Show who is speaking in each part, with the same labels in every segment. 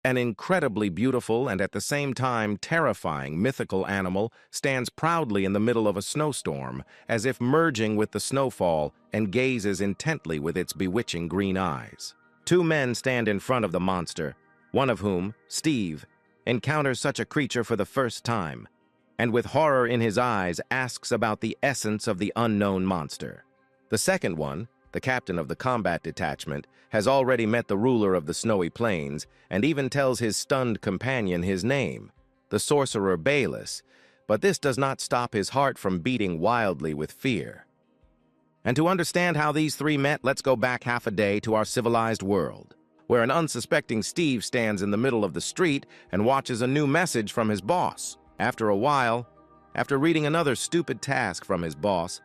Speaker 1: An incredibly beautiful and at the same time terrifying mythical animal stands proudly in the middle of a snowstorm, as if merging with the snowfall, and gazes intently with its bewitching green eyes. Two men stand in front of the monster, one of whom, Steve, encounters such a creature for the first time, and with horror in his eyes asks about the essence of the unknown monster. The second one, the captain of the combat detachment, has already met the ruler of the snowy plains and even tells his stunned companion his name, the sorcerer Bayless, but this does not stop his heart from beating wildly with fear. And to understand how these three met, let's go back half a day to our civilized world, where an unsuspecting Steve stands in the middle of the street and watches a new message from his boss. After a while, after reading another stupid task from his boss,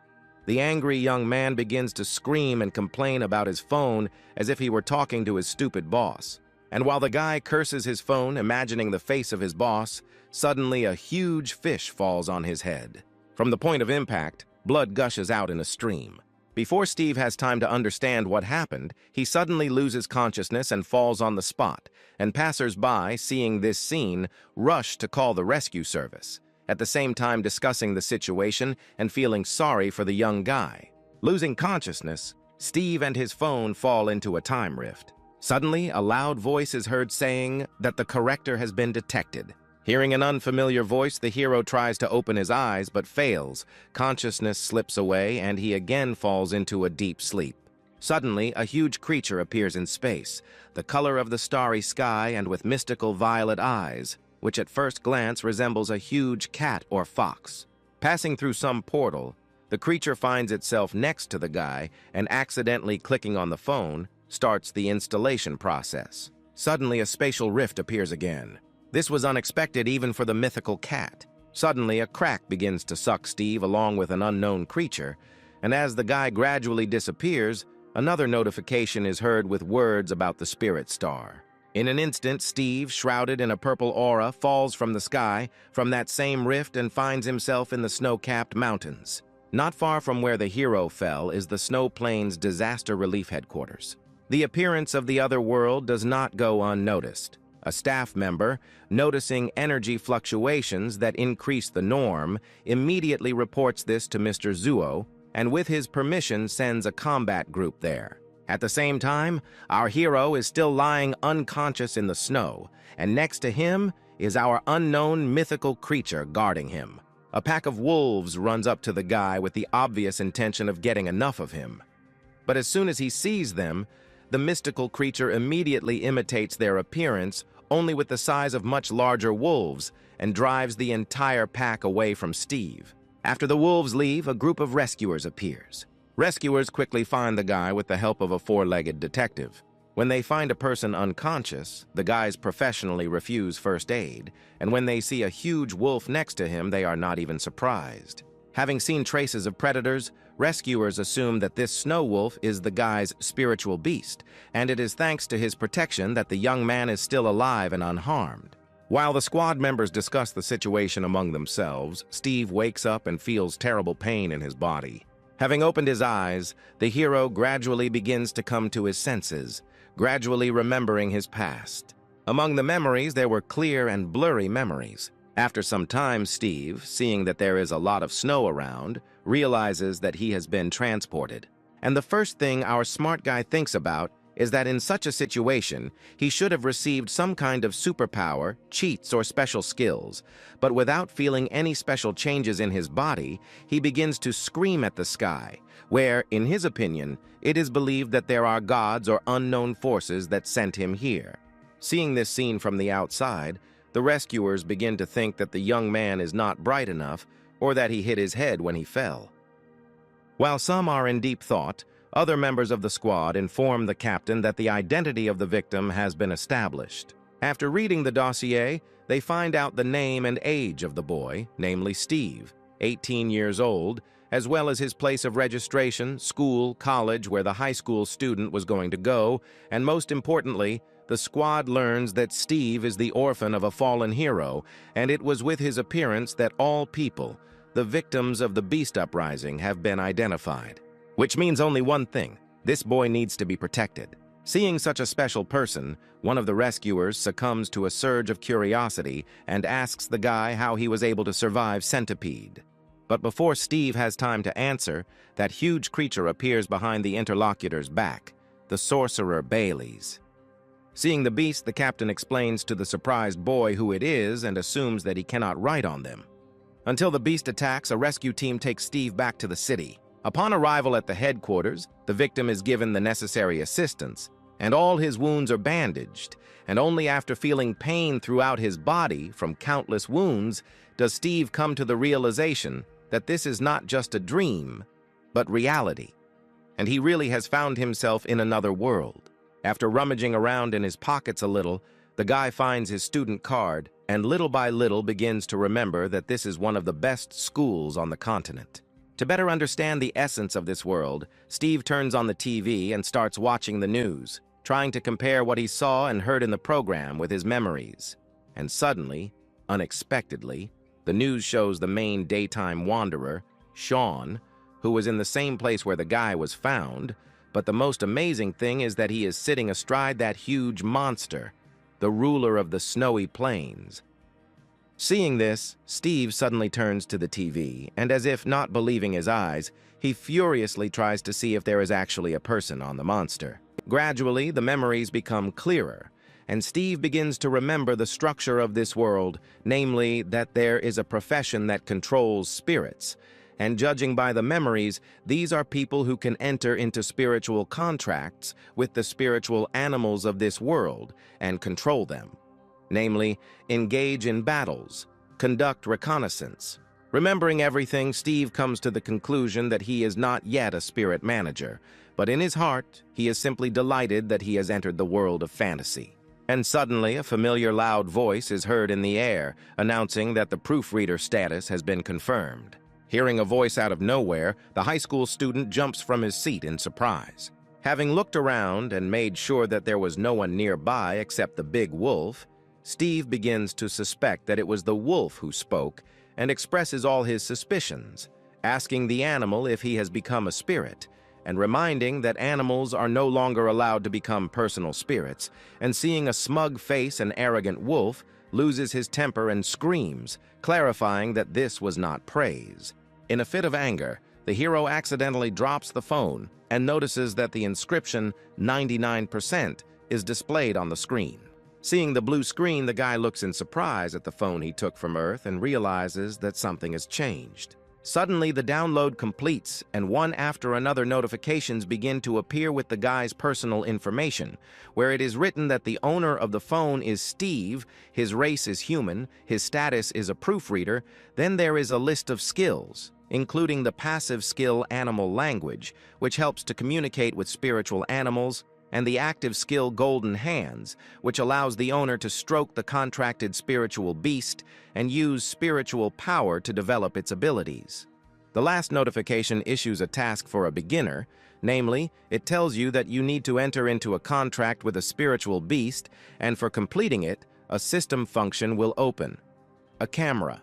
Speaker 1: the angry young man begins to scream and complain about his phone as if he were talking to his stupid boss. And while the guy curses his phone, imagining the face of his boss, suddenly a huge fish falls on his head. From the point of impact, blood gushes out in a stream. Before Steve has time to understand what happened, he suddenly loses consciousness and falls on the spot, and passers-by, seeing this scene, rush to call the rescue service, at the same time discussing the situation and feeling sorry for the young guy. Losing consciousness, Steve and his phone fall into a time rift. Suddenly, a loud voice is heard saying that the Corrector has been detected. Hearing an unfamiliar voice, the hero tries to open his eyes but fails. Consciousness slips away and he again falls into a deep sleep. Suddenly, a huge creature appears in space, the color of the starry sky and with mystical violet eyes, which at first glance resembles a huge cat or fox. Passing through some portal, the creature finds itself next to the guy and accidentally clicking on the phone starts the installation process. Suddenly, a spatial rift appears again. This was unexpected even for the mythical cat. Suddenly, a crack begins to suck Steve along with an unknown creature, and as the guy gradually disappears, another notification is heard with words about the spirit star. In an instant, Steve, shrouded in a purple aura, falls from the sky, from that same rift, and finds himself in the snow-capped mountains. Not far from where the hero fell is the Snow Plains Disaster Relief Headquarters. The appearance of the other world does not go unnoticed. A staff member, noticing energy fluctuations that increase the norm, immediately reports this to Mr. Zuo, and with his permission sends a combat group there. At the same time, our hero is still lying unconscious in the snow, and next to him is our unknown mythical creature guarding him. A pack of wolves runs up to the guy with the obvious intention of getting enough of him. But as soon as he sees them, the mystical creature immediately imitates their appearance, only with the size of much larger wolves, and drives the entire pack away from Steve. After the wolves leave, a group of rescuers appears. Rescuers quickly find the guy with the help of a four-legged detective. When they find a person unconscious, the guys professionally refuse first aid, and when they see a huge wolf next to him, they are not even surprised. Having seen traces of predators, rescuers assume that this snow wolf is the guy's spiritual beast, and it is thanks to his protection that the young man is still alive and unharmed. While the squad members discuss the situation among themselves, Steve wakes up and feels terrible pain in his body. Having opened his eyes, the hero gradually begins to come to his senses, gradually remembering his past. Among the memories, there were clear and blurry memories. After some time, Steve, seeing that there is a lot of snow around, realizes that he has been transported. And the first thing our smart guy thinks about is that in such a situation, he should have received some kind of superpower, cheats, or special skills. But without feeling any special changes in his body, he begins to scream at the sky, where, in his opinion, it is believed that there are gods or unknown forces that sent him here. Seeing this scene from the outside, the rescuers begin to think that the young man is not bright enough or that he hit his head when he fell. While some are in deep thought, other members of the squad inform the captain that the identity of the victim has been established. After reading the dossier, they find out the name and age of the boy, namely Steve, 18 years old, as well as his place of registration, school, college where the high school student was going to go, and most importantly, the squad learns that Steve is the orphan of a fallen hero, and it was with his appearance that all people, the victims of the Beast Uprising, have been identified. Which means only one thing: this boy needs to be protected. Seeing such a special person, one of the rescuers succumbs to a surge of curiosity and asks the guy how he was able to survive Centipede. But before Steve has time to answer, that huge creature appears behind the interlocutor's back, the sorcerer Bailey's. Seeing the beast, the captain explains to the surprised boy who it is and assumes that he cannot write on them. Until the beast attacks, a rescue team takes Steve back to the city. Upon arrival at the headquarters, the victim is given the necessary assistance, and all his wounds are bandaged, and only after feeling pain throughout his body from countless wounds does Steve come to the realization that this is not just a dream, but reality, and he really has found himself in another world. After rummaging around in his pockets a little, the guy finds his student card and little by little begins to remember that this is one of the best schools on the continent. To better understand the essence of this world, Steve turns on the TV and starts watching the news, trying to compare what he saw and heard in the program with his memories. And suddenly, unexpectedly, the news shows the main daytime wanderer, Sean, who was in the same place where the guy was found, but the most amazing thing is that he is sitting astride that huge monster, the ruler of the snowy plains. Seeing this, Steve suddenly turns to the TV, and as if not believing his eyes, he furiously tries to see if there is actually a person on the monster. Gradually, the memories become clearer, and Steve begins to remember the structure of this world, namely that there is a profession that controls spirits, and judging by the memories, these are people who can enter into spiritual contracts with the spiritual animals of this world and control them. Namely, engage in battles, conduct reconnaissance. Remembering everything, Steve comes to the conclusion that he is not yet a spirit manager, but in his heart, he is simply delighted that he has entered the world of fantasy. And suddenly, a familiar loud voice is heard in the air, announcing that the proofreader status has been confirmed. Hearing a voice out of nowhere, the high school student jumps from his seat in surprise. Having looked around and made sure that there was no one nearby except the big wolf, Steve begins to suspect that it was the wolf who spoke and expresses all his suspicions, asking the animal if he has become a spirit, and reminding that animals are no longer allowed to become personal spirits, and seeing a smug face and arrogant wolf, loses his temper and screams, clarifying that this was not praise. In a fit of anger, the hero accidentally drops the phone and notices that the inscription 99% is displayed on the screen. Seeing the blue screen, the guy looks in surprise at the phone he took from Earth and realizes that something has changed. Suddenly, the download completes, and one after another notifications begin to appear with the guy's personal information, where it is written that the owner of the phone is Steve, his race is human, his status is a proofreader. Then there is a list of skills, including the passive skill Animal Language, which helps to communicate with spiritual animals, and the active skill Golden Hands, which allows the owner to stroke the contracted spiritual beast and use spiritual power to develop its abilities. The last notification issues a task for a beginner, namely, it tells you that you need to enter into a contract with a spiritual beast, and for completing it, a system function will open. A camera.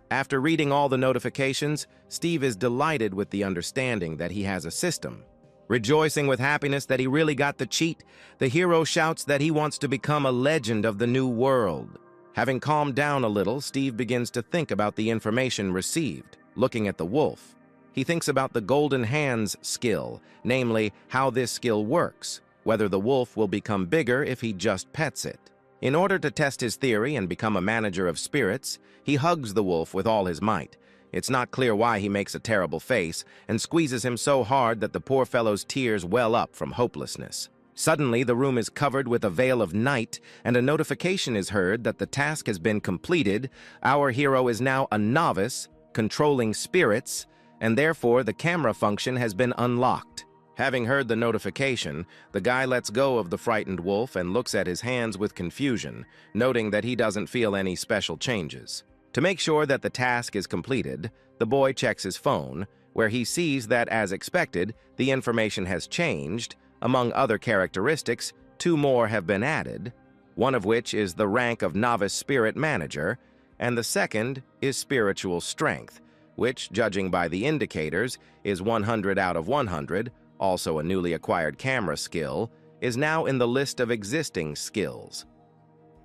Speaker 1: After reading all the notifications, Steve is delighted with the understanding that he has a system. Rejoicing with happiness that he really got the cheat, the hero shouts that he wants to become a legend of the new world. Having calmed down a little, Steve begins to think about the information received, looking at the wolf. He thinks about the Golden Hands skill, namely how this skill works, whether the wolf will become bigger if he just pets it. In order to test his theory and become a manager of spirits, he hugs the wolf with all his might. It's not clear why he makes a terrible face and squeezes him so hard that the poor fellow's tears well up from hopelessness. Suddenly, the room is covered with a veil of night, and a notification is heard that the task has been completed. Our hero is now a novice, controlling spirits, and therefore the camera function has been unlocked. Having heard the notification, the guy lets go of the frightened wolf and looks at his hands with confusion, noting that he doesn't feel any special changes. To make sure that the task is completed, the boy checks his phone, where he sees that, as expected, the information has changed. Among other characteristics, 2 more have been added, one of which is the rank of Novice Spirit Manager, and the second is Spiritual Strength, which, judging by the indicators, is 100 out of 100, also a newly acquired camera skill, is now in the list of existing skills.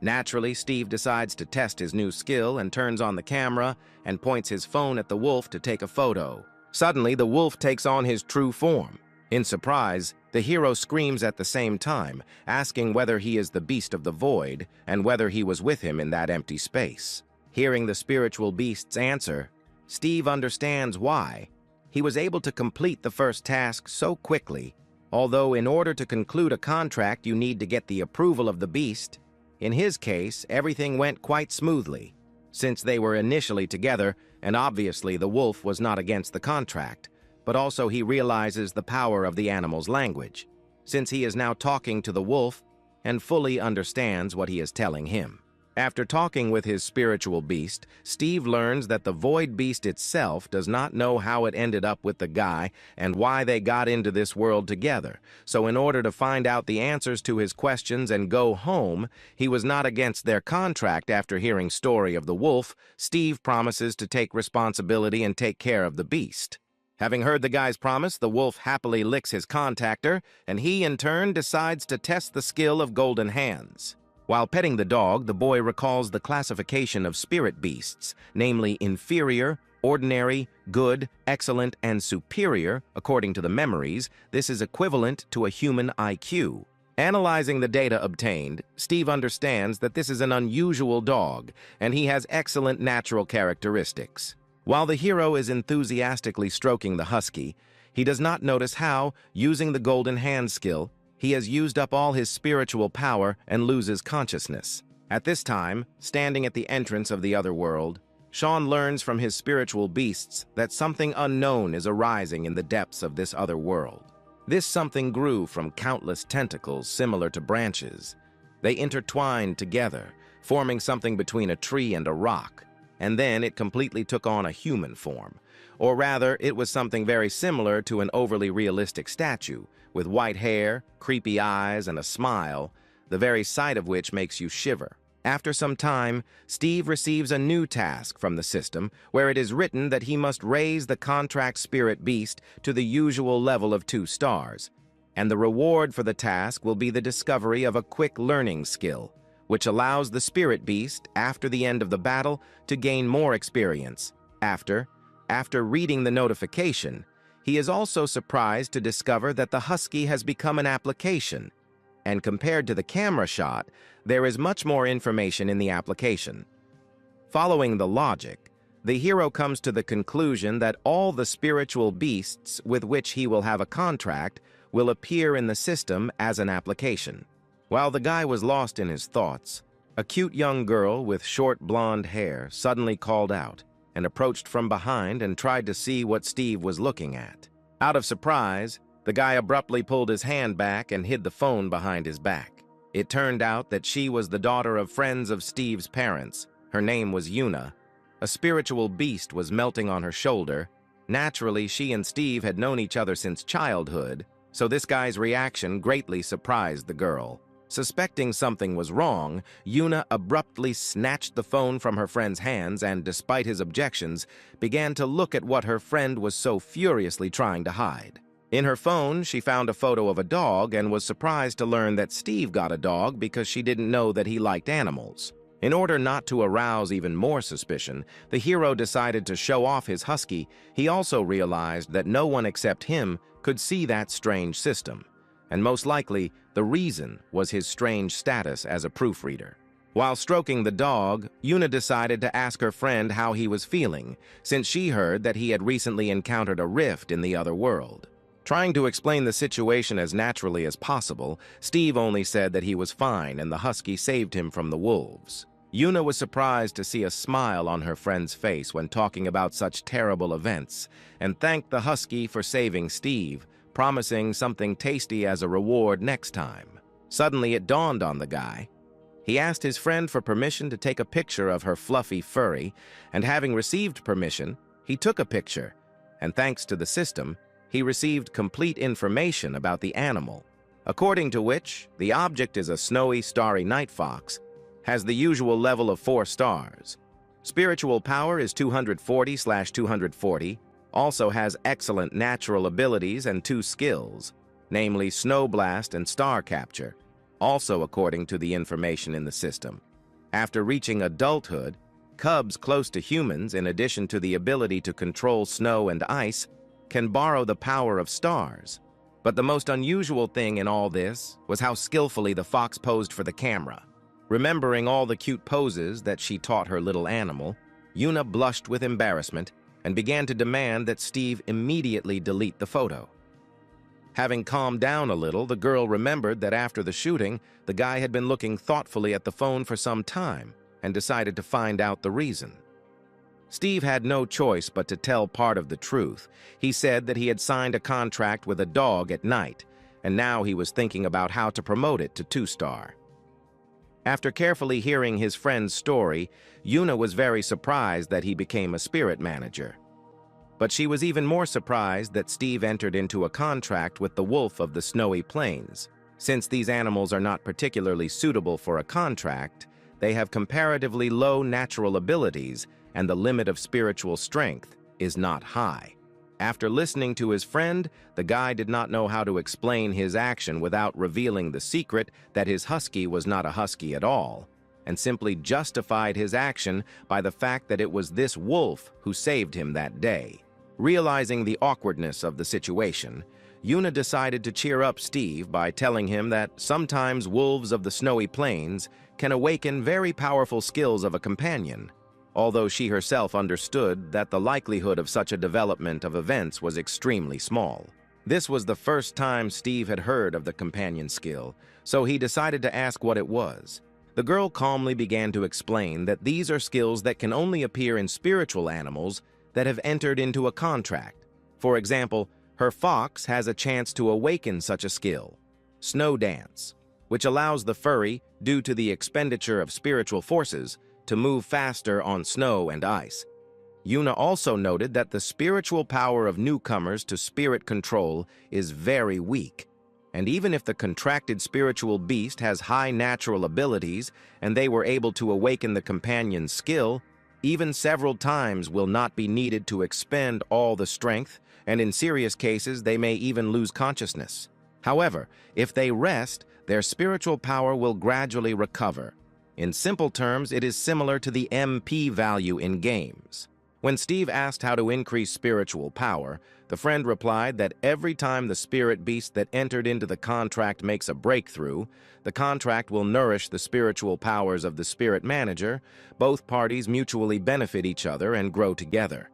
Speaker 1: Naturally, Steve decides to test his new skill and turns on the camera and points his phone at the wolf to take a photo. Suddenly, the wolf takes on his true form. In surprise, the hero screams at the same time, asking whether he is the beast of the void and whether he was with him in that empty space. Hearing the spiritual beast's answer, Steve understands why. He was able to complete the first task so quickly, although in order to conclude a contract you need to get the approval of the beast. In his case, everything went quite smoothly, since they were initially together, and obviously the wolf was not against the contract, but also he realizes the power of the animal's language, since he is now talking to the wolf and fully understands what he is telling him. After talking with his spiritual beast, Steve learns that the void beast itself does not know how it ended up with the guy and why they got into this world together. So in order to find out the answers to his questions and go home, he was not against their contract. After hearing story of the wolf, Steve promises to take responsibility and take care of the beast. Having heard the guy's promise, the wolf happily licks his contactor, and he in turn decides to test the skill of golden hands. While petting the dog, the boy recalls the classification of spirit beasts, namely inferior, ordinary, good, excellent, and superior. According to the memories, this is equivalent to a human IQ. Analyzing the data obtained, Steve understands that this is an unusual dog, and he has excellent natural characteristics. While the hero is enthusiastically stroking the husky, he does not notice how, using the golden hand skill, he has used up all his spiritual power and loses consciousness. At this time, standing at the entrance of the other world, Sean learns from his spiritual beasts that something unknown is arising in the depths of this other world. This something grew from countless tentacles similar to branches. They intertwined together, forming something between a tree and a rock, and then it completely took on a human form. Or rather, it was something very similar to an overly realistic statue, with white hair, creepy eyes, and a smile, the very sight of which makes you shiver. After some time, Steve receives a new task from the system, where it is written that he must raise the contract spirit beast to the usual level of 2 stars, and the reward for the task will be the discovery of a quick learning skill, which allows the spirit beast, after the end of the battle, to gain more experience. After reading the notification, he is also surprised to discover that the husky has become an application, and compared to the camera shot, there is much more information in the application. Following the logic, the hero comes to the conclusion that all the spiritual beasts with which he will have a contract will appear in the system as an application. While the guy was lost in his thoughts, a cute young girl with short blonde hair suddenly called out and approached from behind and tried to see what Steve was looking at. Out of surprise, the guy abruptly pulled his hand back and hid the phone behind his back. It turned out that she was the daughter of friends of Steve's parents. Her name was Yuna. A spiritual beast was melting on her shoulder. Naturally, she and Steve had known each other since childhood, so this guy's reaction greatly surprised the girl. Suspecting something was wrong, Yuna abruptly snatched the phone from her friend's hands and, despite his objections, began to look at what her friend was so furiously trying to hide. In her phone, she found a photo of a dog and was surprised to learn that Steve got a dog because she didn't know that he liked animals. In order not to arouse even more suspicion, the hero decided to show off his husky. He also realized that no one except him could see that strange system, and most likely, the reason was his strange status as a proofreader. While stroking the dog, Yuna decided to ask her friend how he was feeling, since she heard that he had recently encountered a rift in the other world. Trying to explain the situation as naturally as possible, Steve only said that he was fine and the husky saved him from the wolves. Yuna was surprised to see a smile on her friend's face when talking about such terrible events, and thanked the husky for saving Steve, promising something tasty as a reward next time. Suddenly, it dawned on the guy. He asked his friend for permission to take a picture of her fluffy furry, and having received permission, he took a picture, and thanks to the system, he received complete information about the animal, according to which the object is a snowy, starry night fox, has the usual level of 4 stars. Spiritual power is 240/240, also has excellent natural abilities and 2 skills. namely snow blast and star capture, also according to the information in the system. After reaching adulthood, cubs close to humans, in addition to the ability to control snow and ice, can borrow the power of stars. But the most unusual thing in all this was how skillfully the fox posed for the camera. Remembering all the cute poses that she taught her little animal, Yuna blushed with embarrassment and began to demand that Steve immediately delete the photo. Having calmed down a little, the girl remembered that after the shooting, the guy had been looking thoughtfully at the phone for some time and decided to find out the reason. Steve had no choice but to tell part of the truth. He said that he had signed a contract with a dog at night, and now he was thinking about how to promote it to 2-star. After carefully hearing his friend's story, Yuna was very surprised that he became a spirit manager. But she was even more surprised that Steve entered into a contract with the wolf of the snowy plains. Since these animals are not particularly suitable for a contract, they have comparatively low natural abilities, and the limit of spiritual strength is not high. After listening to his friend, the guy did not know how to explain his action without revealing the secret that his husky was not a husky at all, and simply justified his action by the fact that it was this wolf who saved him that day. Realizing the awkwardness of the situation, Yuna decided to cheer up Steve by telling him that sometimes wolves of the snowy plains can awaken very powerful skills of a companion, although she herself understood that the likelihood of such a development of events was extremely small. This was the first time Steve had heard of the companion skill, so he decided to ask what it was. The girl calmly began to explain that these are skills that can only appear in spiritual animals that have entered into a contract. For example, her fox has a chance to awaken such a skill, Snow Dance, which allows the furry, due to the expenditure of spiritual forces, to move faster on snow and ice. Yuna also noted that the spiritual power of newcomers to spirit control is very weak, and even if the contracted spiritual beast has high natural abilities and they were able to awaken the companion's skill, even several times will not be needed to expend all the strength, and in serious cases they may even lose consciousness. However, if they rest, their spiritual power will gradually recover. In simple terms, it is similar to the MP value in games. When Steve asked how to increase spiritual power, the friend replied that every time the spirit beast that entered into the contract makes a breakthrough, the contract will nourish the spiritual powers of the spirit manager. Both parties mutually benefit each other and grow together.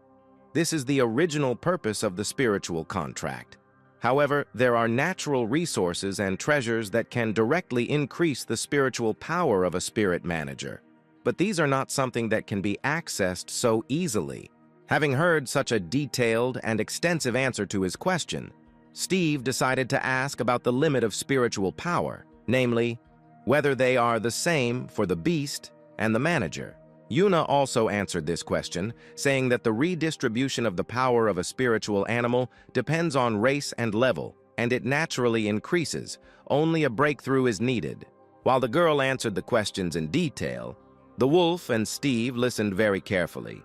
Speaker 1: This is the original purpose of the spiritual contract. However, there are natural resources and treasures that can directly increase the spiritual power of a spirit manager. But these are not something that can be accessed so easily. Having heard such a detailed and extensive answer to his question, Steve decided to ask about the limit of spiritual power, namely, whether they are the same for the beast and the manager. Yuna also answered this question, saying that the redistribution of the power of a spiritual animal depends on race and level, and it naturally increases. Only a breakthrough is needed. While the girl answered the questions in detail, the wolf and Steve listened very carefully.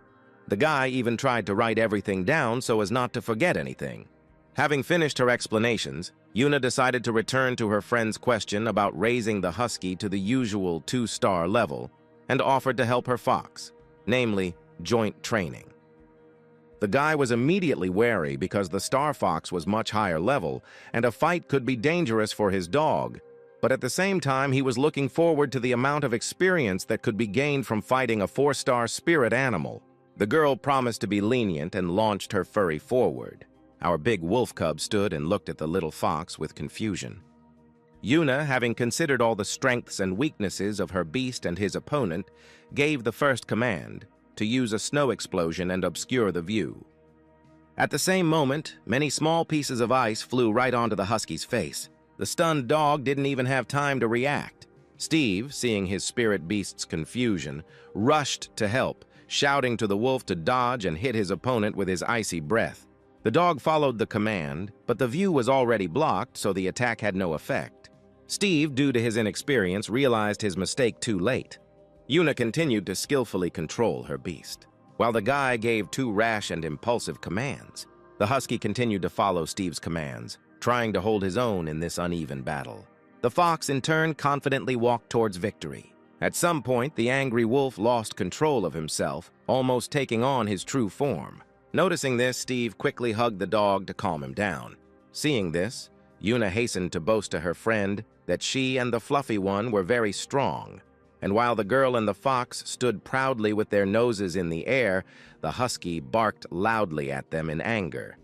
Speaker 1: The guy even tried to write everything down so as not to forget anything. Having finished her explanations, Yuna decided to return to her friend's question about raising the husky to the usual 2-star level, and offered to help her fox, namely joint training. The guy was immediately wary because the star fox was much higher level, and a fight could be dangerous for his dog, but at the same time he was looking forward to the amount of experience that could be gained from fighting a 4-star spirit animal. The girl promised to be lenient and launched her furry forward. Our big wolf cub stood and looked at the little fox with confusion. Yuna, having considered all the strengths and weaknesses of her beast and his opponent, gave the first command to use a snow explosion and obscure the view. At the same moment, many small pieces of ice flew right onto the husky's face. The stunned dog didn't even have time to react. Steve, seeing his spirit beast's confusion, rushed to help, shouting to the wolf to dodge and hit his opponent with his icy breath. The dog followed the command, but the view was already blocked, so the attack had no effect. Steve, due to his inexperience, realized his mistake too late. Yuna continued to skillfully control her beast. While the guy gave 2 rash and impulsive commands, the husky continued to follow Steve's commands, trying to hold his own in this uneven battle. The fox, in turn, confidently walked towards victory. At some point, the angry wolf lost control of himself, almost taking on his true form. Noticing this, Steve quickly hugged the dog to calm him down. Seeing this, Yuna hastened to boast to her friend that she and the fluffy one were very strong. And while the girl and the fox stood proudly with their noses in the air, the husky barked loudly at them in anger.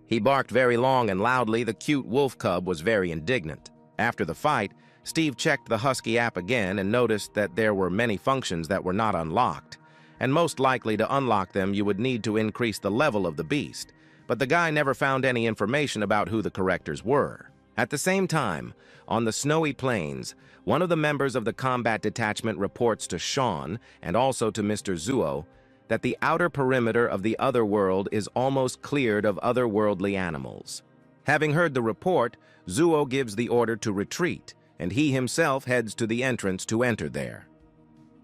Speaker 1: He barked very long and loudly. The cute wolf cub was very indignant. After the fight, Steve checked the husky app again and noticed that there were many functions that were not unlocked. And most likely to unlock them, you would need to increase the level of the beast. But the guy never found any information about who the correctors were. At the same time, on the snowy plains, one of the members of the combat detachment reports to Sean and also to Mr. Zuo that the outer perimeter of the other world is almost cleared of otherworldly animals. Having heard the report, Zuo gives the order to retreat, and he himself heads to the entrance to enter there.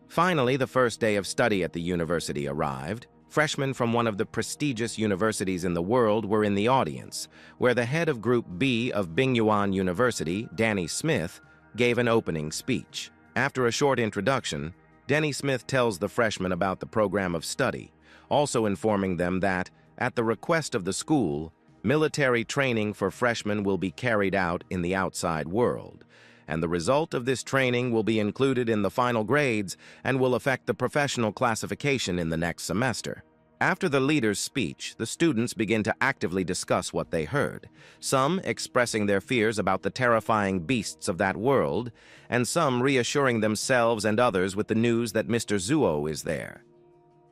Speaker 1: Finally, the first day of study at the university arrived. Freshmen from one of the prestigious universities in the world were in the audience, where the head of Group B of Bingyuan University, Danny Smith, gave an opening speech. After a short introduction, Danny Smith tells the freshmen about the program of study, also informing them that, at the request of the school, military training for freshmen will be carried out in the outside world, and the result of this training will be included in the final grades and will affect the professional classification in the next semester. After the leader's speech, the students begin to actively discuss what they heard, some expressing their fears about the terrifying beasts of that world, and some reassuring themselves and others with the news that Mr. Zuo is there.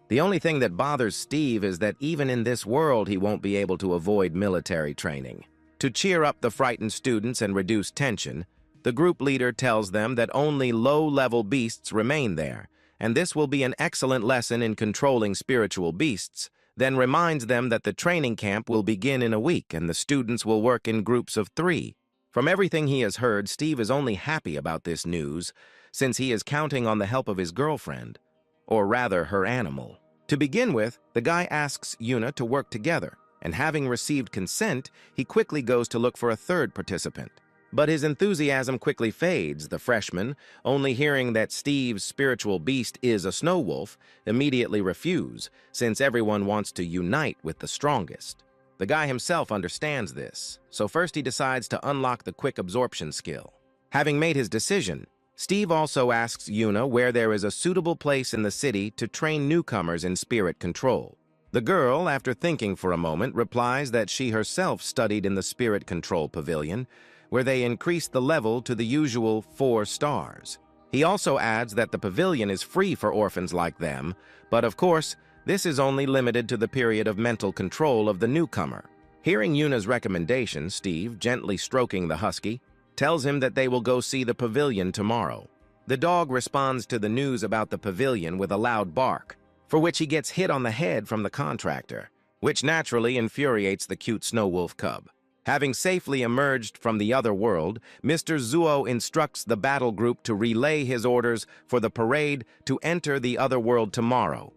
Speaker 1: The only thing that bothers Steve is that even in this world he won't be able to avoid military training. To cheer up the frightened students and reduce tension, the group leader tells them that only low-level beasts remain there, and this will be an excellent lesson in controlling spiritual beasts, then reminds them that the training camp will begin in a week and the students will work in groups of 3. From everything he has heard, Steve is only happy about this news, since he is counting on the help of his girlfriend, or rather her animal. To begin with, the guy asks Yuna to work together, and having received consent, he quickly goes to look for a third participant. But his enthusiasm quickly fades. The freshmen, only hearing that Steve's spiritual beast is a snow wolf, immediately refuse, since everyone wants to unite with the strongest. The guy himself understands this, so first he decides to unlock the quick absorption skill. Having made his decision, Steve also asks Yuna where there is a suitable place in the city to train newcomers in spirit control. The girl, after thinking for a moment, replies that she herself studied in the spirit control pavilion, where they increased the level to the usual 4 stars. He also adds that the pavilion is free for orphans like them, but of course, this is only limited to the period of mental control of the newcomer. Hearing Yuna's recommendation, Steve, gently stroking the husky, tells him that they will go see the pavilion tomorrow. The dog responds to the news about the pavilion with a loud bark, for which he gets hit on the head from the contractor, which naturally infuriates the cute snow wolf cub. Having safely emerged from the other world, Mr. Zuo instructs the battle group to relay his orders for the parade to enter the other world tomorrow.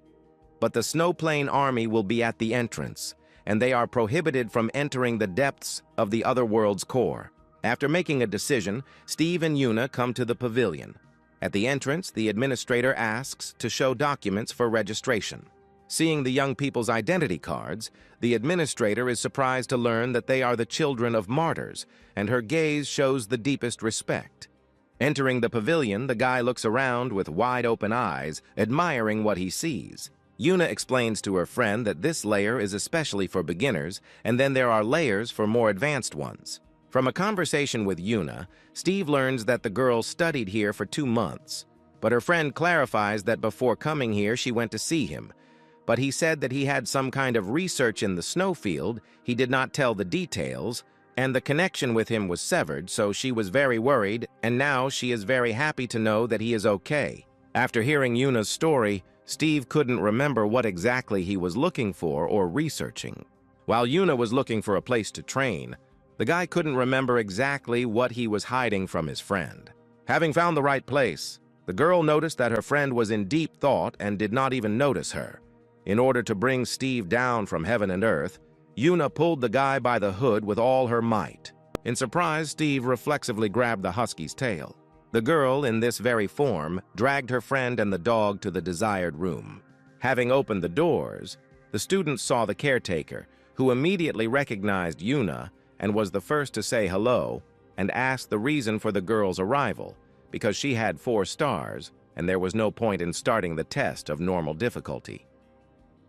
Speaker 1: But the Snowplane army will be at the entrance, and they are prohibited from entering the depths of the other world's core. After making a decision, Steve and Yuna come to the pavilion. At the entrance, the administrator asks to show documents for registration. Seeing the young people's identity cards, the administrator is surprised to learn that they are the children of martyrs, and her gaze shows the deepest respect. Entering the pavilion, the guy looks around with wide-open eyes, admiring what he sees. Yuna explains to her friend that this layer is especially for beginners, and then there are layers for more advanced ones. From a conversation with Yuna, Steve learns that the girl studied here for 2 months, but her friend clarifies that before coming here she went to see him. But he said that he had some kind of research in the snowfield, he did not tell the details, and the connection with him was severed, so she was very worried, and now she is very happy to know that he is okay. After hearing Yuna's story, Steve couldn't remember what exactly he was looking for or researching. While Yuna was looking for a place to train, the guy couldn't remember exactly what he was hiding from his friend. Having found the right place, the girl noticed that her friend was in deep thought and did not even notice her. In order to bring Steve down from heaven and earth, Yuna pulled the guy by the hood with all her might. In surprise, Steve reflexively grabbed the husky's tail. The girl, in this very form, dragged her friend and the dog to the desired room. Having opened the doors, the students saw the caretaker, who immediately recognized Yuna and was the first to say hello and asked the reason for the girl's arrival, because she had 4 stars and there was no point in starting the test of normal difficulty.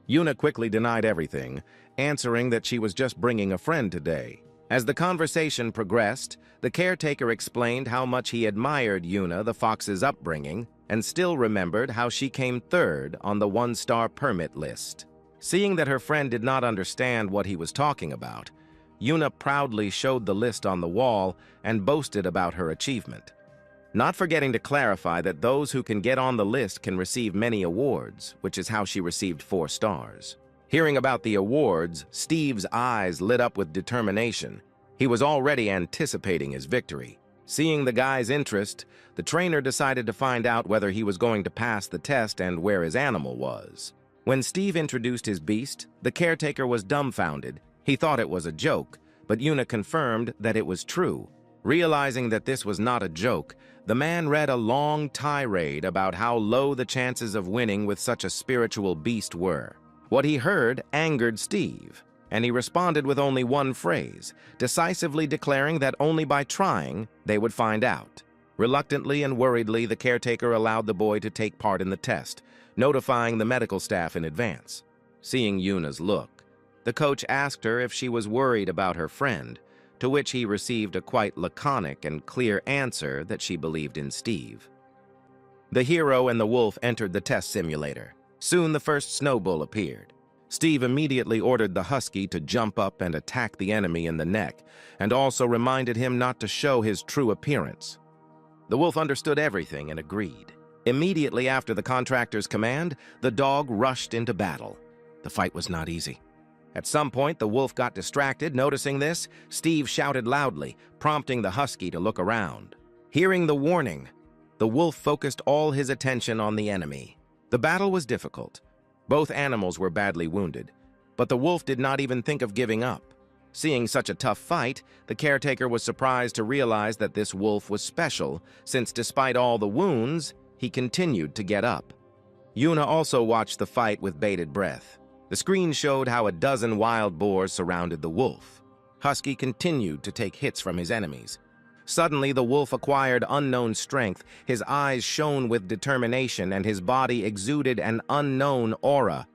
Speaker 1: Yuna quickly denied everything, answering that she was just bringing a friend today. As the conversation progressed, the caretaker explained how much he admired Yuna the fox's upbringing and still remembered how she came 3rd on the 1-star permit list. Seeing that her friend did not understand what he was talking about, Yuna proudly showed the list on the wall and boasted about her achievement, not forgetting to clarify that those who can get on the list can receive many awards, which is how she received 4 stars. Hearing about the awards, Steve's eyes lit up with determination. He was already anticipating his victory. Seeing the guy's interest, the trainer decided to find out whether he was going to pass the test and where his animal was. When Steve introduced his beast, the caretaker was dumbfounded. He thought it was a joke, but Yuna confirmed that it was true. Realizing that this was not a joke, the man read a long tirade about how low the chances of winning with such a spiritual beast were. What he heard angered Steve, and he responded with only one phrase, decisively declaring that only by trying they would find out. Reluctantly and worriedly, the caretaker allowed the boy to take part in the test, notifying the medical staff in advance. Seeing Yuna's look, the coach asked her if she was worried about her friend, to which he received a quite laconic and clear answer that she believed in Steve. The hero and the wolf entered the test simulator. Soon the first snow bull appeared. Steve immediately ordered the husky to jump up and attack the enemy in the neck, and also reminded him not to show his true appearance. The wolf understood everything and agreed. Immediately after the contractor's command, the dog rushed into battle. The fight was not easy. At some point, the wolf got distracted. Noticing this, Steve shouted loudly, prompting the husky to look around. Hearing the warning, the wolf focused all his attention on the enemy. The battle was difficult. Both animals were badly wounded, but the wolf did not even think of giving up. Seeing such a tough fight, the caretaker was surprised to realize that this wolf was special, since despite all the wounds, he continued to get up. Yuna also watched the fight with bated breath. The screen showed how a dozen wild boars surrounded the wolf. Husky continued to take hits from his enemies. Suddenly, the wolf acquired unknown strength, his eyes shone with determination, and his body exuded an unknown aura.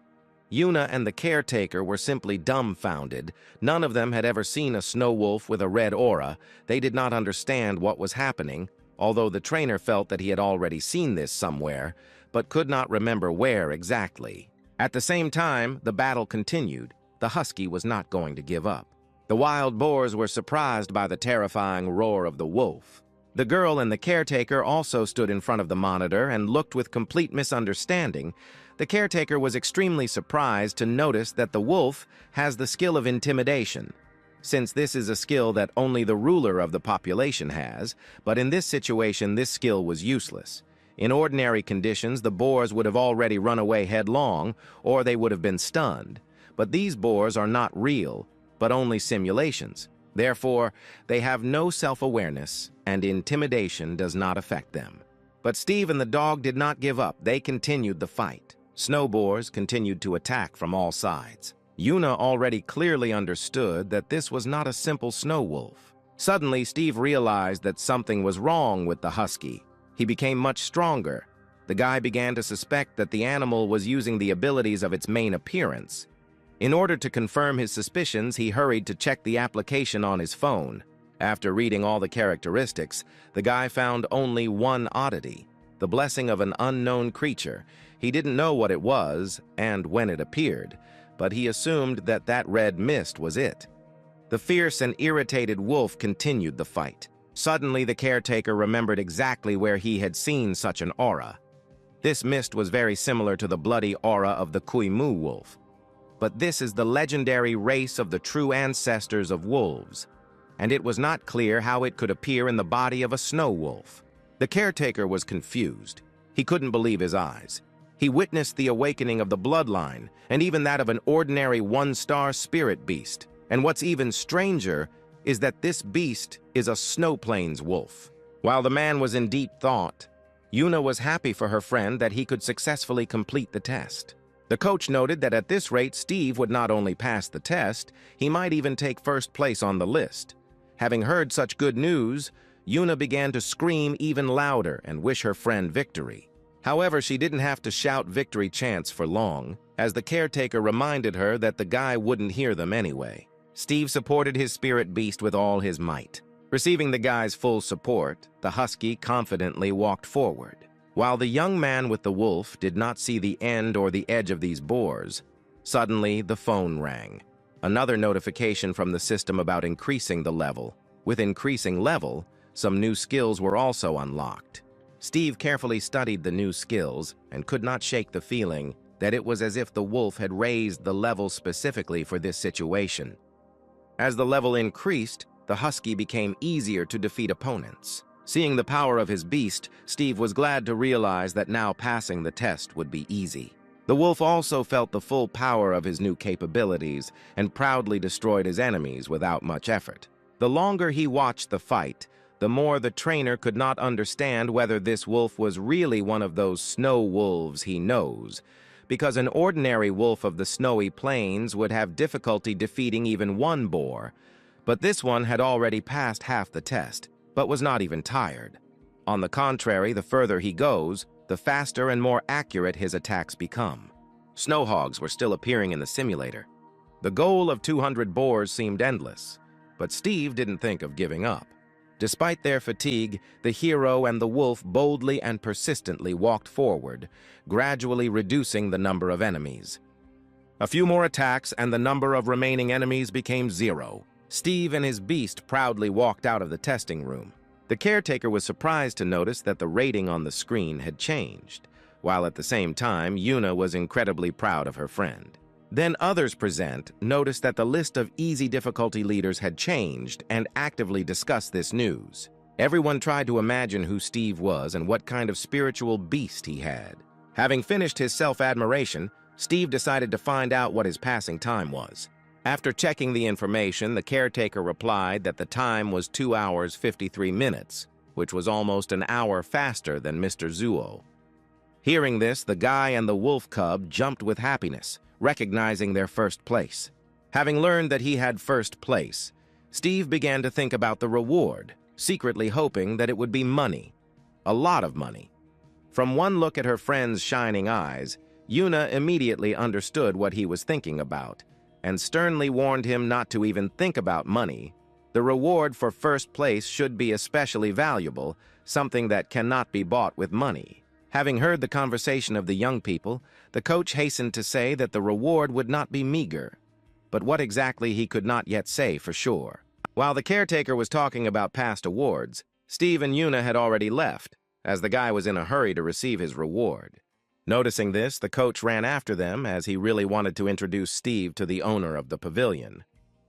Speaker 1: Yuna and the caretaker were simply dumbfounded. None of them had ever seen a snow wolf with a red aura. They did not understand what was happening, although the trainer felt that he had already seen this somewhere, but could not remember where exactly. At the same time, the battle continued. The husky was not going to give up. The wild boars were surprised by the terrifying roar of the wolf. The girl and the caretaker also stood in front of the monitor and looked with complete misunderstanding. The caretaker was extremely surprised to notice that the wolf has the skill of intimidation, since this is a skill that only the ruler of the population has, but in this situation this skill was useless. In ordinary conditions, the boars would have already run away headlong, or they would have been stunned. But these boars are not real, but only simulations. Therefore, they have no self-awareness, and intimidation does not affect them. But Steve and the dog did not give up. They continued the fight. Snow boars continued to attack from all sides. Yuna already clearly understood that this was not a simple snow wolf. Suddenly, Steve realized that something was wrong with the husky. He became much stronger. The guy began to suspect that the animal was using the abilities of its main appearance. In order to confirm his suspicions, he hurried to check the application on his phone. After reading all the characteristics, the guy found only one oddity, the blessing of an unknown creature. He didn't know what it was and when it appeared, but he assumed that that red mist was it. The fierce and irritated wolf continued the fight. Suddenly, the caretaker remembered exactly where he had seen such an aura. This mist was very similar to the bloody aura of the Kuimu wolf. But this is the legendary race of the true ancestors of wolves, and it was not clear how it could appear in the body of a snow wolf. The caretaker was confused. He couldn't believe his eyes. He witnessed the awakening of the bloodline, and even that of an ordinary one-star spirit beast. And what's even stranger is that this beast is a Snow Plains wolf. While the man was in deep thought, Yuna was happy for her friend that he could successfully complete the test. The coach noted that at this rate, Steve would not only pass the test, he might even take first place on the list. Having heard such good news, Yuna began to scream even louder and wish her friend victory. However, she didn't have to shout victory chants for long, as the caretaker reminded her that the guy wouldn't hear them anyway. Steve supported his spirit beast with all his might. Receiving the guy's full support, the husky confidently walked forward. While the young man with the wolf did not see the end or the edge of these boars, suddenly the phone rang. Another notification from the system about increasing the level. With increasing level, some new skills were also unlocked. Steve carefully studied the new skills and could not shake the feeling that it was as if the wolf had raised the level specifically for this situation. As the level increased, the husky became easier to defeat opponents. Seeing the power of his beast, Steve was glad to realize that now passing the test would be easy. The wolf also felt the full power of his new capabilities and proudly destroyed his enemies without much effort. The longer he watched the fight, the more the trainer could not understand whether this wolf was really one of those snow wolves he knows, because an ordinary wolf of the snowy plains would have difficulty defeating even one boar, but this one had already passed half the test, but was not even tired. On the contrary, the further he goes, the faster and more accurate his attacks become. Snow hogs were still appearing in the simulator. The goal of 200 boars seemed endless, but Steve didn't think of giving up. Despite their fatigue, the hero and the wolf boldly and persistently walked forward, gradually reducing the number of enemies. A few more attacks and the number of remaining enemies became 0. Steve and his beast proudly walked out of the testing room. The caretaker was surprised to notice that the rating on the screen had changed, while at the same time, Yuna was incredibly proud of her friend. Then others present noticed that the list of easy difficulty leaders had changed and actively discussed this news. Everyone tried to imagine who Steve was and what kind of spiritual beast he had. Having finished his self-admiration, Steve decided to find out what his passing time was. After checking the information, the caretaker replied that the time was 2 hours 53 minutes, which was almost an hour faster than Mr. Zuo. Hearing this, the guy and the wolf cub jumped with happiness, recognizing their first place. Having learned that he had first place, Steve began to think about the reward, secretly hoping that it would be money. A lot of money. From one look at her friend's shining eyes, Yuna immediately understood what he was thinking about, and sternly warned him not to even think about money. The reward for first place should be especially valuable, something that cannot be bought with money. Having heard the conversation of the young people, the coach hastened to say that the reward would not be meager, but what exactly he could not yet say for sure. While the caretaker was talking about past awards, Steve and Yuna had already left, as the guy was in a hurry to receive his reward. Noticing this, the coach ran after them as he really wanted to introduce Steve to the owner of the pavilion.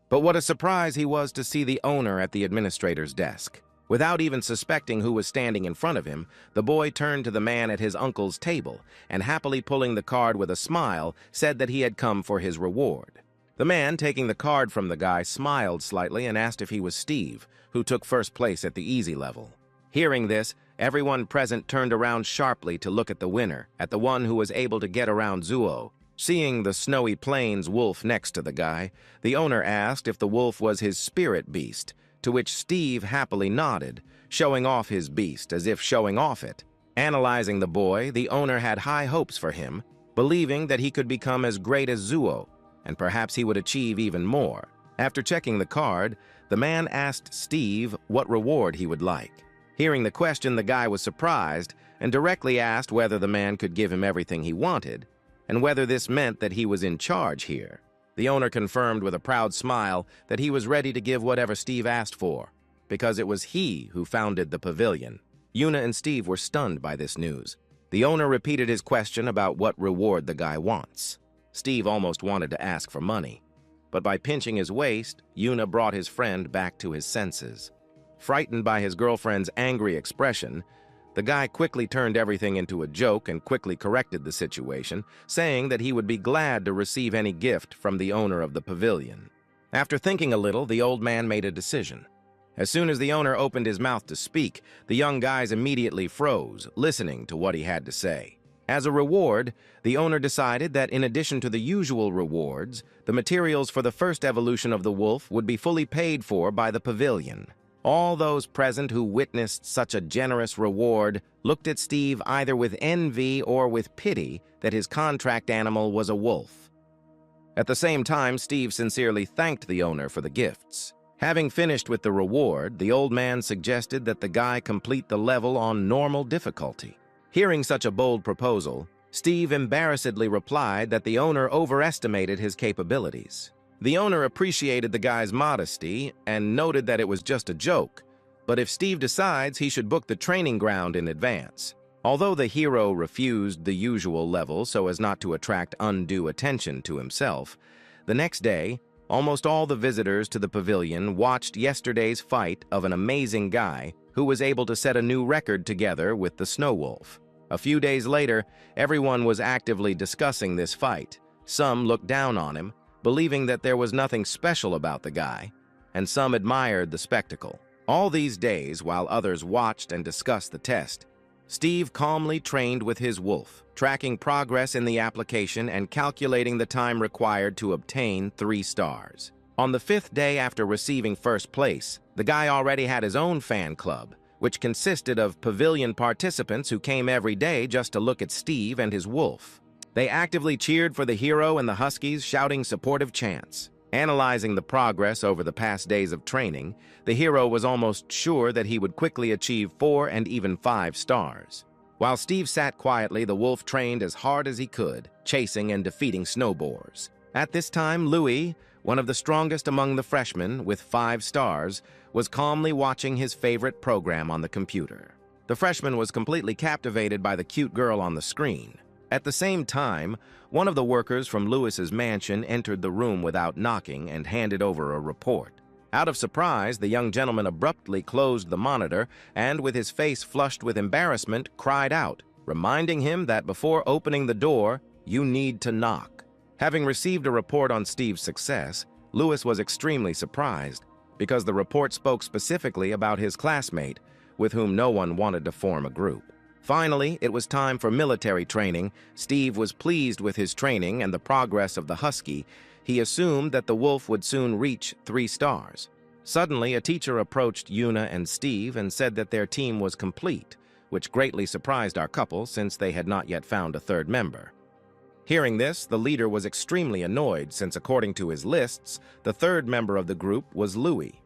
Speaker 1: But what a surprise he was to see the owner at the administrator's desk. Without even suspecting who was standing in front of him, the boy turned to the man at his uncle's table and, happily pulling the card with a smile, said that he had come for his reward. The man, taking the card from the guy, smiled slightly and asked if he was Steve, who took first place at the easy level. Hearing this, everyone present turned around sharply to look at the winner, at the one who was able to get around Zuo. Seeing the snowy plains wolf next to the guy, the owner asked if the wolf was his spirit beast, to which Steve happily nodded, showing off his beast as if showing off it. Analyzing the boy, the owner had high hopes for him, believing that he could become as great as Zuo, and perhaps he would achieve even more. After checking the card, the man asked Steve what reward he would like. Hearing the question, the guy was surprised and directly asked whether the man could give him everything he wanted, and whether this meant that he was in charge here. The owner confirmed with a proud smile that he was ready to give whatever Steve asked for, because it was he who founded the pavilion. Yuna and Steve were stunned by this news. The owner repeated his question about what reward the guy wants. Steve almost wanted to ask for money, but by pinching his waist, Yuna brought his friend back to his senses. Frightened by his girlfriend's angry expression, The guy quickly turned everything into a joke and quickly corrected the situation, saying that he would be glad to receive any gift from the owner of the pavilion. After thinking a little, the old man made a decision. As soon as the owner opened his mouth to speak, the young guys immediately froze, listening to what he had to say. As a reward, the owner decided that in addition to the usual rewards, the materials for the first evolution of the wolf would be fully paid for by the pavilion. All those present who witnessed such a generous reward looked at Steve either with envy or with pity that his contract animal was a wolf. At the same time, Steve sincerely thanked the owner for the gifts. Having finished with the reward, the old man suggested that the guy complete the level on normal difficulty. Hearing such a bold proposal, Steve embarrassedly replied that the owner overestimated his capabilities. The owner appreciated the guy's modesty and noted that it was just a joke, but if Steve decides, he should book the training ground in advance. Although the hero refused the usual level so as not to attract undue attention to himself, the next day, almost all the visitors to the pavilion watched yesterday's fight of an amazing guy who was able to set a new record together with the snow wolf. A few days later, everyone was actively discussing this fight. Some looked down on him, believing that there was nothing special about the guy, and some admired the spectacle. All these days, while others watched and discussed the test, Steve calmly trained with his wolf, tracking progress in the application and calculating the time required to obtain 3 stars. On the 5th day after receiving first place, the guy already had his own fan club, which consisted of pavilion participants who came every day just to look at Steve and his wolf. They actively cheered for the hero and the Huskies, shouting supportive chants. Analyzing the progress over the past days of training, the hero was almost sure that he would quickly achieve 4 and even 5 stars. While Steve sat quietly, the wolf trained as hard as he could, chasing and defeating snowboars. At this time, Louis, one of the strongest among the freshmen with 5 stars, was calmly watching his favorite program on the computer. The freshman was completely captivated by the cute girl on the screen. At the same time, one of the workers from Louis's mansion entered the room without knocking and handed over a report. Out of surprise, the young gentleman abruptly closed the monitor and, with his face flushed with embarrassment, cried out, reminding him that before opening the door, you need to knock. Having received a report on Steve's success, Louis was extremely surprised because the report spoke specifically about his classmate, with whom no one wanted to form a group. Finally, it was time for military training. Steve was pleased with his training and the progress of the husky. He assumed that the wolf would soon reach 3 stars. Suddenly, a teacher approached Yuna and Steve and said that their team was complete, which greatly surprised our couple since they had not yet found a third member. Hearing this, the leader was extremely annoyed since, according to his lists, the third member of the group was Louis.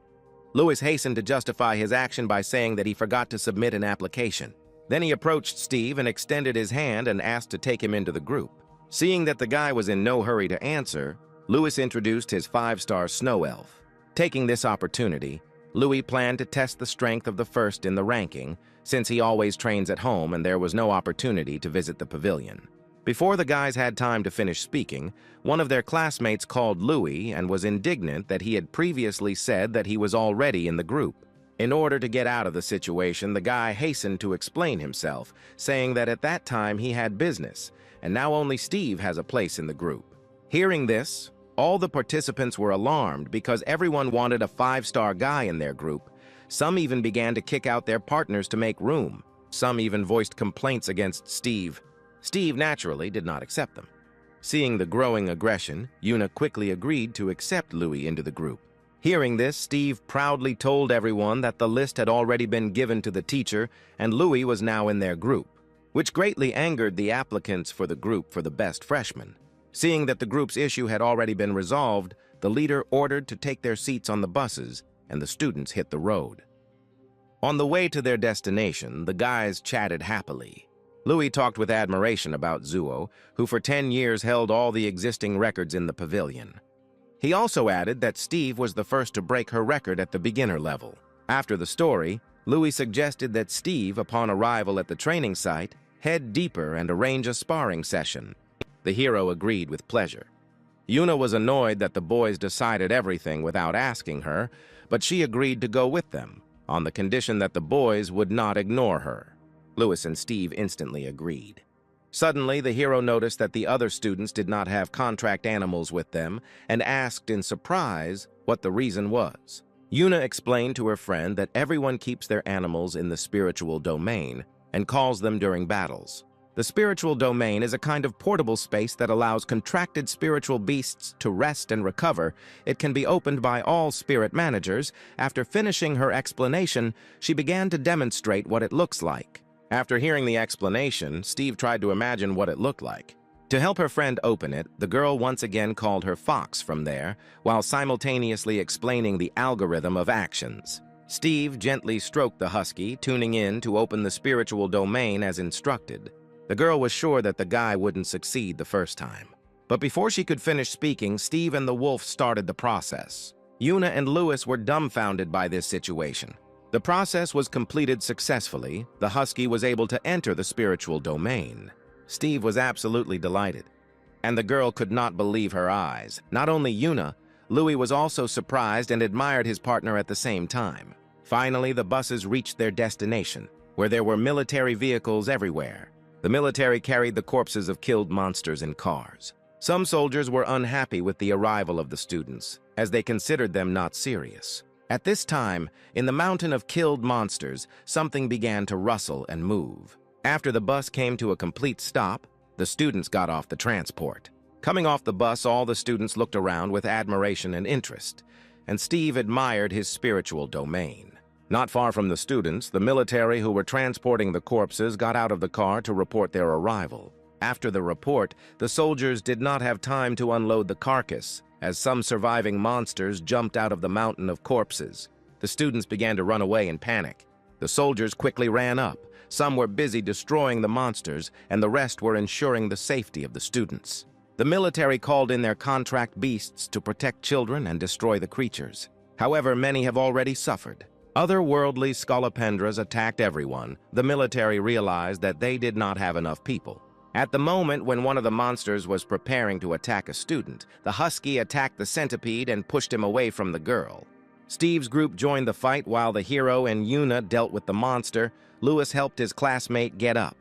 Speaker 1: Louis hastened to justify his action by saying that he forgot to submit an application. Then he approached Steve and extended his hand and asked to take him into the group. Seeing that the guy was in no hurry to answer, Louis introduced his 5-star snow elf. Taking this opportunity, Louis planned to test the strength of the first in the ranking, since he always trains at home and there was no opportunity to visit the pavilion. Before the guys had time to finish speaking, one of their classmates called Louis and was indignant that he had previously said that he was already in the group. In order to get out of the situation, the guy hastened to explain himself, saying that at that time he had business, and now only Steve has a place in the group. Hearing this, all the participants were alarmed because everyone wanted a 5-star guy in their group. Some even began to kick out their partners to make room. Some even voiced complaints against Steve. Steve naturally did not accept them. Seeing the growing aggression, Yuna quickly agreed to accept Louis into the group. Hearing this, Steve proudly told everyone that the list had already been given to the teacher and Louis was now in their group, which greatly angered the applicants for the group for the best freshman. Seeing that the group's issue had already been resolved, the leader ordered to take their seats on the buses and the students hit the road. On the way to their destination, the guys chatted happily. Louis talked with admiration about Zuo, who for 10 years held all the existing records in the pavilion. He also added that Steve was the first to break her record at the beginner level. After the story, Louis suggested that Steve, upon arrival at the training site, head deeper and arrange a sparring session. The hero agreed with pleasure. Yuna was annoyed that the boys decided everything without asking her, but she agreed to go with them, on the condition that the boys would not ignore her. Louis and Steve instantly agreed. Suddenly, the hero noticed that the other students did not have contract animals with them and asked in surprise what the reason was. Yuna explained to her friend that everyone keeps their animals in the spiritual domain and calls them during battles. The spiritual domain is a kind of portable space that allows contracted spiritual beasts to rest and recover. It can be opened by all spirit managers. After finishing her explanation, she began to demonstrate what it looks like. After hearing the explanation, Steve tried to imagine what it looked like. To help her friend open it, the girl once again called her Fox from there, while simultaneously explaining the algorithm of actions. Steve gently stroked the husky, tuning in to open the spiritual domain as instructed. The girl was sure that the guy wouldn't succeed the first time. But before she could finish speaking, Steve and the wolf started the process. Yuna and Louis were dumbfounded by this situation. The process was completed successfully. The husky was able to enter the spiritual domain. Steve was absolutely delighted, and the girl could not believe her eyes. Not only Yuna, Louis was also surprised and admired his partner at the same time. Finally, the buses reached their destination, where there were military vehicles everywhere. The military carried the corpses of killed monsters in cars. Some soldiers were unhappy with the arrival of the students, as they considered them not serious. At this time, in the mountain of killed monsters, something began to rustle and move. After the bus came to a complete stop, the students got off the transport. Coming off the bus, all the students looked around with admiration and interest, and Steve admired his spiritual domain. Not far from the students, the military who were transporting the corpses got out of the car to report their arrival. After the report, the soldiers did not have time to unload the carcass, as some surviving monsters jumped out of the mountain of corpses. The students began to run away in panic. The soldiers quickly ran up. Some were busy destroying the monsters, and the rest were ensuring the safety of the students. The military called in their contract beasts to protect children and destroy the creatures. However, many have already suffered. Otherworldly scolopendras attacked everyone. The military realized that they did not have enough people. At the moment when one of the monsters was preparing to attack a student, the husky attacked the centipede and pushed him away from the girl. Steve's group joined the fight while the hero and Yuna dealt with the monster. Louis helped his classmate get up.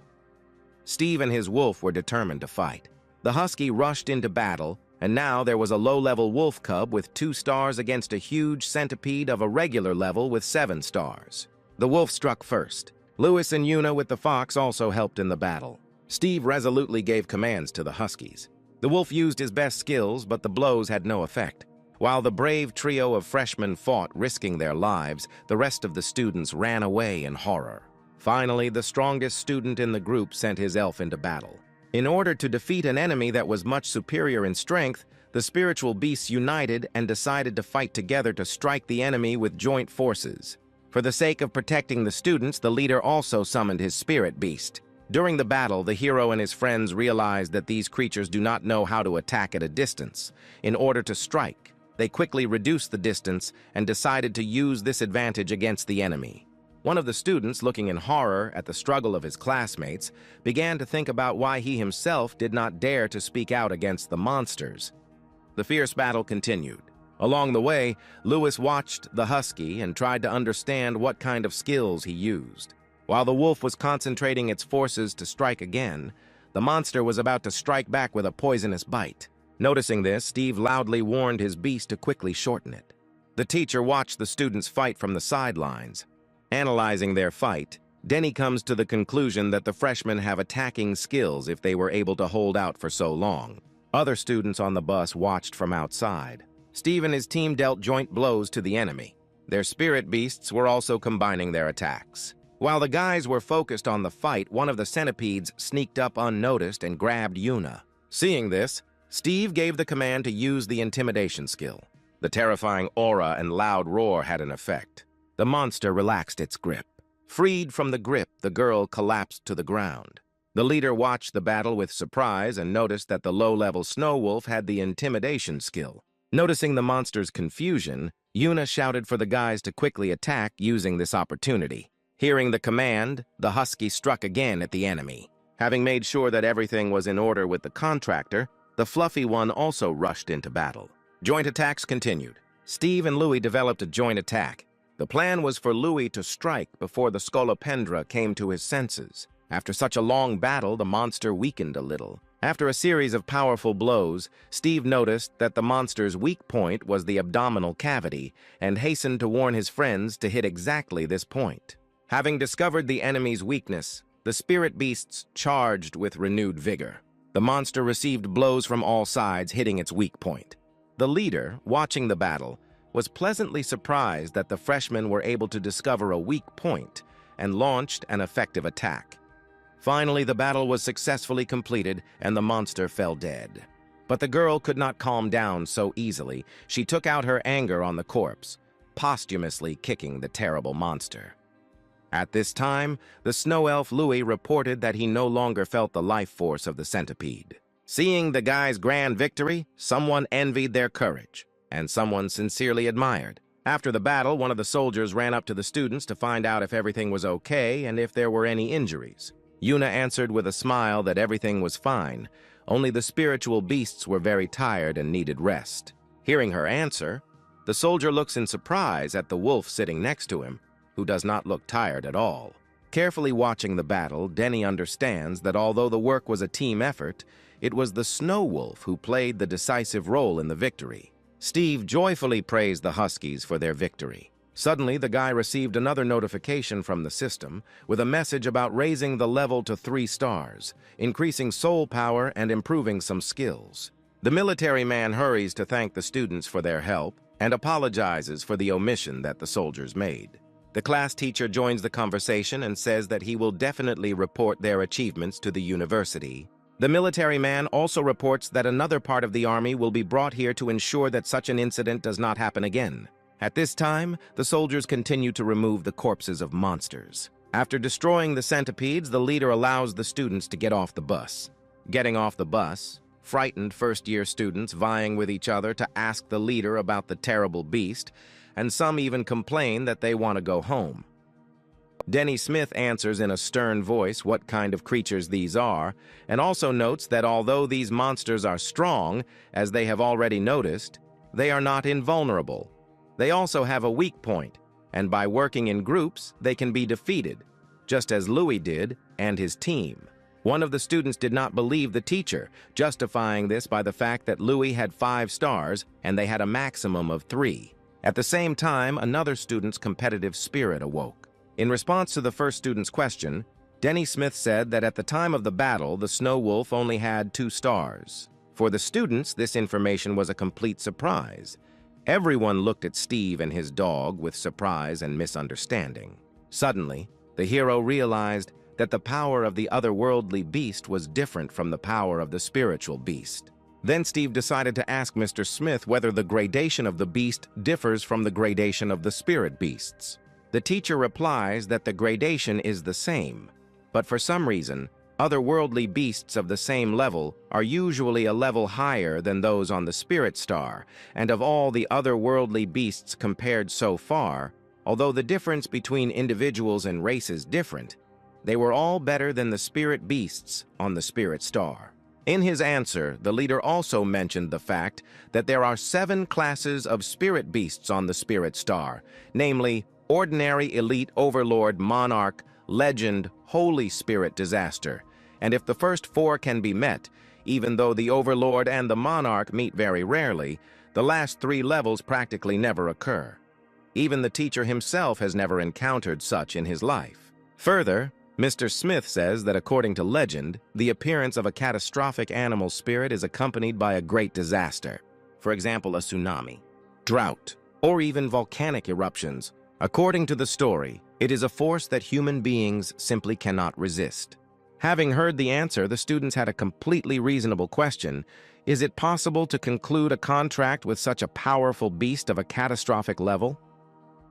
Speaker 1: Steve and his wolf were determined to fight. The husky rushed into battle, and now there was a low-level wolf cub with 2 stars against a huge centipede of a regular level with 7 stars. The wolf struck first. Louis and Yuna with the fox also helped in the battle. Steve resolutely gave commands to the huskies. The wolf used his best skills, but the blows had no effect. While the brave trio of freshmen fought, risking their lives, the rest of the students ran away in horror. Finally, the strongest student in the group sent his elf into battle. In order to defeat an enemy that was much superior in strength, the spiritual beasts united and decided to fight together to strike the enemy with joint forces. For the sake of protecting the students, the leader also summoned his spirit beast. During the battle, the hero and his friends realized that these creatures do not know how to attack at a distance. In order to strike, they quickly reduced the distance and decided to use this advantage against the enemy. One of the students, looking in horror at the struggle of his classmates, began to think about why he himself did not dare to speak out against the monsters. The fierce battle continued. Along the way, Louis watched the husky and tried to understand what kind of skills he used. While the wolf was concentrating its forces to strike again, the monster was about to strike back with a poisonous bite. Noticing this, Steve loudly warned his beast to quickly shorten it. The teacher watched the students fight from the sidelines. Analyzing their fight, Denny comes to the conclusion that the freshmen have attacking skills if they were able to hold out for so long. Other students on the bus watched from outside. Steve and his team dealt joint blows to the enemy. Their spirit beasts were also combining their attacks. While the guys were focused on the fight, one of the centipedes sneaked up unnoticed and grabbed Yuna. Seeing this, Steve gave the command to use the intimidation skill. The terrifying aura and loud roar had an effect. The monster relaxed its grip. Freed from the grip, the girl collapsed to the ground. The leader watched the battle with surprise and noticed that the low-level snow wolf had the intimidation skill. Noticing the monster's confusion, Yuna shouted for the guys to quickly attack using this opportunity. Hearing the command, the husky struck again at the enemy. Having made sure that everything was in order with the contractor, the fluffy one also rushed into battle. Joint attacks continued. Steve and Louis developed a joint attack. The plan was for Louis to strike before the Scolopendra came to his senses. After such a long battle, the monster weakened a little. After a series of powerful blows, Steve noticed that the monster's weak point was the abdominal cavity and hastened to warn his friends to hit exactly this point. Having discovered the enemy's weakness, the spirit beasts charged with renewed vigor. The monster received blows from all sides, hitting its weak point. The leader, watching the battle, was pleasantly surprised that the freshmen were able to discover a weak point and launched an effective attack. Finally, the battle was successfully completed and the monster fell dead. But the girl could not calm down so easily. She took out her anger on the corpse, posthumously kicking the terrible monster. At this time, the snow elf Louis reported that he no longer felt the life force of the centipede. Seeing the guy's grand victory, someone envied their courage, and someone sincerely admired. After the battle, one of the soldiers ran up to the students to find out if everything was okay and if there were any injuries. Yuna answered with a smile that everything was fine, only the spiritual beasts were very tired and needed rest. Hearing her answer, the soldier looks in surprise at the wolf sitting next to him, who does not look tired at all. Carefully watching the battle, Denny understands that although the work was a team effort, it was the snow wolf who played the decisive role in the victory. Steve joyfully praised the Huskies for their victory. Suddenly, the guy received another notification from the system with a message about raising the level to 3 stars, increasing soul power and improving some skills. The military man hurries to thank the students for their help and apologizes for the omission that the soldiers made. The class teacher joins the conversation and says that he will definitely report their achievements to the university. The military man also reports that another part of the army will be brought here to ensure that such an incident does not happen again. At this time, the soldiers continue to remove the corpses of monsters. After destroying the centipedes, the leader allows the students to get off the bus. Getting off the bus, frightened first-year students vying with each other to ask the leader about the terrible beast, and some even complain that they want to go home. Denny Smith answers in a stern voice what kind of creatures these are, and also notes that although these monsters are strong, as they have already noticed, they are not invulnerable. They also have a weak point, and by working in groups, they can be defeated, just as Louis did and his team. One of the students did not believe the teacher, justifying this by the fact that Louis had 5 stars and they had a maximum of 3. At the same time, another student's competitive spirit awoke. In response to the first student's question, Denny Smith said that at the time of the battle, the snow wolf only had 2 stars. For the students, this information was a complete surprise. Everyone looked at Steve and his dog with surprise and misunderstanding. Suddenly, the hero realized that the power of the otherworldly beast was different from the power of the spiritual beast. Then Steve decided to ask Mr. Smith whether the gradation of the beast differs from the gradation of the spirit beasts. The teacher replies that the gradation is the same, but for some reason, otherworldly beasts of the same level are usually a level higher than those on the spirit star, and of all the otherworldly beasts compared so far, although the difference between individuals and races different, they were all better than the spirit beasts on the spirit star. In his answer, the leader also mentioned the fact that there are 7 classes of spirit beasts on the spirit star, namely Ordinary, Elite, Overlord, Monarch, Legend, Holy Spirit, Disaster, and if the first 4 can be met, even though the Overlord and the Monarch meet very rarely, the last 3 levels practically never occur. Even the teacher himself has never encountered such in his life. Further, Mr. Smith says that according to legend, the appearance of a catastrophic animal spirit is accompanied by a great disaster. For example, a tsunami, drought, or even volcanic eruptions. According to the story, it is a force that human beings simply cannot resist. Having heard the answer, the students had a completely reasonable question. Is it possible to conclude a contract with such a powerful beast of a catastrophic level?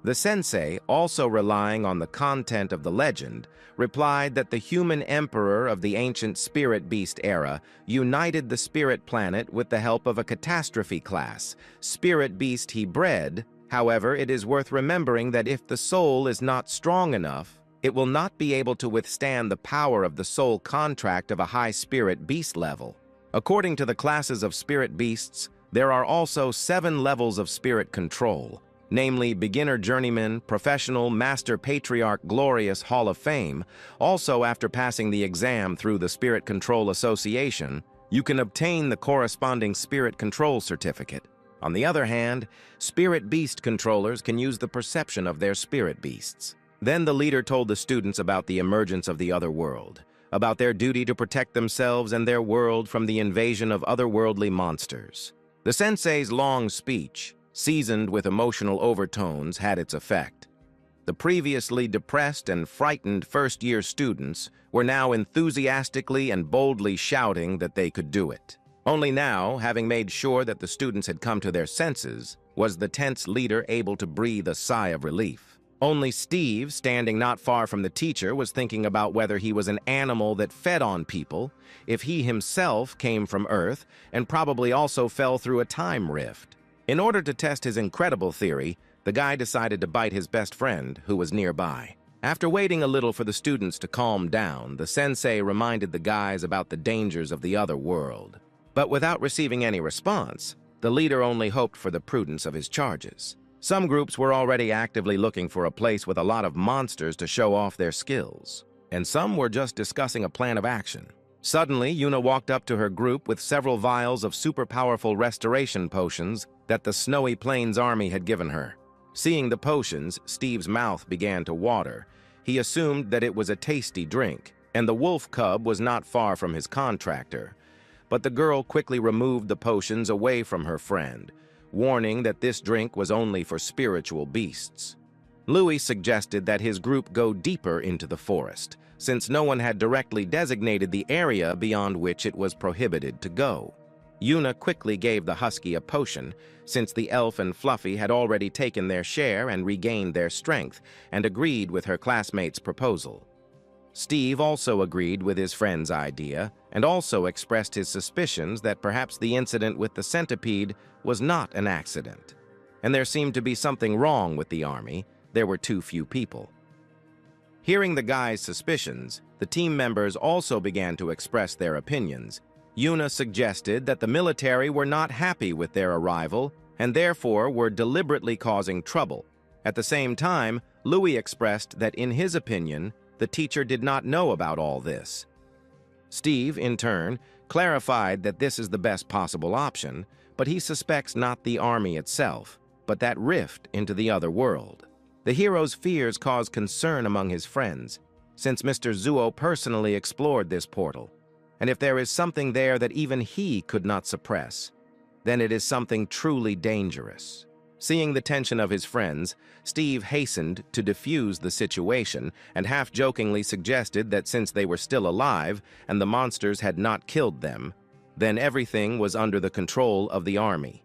Speaker 1: The sensei, also relying on the content of the legend, replied that the human emperor of the ancient spirit beast era united the spirit planet with the help of a catastrophe class, spirit beast he bred. However, it is worth remembering that if the soul is not strong enough, it will not be able to withstand the power of the soul contract of a high spirit beast level. According to the classes of spirit beasts, there are also 7 levels of spirit control. namely Beginner Journeyman, Professional, Master Patriarch Glorious Hall of Fame. Also, after passing the exam through the Spirit Control Association, you can obtain the corresponding Spirit Control Certificate. On the other hand, Spirit Beast controllers can use the perception of their spirit beasts. Then the leader told the students about the emergence of the other world, about their duty to protect themselves and their world from the invasion of otherworldly monsters. The sensei's long speech, seasoned with emotional overtones, had its effect. The previously depressed and frightened first-year students were now enthusiastically and boldly shouting that they could do it. Only now, having made sure that the students had come to their senses, was the tense leader able to breathe a sigh of relief. Only Steve, standing not far from the teacher, was thinking about whether he was an animal that fed on people, if he himself came from Earth, and probably also fell through a time rift. In order to test his incredible theory, the guy decided to bite his best friend, who was nearby. After waiting a little for the students to calm down, the sensei reminded the guys about the dangers of the other world. But without receiving any response, the leader only hoped for the prudence of his charges. Some groups were already actively looking for a place with a lot of monsters to show off their skills, and some were just discussing a plan of action. Suddenly, Yuna walked up to her group with several vials of super-powerful restoration potions that the Snowy Plains army had given her. Seeing the potions, Steve's mouth began to water. He assumed that it was a tasty drink, and the wolf cub was not far from his contractor. But the girl quickly removed the potions away from her friend, warning that this drink was only for spiritual beasts. Louis suggested that his group go deeper into the forest, since no one had directly designated the area beyond which it was prohibited to go. Yuna quickly gave the husky a potion, since the elf and Fluffy had already taken their share and regained their strength, and agreed with her classmate's proposal. Steve also agreed with his friend's idea, and also expressed his suspicions that perhaps the incident with the centipede was not an accident. And there seemed to be something wrong with the army. There were too few people. Hearing the guy's suspicions, the team members also began to express their opinions. Yuna suggested that the military were not happy with their arrival and therefore were deliberately causing trouble. At the same time, Louis expressed that in his opinion, the teacher did not know about all this. Steve, in turn, clarified that this is the best possible option, but he suspects not the army itself, but that rift into the other world. The hero's fears caused concern among his friends, since Mr. Zuo personally explored this portal. And if there is something there that even he could not suppress, then it is something truly dangerous. Seeing the tension of his friends, Steve hastened to defuse the situation and half-jokingly suggested that since they were still alive and the monsters had not killed them, then everything was under the control of the army.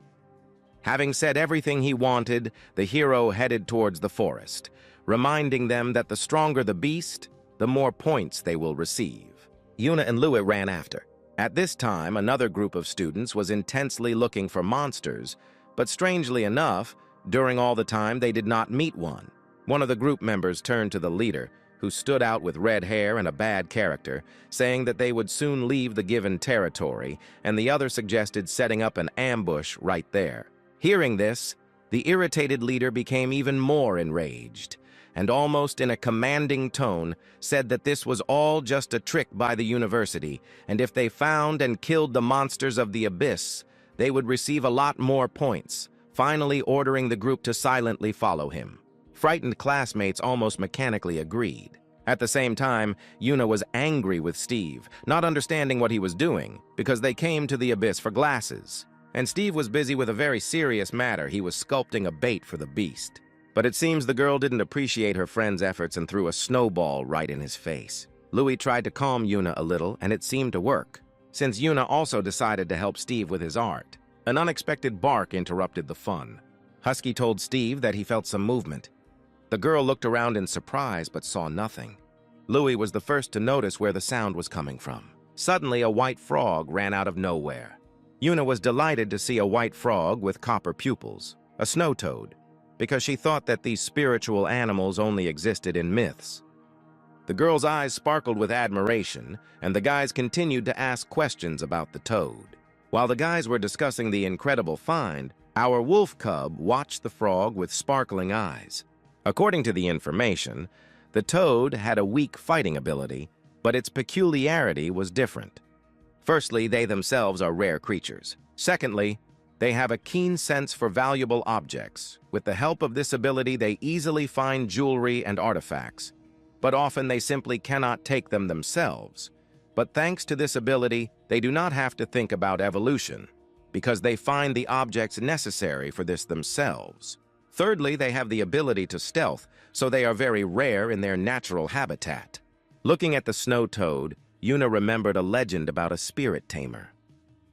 Speaker 1: Having said everything he wanted, the hero headed towards the forest, reminding them that the stronger the beast, the more points they will receive. Yuna and Louis ran after. At this time, another group of students was intensely looking for monsters, but strangely enough, during all the time they did not meet one. One of the group members turned to the leader, who stood out with red hair and a bad character, saying that they would soon leave the given territory, and the other suggested setting up an ambush right there. Hearing this, the irritated leader became even more enraged, and almost in a commanding tone said that this was all just a trick by the university, and if they found and killed the monsters of the abyss, they would receive a lot more points, finally ordering the group to silently follow him. Frightened classmates almost mechanically agreed. At the same time, Yuna was angry with Steve, not understanding what he was doing, because they came to the abyss for glasses. And Steve was busy with a very serious matter. He was sculpting a bait for the beast. But it seems the girl didn't appreciate her friend's efforts and threw a snowball right in his face. Louis tried to calm Yuna a little, and it seemed to work, since Yuna also decided to help Steve with his art. An unexpected bark interrupted the fun. Husky told Steve that he felt some movement. The girl looked around in surprise but saw nothing. Louis was the first to notice where the sound was coming from. Suddenly, a white frog ran out of nowhere. Yuna was delighted to see a white frog with copper pupils, a snow toad, because she thought that these spiritual animals only existed in myths. The girl's eyes sparkled with admiration, and the guys continued to ask questions about the toad. While the guys were discussing the incredible find, Our wolf cub watched the frog with sparkling eyes. According to the information, the toad had a weak fighting ability, but its peculiarity was different. Firstly, they themselves are rare creatures. Secondly, they have a keen sense for valuable objects. With the help of this ability, they easily find jewelry and artifacts, but often they simply cannot take them themselves. But thanks to this ability, they do not have to think about evolution, because they find the objects necessary for this themselves. Thirdly, they have the ability to stealth, so they are very rare in their natural habitat. Looking at the snow toad, Yuna remembered a legend about a spirit tamer.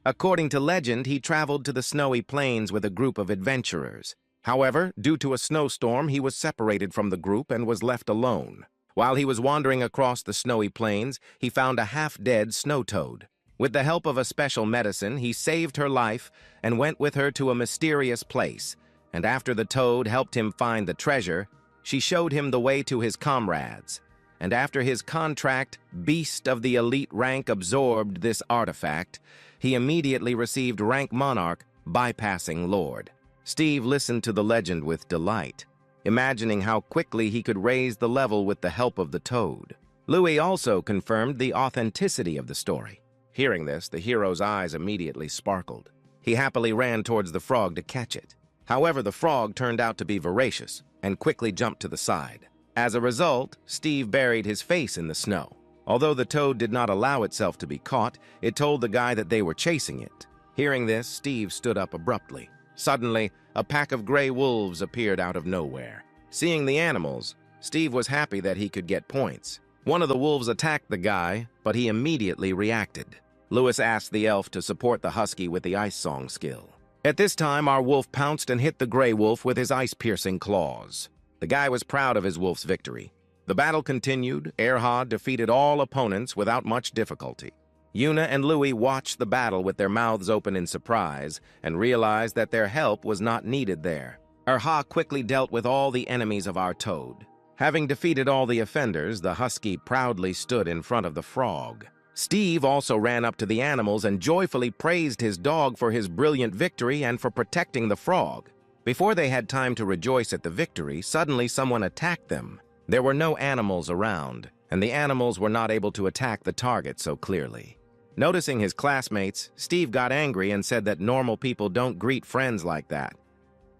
Speaker 1: According to legend, he traveled to the snowy plains with a group of adventurers. However, due to a snowstorm, he was separated from the group and was left alone. While he was wandering across the snowy plains, he found a half-dead snow toad. With the help of a special medicine, he saved her life and went with her to a mysterious place. And after the toad helped him find the treasure, she showed him the way to his comrades. And after his contract, Beast of the Elite rank absorbed this artifact, he immediately received rank Monarch, bypassing Lord. Steve listened to the legend with delight, imagining how quickly he could raise the level with the help of the toad. Louis also confirmed the authenticity of the story. Hearing this, the hero's eyes immediately sparkled. He happily ran towards the frog to catch it. However, the frog turned out to be voracious and quickly jumped to the side. As a result, Steve buried his face in the snow. Although the toad did not allow itself to be caught, it told the guy that they were chasing it. Hearing this, Steve stood up abruptly. Suddenly, a pack of gray wolves appeared out of nowhere. Seeing the animals, Steve was happy that he could get points. One of the wolves attacked the guy, but he immediately reacted. Lewis asked the elf to support the husky with the ice song skill. At this time, our wolf pounced and hit the gray wolf with his ice-piercing claws. The guy was proud of his wolf's victory. The battle continued. Erhard defeated all opponents without much difficulty. Yuna and Louis watched the battle with their mouths open in surprise and realized that their help was not needed there. Erha quickly dealt with all the enemies of our toad. Having defeated all the offenders, the husky proudly stood in front of the frog. Steve also ran up to the animals and joyfully praised his dog for his brilliant victory and for protecting the frog. Before they had time to rejoice at the victory, suddenly someone attacked them. There were no animals around, and the animals were not able to attack the target so clearly. Noticing his classmates, Steve got angry and said that normal people don't greet friends like that.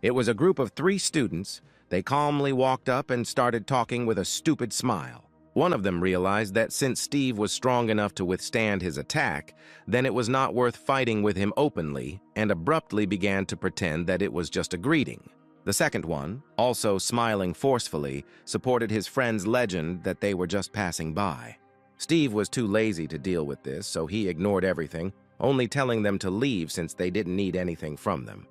Speaker 1: It was a group of 3 students. They calmly walked up and started talking with a stupid smile. One of them realized that since Steve was strong enough to withstand his attack, then it was not worth fighting with him openly, and abruptly began to pretend that it was just a greeting. The second one, also smiling forcefully, supported his friend's legend that they were just passing by. Steve was too lazy to deal with this, so he ignored everything, only telling them to leave since they didn't need anything from them.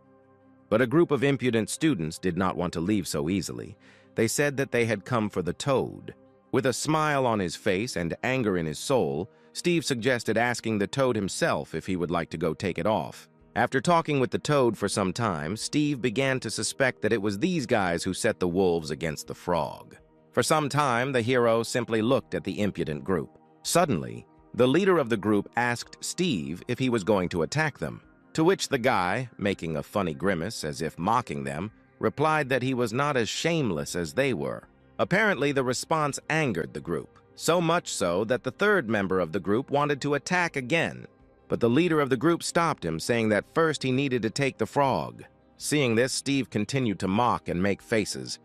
Speaker 1: But a group of impudent students did not want to leave so easily. They said that they had come for the toad. With a smile on his face and anger in his soul, Steve suggested asking the toad himself if he would like to go take it off. After talking with the toad for some time, Steve began to suspect that it was these guys who set the wolves against the frog. For some time, the hero simply looked at the impudent group. Suddenly, the leader of the group asked Steve if he was going to attack them, to which the guy, making a funny grimace as if mocking them, replied that he was not as shameless as they were. Apparently, the response angered the group, so much so that the third member of the group wanted to attack again. But the leader of the group stopped him, saying that first he needed to take the frog. Seeing this, Steve continued to mock and make faces.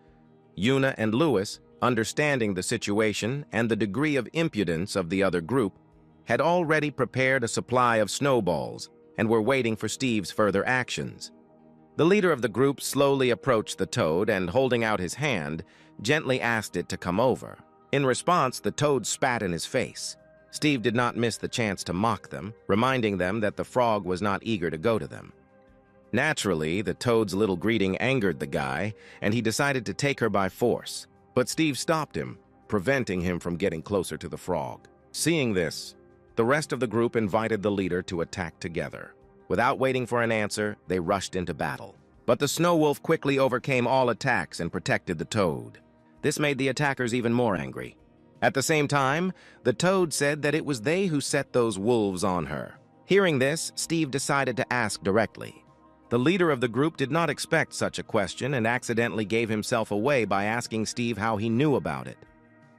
Speaker 1: Yuna and Louis, understanding the situation and the degree of impudence of the other group, had already prepared a supply of snowballs and were waiting for Steve's further actions. The leader of the group slowly approached the toad and, holding out his hand, gently asked it to come over. In response, the toad spat in his face. Steve did not miss the chance to mock them, reminding them that the frog was not eager to go to them. Naturally, the toad's little greeting angered the guy, and he decided to take her by force. But Steve stopped him, preventing him from getting closer to the frog. Seeing this, the rest of the group invited the leader to attack together. Without waiting for an answer, they rushed into battle. But the snow wolf quickly overcame all attacks and protected the toad. This made the attackers even more angry. At the same time, the toad said that it was they who set those wolves on her. Hearing this, Steve decided to ask directly. The leader of the group did not expect such a question and accidentally gave himself away by asking Steve how he knew about it.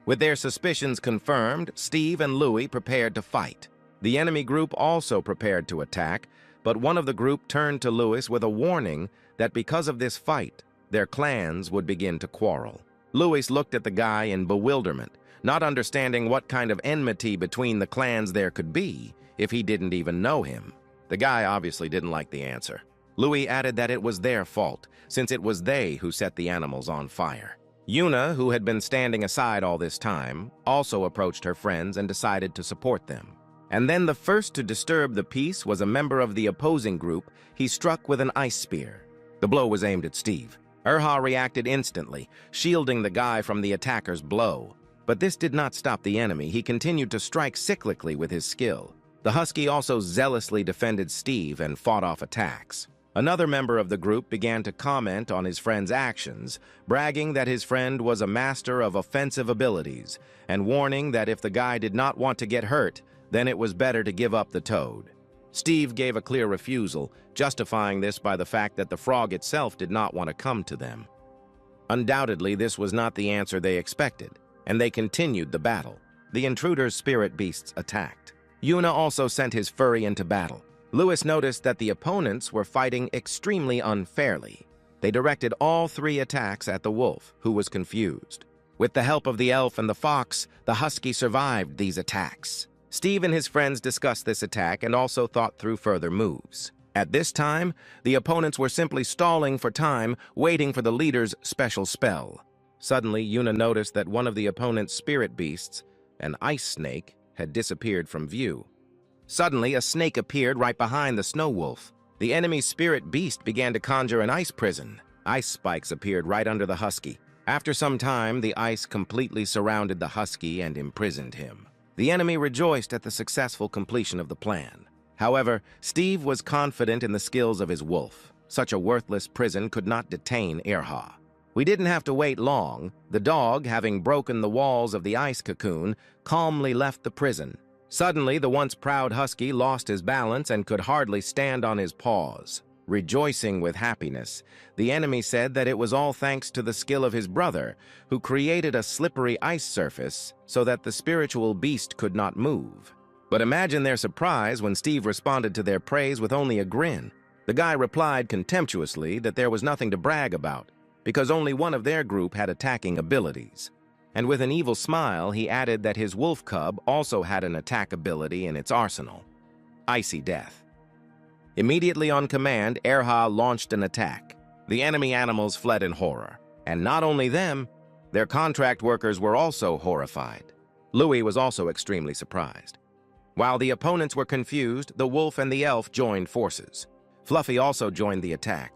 Speaker 1: With their suspicions confirmed, Steve and Louis prepared to fight. The enemy group also prepared to attack, but one of the group turned to Louis with a warning that because of this fight, their clans would begin to quarrel. Louis looked at the guy in bewilderment, not understanding what kind of enmity between the clans there could be if he didn't even know him. The guy obviously didn't like the answer. Louis added that it was their fault, since it was they who set the animals on fire. Yuna, who had been standing aside all this time, also approached her friends and decided to support them. And then the first to disturb the peace was a member of the opposing group he struck with an ice spear. The blow was aimed at Steve. Erha reacted instantly, shielding the guy from the attacker's blow. But this did not stop the enemy. He continued to strike cyclically with his skill. The Husky also zealously defended Steve and fought off attacks. Another member of the group began to comment on his friend's actions, bragging that his friend was a master of offensive abilities, and warning that if the guy did not want to get hurt, then it was better to give up the toad. Steve gave a clear refusal, justifying this by the fact that the frog itself did not want to come to them. Undoubtedly, this was not the answer they expected, and they continued the battle. The intruder's spirit beasts attacked. Yuna also sent his furry into battle. Louis noticed that the opponents were fighting extremely unfairly. They directed all 3 attacks at the wolf, who was confused. With the help of the elf and the fox, the husky survived these attacks. Steve and his friends discussed this attack and also thought through further moves. At this time, the opponents were simply stalling for time, waiting for the leader's special spell. Suddenly, Yuna noticed that one of the opponent's spirit beasts, an ice snake, had disappeared from view. Suddenly, a snake appeared right behind the snow wolf. The enemy's spirit beast began to conjure an ice prison. Ice spikes appeared right under the husky. After some time, the ice completely surrounded the husky and imprisoned him. The enemy rejoiced at the successful completion of the plan. However, Steve was confident in the skills of his wolf. Such a worthless prison could not detain Erha. We didn't have to wait long. The dog, having broken the walls of the ice cocoon, calmly left the prison. Suddenly, the once proud husky lost his balance and could hardly stand on his paws. Rejoicing with happiness, the enemy said that it was all thanks to the skill of his brother, who created a slippery ice surface so that the spiritual beast could not move. But imagine their surprise when Steve responded to their praise with only a grin. The guy replied contemptuously that there was nothing to brag about, because only one of their group had attacking abilities. And with an evil smile, he added that his wolf cub also had an attack ability in its arsenal: Icy Death. Immediately on command, Erha launched an attack. The enemy animals fled in horror. And not only them, their contract workers were also horrified. Louis was also extremely surprised. While the opponents were confused, the wolf and the elf joined forces. Fluffy also joined the attack.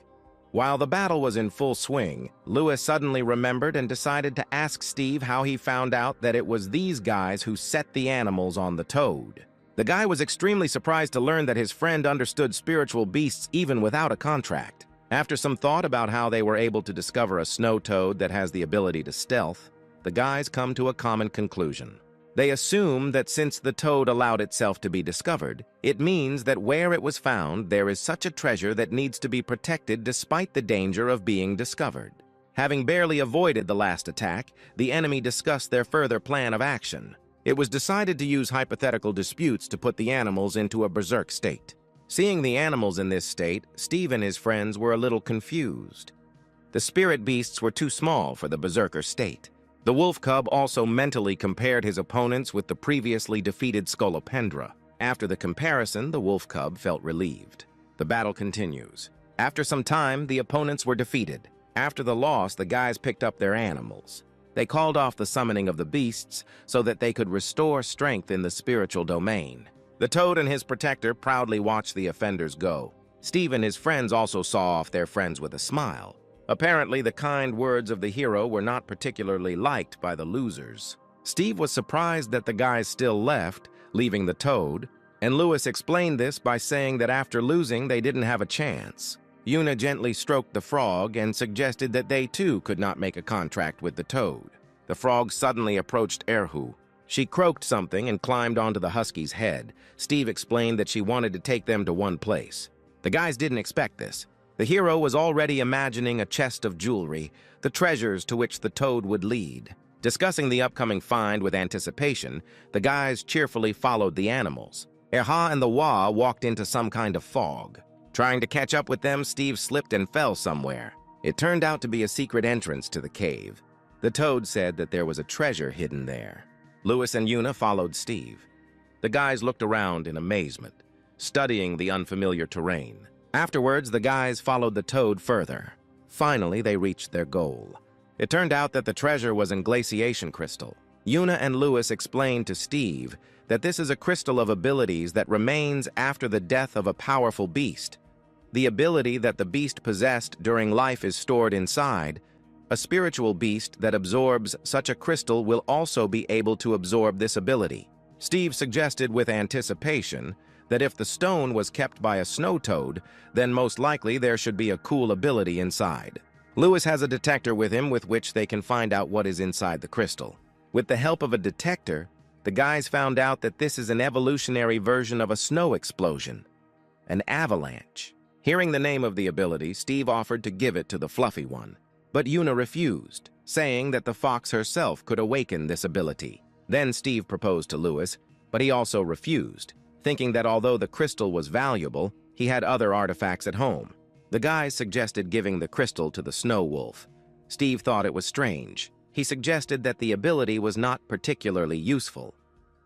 Speaker 1: While the battle was in full swing, Louis suddenly remembered and decided to ask Steve how he found out that it was these guys who set the animals on the toad. The guy was extremely surprised to learn that his friend understood spiritual beasts even without a contract. After some thought about how they were able to discover a snow toad that has the ability to stealth, the guys come to a common conclusion. They assume that since the toad allowed itself to be discovered, it means that where it was found, there is such a treasure that needs to be protected despite the danger of being discovered. Having barely avoided the last attack, the enemy discussed their further plan of action. It was decided to use hypothetical disputes to put the animals into a berserk state. Seeing the animals in this state, Steve and his friends were a little confused. The spirit beasts were too small for the berserker state. The wolf cub also mentally compared his opponents with the previously defeated Scolopendra. After the comparison, the wolf cub felt relieved. The battle continues. After some time, the opponents were defeated. After the loss, the guys picked up their animals. They called off the summoning of the beasts so that they could restore strength in the spiritual domain. The toad and his protector proudly watched the offenders go. Steve and his friends also saw off their friends with a smile. Apparently, the kind words of the hero were not particularly liked by the losers. Steve was surprised that the guys still left, leaving the toad, and Louis explained this by saying that after losing, they didn't have a chance. Yuna gently stroked the frog and suggested that they too could not make a contract with the toad. The frog suddenly approached Erhu. She croaked something and climbed onto the husky's head. Steve explained that she wanted to take them to one place. The guys didn't expect this. The hero was already imagining a chest of jewelry, the treasures to which the toad would lead. Discussing the upcoming find with anticipation, the guys cheerfully followed the animals. Erha and the Wa walked into some kind of fog. Trying to catch up with them, Steve slipped and fell somewhere. It turned out to be a secret entrance to the cave. The toad said that there was a treasure hidden there. Lewis and Yuna followed Steve. The guys looked around in amazement, studying the unfamiliar terrain. Afterwards, the guys followed the toad further. Finally, they reached their goal. It turned out that the treasure was in glaciation crystal. Yuna and Lewis explained to Steve that this is a crystal of abilities that remains after the death of a powerful beast. The ability that the beast possessed during life is stored inside. A spiritual beast that absorbs such a crystal will also be able to absorb this ability. Steve suggested with anticipation that if the stone was kept by a snow toad, then most likely there should be a cool ability inside. Lewis has a detector with him with which they can find out what is inside the crystal. With the help of a detector, the guys found out that this is an evolutionary version of a snow explosion, an avalanche. Hearing the name of the ability, Steve offered to give it to the fluffy one. But Yuna refused, saying that the fox herself could awaken this ability. Then Steve proposed to Lewis, but he also refused, thinking that although the crystal was valuable, he had other artifacts at home. The guys suggested giving the crystal to the snow wolf. Steve thought it was strange. He suggested that the ability was not particularly useful.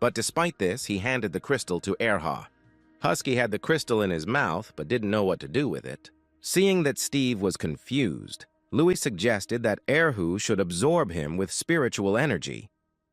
Speaker 1: But despite this, he handed the crystal to Erha. Husky had the crystal in his mouth, but didn't know what to do with it. Seeing that Steve was confused, Louis suggested that Erhu should absorb him with spiritual energy.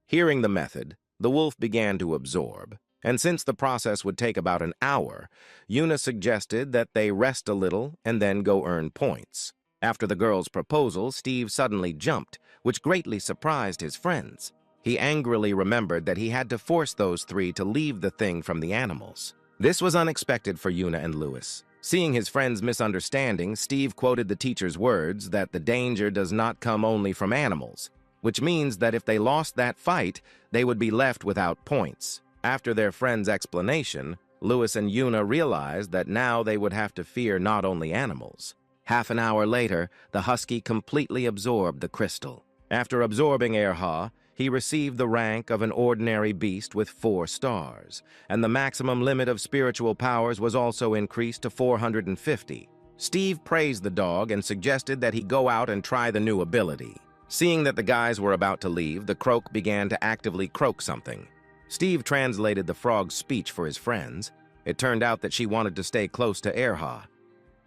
Speaker 1: Hearing the method, the wolf began to absorb. And since the process would take about an hour, Yuna suggested that they rest a little and then go earn points. After the girl's proposal, Steve suddenly jumped, which greatly surprised his friends. He angrily remembered that he had to force those three to leave the thing from the animals. This was unexpected for Yuna and Lewis. Seeing his friend's misunderstanding, Steve quoted the teacher's words that the danger does not come only from animals, which means that if they lost that fight, they would be left without points. After their friend's explanation, Lewis and Yuna realized that now they would have to fear not only animals. Half an hour later, the husky completely absorbed the crystal. After absorbing Erha, he received the rank of an ordinary beast with 4 stars, and the maximum limit of spiritual powers was also increased to 450. Steve praised the dog and suggested that he go out and try the new ability. Seeing that the guys were about to leave, the croak began to actively croak something. Steve translated the frog's speech for his friends. It turned out that she wanted to stay close to Erha.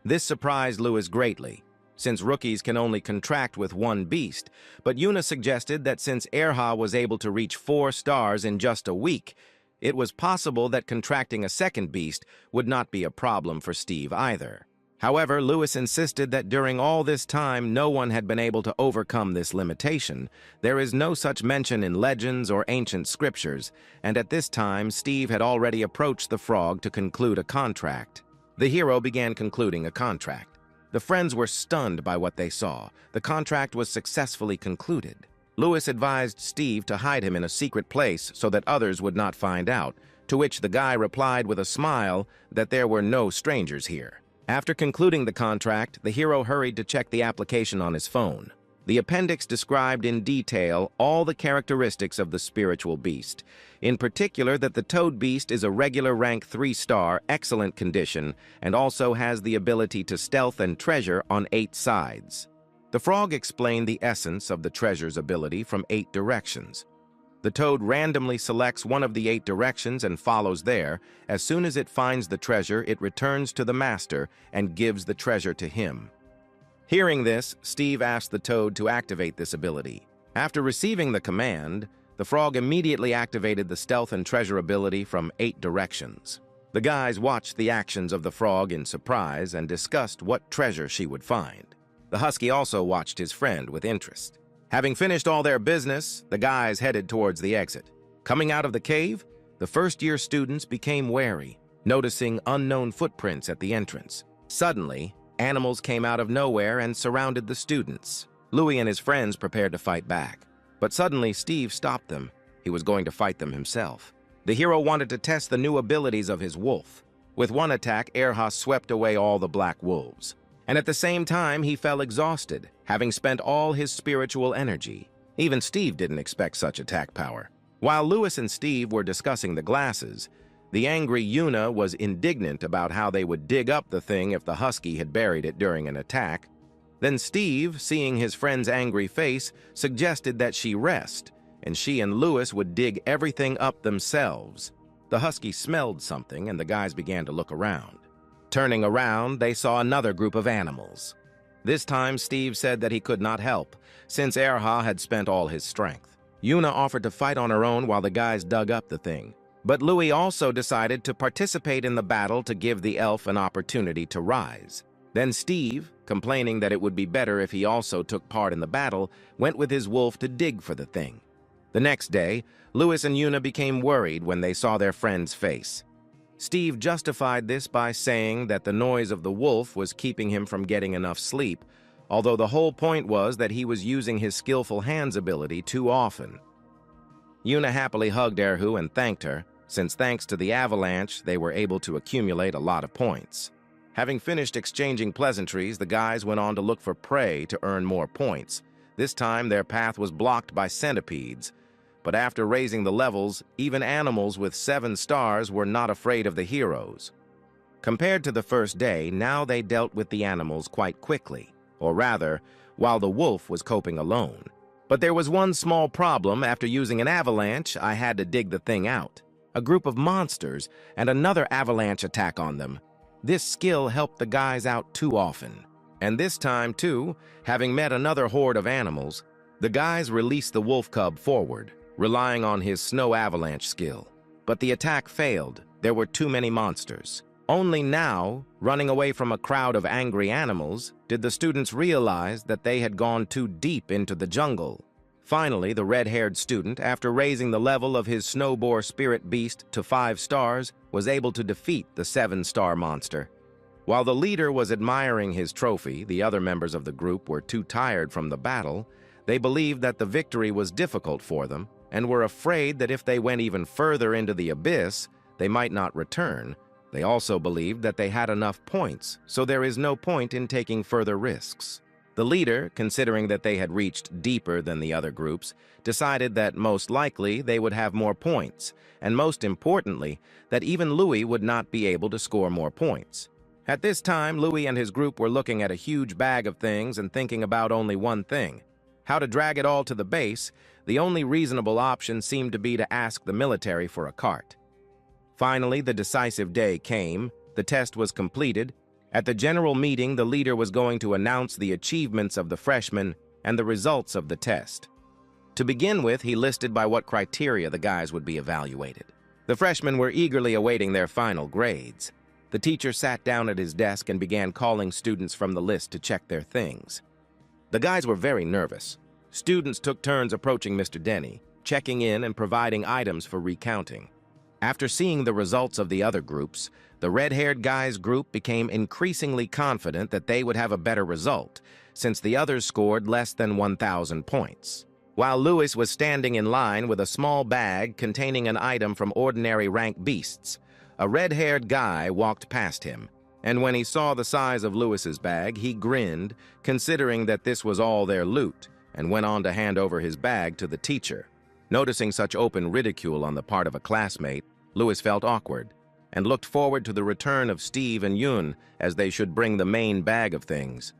Speaker 1: This surprised Lewis greatly, since rookies can only contract with 1 beast, but Yuna suggested that since Erha was able to reach 4 stars in just a week, it was possible that contracting a second beast would not be a problem for Steve either. However, Lewis insisted that during all this time no one had been able to overcome this limitation. There is no such mention in legends or ancient scriptures, and at this time Steve had already approached the frog to conclude a contract. The hero began concluding a contract. The friends were stunned by what they saw. The contract was successfully concluded. Lewis advised Steve to hide him in a secret place so that others would not find out, to which the guy replied with a smile that there were no strangers here. After concluding the contract, the hero hurried to check the application on his phone. The appendix described in detail all the characteristics of the spiritual beast, in particular that the toad beast is a regular rank 3-star, excellent condition, and also has the ability to stealth and treasure on 8 sides. The frog explained the essence of the treasure's ability from 8 directions. The toad randomly selects one of the 8 directions and follows there. As soon as it finds the treasure, it returns to the master and gives the treasure to him. Hearing this, Steve asked the toad to activate this ability. After receiving the command, the frog immediately activated the stealth and treasure ability from 8 directions. The guys watched the actions of the frog in surprise and discussed what treasure she would find. The husky also watched his friend with interest. Having finished all their business, the guys headed towards the exit. Coming out of the cave, the first-year students became wary, noticing unknown footprints at the entrance. Suddenly, animals came out of nowhere and surrounded the students. Louis and his friends prepared to fight back. But suddenly, Steve stopped them. He was going to fight them himself. The hero wanted to test the new abilities of his wolf. With one attack, Erha swept away all the black wolves. And at the same time, he fell exhausted, having spent all his spiritual energy. Even Steve didn't expect such attack power. While Lewis and Steve were discussing the glasses, the angry Yuna was indignant about how they would dig up the thing if the husky had buried it during an attack. Then Steve, seeing his friend's angry face, suggested that she rest, and she and Lewis would dig everything up themselves. The husky smelled something, and the guys began to look around. Turning around, they saw another group of animals. This time, Steve said that he could not help, since Erha had spent all his strength. Yuna offered to fight on her own while the guys dug up the thing. But Louis also decided to participate in the battle to give the elf an opportunity to rise. Then Steve, complaining that it would be better if he also took part in the battle, went with his wolf to dig for the thing. The next day, Lewis and Yuna became worried when they saw their friend's face. Steve justified this by saying that the noise of the wolf was keeping him from getting enough sleep, although the whole point was that he was using his skillful hands ability too often. Yuna happily hugged Erhu and thanked her, since thanks to the avalanche, they were able to accumulate a lot of points. Having finished exchanging pleasantries, the guys went on to look for prey to earn more points. This time, their path was blocked by centipedes, but after raising the levels, even animals with 7 stars were not afraid of the heroes. Compared to the first day, now they dealt with the animals quite quickly, or rather, while the wolf was coping alone. But there was one small problem. After using an avalanche, I had to dig the thing out. A group of monsters and another avalanche attack on them. This skill helped the guys out too often. And this time, too, having met another horde of animals, the guys released the wolf cub forward, relying on his snow avalanche skill. But the attack failed. There were too many monsters. Only now, running away from a crowd of angry animals, did the students realize that they had gone too deep into the jungle. Finally, the red-haired student, after raising the level of his snowboar spirit beast to 5 stars, was able to defeat the 7-star monster. While the leader was admiring his trophy, the other members of the group were too tired from the battle. They believed that the victory was difficult for them, and were afraid that if they went even further into the abyss, they might not return. They also believed that they had enough points, so there is no point in taking further risks. The leader, considering that they had reached deeper than the other groups, decided that most likely they would have more points, and most importantly, that even Louis would not be able to score more points. At this time, Louis and his group were looking at a huge bag of things and thinking about only one thing: how to drag it all to the base. The only reasonable option seemed to be to ask the military for a cart. Finally, the decisive day came. The test was completed. At the general meeting, the leader was going to announce the achievements of the freshmen and the results of the test. To begin with, he listed by what criteria the guys would be evaluated. The freshmen were eagerly awaiting their final grades. The teacher sat down at his desk and began calling students from the list to check their things. The guys were very nervous. Students took turns approaching Mr. Denny, checking in and providing items for recounting. After seeing the results of the other groups, the red-haired guy's group became increasingly confident that they would have a better result, since the others scored less than 1,000 points. While Lewis was standing in line with a small bag containing an item from ordinary rank beasts, a red-haired guy walked past him, and when he saw the size of Lewis's bag, he grinned, considering that this was all their loot, and went on to hand over his bag to the teacher. Noticing such open ridicule on the part of a classmate, Lewis felt awkward, and looked forward to the return of Steve and Yun as they should bring the main bag of things.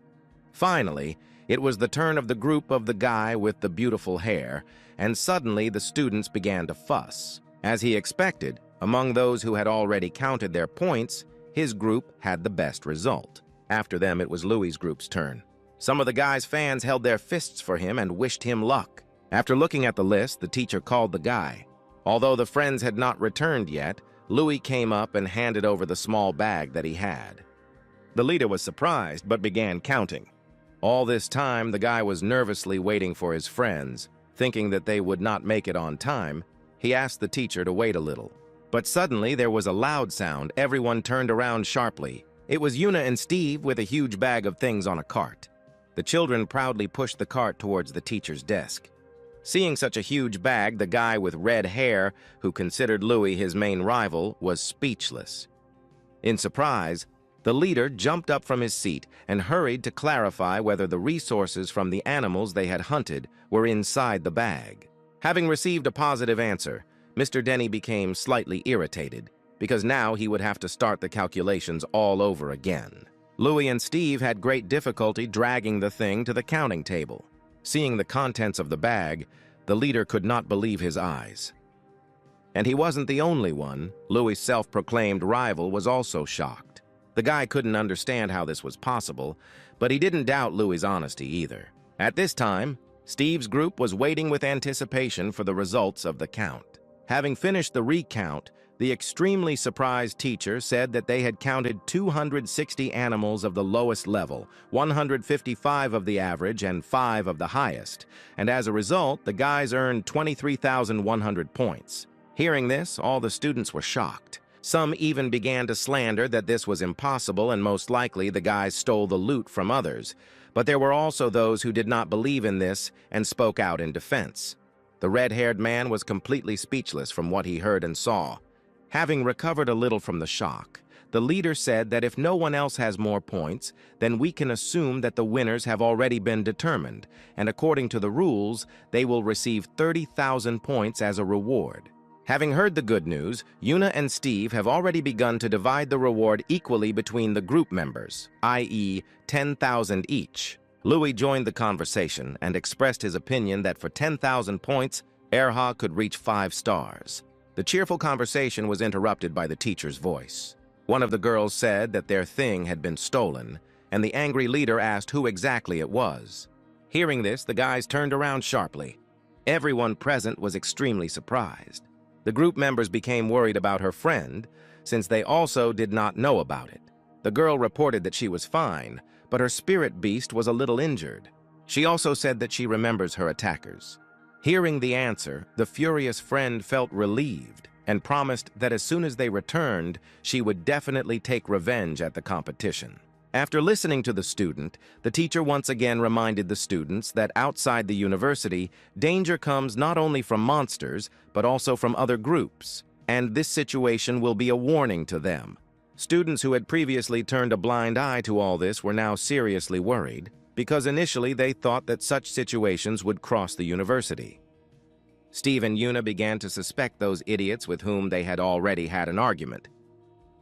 Speaker 1: Finally, it was the turn of the group of the guy with the beautiful hair, and suddenly the students began to fuss. As he expected, among those who had already counted their points, his group had the best result. After them, it was Louis's group's turn. Some of the guy's fans held their fists for him and wished him luck. After looking at the list, the teacher called the guy. Although the friends had not returned yet, Louis came up and handed over the small bag that he had. The leader was surprised, but began counting. All this time, the guy was nervously waiting for his friends. Thinking that they would not make it on time, he asked the teacher to wait a little. But suddenly, there was a loud sound. Everyone turned around sharply. It was Yuna and Steve with a huge bag of things on a cart. The children proudly pushed the cart towards the teacher's desk. Seeing such a huge bag, the guy with red hair, who considered Louis his main rival, was speechless. In surprise, The leader jumped up from his seat and hurried to clarify whether the resources from the animals they had hunted were inside the bag. Having received a positive answer, Mr. Denny became slightly irritated, because now he would have to start the calculations all over again. Louis and Steve had great difficulty dragging the thing to the counting table. Seeing the contents of the bag, the leader could not believe his eyes. And he wasn't the only one. Louis' self-proclaimed rival was also shocked. The guy couldn't understand how this was possible, but he didn't doubt Louis' honesty either. At this time, Steve's group was waiting with anticipation for the results of the count. Having finished the recount, the extremely surprised teacher said that they had counted 260 animals of the lowest level, 155 of the average, and 5 of the highest, and as a result, the guys earned 23,100 points. Hearing this, all the students were shocked. Some even began to slander that this was impossible and most likely the guys stole the loot from others. But there were also those who did not believe in this and spoke out in defense. The red-haired man was completely speechless from what he heard and saw. Having recovered a little from the shock, the leader said that if no one else has more points, then we can assume that the winners have already been determined, and according to the rules, they will receive 30,000 points as a reward. Having heard the good news, Yuna and Steve have already begun to divide the reward equally between the group members, i.e. 10,000 each. Louis joined the conversation and expressed his opinion that for 10,000 points, Erha could reach 5 stars. The cheerful conversation was interrupted by the teacher's voice. One of the girls said that their thing had been stolen, and the angry leader asked who exactly it was. Hearing this, the guys turned around sharply. Everyone present was extremely surprised. The group members became worried about her friend, since they also did not know about it. The girl reported that she was fine, but her spirit beast was a little injured. She also said that she remembers her attackers. Hearing the answer, the furious friend felt relieved and promised that as soon as they returned, she would definitely take revenge at the competition. After listening to the student, the teacher once again reminded the students that outside the university, danger comes not only from monsters, but also from other groups, and this situation will be a warning to them. Students who had previously turned a blind eye to all this were now seriously worried, because initially they thought that such situations would cross the university. Steve and Yuna began to suspect those idiots with whom they had already had an argument.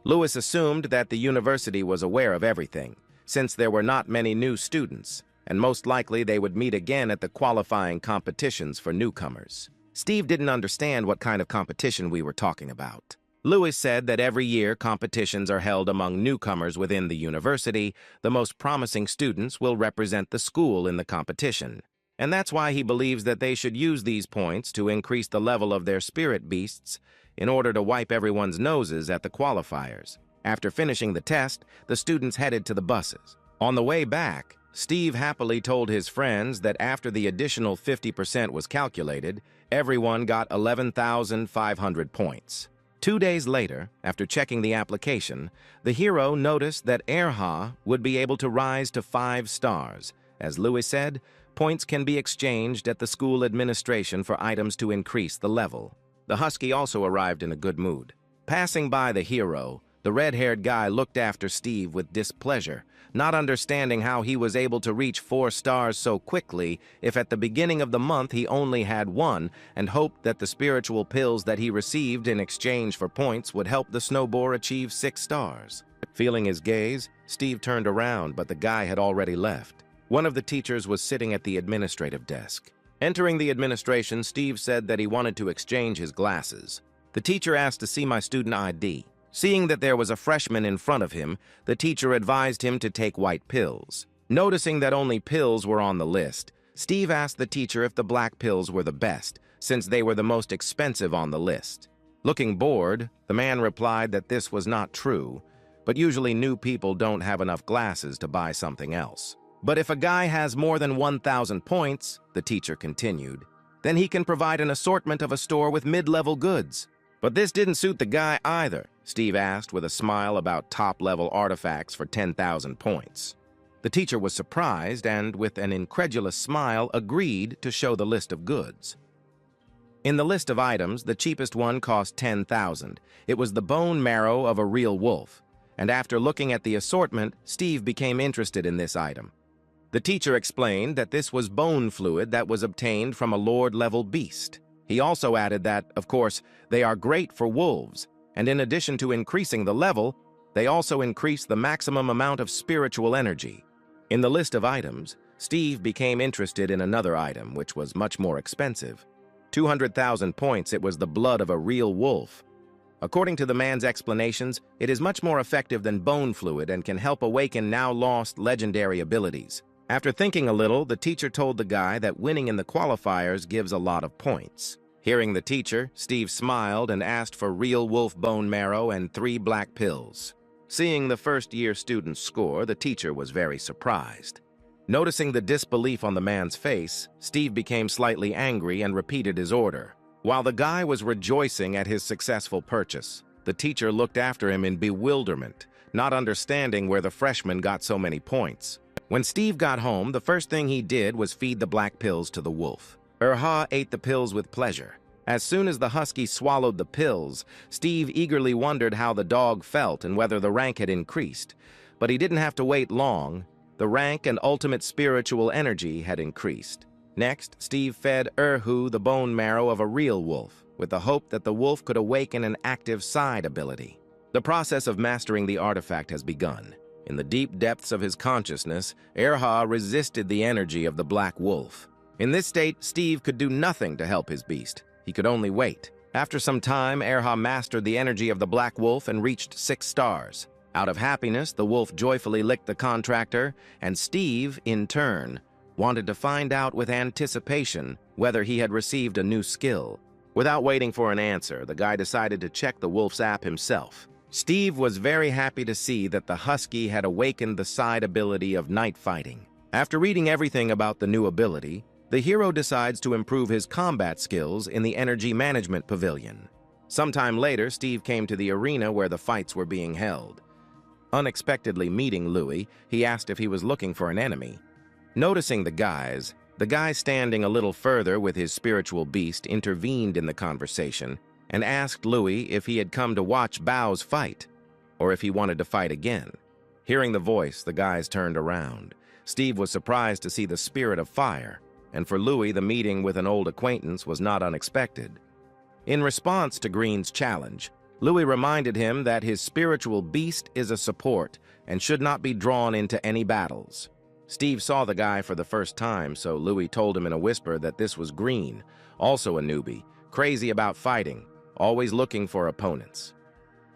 Speaker 1: Louis assumed that the university was aware of everything, since there were not many new students, and most likely they would meet again at the qualifying competitions for newcomers. Steve didn't understand what kind of competition we were talking about. Louis said that every year competitions are held among newcomers within the university. The most promising students will represent the school in the competition, and that's why he believes that they should use these points to increase the level of their spirit beasts in order to wipe everyone's noses at the qualifiers. After finishing the test, the students headed to the buses. On the way back, Steve happily told his friends that after the additional 50% was calculated, everyone got 11,500 points. 2 days later, after checking the application, the hero noticed that Erha would be able to rise to 5 stars. As Louis said, points can be exchanged at the school administration for items to increase the level. The husky also arrived in a good mood. Passing by the hero, the red-haired guy looked after Steve with displeasure, not understanding how he was able to reach 4 stars so quickly if at the beginning of the month he only had 1, and hoped that the spiritual pills that he received in exchange for points would help the snowboar achieve 6 stars. Feeling his gaze, Steve turned around, but the guy had already left. One of the teachers was sitting at the administrative desk. Entering the administration, Steve said that he wanted to exchange his glasses. The teacher asked to see my student ID. Seeing that there was a freshman in front of him, the teacher advised him to take white pills. Noticing that only pills were on the list, Steve asked the teacher if the black pills were the best, since they were the most expensive on the list. Looking bored, the man replied that this was not true, but usually new people don't have enough glasses to buy something else. But if a guy has more than 1,000 points, the teacher continued, then he can provide an assortment of a store with mid-level goods. But this didn't suit the guy either, Steve asked with a smile about top-level artifacts for 10,000 points. The teacher was surprised and, with an incredulous smile, agreed to show the list of goods. In the list of items, the cheapest one cost 10,000. It was the bone marrow of a real wolf. and after looking at the assortment, Steve became interested in this item. The teacher explained that this was bone fluid that was obtained from a Lord-level beast. He also added that, of course, they are great for wolves, and in addition to increasing the level, they also increase the maximum amount of spiritual energy. In the list of items, Steve became interested in another item, which was much more expensive. 200,000 points, it was the blood of a real wolf. According to the man's explanations, it is much more effective than bone fluid and can help awaken now-lost legendary abilities. After thinking a little, the teacher told the guy that winning in the qualifiers gives a lot of points. Hearing the teacher, Steve smiled and asked for real wolf bone marrow and 3 black pills. Seeing the first-year student's score, the teacher was very surprised. Noticing the disbelief on the man's face, Steve became slightly angry and repeated his order. While the guy was rejoicing at his successful purchase, the teacher looked after him in bewilderment, not understanding where the freshman got so many points. When Steve got home, the first thing he did was feed the black pills to the wolf. Erha ate the pills with pleasure. As soon as the husky swallowed the pills, Steve eagerly wondered how the dog felt and whether the rank had increased. But he didn't have to wait long. The rank and ultimate spiritual energy had increased. Next, Steve fed Erhu the bone marrow of a real wolf, with the hope that the wolf could awaken an active side ability. The process of mastering the artifact has begun. In the deep depths of his consciousness, Erha resisted the energy of the black wolf. In this state, Steve could do nothing to help his beast. He could only wait. After some time, Erha mastered the energy of the black wolf and reached 6 stars. Out of happiness, the wolf joyfully licked the contractor, and Steve, in turn, wanted to find out with anticipation whether he had received a new skill. Without waiting for an answer, the guy decided to check the wolf's app himself. Steve was very happy to see that the husky had awakened the side ability of night fighting. After reading everything about the new ability, the hero decides to improve his combat skills in the Energy Management Pavilion. Sometime later, Steve came to the arena where the fights were being held. Unexpectedly meeting Louis, he asked if he was looking for an enemy. Noticing the guy standing a little further with his spiritual beast intervened in the conversation and asked Louis if he had come to watch Bao's fight, or if he wanted to fight again. Hearing the voice, the guys turned around. Steve was surprised to see the spirit of fire, and for Louis, the meeting with an old acquaintance was not unexpected. In response to Green's challenge, Louis reminded him that his spiritual beast is a support and should not be drawn into any battles. Steve saw the guy for the first time, so Louis told him in a whisper that this was Green, also a newbie, crazy about fighting, always looking for opponents.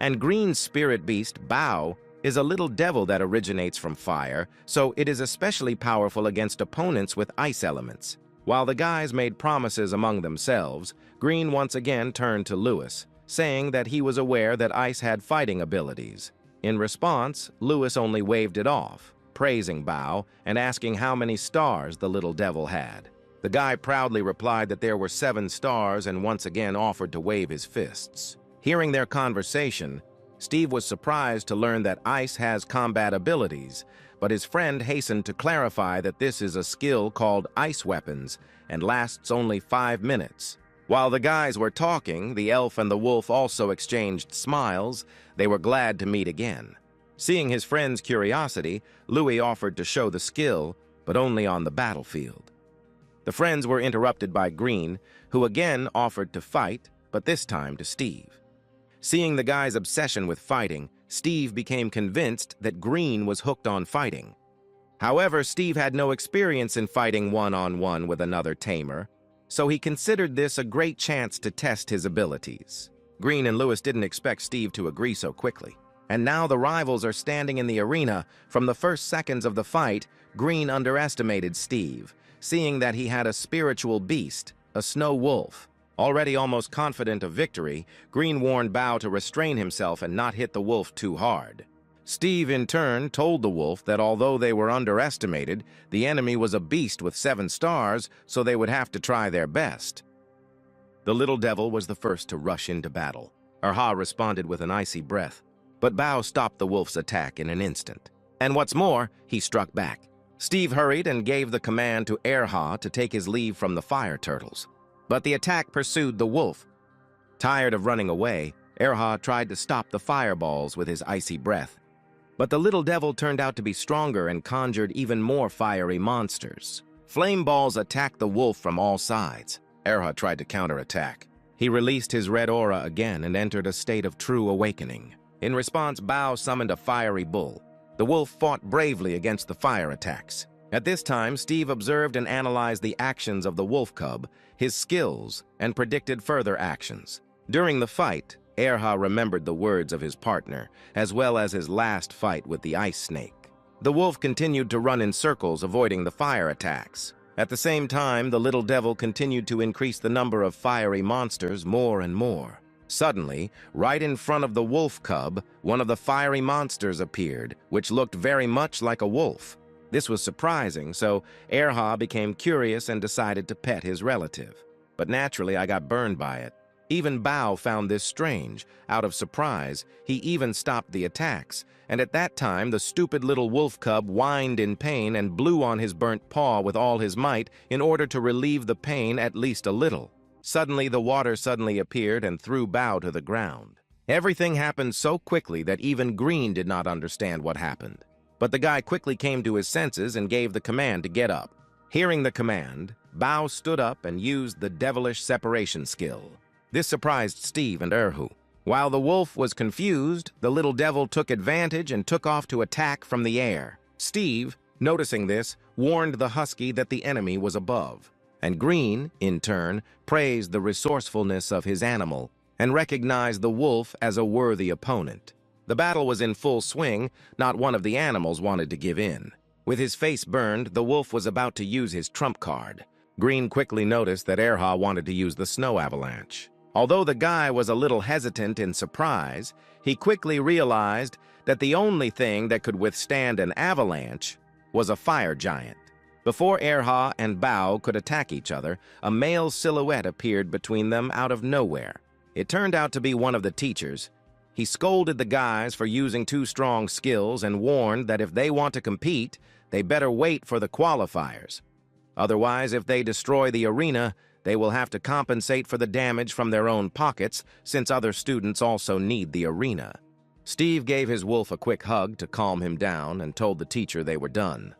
Speaker 1: And Green's spirit beast, Bao, is a little devil that originates from fire, so it is especially powerful against opponents with ice elements. While the guys made promises among themselves, Green once again turned to Louis, saying that he was aware that ice had fighting abilities. In response, Louis only waved it off, praising Bao and asking how many stars the little devil had. The guy proudly replied that there were 7 stars and once again offered to wave his fists. Hearing their conversation, Steve was surprised to learn that ice has combat abilities, but his friend hastened to clarify that this is a skill called ice weapons and lasts only 5 minutes. While the guys were talking, the elf and the wolf also exchanged smiles. They were glad to meet again. Seeing his friend's curiosity, Louis offered to show the skill, but only on the battlefield. The friends were interrupted by Green, who again offered to fight, but this time to Steve. Seeing the guy's obsession with fighting, Steve became convinced that Green was hooked on fighting. However, Steve had no experience in fighting one-on-one with another tamer, so he considered this a great chance to test his abilities. Green and Louis didn't expect Steve to agree so quickly. And now the rivals are standing in the arena. From the first seconds of the fight, Green underestimated Steve, seeing that he had a spiritual beast, a snow wolf. Already almost confident of victory, Green warned Bao to restrain himself and not hit the wolf too hard. Steve, in turn, told the wolf that although they were underestimated, the enemy was a beast with 7 stars, so they would have to try their best. The little devil was the first to rush into battle. Erha responded with an icy breath, but Bao stopped the wolf's attack in an instant. And what's more, he struck back. Steve hurried and gave the command to Erha to take his leave from the fire turtles. But the attack pursued the wolf. Tired of running away, Erha tried to stop the fireballs with his icy breath. But the little devil turned out to be stronger and conjured even more fiery monsters. Flame balls attacked the wolf from all sides. Erha tried to counterattack. He released his red aura again and entered a state of true awakening. In response, Bao summoned a fiery bull. The wolf fought bravely against the fire attacks. At this time, Steve observed and analyzed the actions of the wolf cub, his skills, and predicted further actions. During the fight, Erha remembered the words of his partner, as well as his last fight with the ice snake. The wolf continued to run in circles, avoiding the fire attacks. At the same time, the little devil continued to increase the number of fiery monsters more and more. Suddenly, right in front of the wolf cub, one of the fiery monsters appeared, which looked very much like a wolf. This was surprising, so Erha became curious and decided to pet his relative. But naturally, I got burned by it. Even Bao found this strange. Out of surprise, he even stopped the attacks, and at that time the stupid little wolf cub whined in pain and blew on his burnt paw with all his might in order to relieve the pain at least a little. Suddenly, the water appeared and threw Bao to the ground. Everything happened so quickly that even Green did not understand what happened. But the guy quickly came to his senses and gave the command to get up. Hearing the command, Bao stood up and used the devilish separation skill. This surprised Steve and Erhu. While the wolf was confused, the little devil took advantage and took off to attack from the air. Steve, noticing this, warned the husky that the enemy was above. And Green, in turn, praised the resourcefulness of his animal and recognized the wolf as a worthy opponent. The battle was in full swing. Not one of the animals wanted to give in. With his face burned, the wolf was about to use his trump card. Green quickly noticed that Erha wanted to use the snow avalanche. Although the guy was a little hesitant in surprise, he quickly realized that the only thing that could withstand an avalanche was a fire giant. Before Erha and Bao could attack each other, a male silhouette appeared between them out of nowhere. It turned out to be one of the teachers. He scolded the guys for using too strong skills and warned that if they want to compete, they better wait for the qualifiers. Otherwise, if they destroy the arena, they will have to compensate for the damage from their own pockets, since other students also need the arena. Steve gave his wolf a quick hug to calm him down and told the teacher they were done.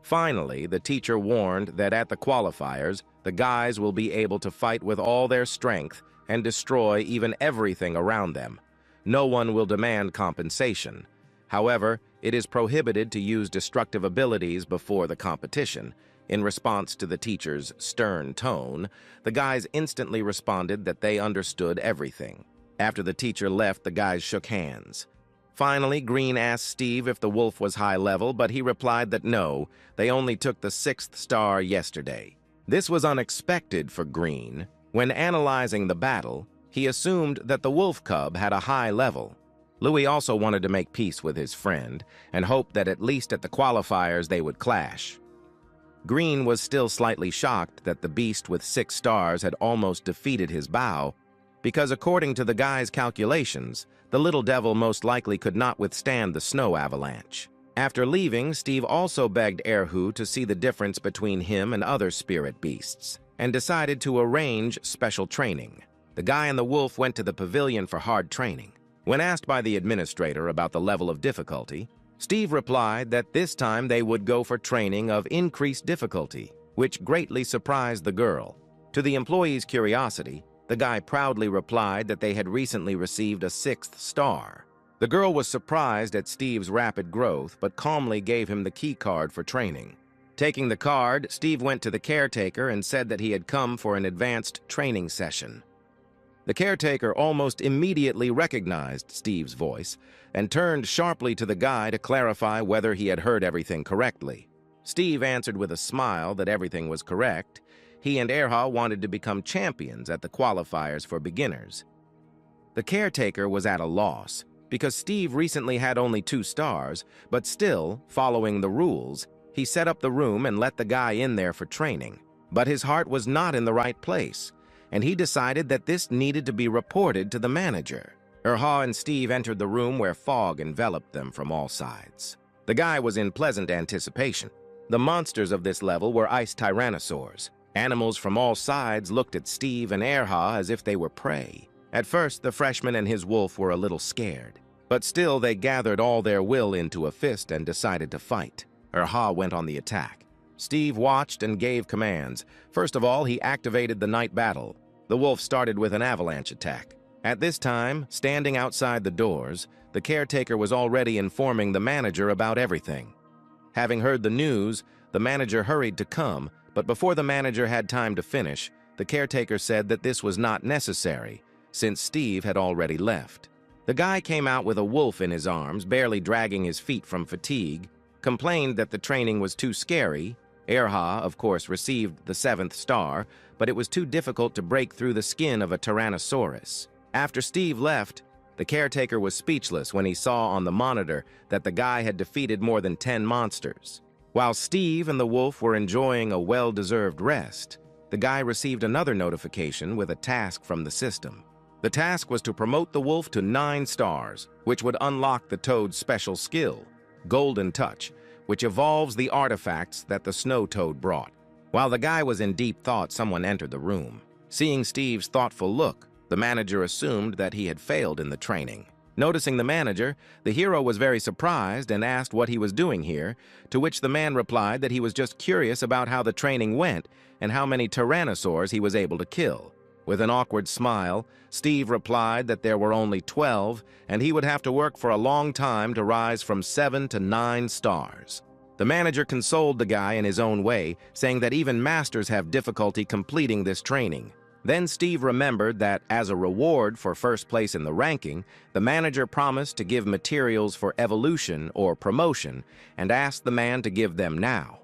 Speaker 1: Finally, the teacher warned that at the qualifiers, the guys will be able to fight with all their strength and destroy even everything around them. No one will demand compensation. However, it is prohibited to use destructive abilities before the competition. In response to the teacher's stern tone, the guys instantly responded that they understood everything. After the teacher left, the guys shook hands. Finally, Green asked Steve if the wolf was high level, but he replied that no, they only took the 6th star yesterday. This was unexpected for Green. When analyzing the battle, he assumed that the wolf cub had a high level. Louis also wanted to make peace with his friend and hoped that at least at the qualifiers they would clash. Green was still slightly shocked that the beast with 6 stars had almost defeated his Bao, because according to the guy's calculations, the little devil most likely could not withstand the snow avalanche. After leaving, Steve also begged Erhu to see the difference between him and other spirit beasts, and decided to arrange special training. The guy and the wolf went to the pavilion for hard training. When asked by the administrator about the level of difficulty, Steve replied that this time they would go for training of increased difficulty, which greatly surprised the girl. To the employee's curiosity, the guy proudly replied that they had recently received a 6th star. The girl was surprised at Steve's rapid growth, but calmly gave him the key card for training. Taking the card, Steve went to the caretaker and said that he had come for an advanced training session. The caretaker almost immediately recognized Steve's voice and turned sharply to the guy to clarify whether he had heard everything correctly. Steve answered with a smile that everything was correct. He and Erha wanted to become champions at the qualifiers for beginners. The caretaker was at a loss because Steve recently had only 2 stars, but still, following the rules, he set up the room and let the guy in there for training. But his heart was not in the right place, and he decided that this needed to be reported to the manager. Erha and Steve entered the room where fog enveloped them from all sides. The guy was in pleasant anticipation. The monsters of this level were ice tyrannosaurs. Animals from all sides looked at Steve and Erha as if they were prey. At first, the freshman and his wolf were a little scared. But still, they gathered all their will into a fist and decided to fight. Erha went on the attack. Steve watched and gave commands. First of all, he activated the night battle. The wolf started with an avalanche attack. At this time, standing outside the doors, the caretaker was already informing the manager about everything. Having heard the news, the manager hurried to come, but before the manager had time to finish, the caretaker said that this was not necessary, since Steve had already left. The guy came out with a wolf in his arms, barely dragging his feet from fatigue, complained that the training was too scary. Erha, of course, received the 7th star, but it was too difficult to break through the skin of a Tyrannosaurus. After Steve left, the caretaker was speechless when he saw on the monitor that the guy had defeated more than 10 monsters. While Steve and the wolf were enjoying a well-deserved rest, the guy received another notification with a task from the system. The task was to promote the wolf to 9 stars, which would unlock the toad's special skill, Golden Touch, which evolves the artifacts that the snow toad brought. While the guy was in deep thought, someone entered the room. Seeing Steve's thoughtful look, the manager assumed that he had failed in the training. Noticing the manager, the hero was very surprised and asked what he was doing here, to which the man replied that he was just curious about how the training went and how many tyrannosaurs he was able to kill. With an awkward smile, Steve replied that there were only 12, and he would have to work for a long time to rise from 7 to 9 stars. The manager consoled the guy in his own way, saying that even masters have difficulty completing this training. Then Steve remembered that, as a reward for first place in the ranking, the manager promised to give materials for evolution or promotion and asked the man to give them now.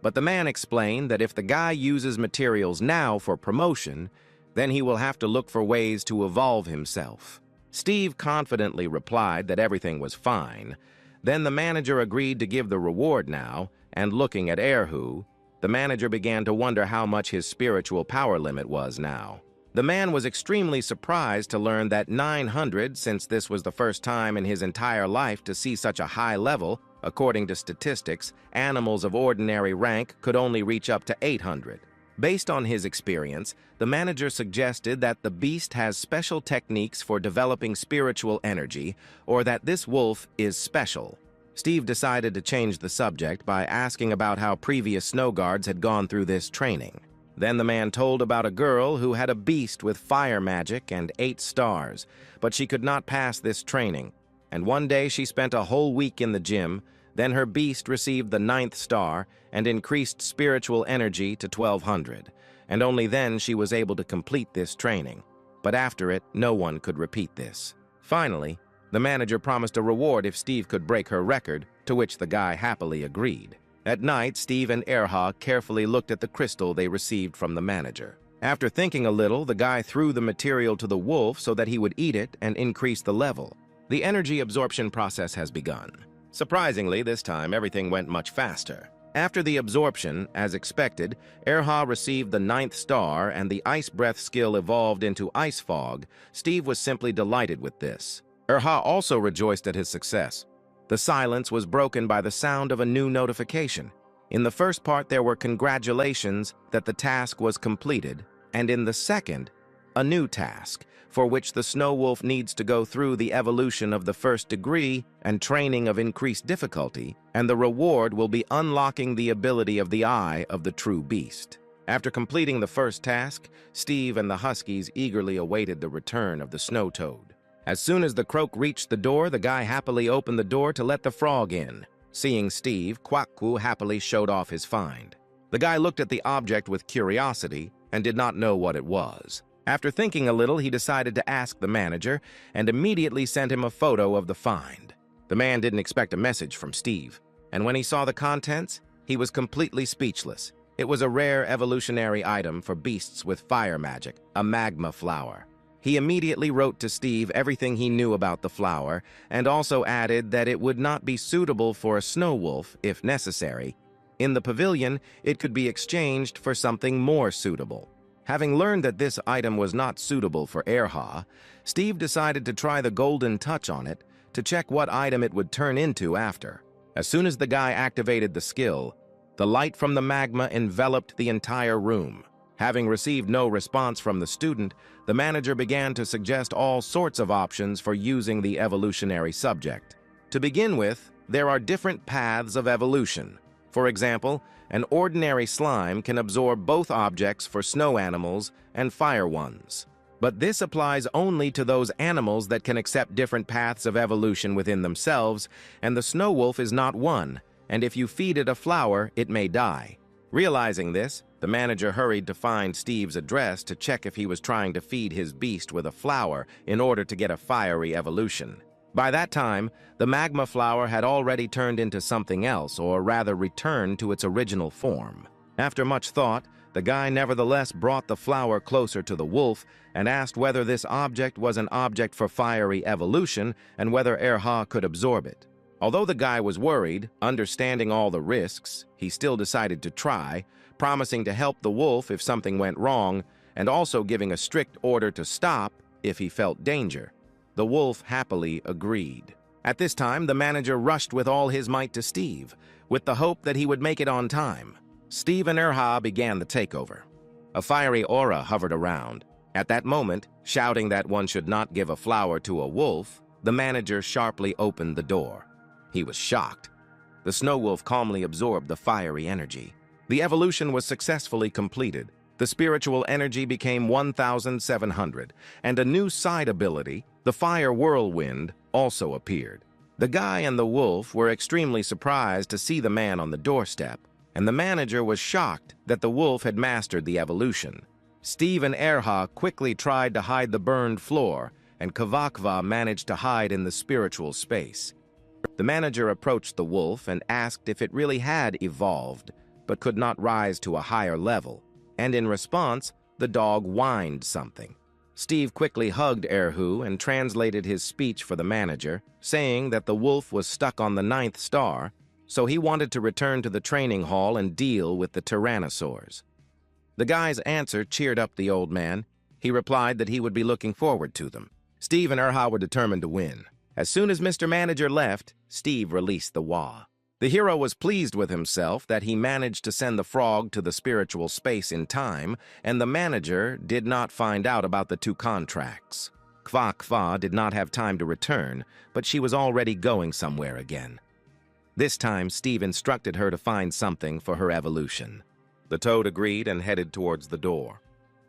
Speaker 1: But the man explained that if the guy uses materials now for promotion, then he will have to look for ways to evolve himself. Steve confidently replied that everything was fine. Then the manager agreed to give the reward now, and looking at Erhu, the manager began to wonder how much his spiritual power limit was now. The man was extremely surprised to learn that 900, since this was the first time in his entire life to see such a high level. According to statistics, animals of ordinary rank could only reach up to 800. Based on his experience, the manager suggested that the beast has special techniques for developing spiritual energy, or that this wolf is special. Steve decided to change the subject by asking about how previous snow guards had gone through this training. Then the man told about a girl who had a beast with fire magic and 8 stars, but she could not pass this training. And one day she spent a whole week in the gym. Then her beast received the 9th star and increased spiritual energy to 1200, and only then she was able to complete this training. But after it, no one could repeat this. Finally, the manager promised a reward if Steve could break her record, to which the guy happily agreed. At night, Steve and Erha carefully looked at the crystal they received from the manager. After thinking a little, the guy threw the material to the wolf so that he would eat it and increase the level. The energy absorption process has begun. Surprisingly, this time everything went much faster. After the absorption, as expected, Erha received the 9th star and the ice breath skill evolved into ice fog. Steve was simply delighted with this. Erha also rejoiced at his success. The silence was broken by the sound of a new notification. In the first part, there were congratulations that the task was completed, and in the second, a new task, for which the snow wolf needs to go through the evolution of the 1st degree and training of increased difficulty, and the reward will be unlocking the ability of the eye of the true beast. After completing the first task, Steve and the Huskies eagerly awaited the return of the snow toad. As soon as the croak reached the door, the guy happily opened the door to let the frog in. Seeing Steve, Kwakwu happily showed off his find. The guy looked at the object with curiosity and did not know what it was. After thinking a little, he decided to ask the manager and immediately sent him a photo of the find. The man didn't expect a message from Steve, and when he saw the contents, he was completely speechless. It was a rare evolutionary item for beasts with fire magic, a magma flower. He immediately wrote to Steve everything he knew about the flower and also added that it would not be suitable for a snow wolf if necessary. In the pavilion, it could be exchanged for something more suitable. Having learned that this item was not suitable for Erha, Steve decided to try the golden touch on it to check what item it would turn into after. As soon as the guy activated the skill, the light from the magma enveloped the entire room. Having received no response from the student, the manager began to suggest all sorts of options for using the evolutionary subject. To begin with, there are different paths of evolution. For example, an ordinary slime can absorb both objects for snow animals and fire ones. But this applies only to those animals that can accept different paths of evolution within themselves, and the snow wolf is not one, and if you feed it a flower, it may die. Realizing this, the manager hurried to find Steve's address to check if he was trying to feed his beast with a flower in order to get a fiery evolution. By that time, the magma flower had already turned into something else, or rather returned to its original form. After much thought, the guy nevertheless brought the flower closer to the wolf and asked whether this object was an object for fiery evolution and whether Erha could absorb it. Although the guy was worried, understanding all the risks, he still decided to try, promising to help the wolf if something went wrong, and also giving a strict order to stop if he felt danger. The wolf happily agreed. At this time, the manager rushed with all his might to Steve, with the hope that he would make it on time. Steve and Erha began the takeover. A fiery aura hovered around. At that moment, shouting that one should not give a flower to a wolf, the manager sharply opened the door. He was shocked. The snow wolf calmly absorbed the fiery energy. The evolution was successfully completed. The spiritual energy became 1,700, and a new side ability, the Fire Whirlwind, also appeared. The guy and the wolf were extremely surprised to see the man on the doorstep, and the manager was shocked that the wolf had mastered the evolution. Steve and Erha quickly tried to hide the burned floor, and Kavakva managed to hide in the spiritual space. The manager approached the wolf and asked if it really had evolved, but could not rise to a higher level, and in response, the dog whined something. Steve quickly hugged Erhu and translated his speech for the manager, saying that the wolf was stuck on the 9th star, so he wanted to return to the training hall and deal with the tyrannosaurs. The guy's answer cheered up the old man. He replied that he would be looking forward to them. Steve and Erha were determined to win. As soon as Mr. Manager left, Steve released the Wa. The hero was pleased with himself that he managed to send the frog to the spiritual space in time, and the manager did not find out about the 2 contracts. Kva Kva did not have time to return, but she was already going somewhere again. This time, Steve instructed her to find something for her evolution. The toad agreed and headed towards the door.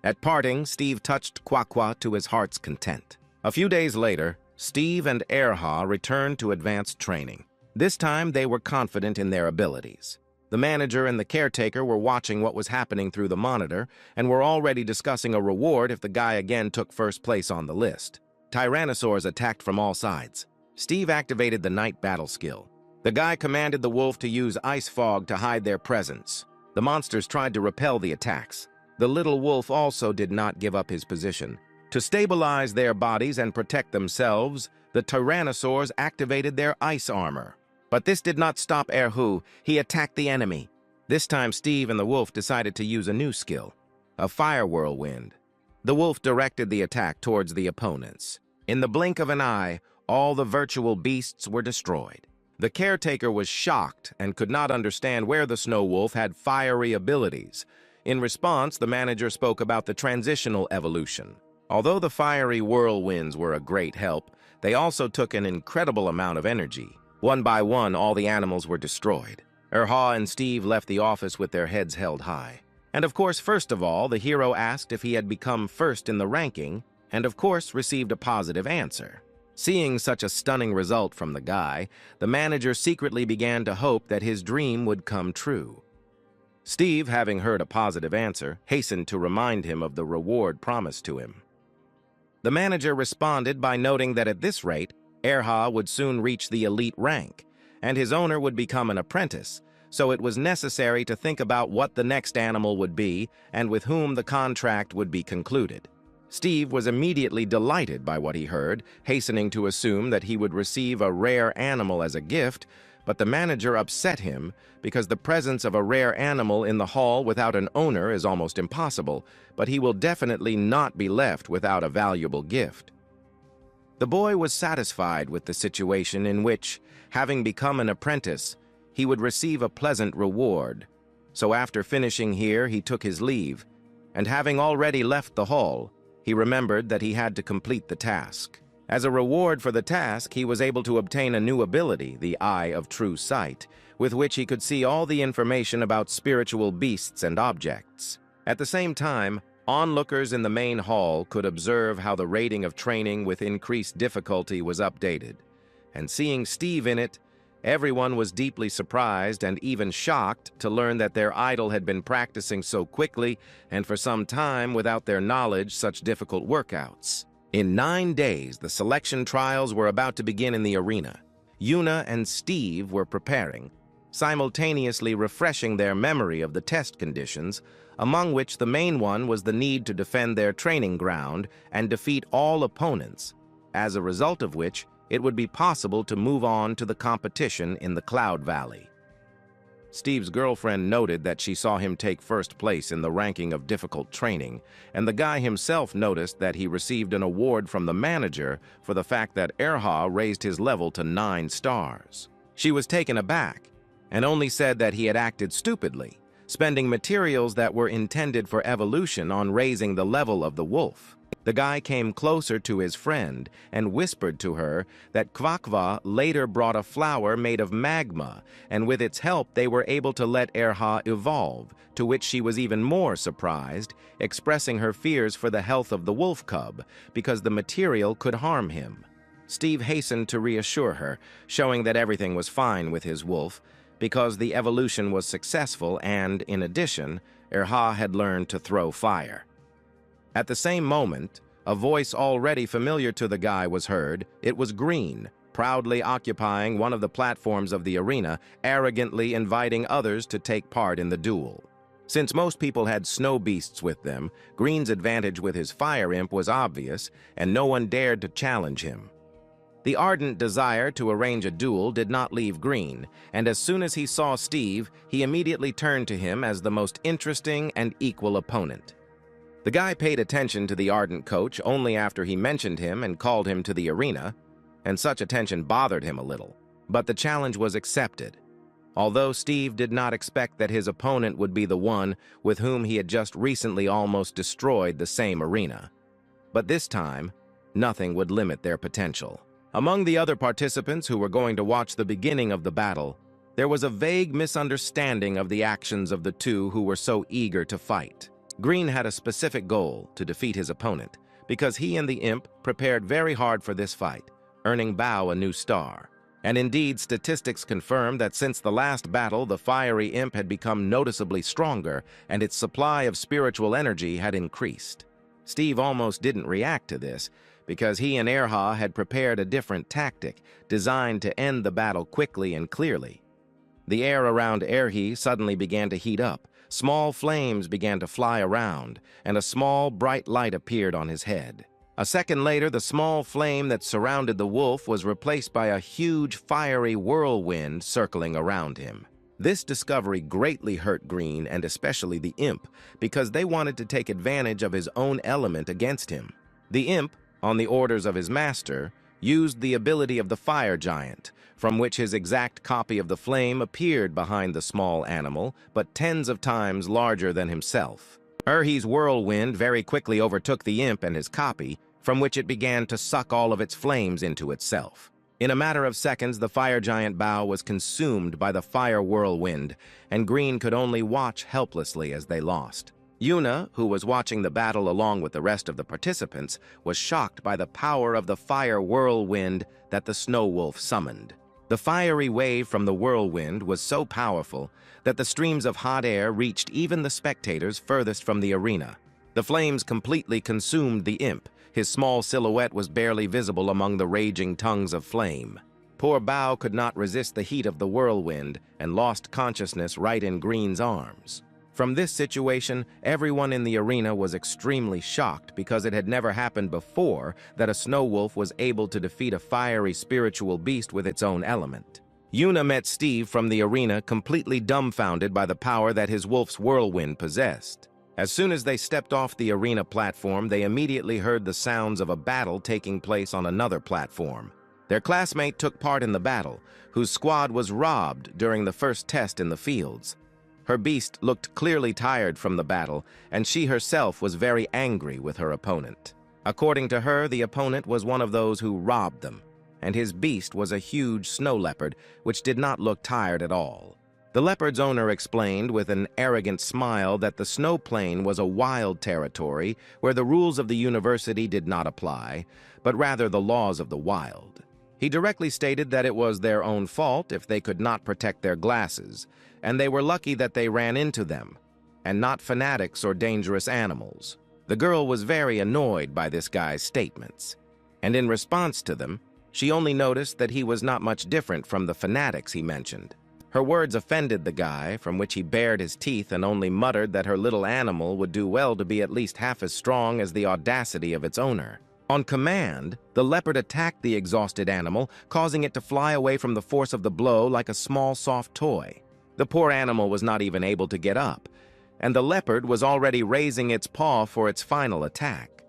Speaker 1: At parting, Steve touched Quaqua to his heart's content. A few days later, Steve and Erha returned to advanced training. This time, they were confident in their abilities. The manager and the caretaker were watching what was happening through the monitor and were already discussing a reward if the guy again took first place on the list. Tyrannosaurs attacked from all sides. Steve activated the night battle skill. The guy commanded the wolf to use ice fog to hide their presence. The monsters tried to repel the attacks. The little wolf also did not give up his position. To stabilize their bodies and protect themselves, the tyrannosaurs activated their ice armor. But this did not stop Erhu. He attacked the enemy. This time, Steve and the wolf decided to use a new skill, a fire whirlwind. The wolf directed the attack towards the opponents. In the blink of an eye, all the virtual beasts were destroyed. The caretaker was shocked and could not understand where the snow wolf had fiery abilities. In response, the manager spoke about the transitional evolution. Although the fiery whirlwinds were a great help, they also took an incredible amount of energy. One by one, all the animals were destroyed. Erha and Steve left the office with their heads held high. And of course, first of all, the hero asked if he had become first in the ranking, and of course received a positive answer. Seeing such a stunning result from the guy, the manager secretly began to hope that his dream would come true. Steve, having heard a positive answer, hastened to remind him of the reward promised to him. The manager responded by noting that at this rate, Erha would soon reach the elite rank, and his owner would become an apprentice, so it was necessary to think about what the next animal would be and with whom the contract would be concluded. Steve was immediately delighted by what he heard, hastening to assume that he would receive a rare animal as a gift, but the manager upset him because the presence of a rare animal in the hall without an owner is almost impossible, but he will definitely not be left without a valuable gift. The boy was satisfied with the situation in which, having become an apprentice, he would receive a pleasant reward. So after finishing here, he took his leave, and having already left the hall, he remembered that he had to complete the task. As a reward for the task, he was able to obtain a new ability, the Eye of True Sight, with which he could see all the information about spiritual beasts and objects. At the same time, onlookers in the main hall could observe how the rating of training with increased difficulty was updated. And seeing Steve in it, everyone was deeply surprised and even shocked to learn that their idol had been practicing so quickly and for some time without their knowledge such difficult workouts. In 9 days, the selection trials were about to begin in the arena. Yuna and Steve were preparing, simultaneously refreshing their memory of the test conditions, among which the main one was the need to defend their training ground and defeat all opponents, as a result of which it would be possible to move on to the competition in the Cloud Valley. Steve's girlfriend noted that she saw him take first place in the ranking of difficult training, and the guy himself noticed that he received an award from the manager for the fact that Erha raised his level to 9 stars. She was taken aback and only said that he had acted stupidly, spending materials that were intended for evolution on raising the level of the wolf. The guy came closer to his friend and whispered to her that Kvakva later brought a flower made of magma, and with its help they were able to let Erha evolve, to which she was even more surprised, expressing her fears for the health of the wolf cub, because the material could harm him. Steve hastened to reassure her, showing that everything was fine with his wolf, because the evolution was successful and, in addition, Erha had learned to throw fire. At the same moment, a voice already familiar to the guy was heard. It was Green, proudly occupying one of the platforms of the arena, arrogantly inviting others to take part in the duel. Since most people had snow beasts with them, Green's advantage with his fire imp was obvious, and no one dared to challenge him. The ardent desire to arrange a duel did not leave Green, and as soon as he saw Steve, he immediately turned to him as the most interesting and equal opponent. The guy paid attention to the ardent coach only after he mentioned him and called him to the arena, and such attention bothered him a little, but the challenge was accepted. Although Steve did not expect that his opponent would be the one with whom he had just recently almost destroyed the same arena. But this time, nothing would limit their potential. Among the other participants who were going to watch the beginning of the battle, there was a vague misunderstanding of the actions of the two who were so eager to fight. Green had a specific goal to defeat his opponent, because he and the imp prepared very hard for this fight, earning Bao a new star. And indeed, statistics confirm that since the last battle, the fiery imp had become noticeably stronger, and its supply of spiritual energy had increased. Steve almost didn't react to this, because he and Erha had prepared a different tactic, designed to end the battle quickly and clearly. The air around Erhi suddenly began to heat up. Small flames began to fly around, and a small, bright light appeared on his head. A second later, the small flame that surrounded the wolf was replaced by a huge, fiery whirlwind circling around him. This discovery greatly hurt Green and especially the imp, because they wanted to take advantage of his own element against him. The imp, on the orders of his master, used the ability of the fire giant, from which his exact copy of the flame appeared behind the small animal, but tens of times larger than himself. Erhi's whirlwind very quickly overtook the imp and his copy, from which it began to suck all of its flames into itself. In a matter of seconds, the fire giant Bao was consumed by the fire whirlwind, and Green could only watch helplessly as they lost. Yuna, who was watching the battle along with the rest of the participants, was shocked by the power of the fire whirlwind that the snow wolf summoned. The fiery wave from the whirlwind was so powerful that the streams of hot air reached even the spectators furthest from the arena. The flames completely consumed the imp. His small silhouette was barely visible among the raging tongues of flame. Poor Bao could not resist the heat of the whirlwind and lost consciousness right in Green's arms. From this situation, everyone in the arena was extremely shocked because it had never happened before that a snow wolf was able to defeat a fiery spiritual beast with its own element. Yuna met Steve from the arena completely dumbfounded by the power that his wolf's whirlwind possessed. As soon as they stepped off the arena platform, they immediately heard the sounds of a battle taking place on another platform. Their classmate took part in the battle, whose squad was robbed during the first test in the fields. Her beast looked clearly tired from the battle, and she herself was very angry with her opponent. According to her, the opponent was one of those who robbed them, and his beast was a huge snow leopard, which did not look tired at all. The leopard's owner explained with an arrogant smile that the snow plain was a wild territory where the rules of the university did not apply, but rather the laws of the wild. He directly stated that it was their own fault if they could not protect their glasses, and they were lucky that they ran into them, and not fanatics or dangerous animals. The girl was very annoyed by this guy's statements, and in response to them, she only noticed that he was not much different from the fanatics he mentioned. Her words offended the guy, from which he bared his teeth and only muttered that her little animal would do well to be at least half as strong as the audacity of its owner. On command, the leopard attacked the exhausted animal, causing it to fly away from the force of the blow like a small, soft toy. The poor animal was not even able to get up, and the leopard was already raising its paw for its final attack.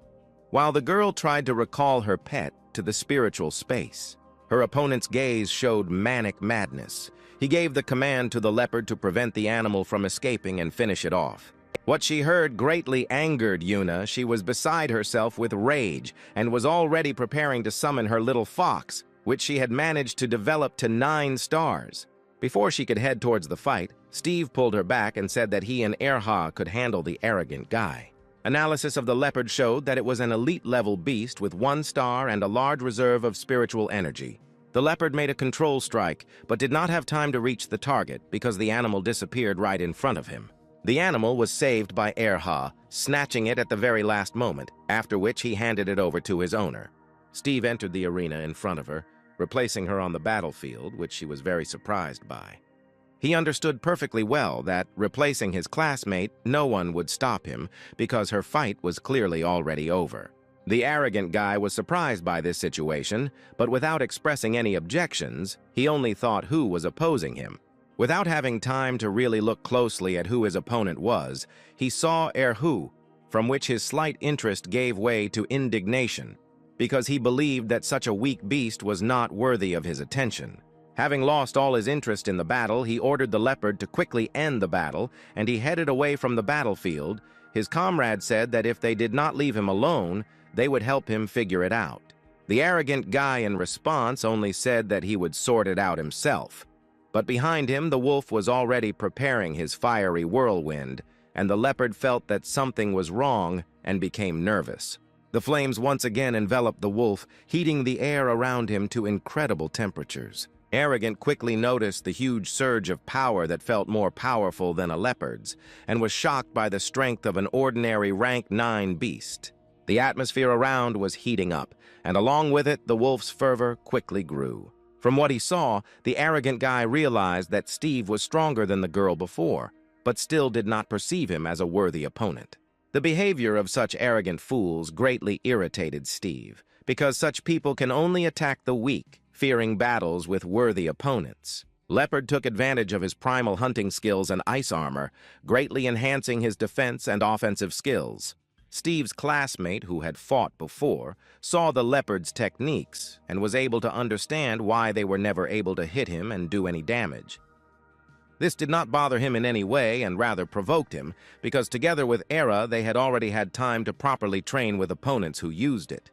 Speaker 1: While the girl tried to recall her pet to the spiritual space, her opponent's gaze showed manic madness. He gave the command to the leopard to prevent the animal from escaping and finish it off. What she heard greatly angered Yuna. She was beside herself with rage and was already preparing to summon her little fox, which she had managed to develop to 9 stars. Before she could head towards the fight, Steve pulled her back and said that he and Erha could handle the arrogant guy. Analysis of the leopard showed that it was an elite-level beast with 1 star and a large reserve of spiritual energy. The leopard made a control strike, but did not have time to reach the target because the animal disappeared right in front of him. The animal was saved by Erha, snatching it at the very last moment, after which he handed it over to his owner. Steve entered the arena in front of her, replacing her on the battlefield, which she was very surprised by. He understood perfectly well that, replacing his classmate, no one would stop him because her fight was clearly already over. The arrogant guy was surprised by this situation, but without expressing any objections, he only thought who was opposing him. Without having time to really look closely at who his opponent was, he saw Erhu, from which his slight interest gave way to indignation, because he believed that such a weak beast was not worthy of his attention. Having lost all his interest in the battle, he ordered the leopard to quickly end the battle, and he headed away from the battlefield. His comrade said that if they did not leave him alone, they would help him figure it out. The arrogant guy in response only said that he would sort it out himself. But behind him, the wolf was already preparing his fiery whirlwind, and the leopard felt that something was wrong and became nervous. The flames once again enveloped the wolf, heating the air around him to incredible temperatures. Arrogant quickly noticed the huge surge of power that felt more powerful than a leopard's, and was shocked by the strength of an ordinary rank 9 beast. The atmosphere around was heating up, and along with it, the wolf's fervor quickly grew. From what he saw, the arrogant guy realized that Steve was stronger than the girl before, but still did not perceive him as a worthy opponent. The behavior of such arrogant fools greatly irritated Steve, because such people can only attack the weak, fearing battles with worthy opponents. Leopard took advantage of his primal hunting skills and ice armor, greatly enhancing his defense and offensive skills. Steve's classmate, who had fought before, saw the leopard's techniques and was able to understand why they were never able to hit him and do any damage. This did not bother him in any way and rather provoked him, because together with Era they had already had time to properly train with opponents who used it.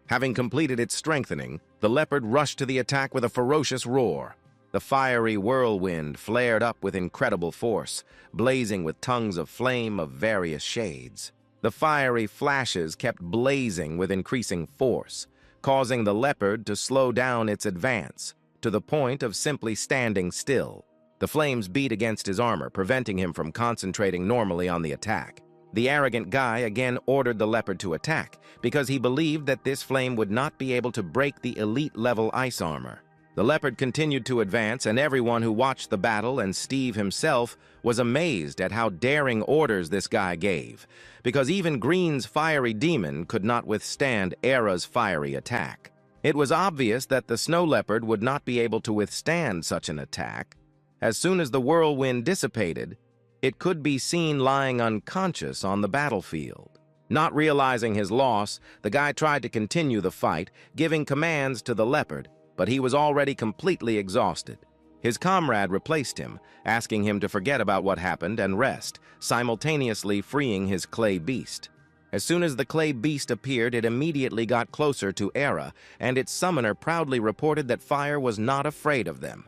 Speaker 1: Having completed its strengthening, the leopard rushed to the attack with a ferocious roar. The fiery whirlwind flared up with incredible force, blazing with tongues of flame of various shades. The fiery flashes kept blazing with increasing force, causing the leopard to slow down its advance, to the point of simply standing still. The flames beat against his armor, preventing him from concentrating normally on the attack. The arrogant guy again ordered the leopard to attack, because he believed that this flame would not be able to break the elite-level ice armor. The leopard continued to advance, and everyone who watched the battle, and Steve himself, was amazed at how daring orders this guy gave, because even Green's fiery demon could not withstand Era's fiery attack. It was obvious that the snow leopard would not be able to withstand such an attack. As soon as the whirlwind dissipated, it could be seen lying unconscious on the battlefield. Not realizing his loss, the guy tried to continue the fight, giving commands to the leopard, but he was already completely exhausted. His comrade replaced him, asking him to forget about what happened and rest, simultaneously freeing his clay beast. As soon as the clay beast appeared, it immediately got closer to Era, and its summoner proudly reported that fire was not afraid of them.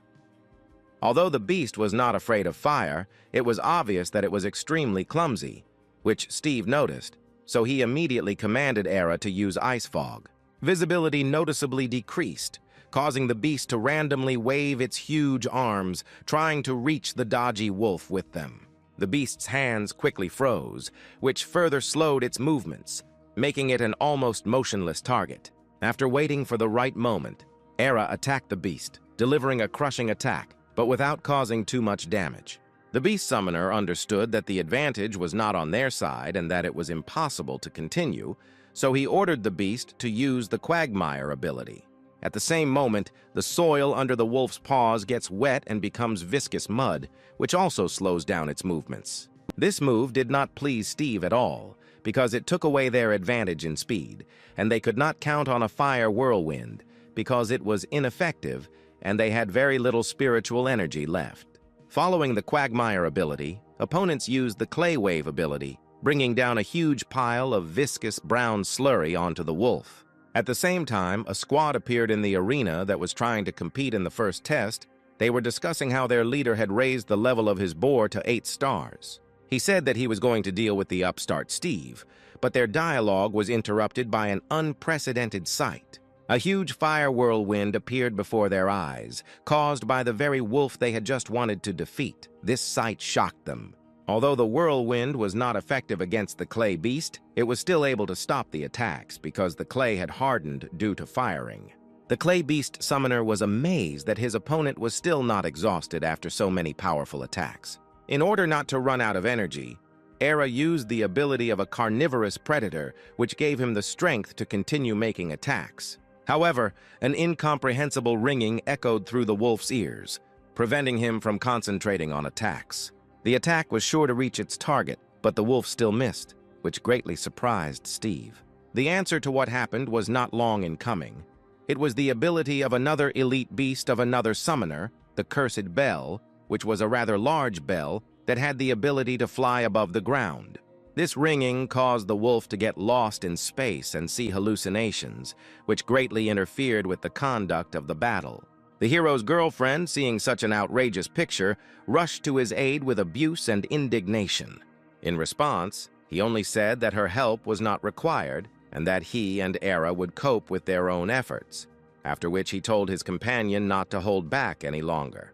Speaker 1: Although the beast was not afraid of fire, it was obvious that it was extremely clumsy, which Steve noticed, so he immediately commanded Era to use ice fog. Visibility noticeably decreased, causing the beast to randomly wave its huge arms, trying to reach the dodgy wolf with them. The beast's hands quickly froze, which further slowed its movements, making it an almost motionless target. After waiting for the right moment, Era attacked the beast, delivering a crushing attack, but without causing too much damage. The beast summoner understood that the advantage was not on their side and that it was impossible to continue, so he ordered the beast to use the Quagmire ability. At the same moment, the soil under the wolf's paws gets wet and becomes viscous mud, which also slows down its movements. This move did not please Steve at all, because it took away their advantage in speed, and they could not count on a fire whirlwind, because it was ineffective and they had very little spiritual energy left. Following the Quagmire ability, opponents used the Clay Wave ability, bringing down a huge pile of viscous brown slurry onto the wolf. At the same time, a squad appeared in the arena that was trying to compete in the first test. They were discussing how their leader had raised the level of his boar to 8 stars. He said that he was going to deal with the upstart Steve, but their dialogue was interrupted by an unprecedented sight. A huge fire whirlwind appeared before their eyes, caused by the very wolf they had just wanted to defeat. This sight shocked them. Although the whirlwind was not effective against the clay beast, it was still able to stop the attacks because the clay had hardened due to firing. The clay beast summoner was amazed that his opponent was still not exhausted after so many powerful attacks. In order not to run out of energy, Era used the ability of a carnivorous predator, which gave him the strength to continue making attacks. However, an incomprehensible ringing echoed through the wolf's ears, preventing him from concentrating on attacks. The attack was sure to reach its target, but the wolf still missed, which greatly surprised Steve. The answer to what happened was not long in coming. It was the ability of another elite beast of another summoner, the Cursed Bell, which was a rather large bell that had the ability to fly above the ground. This ringing caused the wolf to get lost in space and see hallucinations, which greatly interfered with the conduct of the battle. The hero's girlfriend, seeing such an outrageous picture, rushed to his aid with abuse and indignation. In response, he only said that her help was not required and that he and Era would cope with their own efforts, after which he told his companion not to hold back any longer.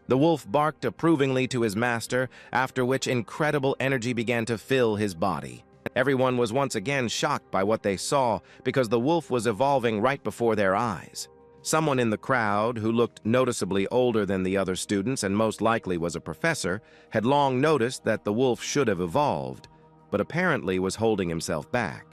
Speaker 1: The wolf barked approvingly to his master, after which incredible energy began to fill his body. Everyone was once again shocked by what they saw because the wolf was evolving right before their eyes. Someone in the crowd, who looked noticeably older than the other students and most likely was a professor, had long noticed that the wolf should have evolved, but apparently was holding himself back.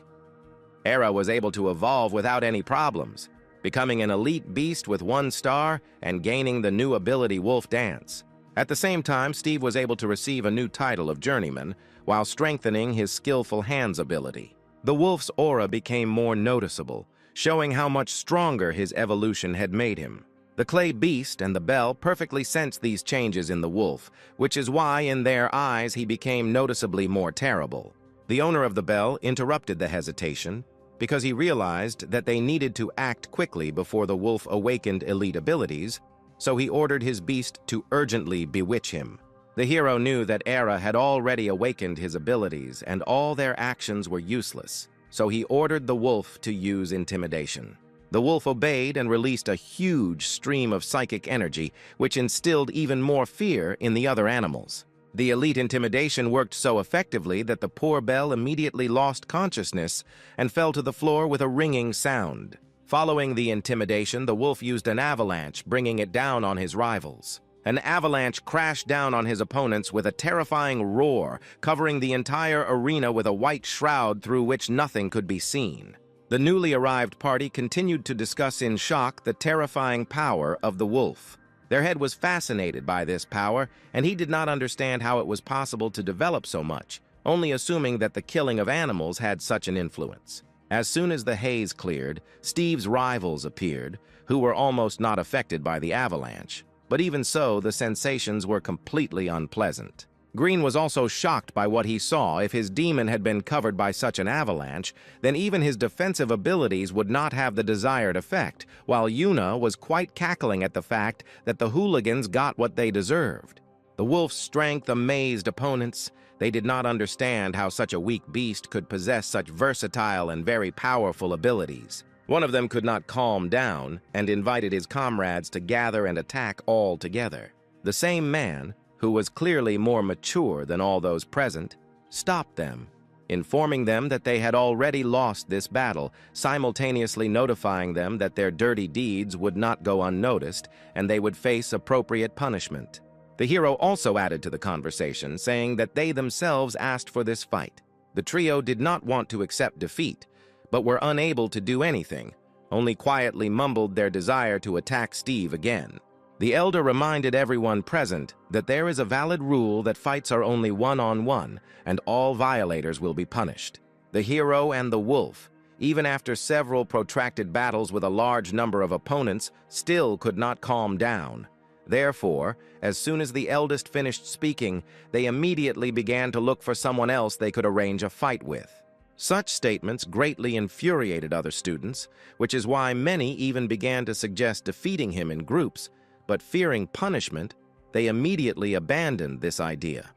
Speaker 1: Era was able to evolve without any problems, becoming an elite beast with 1 star and gaining the new ability Wolf Dance. At the same time, Steve was able to receive a new title of Journeyman while strengthening his skillful hands ability. The wolf's aura became more noticeable, showing how much stronger his evolution had made him. The clay beast and the bell perfectly sensed these changes in the wolf, which is why in their eyes he became noticeably more terrible. The owner of the bell interrupted the hesitation, because he realized that they needed to act quickly before the wolf awakened elite abilities, so he ordered his beast to urgently bewitch him. The hero knew that Era had already awakened his abilities and all their actions were useless, so he ordered the wolf to use intimidation. The wolf obeyed and released a huge stream of psychic energy, which instilled even more fear in the other animals. The elite intimidation worked so effectively that the poor bell immediately lost consciousness and fell to the floor with a ringing sound. Following the intimidation, the wolf used an avalanche, bringing it down on his rivals. An avalanche crashed down on his opponents with a terrifying roar, covering the entire arena with a white shroud through which nothing could be seen. The newly arrived party continued to discuss in shock the terrifying power of the wolf. Their head was fascinated by this power, and he did not understand how it was possible to develop so much, only assuming that the killing of animals had such an influence. As soon as the haze cleared, Steve's rivals appeared, who were almost not affected by the avalanche. but even so, the sensations were completely unpleasant. Green was also shocked by what he saw. If his demon had been covered by such an avalanche, then even his defensive abilities would not have the desired effect, while Yuna was quite cackling at the fact that the hooligans got what they deserved. The wolf's strength amazed opponents. They did not understand how such a weak beast could possess such versatile and very powerful abilities. One of them could not calm down and invited his comrades to gather and attack all together. The same man, who was clearly more mature than all those present, stopped them, informing them that they had already lost this battle, simultaneously notifying them that their dirty deeds would not go unnoticed and they would face appropriate punishment. The hero also added to the conversation, saying that they themselves asked for this fight. The trio did not want to accept defeat, but were unable to do anything, only quietly mumbled their desire to attack Steve again. The elder reminded everyone present that there is a valid rule that fights are only one-on-one, and all violators will be punished. The hero and the wolf, even after several protracted battles with a large number of opponents, still could not calm down. Therefore, as soon as the eldest finished speaking, they immediately began to look for someone else they could arrange a fight with. Such statements greatly infuriated other students, which is why many even began to suggest defeating him in groups, but fearing punishment, they immediately abandoned this idea.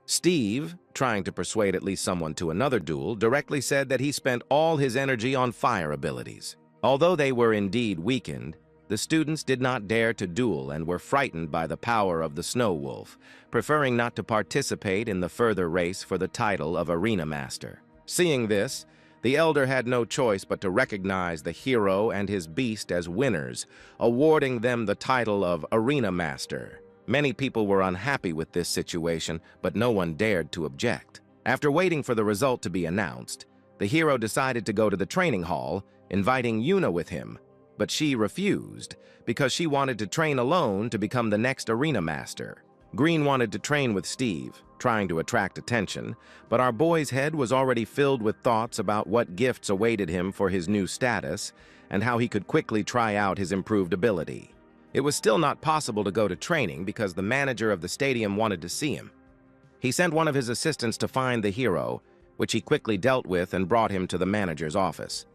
Speaker 1: Steve, trying to persuade at least someone to another duel, directly said that he spent all his energy on fire abilities. Although they were indeed weakened, the students did not dare to duel and were frightened by the power of the Snow Wolf, preferring not to participate in the further race for the title of Arena Master. Seeing this, the elder had no choice but to recognize the hero and his beast as winners, awarding them the title of Arena Master. Many people were unhappy with this situation, but no one dared to object. After waiting for the result to be announced, the hero decided to go to the training hall, inviting Yuna with him, but she refused because she wanted to train alone to become the next Arena Master. Green wanted to train with Steve, trying to attract attention, but our boy's head was already filled with thoughts about what gifts awaited him for his new status and how he could quickly try out his improved ability. It was still not possible to go to training because the manager of the stadium wanted to see him. He sent one of his assistants to find the hero, which he quickly dealt with and brought him to the manager's office.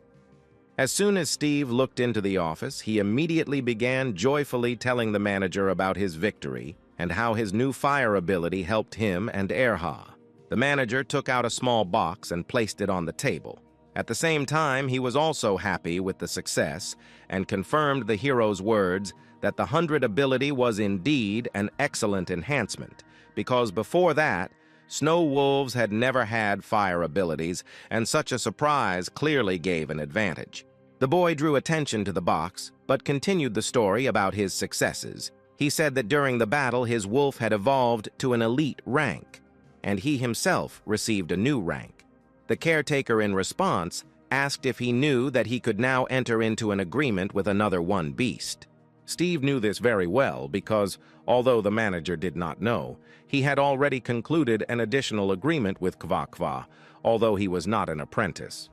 Speaker 1: As soon as Steve looked into the office, he immediately began joyfully telling the manager about his victory and how his new fire ability helped him and Erha. The manager took out a small box and placed it on the table. At the same time, he was also happy with the success and confirmed the hero's words that the 100 ability was indeed an excellent enhancement, because before that, Snow Wolves had never had fire abilities, and such a surprise clearly gave an advantage. The boy drew attention to the box, but continued the story about his successes. He said that during the battle, his wolf had evolved to an elite rank, and he himself received a new rank. The caretaker, in response, asked if he knew that he could now enter into an agreement with another one beast. Steve knew this very well because, although the manager did not know, he had already concluded an additional agreement with Kvakva, although he was not an apprentice.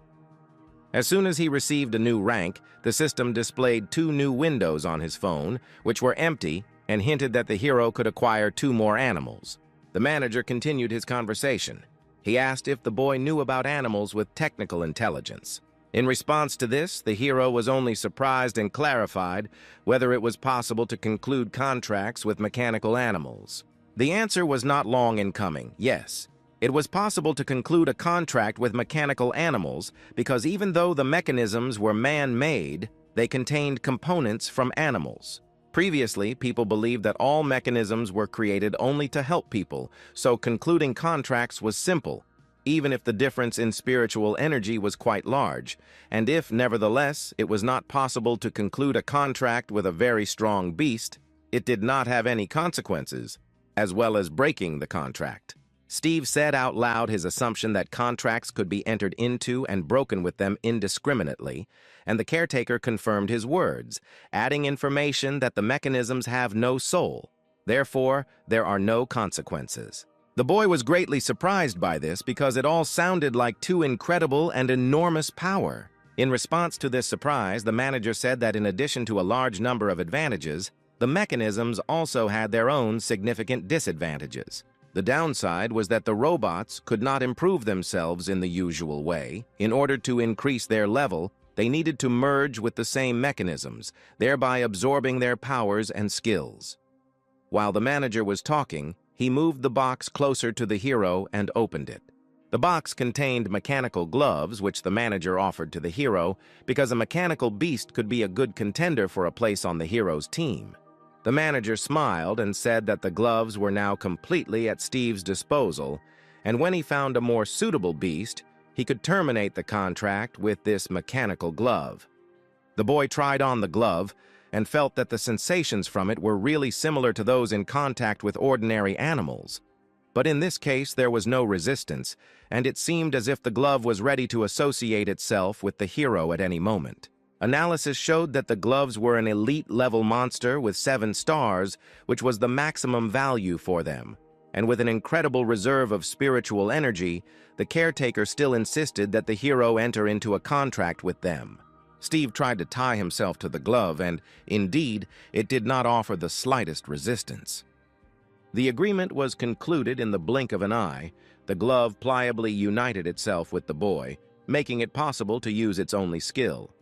Speaker 1: As soon as he received a new rank, the system displayed 2 new windows on his phone, which were empty, and hinted that the hero could acquire 2 more animals. The manager continued his conversation. He asked if the boy knew about animals with technical intelligence. In response to this, the hero was only surprised and clarified whether it was possible to conclude contracts with mechanical animals. The answer was not long in coming. Yes, it was possible to conclude a contract with mechanical animals because even though the mechanisms were man-made, they contained components from animals. Previously, people believed that all mechanisms were created only to help people, so concluding contracts was simple, even if the difference in spiritual energy was quite large, and if, nevertheless, it was not possible to conclude a contract with a very strong beast, it did not have any consequences, as well as breaking the contract. Steve said out loud his assumption that contracts could be entered into and broken with them indiscriminately, and the caretaker confirmed his words, adding information that the mechanisms have no soul. Therefore, there are no consequences. The boy was greatly surprised by this because it all sounded like too incredible and enormous power. In response to this surprise, the manager said that in addition to a large number of advantages, The mechanisms also had their own significant disadvantages. The downside was that the robots could not improve themselves in the usual way. In order to increase their level, they needed to merge with the same mechanisms, thereby absorbing their powers and skills. While the manager was talking, he moved the box closer to the hero and opened it. The box contained mechanical gloves, which the manager offered to the hero, because a mechanical beast could be a good contender for a place on the hero's team. The manager smiled and said that the gloves were now completely at Steve's disposal, and when he found a more suitable beast, he could terminate the contract with this mechanical glove. The boy tried on the glove and felt that the sensations from it were really similar to those in contact with ordinary animals. But in this case, there was no resistance, and it seemed as if the glove was ready to associate itself with the hero at any moment. Analysis showed that the gloves were an elite-level monster with 7 stars, which was the maximum value for them. And with an incredible reserve of spiritual energy, the caretaker still insisted that the hero enter into a contract with them. Steve tried to tie himself to the glove, and, indeed, it did not offer the slightest resistance. The agreement was concluded in the blink of an eye. The glove pliably united itself with the boy, making it possible to use its only skill.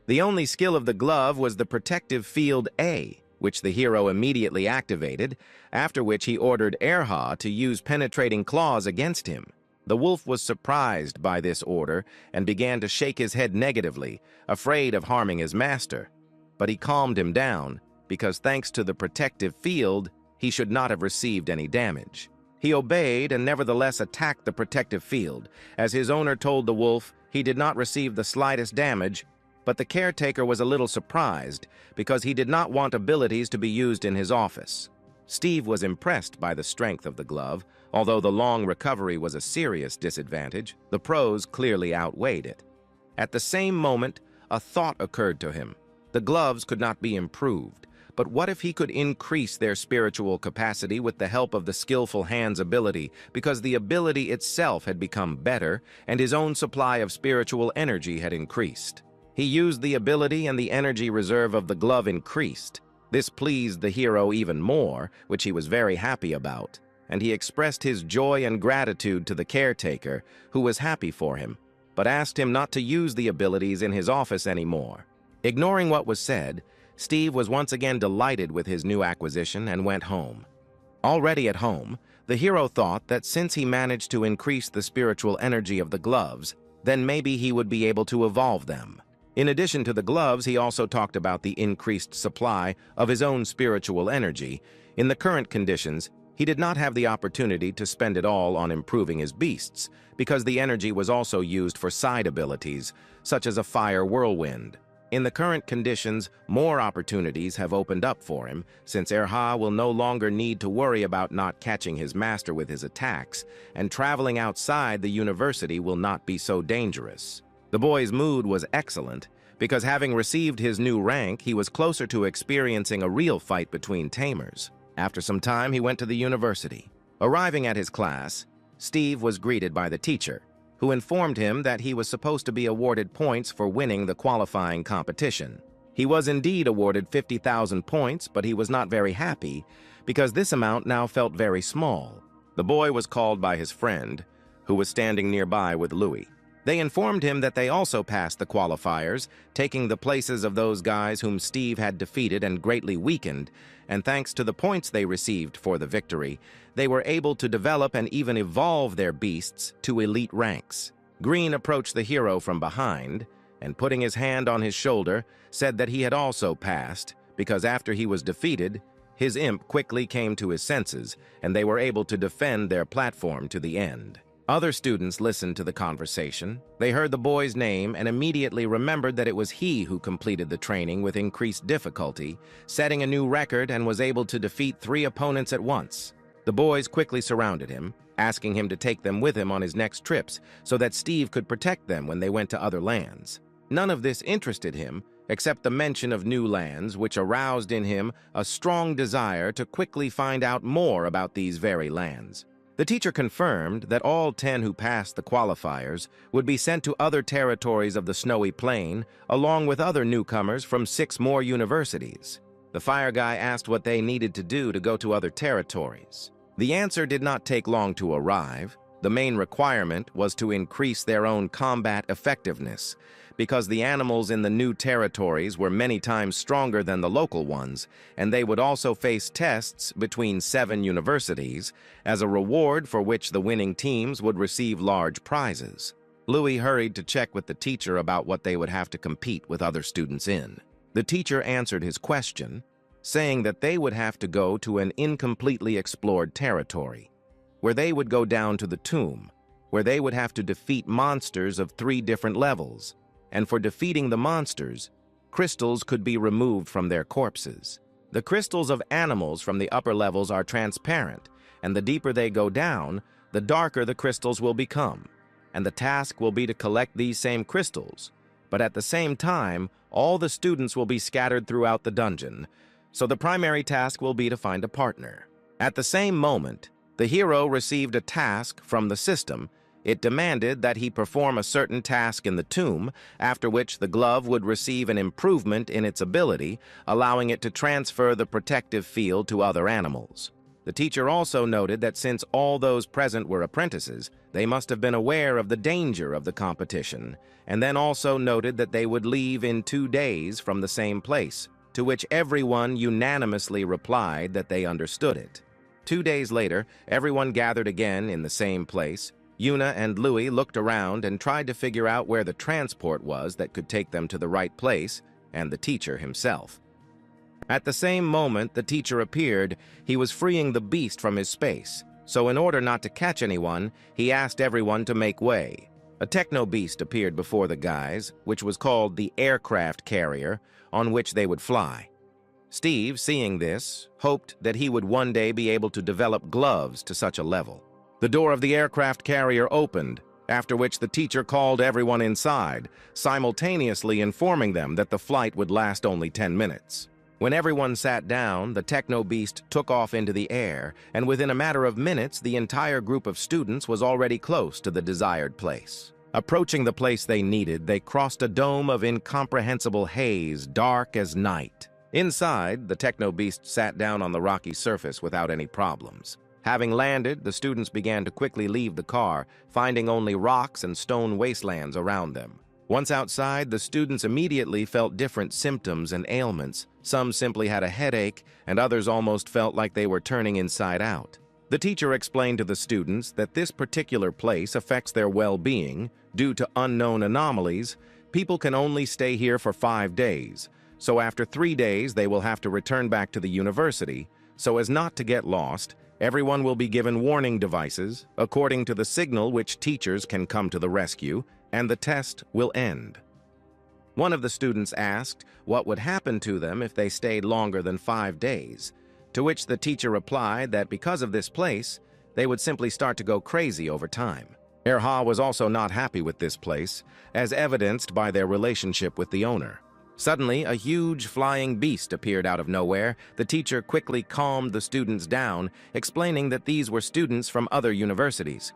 Speaker 1: The only skill of the glove was the protective field A, which the hero immediately activated, after which he ordered Erha to use penetrating claws against him. The wolf was surprised by this order and began to shake his head negatively, afraid of harming his master. But he calmed him down, because thanks to the protective field, he should not have received any damage. He obeyed and nevertheless attacked the protective field. As his owner told the wolf, he did not receive the slightest damage, but the caretaker was a little surprised because he did not want abilities to be used in his office. Steve was impressed by the strength of the glove. Although the long recovery was a serious disadvantage, the pros clearly outweighed it. At the same moment, a thought occurred to him. The gloves could not be improved, but what if he could increase their spiritual capacity with the help of the skillful hand's ability, because the ability itself had become better and his own supply of spiritual energy had increased. He used the ability and the energy reserve of the glove increased. This pleased the hero even more, which he was very happy about, and he expressed his joy and gratitude to the caretaker, who was happy for him, but asked him not to use the abilities in his office anymore. Ignoring what was said, Steve was once again delighted with his new acquisition and went home. Already at home, the hero thought that since he managed to increase the spiritual energy of the gloves, then maybe he would be able to evolve them. In addition to the gloves, he also talked about the increased supply of his own spiritual energy. In the current conditions, he did not have the opportunity to spend it all on improving his beasts, because the energy was also used for side abilities, such as a fire whirlwind. In the current conditions, more opportunities have opened up for him, since Erha will no longer need to worry about not catching his master with his attacks, and traveling outside the university will not be so dangerous. The boy's mood was excellent, because having received his new rank, he was closer to experiencing a real fight between tamers. After some time, he went to the university. Arriving at his class, Steve was greeted by the teacher, who informed him that he was supposed to be awarded points for winning the qualifying competition. He was indeed awarded 50,000 points, but he was not very happy, because this amount now felt very small. The boy was called by his friend, who was standing nearby with Louis. They informed him that they also passed the qualifiers, taking the places of those guys whom Steve had defeated and greatly weakened, and thanks to the points they received for the victory, they were able to develop and even evolve their beasts to elite ranks. Green approached the hero from behind, and putting his hand on his shoulder, said that he had also passed, because after he was defeated, his imp quickly came to his senses, and they were able to defend their platform to the end. Other students listened to the conversation. They heard the boy's name and immediately remembered that it was he who completed the training with increased difficulty, setting a new record, and was able to defeat 3 opponents at once. The boys quickly surrounded him, asking him to take them with him on his next trips so that Steve could protect them when they went to other lands. None of this interested him, except the mention of new lands, which aroused in him a strong desire to quickly find out more about these very lands. The teacher confirmed that all 10 who passed the qualifiers would be sent to other territories of the Snowy Plain, along with other newcomers from 6 more universities. The fire guy asked what they needed to do to go to other territories. The answer did not take long to arrive. The main requirement was to increase their own combat effectiveness, because the animals in the new territories were many times stronger than the local ones, and they would also face tests between 7 universities, as a reward for which the winning teams would receive large prizes. Louis hurried to check with the teacher about what they would have to compete with other students in. The teacher answered his question, saying that they would have to go to an incompletely explored territory, where they would go down to the tomb, where they would have to defeat monsters of 3 different levels, and for defeating the monsters, crystals could be removed from their corpses. The crystals of animals from the upper levels are transparent, and the deeper they go down, the darker the crystals will become, and the task will be to collect these same crystals. But at the same time, all the students will be scattered throughout the dungeon, so the primary task will be to find a partner. At the same moment, the hero received a task from the system. It demanded that he perform a certain task in the tomb, after which the glove would receive an improvement in its ability, allowing it to transfer the protective field to other animals. The teacher also noted that since all those present were apprentices, they must have been aware of the danger of the competition, and then also noted that they would leave in 2 days from the same place, to which everyone unanimously replied that they understood it. 2 days later, everyone gathered again in the same place. Yuna and Louis looked around and tried to figure out where the transport was that could take them to the right place, and the teacher himself. At the same moment the teacher appeared, he was freeing the beast from his space, so in order not to catch anyone, he asked everyone to make way. A techno-beast appeared before the guys, which was called the aircraft carrier, on which they would fly. Steve, seeing this, hoped that he would one day be able to develop gloves to such a level. The door of the aircraft carrier opened, after which the teacher called everyone inside, simultaneously informing them that the flight would last only 10 minutes. When everyone sat down, the techno-beast took off into the air, and within a matter of minutes, the entire group of students was already close to the desired place. Approaching the place they needed, they crossed a dome of incomprehensible haze, dark as night. Inside, the techno-beast sat down on the rocky surface without any problems. Having landed, the students began to quickly leave the car, finding only rocks and stone wastelands around them. Once outside, the students immediately felt different symptoms and ailments. Some simply had a headache, and others almost felt like they were turning inside out. The teacher explained to the students that this particular place affects their well-being. Due to unknown anomalies, people can only stay here for 5 days, so after 3 days they will have to return back to the university. So as not to get lost, everyone will be given warning devices, according to the signal which teachers can come to the rescue, and the test will end. One of the students asked what would happen to them if they stayed longer than 5 days, to which the teacher replied that because of this place, they would simply start to go crazy over time. Erha was also not happy with this place, as evidenced by their relationship with the owner. Suddenly, a huge flying beast appeared out of nowhere. The teacher quickly calmed the students down, explaining that these were students from other universities.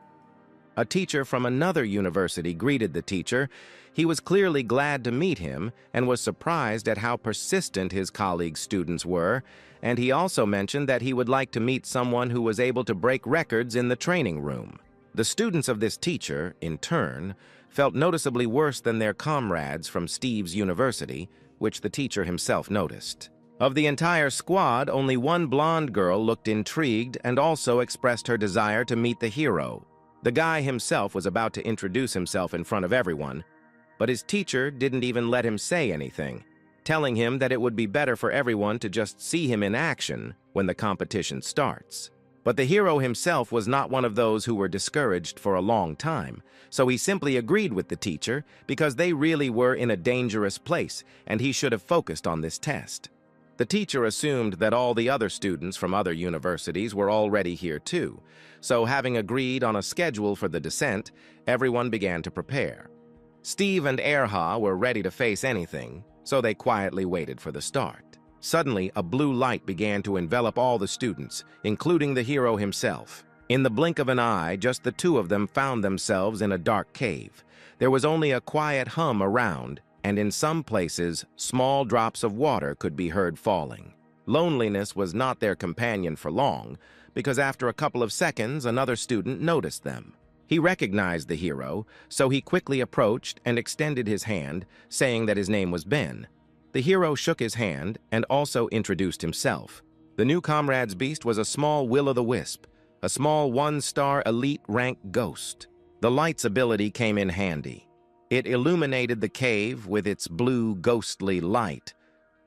Speaker 1: A teacher from another university greeted the teacher. He was clearly glad to meet him and was surprised at how persistent his colleagues' students were, and he also mentioned that he would like to meet someone who was able to break records in the training room. The students of this teacher, in turn, felt noticeably worse than their comrades from Steve's university, which the teacher himself noticed. Of the entire squad, only one blonde girl looked intrigued and also expressed her desire to meet the hero. The guy himself was about to introduce himself in front of everyone, but his teacher didn't even let him say anything, telling him that it would be better for everyone to just see him in action when the competition starts. But the hero himself was not one of those who were discouraged for a long time, so he simply agreed with the teacher because they really were in a dangerous place and he should have focused on this test. The teacher assumed that all the other students from other universities were already here too, so having agreed on a schedule for the descent, everyone began to prepare. Steve and Erha were ready to face anything, so they quietly waited for the start. Suddenly, a blue light began to envelop all the students, including the hero himself. In the blink of an eye, just the two of them found themselves in a dark cave. There was only a quiet hum around, and in some places, small drops of water could be heard falling. Loneliness was not their companion for long, because after a couple of seconds, another student noticed them. He recognized the hero, so he quickly approached and extended his hand, saying that his name was Ben. The hero shook his hand and also introduced himself. The new comrade's beast was a small will-o'-the-wisp, a small one-star elite rank ghost. The light's ability came in handy. It illuminated the cave with its blue, ghostly light.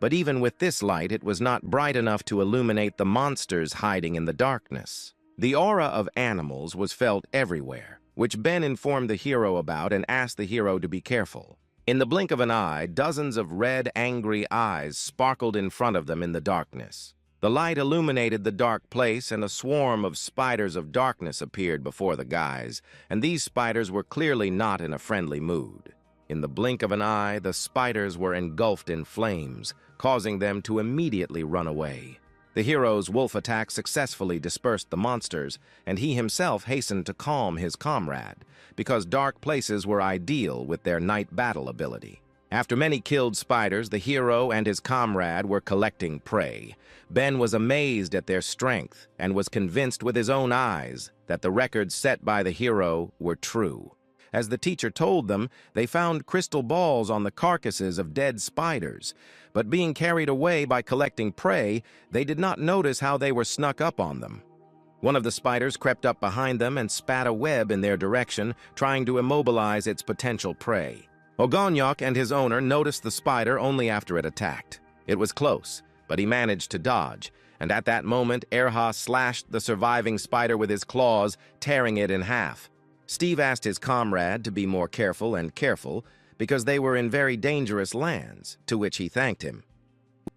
Speaker 1: But even with this light, it was not bright enough to illuminate the monsters hiding in the darkness. The aura of animals was felt everywhere, which Ben informed the hero about and asked the hero to be careful. In the blink of an eye, dozens of red, angry eyes sparkled in front of them in the darkness. The light illuminated the dark place, and a swarm of spiders of darkness appeared before the guys, and these spiders were clearly not in a friendly mood. In the blink of an eye, the spiders were engulfed in flames, causing them to immediately run away. The hero's wolf attack successfully dispersed the monsters, and he himself hastened to calm his comrade, because dark places were ideal with their night battle ability. After many killed spiders, the hero and his comrade were collecting prey. Ben was amazed at their strength and was convinced with his own eyes that the records set by the hero were true. As the teacher told them, they found crystal balls on the carcasses of dead spiders, but being carried away by collecting prey, they did not notice how they were snuck up on them. One of the spiders crept up behind them and spat a web in their direction, trying to immobilize its potential prey. Ogonyok and his owner noticed the spider only after it attacked. It was close, but he managed to dodge, and at that moment, Erha slashed the surviving spider with his claws, tearing it in half. Steve asked his comrade to be more careful, because they were in very dangerous lands, to which he thanked him.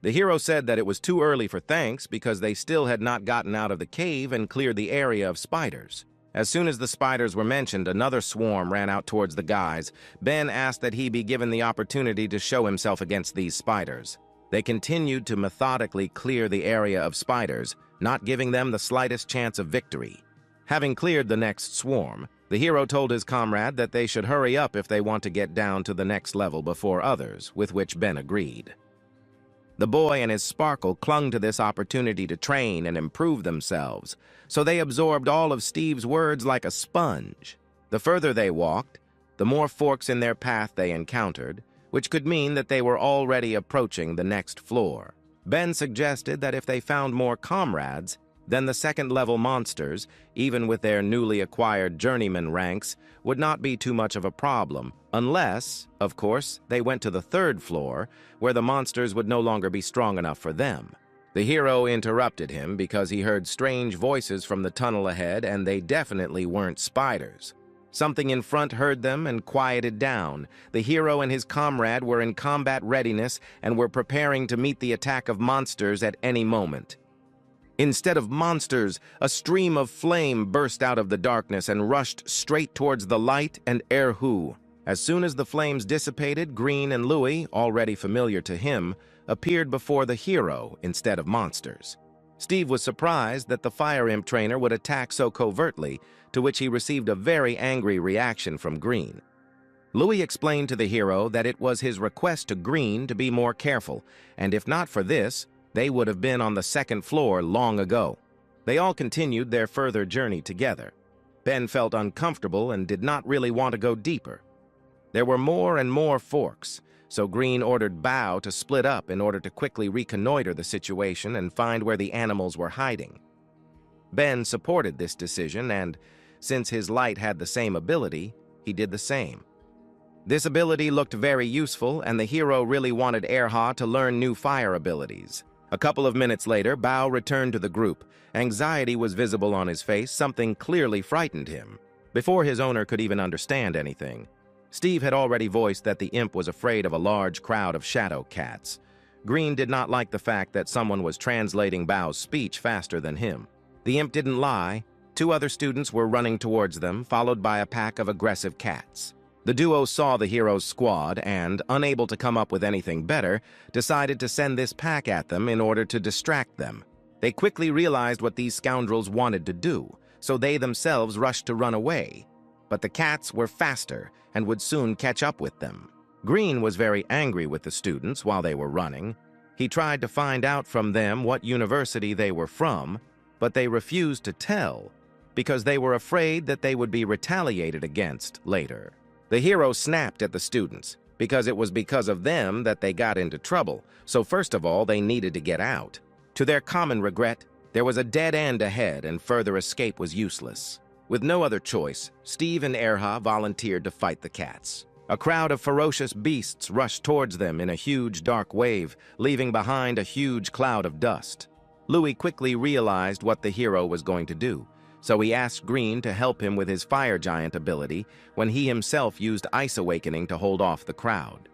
Speaker 1: The hero said that it was too early for thanks because they still had not gotten out of the cave and cleared the area of spiders. As soon as the spiders were mentioned, another swarm ran out towards the guys. Ben asked that he be given the opportunity to show himself against these spiders. They continued to methodically clear the area of spiders, not giving them the slightest chance of victory. Having cleared the next swarm, the hero told his comrade that they should hurry up if they want to get down to the next level before others, with which Ben agreed. The boy and his Sparkle clung to this opportunity to train and improve themselves, so they absorbed all of Steve's words like a sponge. The further they walked, the more forks in their path they encountered, which could mean that they were already approaching the next floor. Ben suggested that if they found more comrades, then the second-level monsters, even with their newly acquired journeyman ranks, would not be too much of a problem, unless, of course, they went to the third floor, where the monsters would no longer be strong enough for them. The hero interrupted him because he heard strange voices from the tunnel ahead, and they definitely weren't spiders. Something in front heard them and quieted down. The hero and his comrade were in combat readiness and were preparing to meet the attack of monsters at any moment. Instead of monsters, a stream of flame burst out of the darkness and rushed straight towards the light and Erhu. As soon as the flames dissipated, Green and Louie, already familiar to him, appeared before the hero instead of monsters. Steve was surprised that the Fire Imp trainer would attack so covertly, to which he received a very angry reaction from Green. Louie explained to the hero that it was his request to Green to be more careful, and if not for this, they would have been on the second floor long ago. They all continued their further journey together. Ben felt uncomfortable and did not really want to go deeper. There were more and more forks, so Green ordered Bao to split up in order to quickly reconnoiter the situation and find where the animals were hiding. Ben supported this decision, and since his light had the same ability, he did the same. This ability looked very useful, and the hero really wanted Erha to learn new fire abilities. A couple of minutes later, Bao returned to the group. Anxiety was visible on his face, something clearly frightened him. Before his owner could even understand anything, Steve had already voiced that the imp was afraid of a large crowd of shadow cats. Green did not like the fact that someone was translating Bao's speech faster than him. The imp didn't lie. 2 other students were running towards them, followed by a pack of aggressive cats. The duo saw the hero's squad and, unable to come up with anything better, decided to send this pack at them in order to distract them. They quickly realized what these scoundrels wanted to do, so they themselves rushed to run away. But the cats were faster and would soon catch up with them. Green was very angry with the students while they were running. He tried to find out from them what university they were from, but they refused to tell because they were afraid that they would be retaliated against later. The hero snapped at the students because it was because of them that they got into trouble, so first of all, they needed to get out. To their common regret, there was a dead end ahead and further escape was useless. With no other choice, Steve and Erha volunteered to fight the cats. A crowd of ferocious beasts rushed towards them in a huge dark wave, leaving behind a huge cloud of dust. Louis quickly realized what the hero was going to do, so he asked Green to help him with his fire giant ability when he himself used Ice Awakening to hold off the crowd.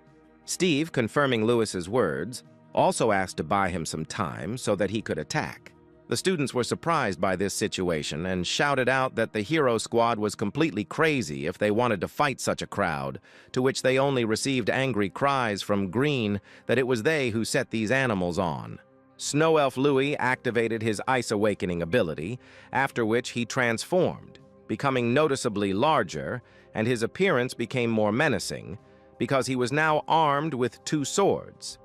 Speaker 1: Steve, confirming Louis's words, also asked to buy him some time so that he could attack. The students were surprised by this situation and shouted out that the hero squad was completely crazy if they wanted to fight such a crowd, to which they only received angry cries from Green that it was they who set these animals on. Snow Elf Louis activated his Ice Awakening ability, after which he transformed, becoming noticeably larger, and his appearance became more menacing because he was now armed with 2 swords.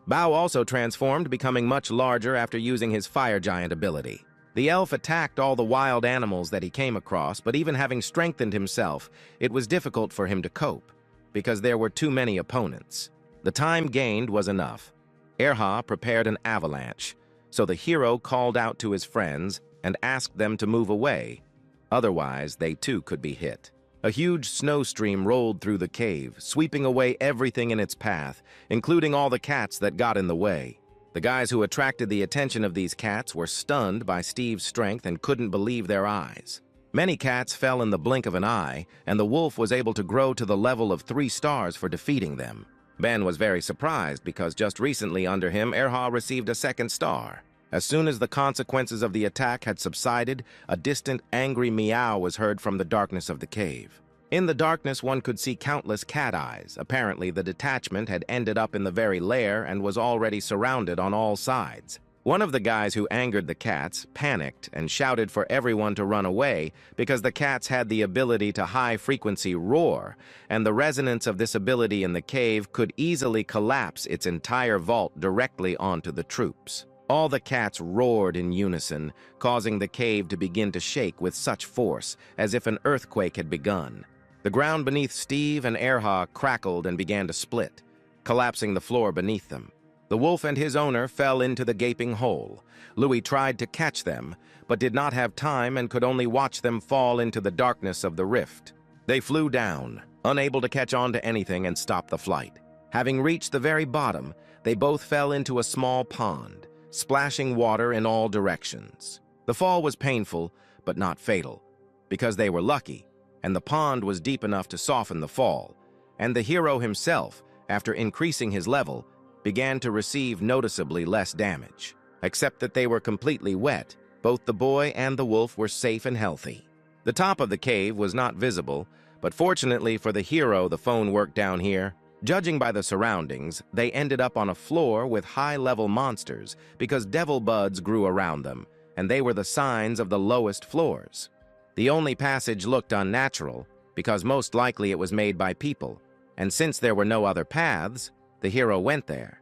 Speaker 1: Bao also transformed, becoming much larger after using his Fire Giant ability. The elf attacked all the wild animals that he came across, but even having strengthened himself, it was difficult for him to cope, because there were too many opponents. The time gained was enough. Erha prepared an avalanche, so the hero called out to his friends and asked them to move away. Otherwise, they too could be hit. A huge snow stream rolled through the cave, sweeping away everything in its path, including all the cats that got in the way. The guys who attracted the attention of these cats were stunned by Steve's strength and couldn't believe their eyes. Many cats fell in the blink of an eye, and the wolf was able to grow to the level of 3 stars for defeating them. Ben was very surprised because just recently under him, Erha received a 2nd star. As soon as the consequences of the attack had subsided, a distant, angry meow was heard from the darkness of the cave. In the darkness, one could see countless cat eyes. Apparently, the detachment had ended up in the very lair and was already surrounded on all sides. One of the guys who angered the cats panicked and shouted for everyone to run away because the cats had the ability to high-frequency roar, and the resonance of this ability in the cave could easily collapse its entire vault directly onto the troops. All the cats roared in unison, causing the cave to begin to shake with such force as if an earthquake had begun. The ground beneath Steve and Erha crackled and began to split, collapsing the floor beneath them. The wolf and his owner fell into the gaping hole. Louis tried to catch them, but did not have time and could only watch them fall into the darkness of the rift. They flew down, unable to catch on to anything and stop the flight. Having reached the very bottom, they both fell into a small pond, splashing water in all directions. The fall was painful, but not fatal, because they were lucky, and the pond was deep enough to soften the fall, and the hero himself, after increasing his level, began to receive noticeably less damage. Except that they were completely wet, both the boy and the wolf were safe and healthy. The top of the cave was not visible, but fortunately for the hero, the phone worked down here. Judging by the surroundings, they ended up on a floor with high-level monsters because devil buds grew around them, and they were the signs of the lowest floors. The only passage looked unnatural because most likely it was made by people, and since there were no other paths, the hero went there.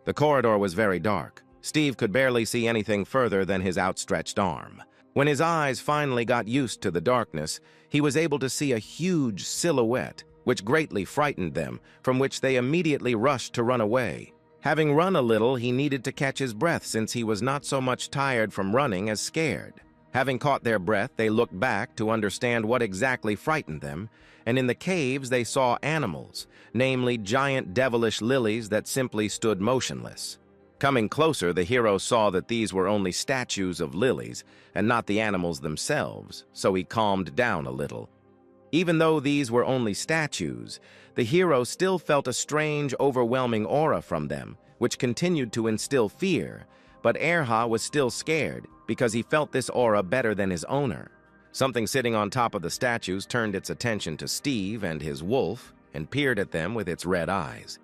Speaker 1: The corridor was very dark. Steve could barely see anything further than his outstretched arm. When his eyes finally got used to the darkness, he was able to see a huge silhouette, which greatly frightened them, from which they immediately rushed to run away. Having run a little, he needed to catch his breath since he was not so much tired from running as scared. Having caught their breath, they looked back to understand what exactly frightened them, and in the caves they saw animals, namely giant devilish lilies that simply stood motionless. Coming closer, the hero saw that these were only statues of lilies and not the animals themselves, so he calmed down a little. Even though these were only statues, the hero still felt a strange, overwhelming aura from them, which continued to instill fear, but Erha was still scared because he felt this aura better than his owner. Something sitting on top of the statues turned its attention to Steve and his wolf and peered at them with its red eyes.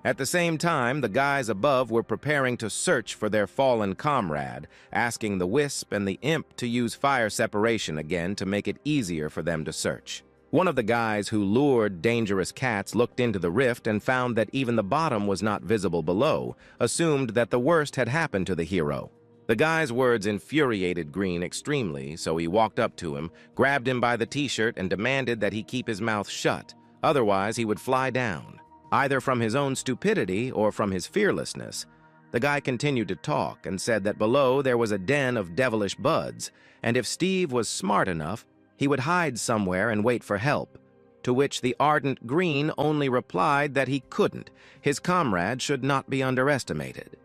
Speaker 1: At the same time, the guys above were preparing to search for their fallen comrade, asking the Wisp and the Imp to use fire separation again to make it easier for them to search. One of the guys who lured dangerous cats looked into the rift and found that even the bottom was not visible below, assumed that the worst had happened to the hero. The guy's words infuriated Green extremely, so he walked up to him, grabbed him by the t-shirt, and demanded that he keep his mouth shut. Otherwise, he would fly down, either from his own stupidity or from his fearlessness. The guy continued to talk and said that below there was a den of devilish buds, and if Steve was smart enough, he would hide somewhere and wait for help, to which the ardent Green only replied that he couldn't. His comrade should not be underestimated.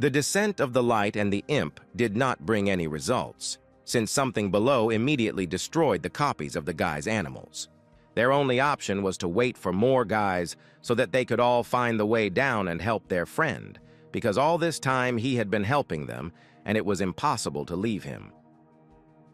Speaker 1: The descent of the light and the imp did not bring any results, since something below immediately destroyed the copies of the guy's animals. Their only option was to wait for more guys so that they could all find the way down and help their friend, because all this time he had been helping them, and it was impossible to leave him.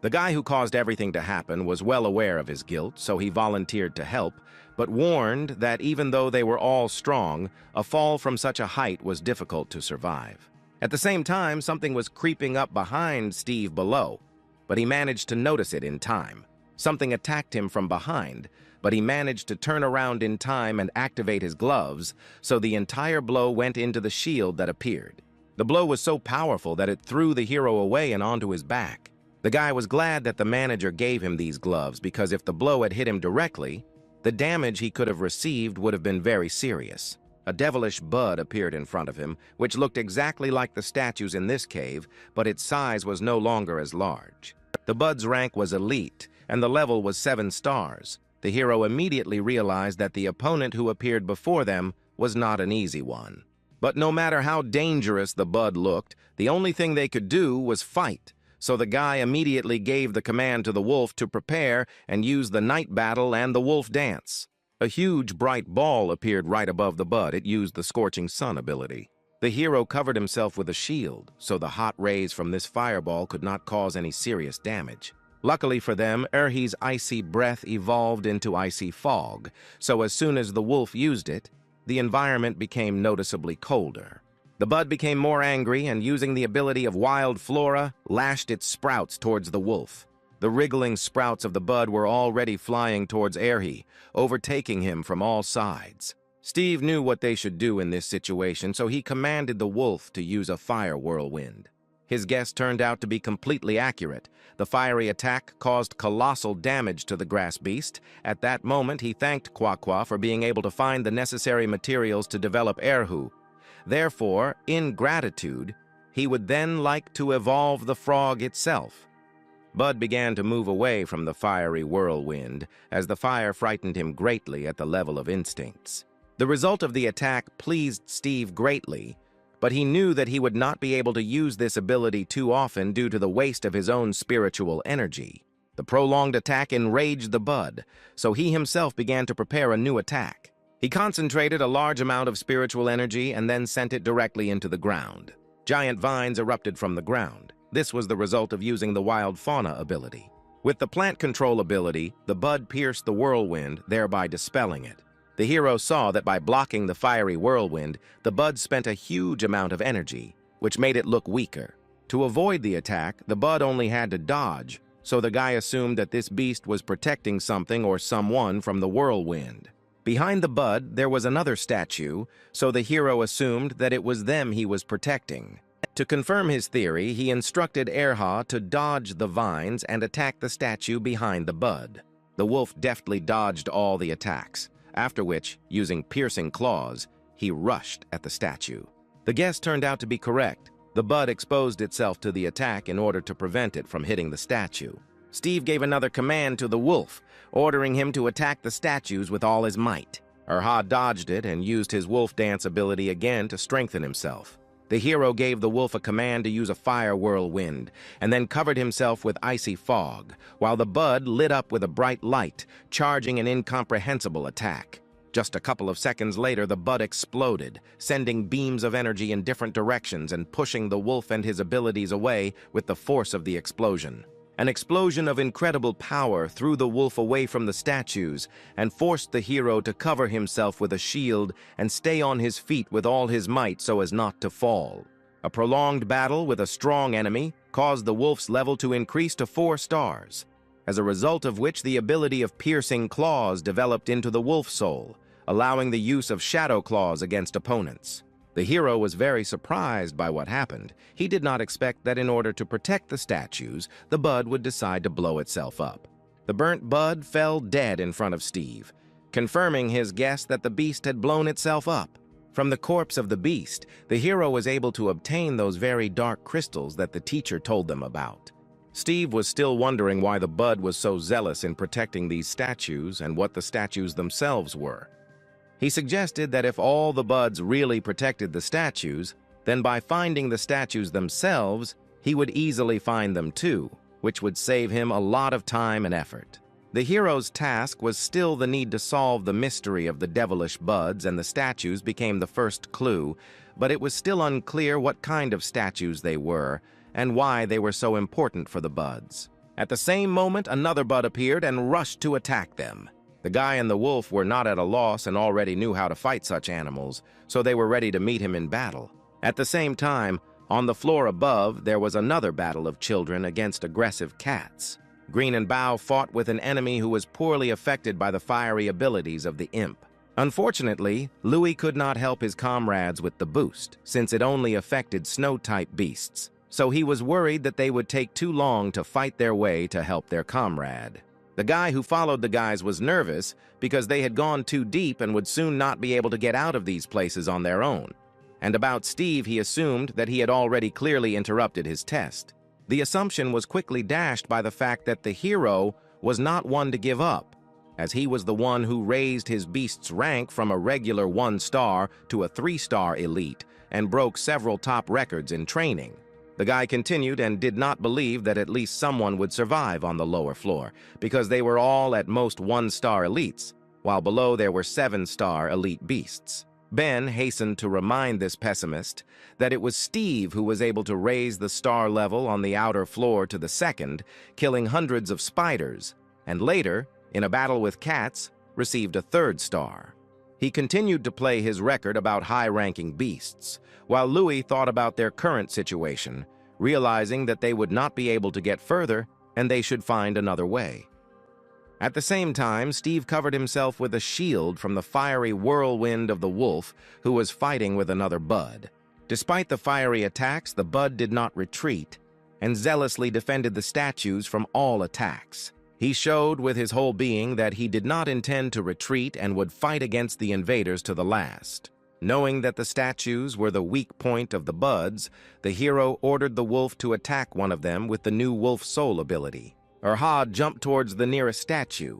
Speaker 1: The guy who caused everything to happen was well aware of his guilt, so he volunteered to help, but warned that even though they were all strong, a fall from such a height was difficult to survive. At the same time, something was creeping up behind Steve below, but he managed to notice it in time. Something attacked him from behind, but he managed to turn around in time and activate his gloves, so the entire blow went into the shield that appeared. The blow was so powerful that it threw the hero away and onto his back. The guy was glad that the manager gave him these gloves, because if the blow had hit him directly, the damage he could have received would have been very serious. A devilish bud appeared in front of him, which looked exactly like the statues in this cave, but its size was no longer as large. The bud's rank was elite, and the level was 7 stars. The hero immediately realized that the opponent who appeared before them was not an easy one. But no matter how dangerous the bud looked, the only thing they could do was fight. So the guy immediately gave the command to the wolf to prepare and use the night battle and the wolf dance. A huge bright ball appeared right above the bud. It used the scorching sun ability. The hero covered himself with a shield, so the hot rays from this fireball could not cause any serious damage. Luckily for them, Erhi's icy breath evolved into icy fog, so as soon as the wolf used it, the environment became noticeably colder. The bud became more angry and, using the ability of wild flora, lashed its sprouts towards the wolf. The wriggling sprouts of the bud were already flying towards Erhi, overtaking him from all sides. Steve knew what they should do in this situation, so he commanded the wolf to use a fire whirlwind. His guess turned out to be completely accurate. The fiery attack caused colossal damage to the grass beast. At that moment, he thanked Quaqua for being able to find the necessary materials to develop Erhu. Therefore, in gratitude, he would then like to evolve the frog itself. Bud began to move away from the fiery whirlwind, as the fire frightened him greatly at the level of instincts. The result of the attack pleased Steve greatly, but he knew that he would not be able to use this ability too often due to the waste of his own spiritual energy. The prolonged attack enraged the Bud, so he himself began to prepare a new attack. He concentrated a large amount of spiritual energy and then sent it directly into the ground. Giant vines erupted from the ground. This was the result of using the wild fauna ability. With the plant control ability, the Bud pierced the whirlwind, thereby dispelling it. The hero saw that by blocking the fiery whirlwind, the Bud spent a huge amount of energy, which made it look weaker. To avoid the attack, the Bud only had to dodge, so the guy assumed that this beast was protecting something or someone from the whirlwind. Behind the Bud, there was another statue, so the hero assumed that it was them he was protecting. To confirm his theory, he instructed Erha to dodge the vines and attack the statue behind the Bud. The wolf deftly dodged all the attacks, after which, using piercing claws, he rushed at the statue. The guess turned out to be correct. The Bud exposed itself to the attack in order to prevent it from hitting the statue. Steve gave another command to the wolf, ordering him to attack the statues with all his might. Erha dodged it and used his wolf dance ability again to strengthen himself. The hero gave the wolf a command to use a fire whirlwind, and then covered himself with icy fog, while the Bud lit up with a bright light, charging an incomprehensible attack. Just a couple of seconds later, the Bud exploded, sending beams of energy in different directions and pushing the wolf and his abilities away with the force of the explosion. An explosion of incredible power threw the wolf away from the statues and forced the hero to cover himself with a shield and stay on his feet with all his might so as not to fall. A prolonged battle with a strong enemy caused the wolf's level to increase to 4 stars. as a result of which the ability of piercing claws developed into the wolf soul, allowing the use of shadow claws against opponents. The hero was very surprised by what happened. He did not expect that in order to protect the statues, the bud would decide to blow itself up. The burnt bud fell dead in front of Steve, confirming his guess that the beast had blown itself up. From the corpse of the beast, the hero was able to obtain those very dark crystals that the teacher told them about. Steve was still wondering why the bud was so zealous in protecting these statues and what the statues themselves were. He suggested that if all the buds really protected the statues, then by finding the statues themselves, he would easily find them too, which would save him a lot of time and effort. The hero's task was still the need to solve the mystery of the devilish buds, and the statues became the first clue, but it was still unclear what kind of statues they were and why they were so important for the buds. At the same moment, another bud appeared and rushed to attack them. The guy and the wolf were not at a loss and already knew how to fight such animals, so they were ready to meet him in battle. At the same time, on the floor above, there was another battle of children against aggressive cats. Green and Bao fought with an enemy who was poorly affected by the fiery abilities of the imp. Unfortunately, Louis could not help his comrades with the boost, since it only affected snow-type beasts, so he was worried that they would take too long to fight their way to help their comrade. The guy who followed the guys was nervous because they had gone too deep and would soon not be able to get out of these places on their own. And about Steve, he assumed that he had already clearly interrupted his test. The assumption was quickly dashed by the fact that the hero was not one to give up, as he was the one who raised his beast's rank from a regular 1-star to a 3-star elite and broke several top records in training. The guy continued and did not believe that at least someone would survive on the lower floor, because they were all at most 1-star elites, while below there were 7-star elite beasts. Ben hastened to remind this pessimist that it was Steve who was able to raise the star level on the outer floor to the 2nd, killing hundreds of spiders, and later, in a battle with cats, received a 3rd star. He continued to play his record about high-ranking beasts, while Louis thought about their current situation, realizing that they would not be able to get further and they should find another way. At the same time, Steve covered himself with a shield from the fiery whirlwind of the wolf, who was fighting with another bud. Despite the fiery attacks, the bud did not retreat and zealously defended the statues from all attacks. He showed with his whole being that he did not intend to retreat and would fight against the invaders to the last. Knowing that the statues were the weak point of the buds, the hero ordered the wolf to attack one of them with the new wolf soul ability. Erhad jumped towards the nearest statue.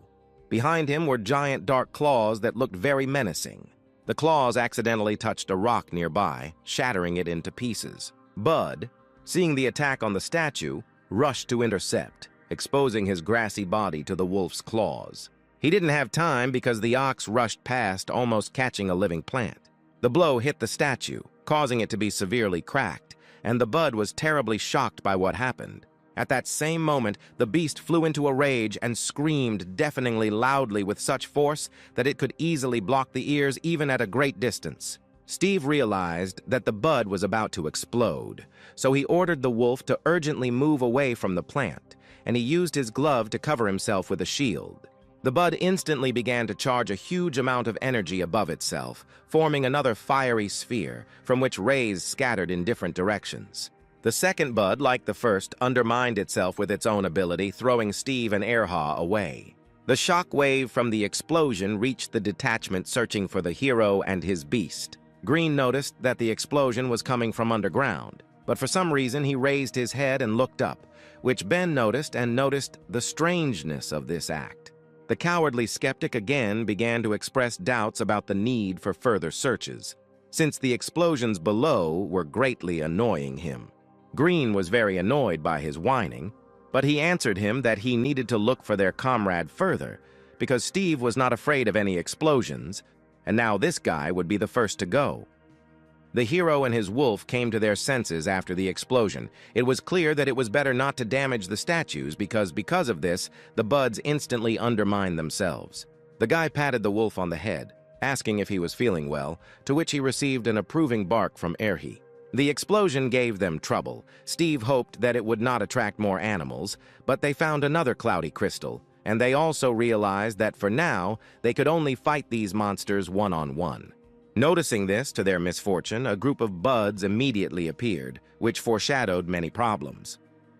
Speaker 1: Behind him were giant dark claws that looked very menacing. The claws accidentally touched a rock nearby, shattering it into pieces. Bud, seeing the attack on the statue, rushed to intercept, exposing his grassy body to the wolf's claws. He didn't have time because the ox rushed past, almost catching a living plant. The blow hit the statue, causing it to be severely cracked, and the bud was terribly shocked by what happened. At that same moment, the beast flew into a rage and screamed deafeningly loudly with such force that it could easily block the ears even at a great distance. Steve realized that the bud was about to explode, so he ordered the wolf to urgently move away from the plant, and he used his glove to cover himself with a shield. The bud instantly began to charge a huge amount of energy above itself, forming another fiery sphere, from which rays scattered in different directions. The second bud, like the first, undermined itself with its own ability, throwing Steve and Erha away. The shock wave from the explosion reached the detachment searching for the hero and his beast. Green noticed that the explosion was coming from underground, but for some reason he raised his head and looked up, which Ben noticed and noticed the strangeness of this act. The cowardly skeptic again began to express doubts about the need for further searches, since the explosions below were greatly annoying him. Green was very annoyed by his whining, but he answered him that he needed to look for their comrade further, because Steve was not afraid of any explosions, and now this guy would be the first to go. The hero and his wolf came to their senses after the explosion. It was clear that it was better not to damage the statues because of this, the buds instantly undermined themselves. The guy patted the wolf on the head, asking if he was feeling well, to which he received an approving bark from Erhi. The explosion gave them trouble. Steve hoped that it would not attract more animals, but they found another cloudy crystal, and they also realized that for now, they could only fight these monsters one-on-one. Noticing this, to their misfortune, a group of buds immediately appeared, which foreshadowed many problems.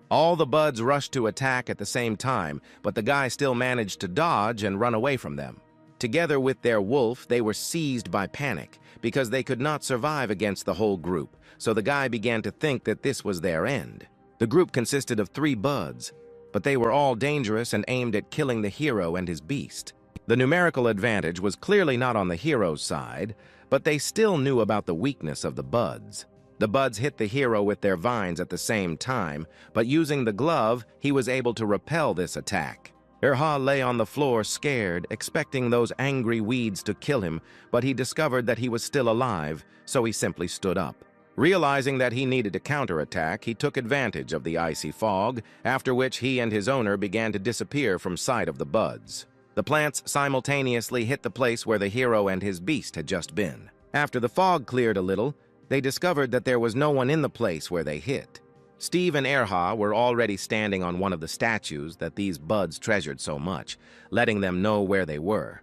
Speaker 1: All the buds rushed to attack at the same time, but the guy still managed to dodge and run away from them. Together with their wolf, they were seized by panic because they could not survive against the whole group, so the guy began to think that this was their end. The group consisted of 3 buds, but they were all dangerous and aimed at killing the hero and his beast. The numerical advantage was clearly not on the hero's side, but they still knew about the weakness of the buds. The buds hit the hero with their vines at the same time, but using the glove, he was able to repel this attack. Erha lay on the floor scared, expecting those angry weeds to kill him, but he discovered that he was still alive, so he simply stood up. Realizing that he needed to counterattack, he took advantage of the icy fog, after which he and his owner began to disappear from sight of the buds. The plants simultaneously hit the place where the hero and his beast had just been. After the fog cleared a little, they discovered that there was no one in the place where they hit. Steve and Erha were already standing on one of the statues that these buds treasured so much, letting them know where they were.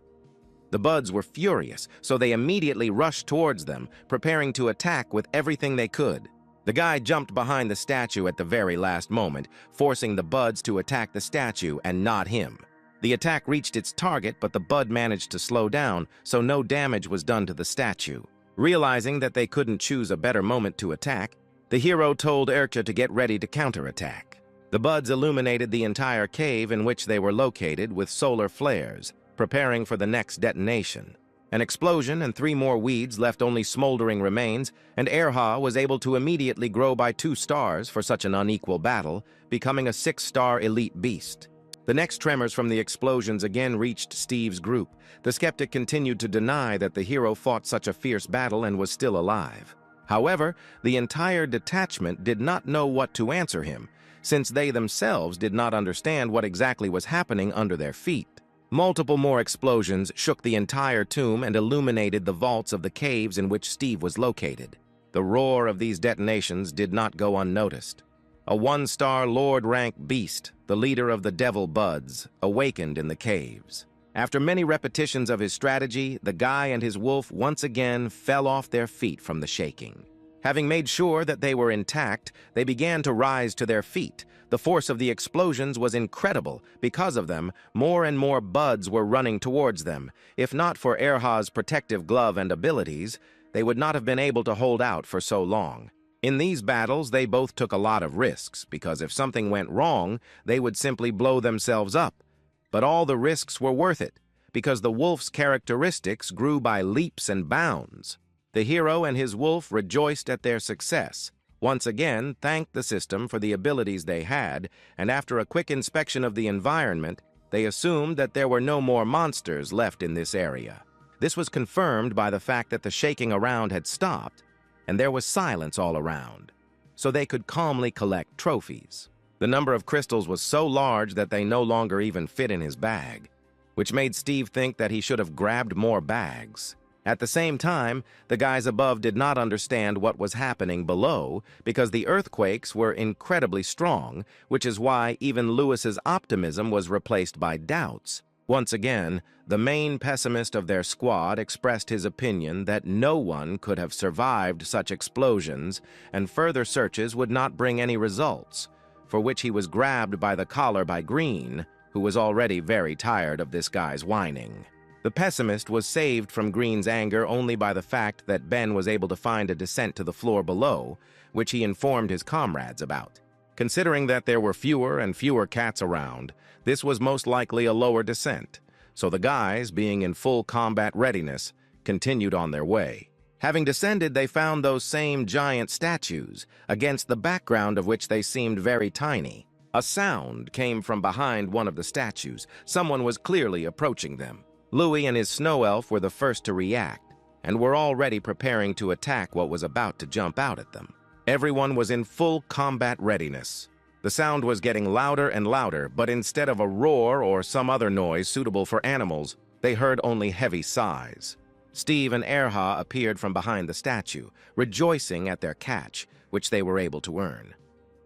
Speaker 1: The buds were furious, so they immediately rushed towards them, preparing to attack with everything they could. The guy jumped behind the statue at the very last moment, forcing the buds to attack the statue and not him. The attack reached its target, but the bud managed to slow down, so no damage was done to the statue. Realizing that they couldn't choose a better moment to attack, the hero told Ercha to get ready to counterattack. The buds illuminated the entire cave in which they were located with solar flares, preparing for the next detonation. An explosion and 3 more weeds left only smoldering remains, and Erha was able to immediately grow by 2 stars for such an unequal battle, becoming a 6-star elite beast. The next tremors from the explosions again reached Steve's group. The skeptic continued to deny that the hero fought such a fierce battle and was still alive. However, the entire detachment did not know what to answer him, since they themselves did not understand what exactly was happening under their feet. Multiple more explosions shook the entire tomb and illuminated the vaults of the caves in which Steve was located. The roar of these detonations did not go unnoticed. A 1-star Lord rank beast, the leader of the Devil Buds, awakened in the caves. After many repetitions of his strategy, the guy and his wolf once again fell off their feet from the shaking. Having made sure that they were intact, they began to rise to their feet. The force of the explosions was incredible. Because of them, more and more buds were running towards them. If not for Erha's protective glove and abilities, they would not have been able to hold out for so long. In these battles, they both took a lot of risks, because if something went wrong, they would simply blow themselves up. But all the risks were worth it, because the wolf's characteristics grew by leaps and bounds. The hero and his wolf rejoiced at their success, once again thanked the system for the abilities they had, and after a quick inspection of the environment, they assumed that there were no more monsters left in this area. This was confirmed by the fact that the shaking around had stopped, and there was silence all around, so they could calmly collect trophies. The number of crystals was so large that they no longer even fit in his bag, which made Steve think that he should have grabbed more bags. At the same time, the guys above did not understand what was happening below because the earthquakes were incredibly strong, which is why even Lewis's optimism was replaced by doubts. Once again, the main pessimist of their squad expressed his opinion that no one could have survived such explosions and further searches would not bring any results, for which he was grabbed by the collar by Green, who was already very tired of this guy's whining. The pessimist was saved from Green's anger only by the fact that Ben was able to find a descent to the floor below, which he informed his comrades about. Considering that there were fewer and fewer cats around, this was most likely a lower descent, so the guys, being in full combat readiness, continued on their way. Having descended, they found those same giant statues, against the background of which they seemed very tiny. A sound came from behind one of the statues. Someone was clearly approaching them. Louis and his snow elf were the first to react, and were already preparing to attack what was about to jump out at them. Everyone was in full combat readiness. The sound was getting louder and louder, but instead of a roar or some other noise suitable for animals, they heard only heavy sighs. Steve and Erha appeared from behind the statue, rejoicing at their catch, which they were able to earn.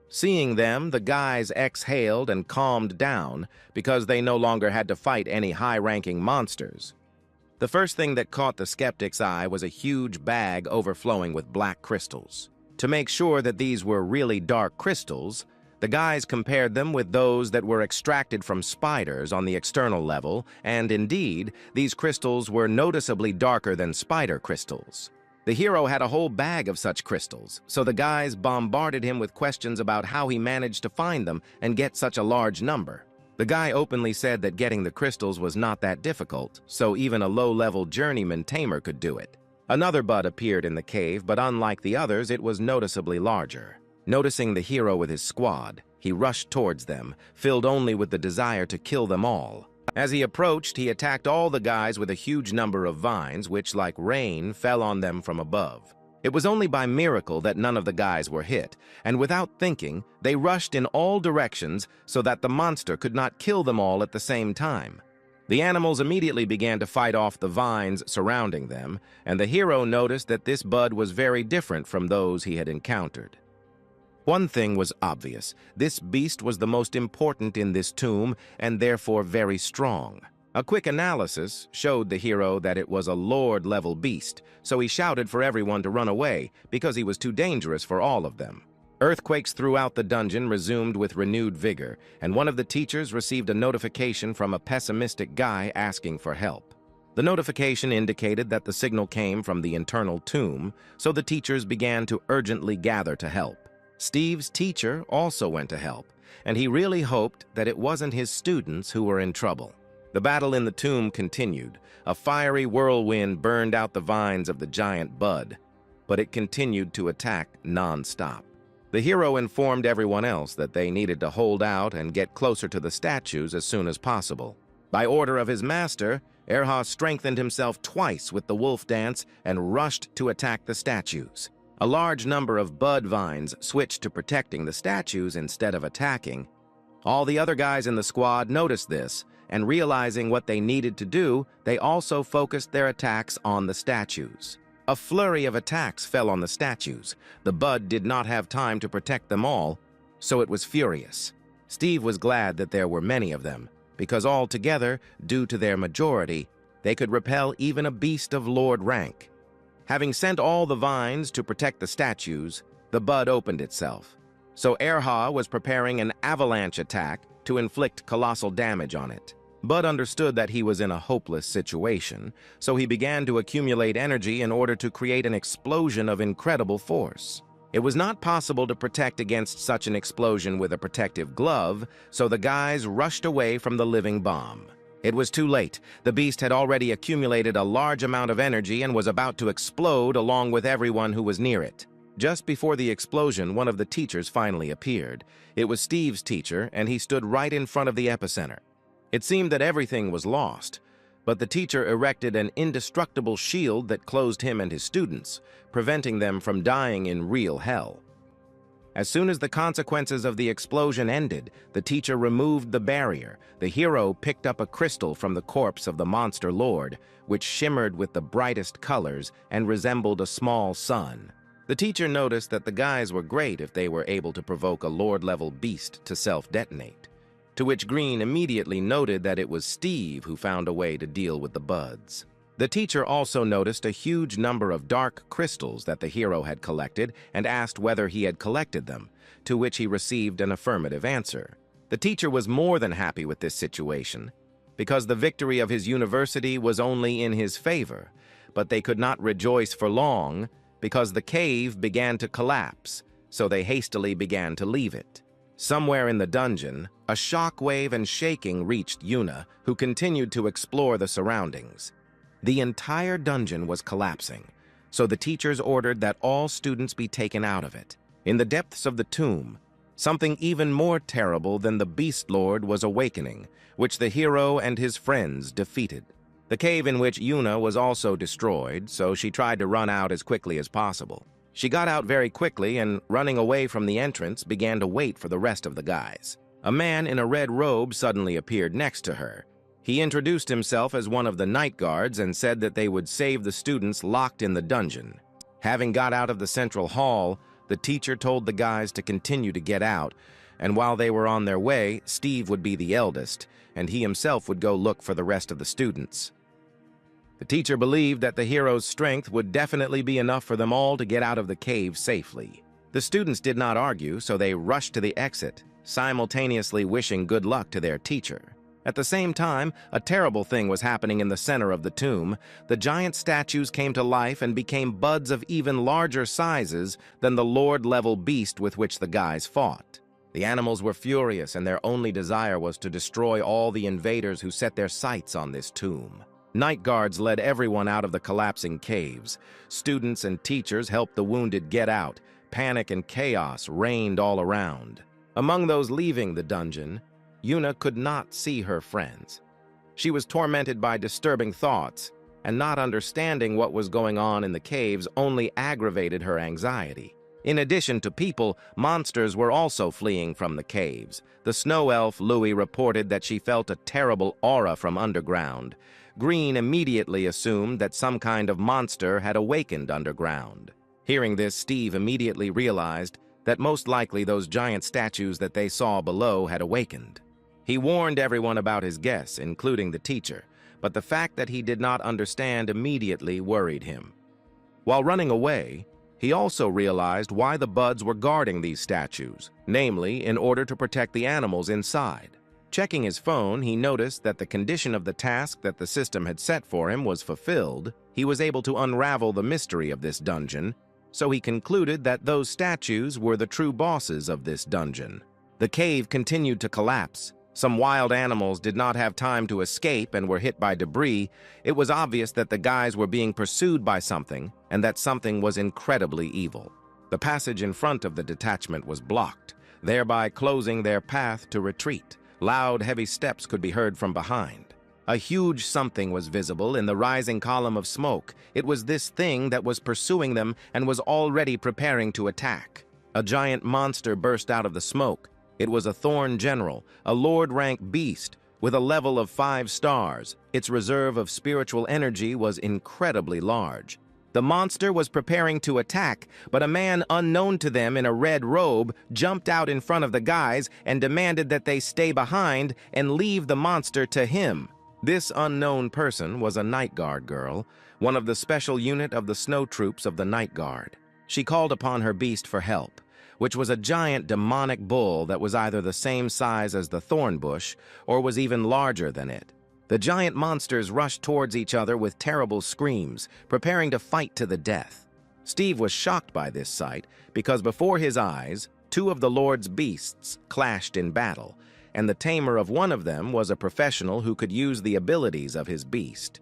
Speaker 1: Seeing them, the guys exhaled and calmed down because they no longer had to fight any high-ranking monsters. The first thing that caught the skeptic's eye was a huge bag overflowing with black crystals. To make sure that these were really dark crystals, the guys compared them with those that were extracted from spiders on the external level, and indeed, these crystals were noticeably darker than spider crystals. The hero had a whole bag of such crystals, so the guys bombarded him with questions about how he managed to find them and get such a large number. The guy openly said that getting the crystals was not that difficult, so even a low-level journeyman tamer could do it. Another bud appeared in the cave, but unlike the others, it was noticeably larger. Noticing the hero with his squad, he rushed towards them, filled only with the desire to kill them all. As he approached, he attacked all the guys with a huge number of vines, which, like rain, fell on them from above. It was only by miracle that none of the guys were hit, and without thinking, they rushed in all directions so that the monster could not kill them all at the same time. The animals immediately began to fight off the vines surrounding them, and the hero noticed that this bud was very different from those he had encountered. One thing was obvious. This beast was the most important in this tomb and therefore very strong. A quick analysis showed the hero that it was a lord-level beast, so he shouted for everyone to run away because he was too dangerous for all of them. Earthquakes throughout the dungeon resumed with renewed vigor, and one of the teachers received a notification from a pessimistic guy asking for help. The notification indicated that the signal came from the internal tomb, so the teachers began to urgently gather to help. Steve's teacher also went to help, and he really hoped that it wasn't his students who were in trouble. The battle in the tomb continued. A fiery whirlwind burned out the vines of the giant bud, but it continued to attack non-stop. The hero informed everyone else that they needed to hold out and get closer to the statues as soon as possible. By order of his master, Erha strengthened himself twice with the wolf dance and rushed to attack the statues. A large number of bud vines switched to protecting the statues instead of attacking. All the other guys in the squad noticed this, and realizing what they needed to do, they also focused their attacks on the statues. A flurry of attacks fell on the statues. The bud did not have time to protect them all, so it was furious. Steve was glad that there were many of them, because altogether, due to their majority, they could repel even a beast of lord rank. Having sent all the vines to protect the statues, the bud opened itself. So Erha was preparing an avalanche attack to inflict colossal damage on it. Bud understood that he was in a hopeless situation, so he began to accumulate energy in order to create an explosion of incredible force. It was not possible to protect against such an explosion with a protective glove, so the guys rushed away from the living bomb. It was too late. The beast had already accumulated a large amount of energy and was about to explode along with everyone who was near it. Just before the explosion, one of the teachers finally appeared. It was Steve's teacher, and he stood right in front of the epicenter. It seemed that everything was lost, but the teacher erected an indestructible shield that closed him and his students, preventing them from dying in real hell. As soon as the consequences of the explosion ended, the teacher removed the barrier. The hero picked up a crystal from the corpse of the monster lord, which shimmered with the brightest colors and resembled a small sun. The teacher noticed that the guys were great if they were able to provoke a lord-level beast to self-detonate, to which Green immediately noted that it was Steve who found a way to deal with the buds. The teacher also noticed a huge number of dark crystals that the hero had collected and asked whether he had collected them, to which he received an affirmative answer. The teacher was more than happy with this situation, because the victory of his university was only in his favor, but they could not rejoice for long because the cave began to collapse, so they hastily began to leave it. Somewhere in the dungeon, a shockwave and shaking reached Yuna, who continued to explore the surroundings. The entire dungeon was collapsing, so the teachers ordered that all students be taken out of it. In the depths of the tomb, something even more terrible than the Beast Lord was awakening, which the hero and his friends defeated. The cave in which Yuna was also destroyed, so she tried to run out as quickly as possible. She got out very quickly and, running away from the entrance, began to wait for the rest of the guys. A man in a red robe suddenly appeared next to her. He introduced himself as one of the night guards and said that they would save the students locked in the dungeon. Having got out of the central hall, the teacher told the guys to continue to get out, and while they were on their way, Steve would be the eldest, and he himself would go look for the rest of the students. The teacher believed that the hero's strength would definitely be enough for them all to get out of the cave safely. The students did not argue, so they rushed to the exit, simultaneously wishing good luck to their teacher. At the same time, a terrible thing was happening in the center of the tomb. The giant statues came to life and became buds of even larger sizes than the Lord-level beast with which the guys fought. The animals were furious, and their only desire was to destroy all the invaders who set their sights on this tomb. Night guards led everyone out of the collapsing caves. Students and teachers helped the wounded get out. Panic and chaos reigned all around. Among those leaving the dungeon, Yuna could not see her friends. She was tormented by disturbing thoughts, and not understanding what was going on in the caves only aggravated her anxiety. In addition to people, monsters were also fleeing from the caves. The snow elf Louie reported that she felt a terrible aura from underground. Green immediately assumed that some kind of monster had awakened underground. Hearing this, Steve immediately realized that most likely those giant statues that they saw below had awakened. He warned everyone about his guess, including the teacher, but the fact that he did not understand immediately worried him. While running away, he also realized why the buds were guarding these statues, namely, in order to protect the animals inside. Checking his phone, he noticed that the condition of the task that the system had set for him was fulfilled. He was able to unravel the mystery of this dungeon, so he concluded that those statues were the true bosses of this dungeon. The cave continued to collapse. Some wild animals did not have time to escape and were hit by debris. It was obvious that the guys were being pursued by something, and that something was incredibly evil. The passage in front of the detachment was blocked, thereby closing their path to retreat. Loud, heavy steps could be heard from behind. A huge something was visible in the rising column of smoke. It was this thing that was pursuing them and was already preparing to attack. A giant monster burst out of the smoke. It was a Thorn General, a Lord-rank beast, with a level of 5 stars. Its reserve of spiritual energy was incredibly large. The monster was preparing to attack, but a man unknown to them in a red robe jumped out in front of the guys and demanded that they stay behind and leave the monster to him. This unknown person was a Night Guard girl, one of the special unit of the snow troops of the Night Guard. She called upon her beast for help, which was a giant demonic bull that was either the same size as the thorn bush or was even larger than it. The giant monsters rushed towards each other with terrible screams, preparing to fight to the death. Steve was shocked by this sight because before his eyes, 2 of the Lord's beasts clashed in battle, and the tamer of one of them was a professional who could use the abilities of his beast.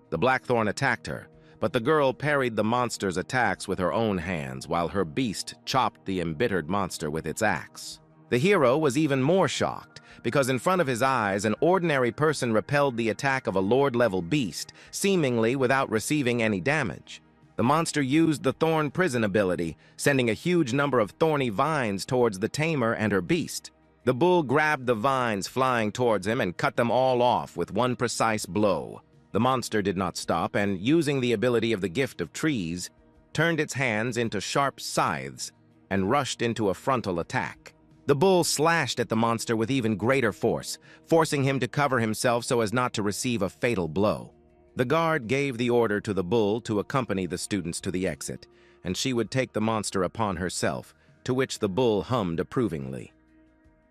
Speaker 1: The Blackthorn attacked her, but the girl parried the monster's attacks with her own hands while her beast chopped the embittered monster with its axe. The hero was even more shocked because in front of his eyes, an ordinary person repelled the attack of a Lord-level beast, seemingly without receiving any damage. The monster used the Thorn Prison ability, sending a huge number of thorny vines towards the tamer and her beast. The bull grabbed the vines flying towards him and cut them all off with one precise blow. The monster did not stop and, using the ability of the Gift of Trees, turned its hands into sharp scythes and rushed into a frontal attack. The bull slashed at the monster with even greater force, forcing him to cover himself so as not to receive a fatal blow. The guard gave the order to the bull to accompany the students to the exit, and she would take the monster upon herself, to which the bull hummed approvingly.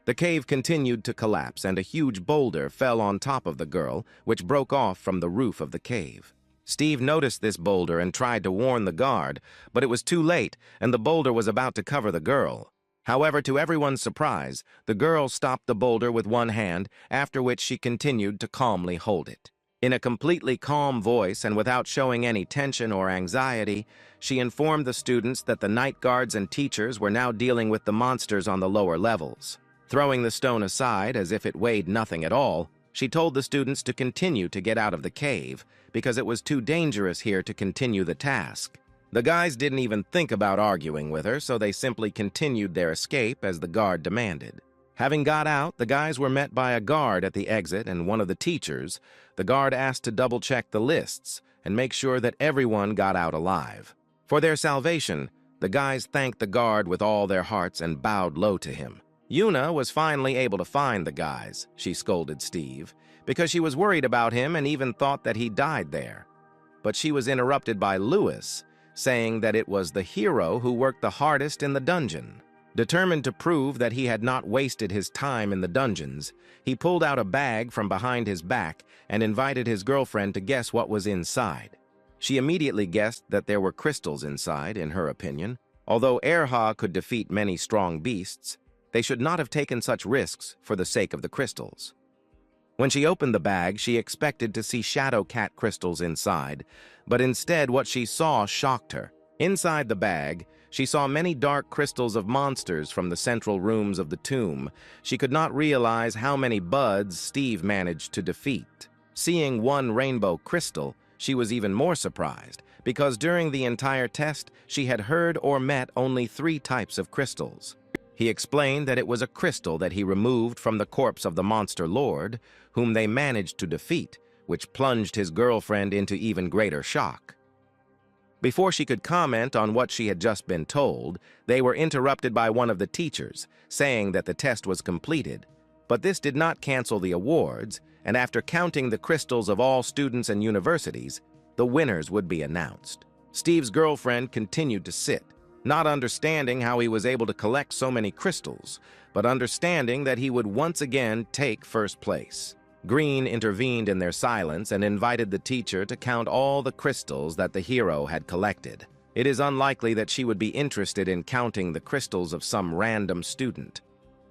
Speaker 1: The cave continued to collapse, and a huge boulder fell on top of the girl, which broke off from the roof of the cave. Steve noticed this boulder and tried to warn the guard, but it was too late, and the boulder was about to cover the girl. However, to everyone's surprise, the girl stopped the boulder with one hand, after which she continued to calmly hold it. In a completely calm voice and without showing any tension or anxiety, she informed the students that the night guards and teachers were now dealing with the monsters on the lower levels. Throwing the stone aside as if it weighed nothing at all, she told the students to continue to get out of the cave because it was too dangerous here to continue the task. The guys didn't even think about arguing with her, so they simply continued their escape as the guard demanded. Having got out, the guys were met by a guard at the exit and one of the teachers. The guard asked to double-check the lists and make sure that everyone got out alive. For their salvation, the guys thanked the guard with all their hearts and bowed low to him. Yuna was finally able to find the guys, she scolded Steve, because she was worried about him and even thought that he died there. But she was interrupted by Lewis, saying that it was the hero who worked the hardest in the dungeon. Determined to prove that he had not wasted his time in the dungeons, he pulled out a bag from behind his back and invited his girlfriend to guess what was inside. She immediately guessed that there were crystals inside, in her opinion. Although Erha could defeat many strong beasts, they should not have taken such risks for the sake of the crystals. When she opened the bag, she expected to see shadow cat crystals inside, but instead what she saw shocked her. Inside the bag, she saw many dark crystals of monsters from the central rooms of the tomb. She could not realize how many buds Steve managed to defeat. Seeing one rainbow crystal, she was even more surprised, because during the entire test, she had heard or met only 3 types of crystals. He explained that it was a crystal that he removed from the corpse of the monster lord, whom they managed to defeat, which plunged his girlfriend into even greater shock. Before she could comment on what she had just been told, they were interrupted by one of the teachers, saying that the test was completed. But this did not cancel the awards, and after counting the crystals of all students and universities, the winners would be announced. Steve's girlfriend continued to sit, not understanding how he was able to collect so many crystals, but understanding that he would once again take first place. Green intervened in their silence and invited the teacher to count all the crystals that the hero had collected. It is unlikely that she would be interested in counting the crystals of some random student.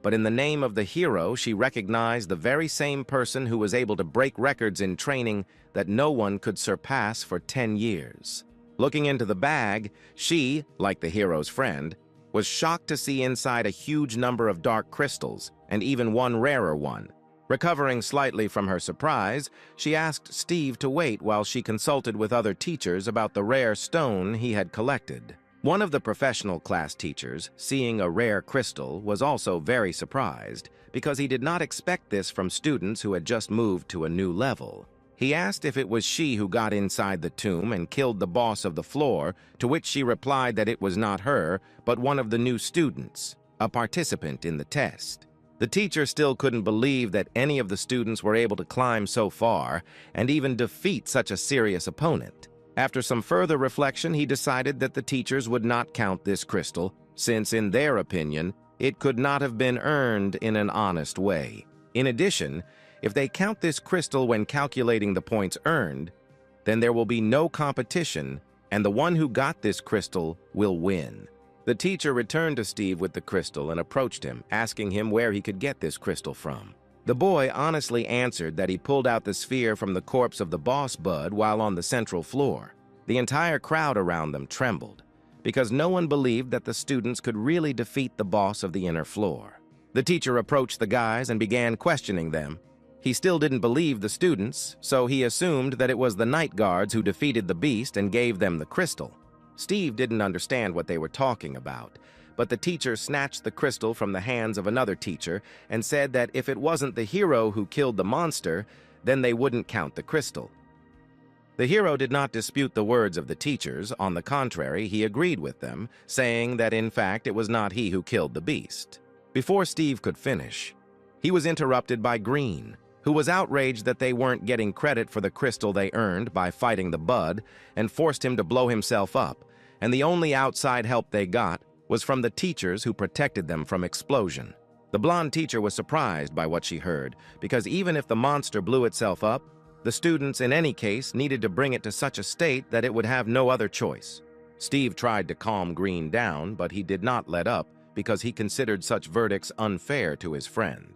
Speaker 1: But in the name of the hero, she recognized the very same person who was able to break records in training that no one could surpass for 10 years. Looking into the bag, she, like the hero's friend, was shocked to see inside a huge number of dark crystals, and even one rarer one. Recovering slightly from her surprise, she asked Steve to wait while she consulted with other teachers about the rare stone he had collected. One of the professional class teachers, seeing a rare crystal, was also very surprised, because he did not expect this from students who had just moved to a new level. He asked if it was she who got inside the tomb and killed the boss of the floor, to which she replied that it was not her, but one of the new students, a participant in the test. The teacher still couldn't believe that any of the students were able to climb so far and even defeat such a serious opponent. After some further reflection, he decided that the teachers would not count this crystal, since, in their opinion, it could not have been earned in an honest way. In addition, if they count this crystal when calculating the points earned, then there will be no competition, and the one who got this crystal will win. The teacher returned to Steve with the crystal and approached him, asking him where he could get this crystal from. The boy honestly answered that he pulled out the sphere from the corpse of the boss bud while on the central floor. The entire crowd around them trembled, because no one believed that the students could really defeat the boss of the inner floor. The teacher approached the guys and began questioning them. He still didn't believe the students, so he assumed that it was the night guards who defeated the beast and gave them the crystal. Steve didn't understand what they were talking about, but the teacher snatched the crystal from the hands of another teacher and said that if it wasn't the hero who killed the monster, then they wouldn't count the crystal. The hero did not dispute the words of the teachers. On the contrary, he agreed with them, saying that in fact it was not he who killed the beast. Before Steve could finish, he was interrupted by Green, who was outraged that they weren't getting credit for the crystal they earned by fighting the bud, and forced him to blow himself up, and the only outside help they got was from the teachers who protected them from explosion. The blonde teacher was surprised by what she heard, because even if the monster blew itself up, the students in any case needed to bring it to such a state that it would have no other choice. Steve tried to calm Green down, but he did not let up because he considered such verdicts unfair to his friend.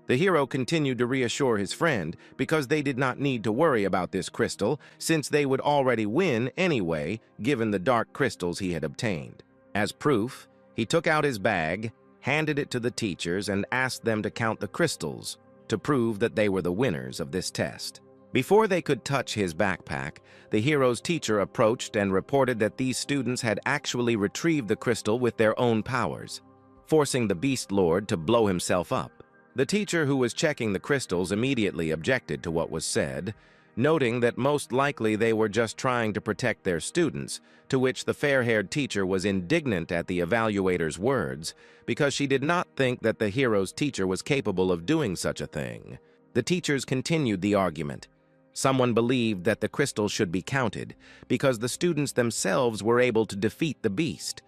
Speaker 1: The hero continued to reassure his friend because they did not need to worry about this crystal, since they would already win anyway, given the dark crystals he had obtained. As proof, he took out his bag, handed it to the teachers, and asked them to count the crystals to prove that they were the winners of this test. Before they could touch his backpack, the hero's teacher approached and reported that these students had actually retrieved the crystal with their own powers. forcing the Beast Lord to blow himself up. The teacher who was checking the crystals immediately objected to what was said, noting that most likely they were just trying to protect their students, to which the fair-haired teacher was indignant at the evaluator's words because she did not think that the hero's teacher was capable of doing such a thing. The teachers continued the argument. Someone believed that the crystals should be counted because the students themselves were able to defeat the beast,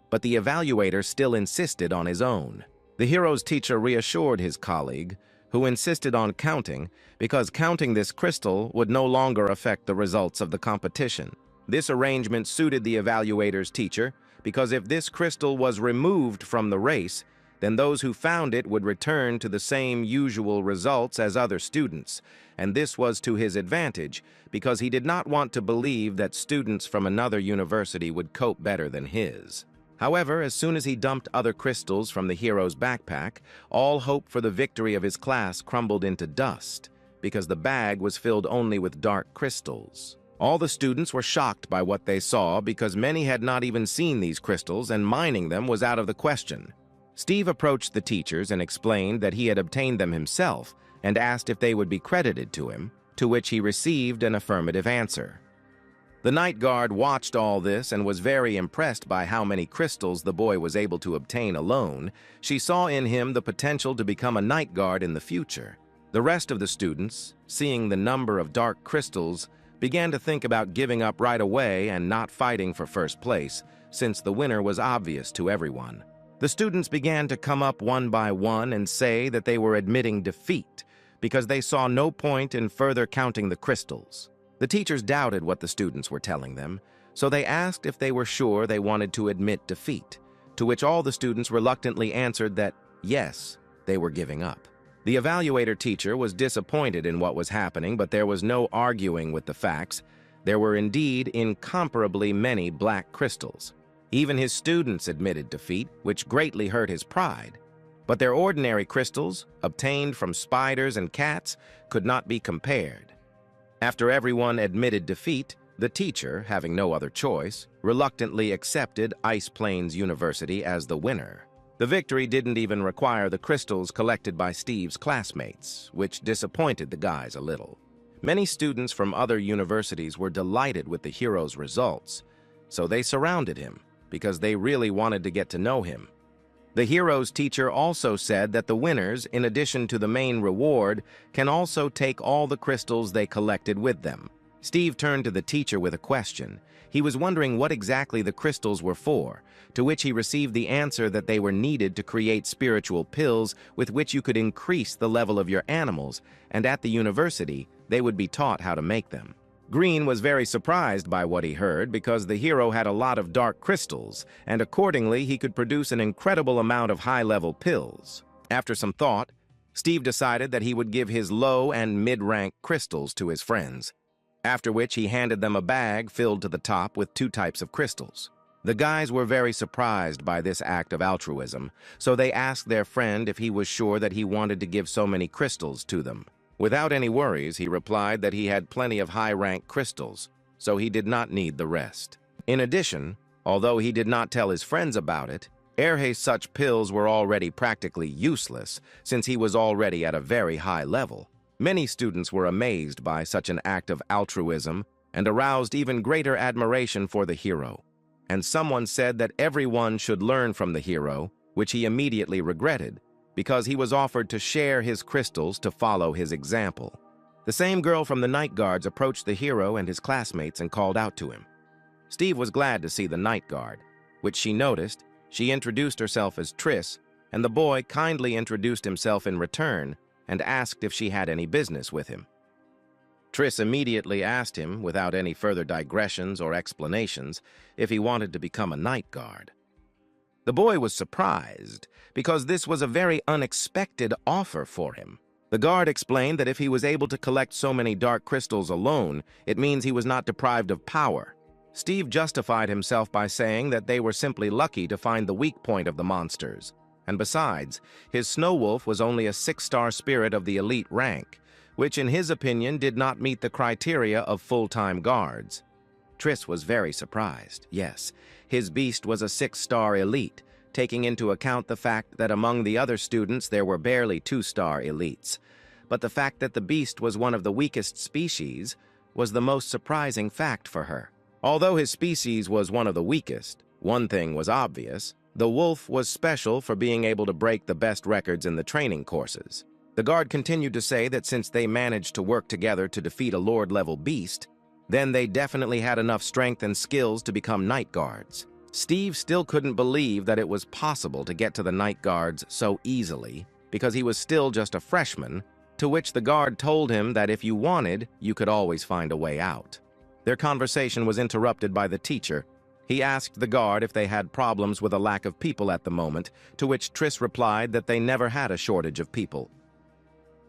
Speaker 1: but the evaluator still insisted on his own. The hero's teacher reassured his colleague, who insisted on counting because counting this crystal would no longer affect the results of the competition. This arrangement suited the evaluator's teacher because if this crystal was removed from the race, then those who found it would return to the same usual results as other students, and this was to his advantage because he did not want to believe that students from another university would cope better than his. However, as soon as he dumped other crystals from the hero's backpack, all hope for the victory of his class crumbled into dust because the bag was filled only with dark crystals. All the students were shocked by what they saw because many had not even seen these crystals and mining them was out of the question. Steve approached the teachers and explained that he had obtained them himself and asked if they would be credited to him, to which he received an affirmative answer. The night guard watched all this and was very impressed by how many crystals the boy was able to obtain alone. She saw in him the potential to become a night guard in the future. The rest of the students, seeing the number of dark crystals, began to think about giving up right away and not fighting for first place, since the winner was obvious to everyone. The students began to come up one by one and say that they were admitting defeat because they saw no point in further counting the crystals. The teachers doubted what the students were telling them, so they asked if they were sure they wanted to admit defeat, to which all the students reluctantly answered that, yes, they were giving up. The evaluator teacher was disappointed in what was happening, but there was no arguing with the facts. There were indeed incomparably many black crystals. Even his students admitted defeat, which greatly hurt his pride. But their ordinary crystals, obtained from spiders and cats, could not be compared. After everyone admitted defeat, the teacher, having no other choice, reluctantly accepted Ice Plains University as the winner. The victory didn't even require the crystals collected by Steve's classmates, which disappointed the guys a little. Many students from other universities were delighted with the hero's results, so they surrounded him because they really wanted to get to know him. The hero's teacher also said that the winners, in addition to the main reward, can also take all the crystals they collected with them. Steve turned to the teacher with a question. He was wondering what exactly the crystals were for, to which he received the answer that they were needed to create spiritual pills with which you could increase the level of your animals, and at the university, they would be taught how to make them. Green was very surprised by what he heard because the hero had a lot of dark crystals, and accordingly he could produce an incredible amount of high-level pills. After some thought, Steve decided that he would give his low and mid-rank crystals to his friends, after which he handed them a bag filled to the top with 2 types of crystals. The guys were very surprised by this act of altruism, so they asked their friend if he was sure that he wanted to give so many crystals to them. Without any worries, he replied that he had plenty of high-rank crystals, so he did not need the rest. In addition, although he did not tell his friends about it, Erhe's such pills were already practically useless since he was already at a very high level. Many students were amazed by such an act of altruism and aroused even greater admiration for the hero. And someone said that everyone should learn from the hero, which he immediately regretted, because he was offered to share his crystals to follow his example. The same girl from the night guards approached the hero and his classmates and called out to him. Steve was glad to see the night guard, which she noticed. She introduced herself as Triss, and the boy kindly introduced himself in return and asked if she had any business with him. Triss immediately asked him, without any further digressions or explanations, if he wanted to become a night guard. The boy was surprised because this was a very unexpected offer for him. The guard explained that if he was able to collect so many dark crystals alone, it means he was not deprived of power. Steve justified himself by saying that they were simply lucky to find the weak point of the monsters. And besides, his Snow Wolf was only a 6-star spirit of the elite rank, which in his opinion did not meet the criteria of full-time guards. Triss was very surprised. Yes, his beast was a 6-star elite, taking into account the fact that among the other students there were barely two-star elites. But the fact that the beast was one of the weakest species was the most surprising fact for her. Although his species was one of the weakest, one thing was obvious: the wolf was special for being able to break the best records in the training courses. The guard continued to say that since they managed to work together to defeat a Lord-level beast, then they definitely had enough strength and skills to become night guards. Steve still couldn't believe that it was possible to get to the night guards so easily, because he was still just a freshman, to which the guard told him that if you wanted, you could always find a way out. Their conversation was interrupted by the teacher. He asked the guard if they had problems with a lack of people at the moment, to which Triss replied that they never had a shortage of people.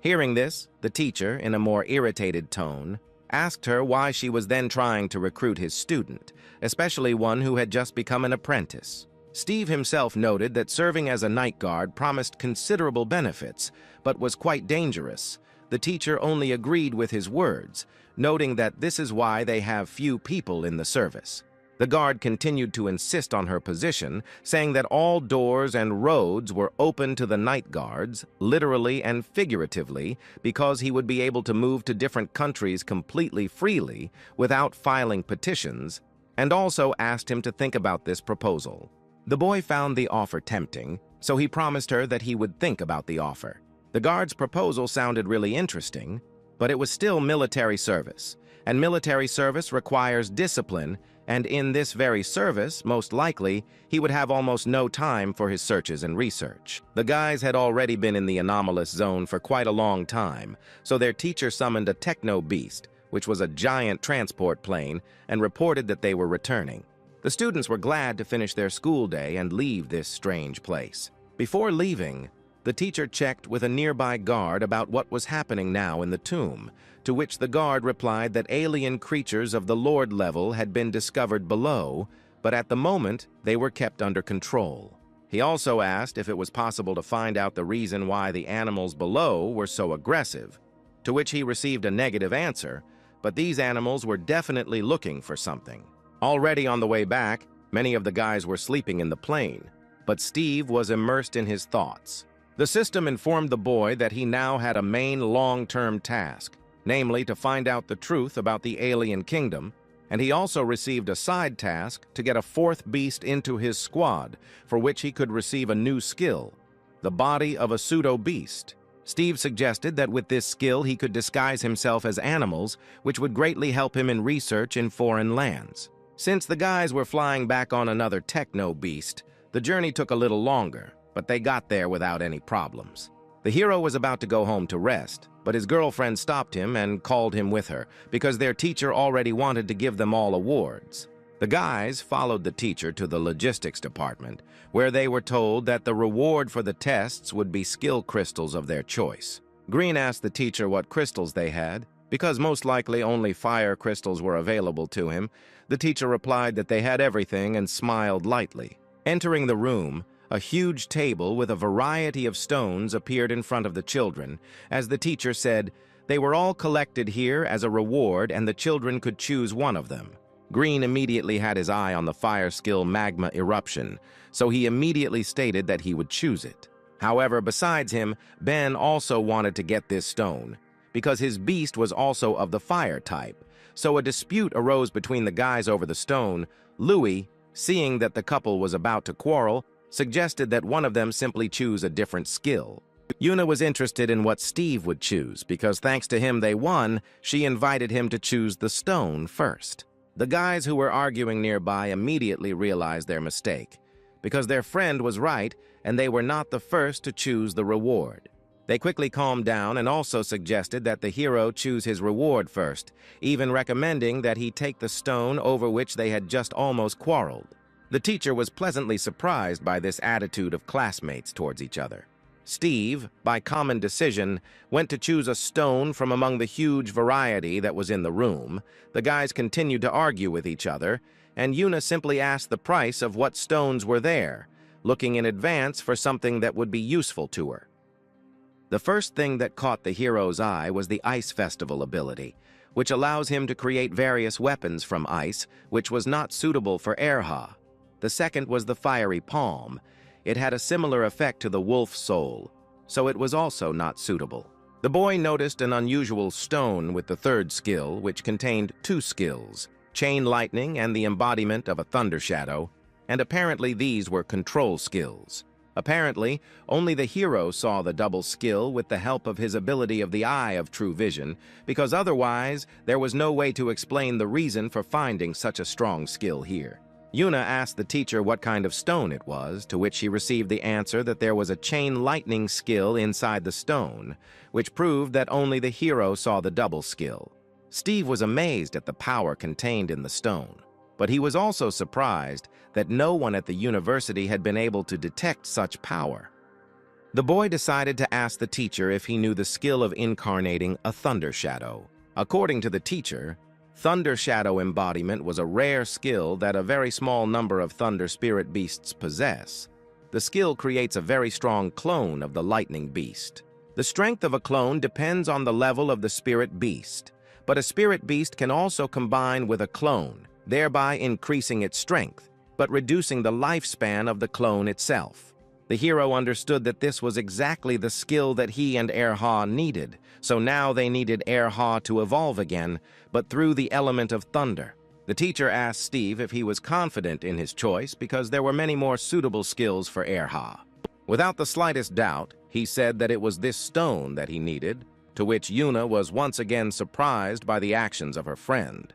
Speaker 1: Hearing this, the teacher, in a more irritated tone, asked her why she was then trying to recruit his student, especially one who had just become an apprentice. Steve himself noted that serving as a night guard promised considerable benefits, but was quite dangerous. The teacher only agreed with his words, noting that this is why they have few people in the service. The guard continued to insist on her position, saying that all doors and roads were open to the night guards, literally and figuratively, because he would be able to move to different countries completely freely without filing petitions, and also asked him to think about this proposal. The boy found the offer tempting, so he promised her that he would think about the offer. The guard's proposal sounded really interesting, but it was still military service, and military service requires discipline, and in this very service, most likely, he would have almost no time for his searches and research. The guys had already been in the anomalous zone for quite a long time, so their teacher summoned a techno-beast, which was a giant transport plane, and reported that they were returning. The students were glad to finish their school day and leave this strange place. Before leaving, the teacher checked with a nearby guard about what was happening now in the tomb, to which the guard replied that alien creatures of the Lord level had been discovered below, but at the moment they were kept under control. He also asked if it was possible to find out the reason why the animals below were so aggressive, to which he received a negative answer, but these animals were definitely looking for something. Already on the way back, many of the guys were sleeping in the plane, but Steve was immersed in his thoughts. The system informed the boy that he now had a main long-term task, namely to find out the truth about the alien kingdom, and he also received a side task to get a fourth beast into his squad, for which he could receive a new skill, the body of a pseudo-beast. Steve suggested that with this skill he could disguise himself as animals, which would greatly help him in research in foreign lands. Since the guys were flying back on another techno-beast, the journey took a little longer, but they got there without any problems. The hero was about to go home to rest, but his girlfriend stopped him and called him with her, because their teacher already wanted to give them all awards. The guys followed the teacher to the logistics department, where they were told that the reward for the tests would be skill crystals of their choice. Green asked the teacher what crystals they had. Because most likely only fire crystals were available to him, the teacher replied that they had everything and smiled lightly. Entering the room, a huge table with a variety of stones appeared in front of the children, as the teacher said they were all collected here as a reward and the children could choose one of them. Green immediately had his eye on the fire skill magma eruption, so he immediately stated that he would choose it. However, besides him, Ben also wanted to get this stone, because his beast was also of the fire type, so a dispute arose between the guys over the stone. Louis, seeing that the couple was about to quarrel, suggested that one of them simply choose a different skill. Yuna was interested in what Steve would choose, because thanks to him they won. She invited him to choose the stone first. The guys who were arguing nearby immediately realized their mistake, because their friend was right and they were not the first to choose the reward. They quickly calmed down and also suggested that the hero choose his reward first, even recommending that he take the stone over which they had just almost quarreled. The teacher was pleasantly surprised by this attitude of classmates towards each other. Steve, by common decision, went to choose a stone from among the huge variety that was in the room. The guys continued to argue with each other, and Yuna simply asked the price of what stones were there, looking in advance for something that would be useful to her. The first thing that caught the hero's eye was the Ice Festival ability, which allows him to create various weapons from ice, which was not suitable for Erha. The second was the Fiery Palm. it had a similar effect to the wolf soul, so it was also not suitable. The boy noticed an unusual stone with the third skill, which contained two skills, chain lightning and the embodiment of a thunder shadow, and apparently these were control skills. Apparently, only the hero saw the double skill with the help of his ability of the Eye of True Vision, because otherwise there was no way to explain the reason for finding such a strong skill here. Yuna asked the teacher what kind of stone it was, to which she received the answer that there was a chain lightning skill inside the stone, which proved that only the hero saw the double skill. Steve was amazed at the power contained in the stone, but he was also surprised that no one at the university had been able to detect such power. The boy decided to ask the teacher if he knew the skill of incarnating a thunder shadow. According to the teacher, thunder shadow embodiment was a rare skill that a very small number of thunder spirit beasts possess. The skill creates a very strong clone of the lightning beast. The strength of a clone depends on the level of the spirit beast, but a spirit beast can also combine with a clone, thereby increasing its strength, but reducing the lifespan of the clone itself. The hero understood that this was exactly the skill that he and Erha needed, so now they needed Erha to evolve again, but through the element of thunder. The teacher asked Steve if he was confident in his choice because there were many more suitable skills for Erha. Without the slightest doubt, he said that it was this stone that he needed, to which Yuna was once again surprised by the actions of her friend.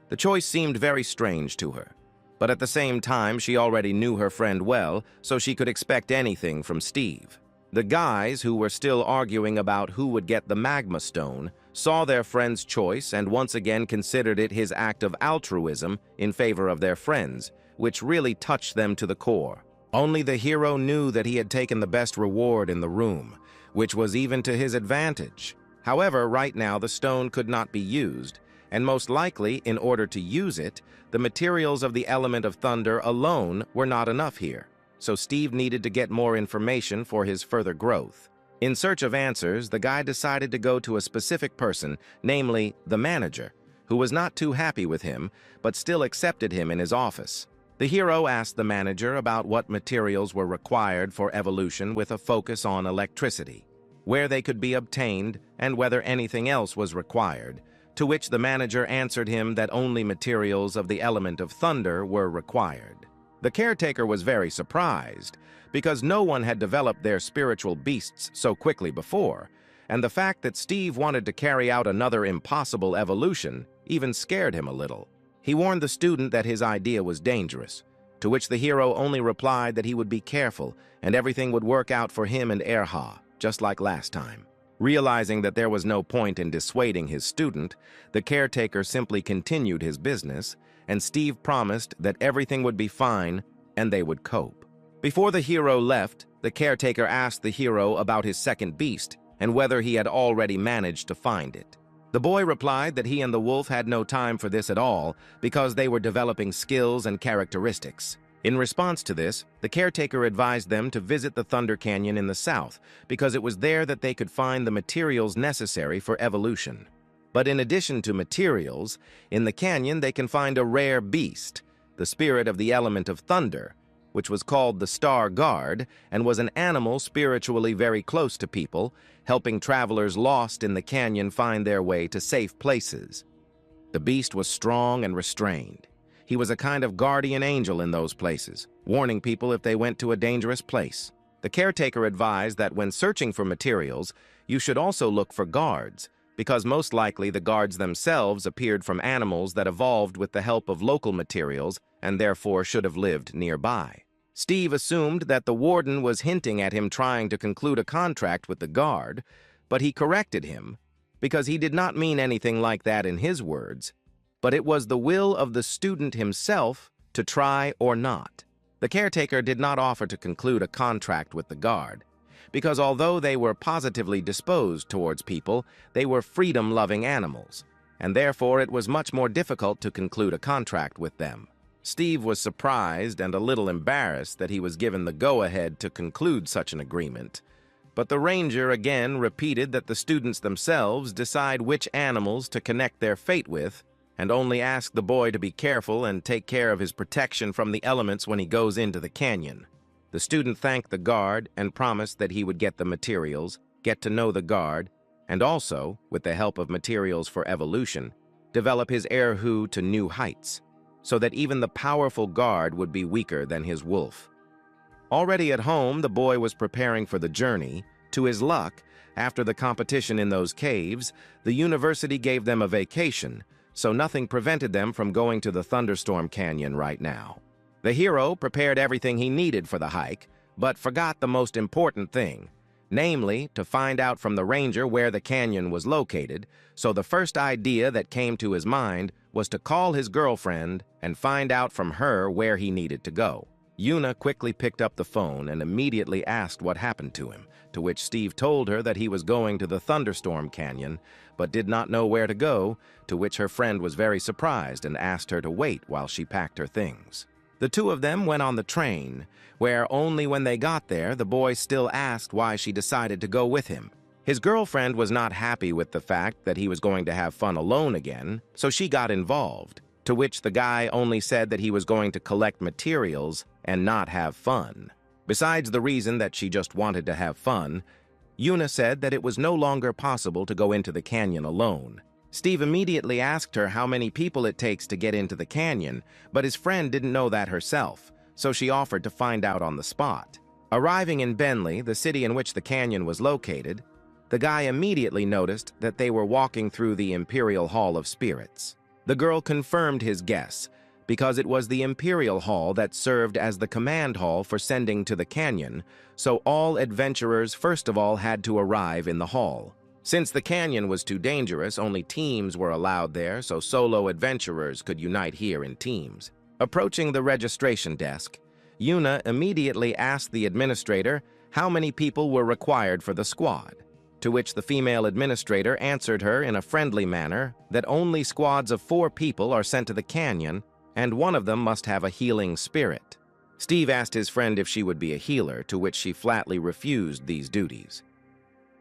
Speaker 1: The choice seemed very strange to her, but at the same time she already knew her friend well, so she could expect anything from Steve. The guys, who were still arguing about who would get the magma stone, saw their friend's choice and once again considered it his act of altruism in favor of their friends, which really touched them to the core. Only the hero knew that he had taken the best reward in the room, which was even to his advantage. However, right now the stone could not be used, and most likely, in order to use it, the materials of the element of thunder alone were not enough here, so Steve needed to get more information for his further growth. In search of answers, the guy decided to go to a specific person, namely the manager, who was not too happy with him, but still accepted him in his office. The hero asked the manager about what materials were required for evolution with a focus on electricity, where they could be obtained, and whether anything else was required, to which the manager answered him that only materials of the element of thunder were required. The caretaker was very surprised, because no one had developed their spiritual beasts so quickly before, and the fact that Steve wanted to carry out another impossible evolution even scared him a little. He warned the student that his idea was dangerous, to which the hero only replied that he would be careful and everything would work out for him and Erha, just like last time. Realizing that there was no point in dissuading his student, the caretaker simply continued his business, and Steve promised that everything would be fine and they would cope. Before the hero left, the caretaker asked the hero about his second beast and whether he had already managed to find it. The boy replied that he and the wolf had no time for this at all because they were developing skills and characteristics. In response to this, the caretaker advised them to visit the Thunder Canyon in the south because it was there that they could find the materials necessary for evolution. But in addition to materials, in the canyon they can find a rare beast, the spirit of the element of thunder, which was called the Star Guard and was an animal spiritually very close to people, helping travelers lost in the canyon find their way to safe places. The beast was strong and restrained. He was a kind of guardian angel in those places, warning people if they went to a dangerous place. The caretaker advised that when searching for materials, you should also look for guards, because most likely the guards themselves appeared from animals that evolved with the help of local materials and therefore should have lived nearby. Steve assumed that the warden was hinting at him trying to conclude a contract with the guard, but he corrected him, because he did not mean anything like that in his words, but it was the will of the student himself to try or not. The caretaker did not offer to conclude a contract with the guard, because although they were positively disposed towards people, they were freedom-loving animals, and therefore it was much more difficult to conclude a contract with them. Steve was surprised and a little embarrassed that he was given the go-ahead to conclude such an agreement, but the ranger again repeated that the students themselves decide which animals to connect their fate with, and only asked the boy to be careful and take care of his protection from the elements when he goes into the canyon. The student thanked the guard and promised that he would get the materials, get to know the guard, and also, with the help of materials for evolution, develop his erhu to new heights, so that even the powerful guard would be weaker than his wolf. Already at home, the boy was preparing for the journey. To his luck, after the competition in those caves, the university gave them a vacation, so nothing prevented them from going to the Thunderstorm Canyon right now. The hero prepared everything he needed for the hike, but forgot the most important thing, namely, to find out from the ranger where the canyon was located, so the first idea that came to his mind was to call his girlfriend and find out from her where he needed to go. Yuna quickly picked up the phone and immediately asked what happened to him, to which Steve told her that he was going to the Thunderstorm Canyon, but did not know where to go, to which her friend was very surprised and asked her to wait while she packed her things. The two of them went on the train, where only when they got there, the boy still asked why she decided to go with him. His girlfriend was not happy with the fact that he was going to have fun alone again, so she got involved, to which the guy only said that he was going to collect materials and not have fun. Besides the reason that she just wanted to have fun, Yuna said that it was no longer possible to go into the canyon alone. Steve immediately asked her how many people it takes to get into the canyon, but his friend didn't know that herself, so she offered to find out on the spot. Arriving in Bentley, the city in which the canyon was located, the guy immediately noticed that they were walking through the Imperial Hall of Spirits. The girl confirmed his guess, because it was the Imperial Hall that served as the command hall for sending to the canyon, so all adventurers first of all had to arrive in the hall. Since the canyon was too dangerous, only teams were allowed there, so solo adventurers could unite here in teams. Approaching the registration desk, Yuna immediately asked the administrator how many people were required for the squad, to which the female administrator answered her in a friendly manner that only squads of 4 people are sent to the canyon, and one of them must have a healing spirit. Steve asked his friend if she would be a healer, to which she flatly refused these duties.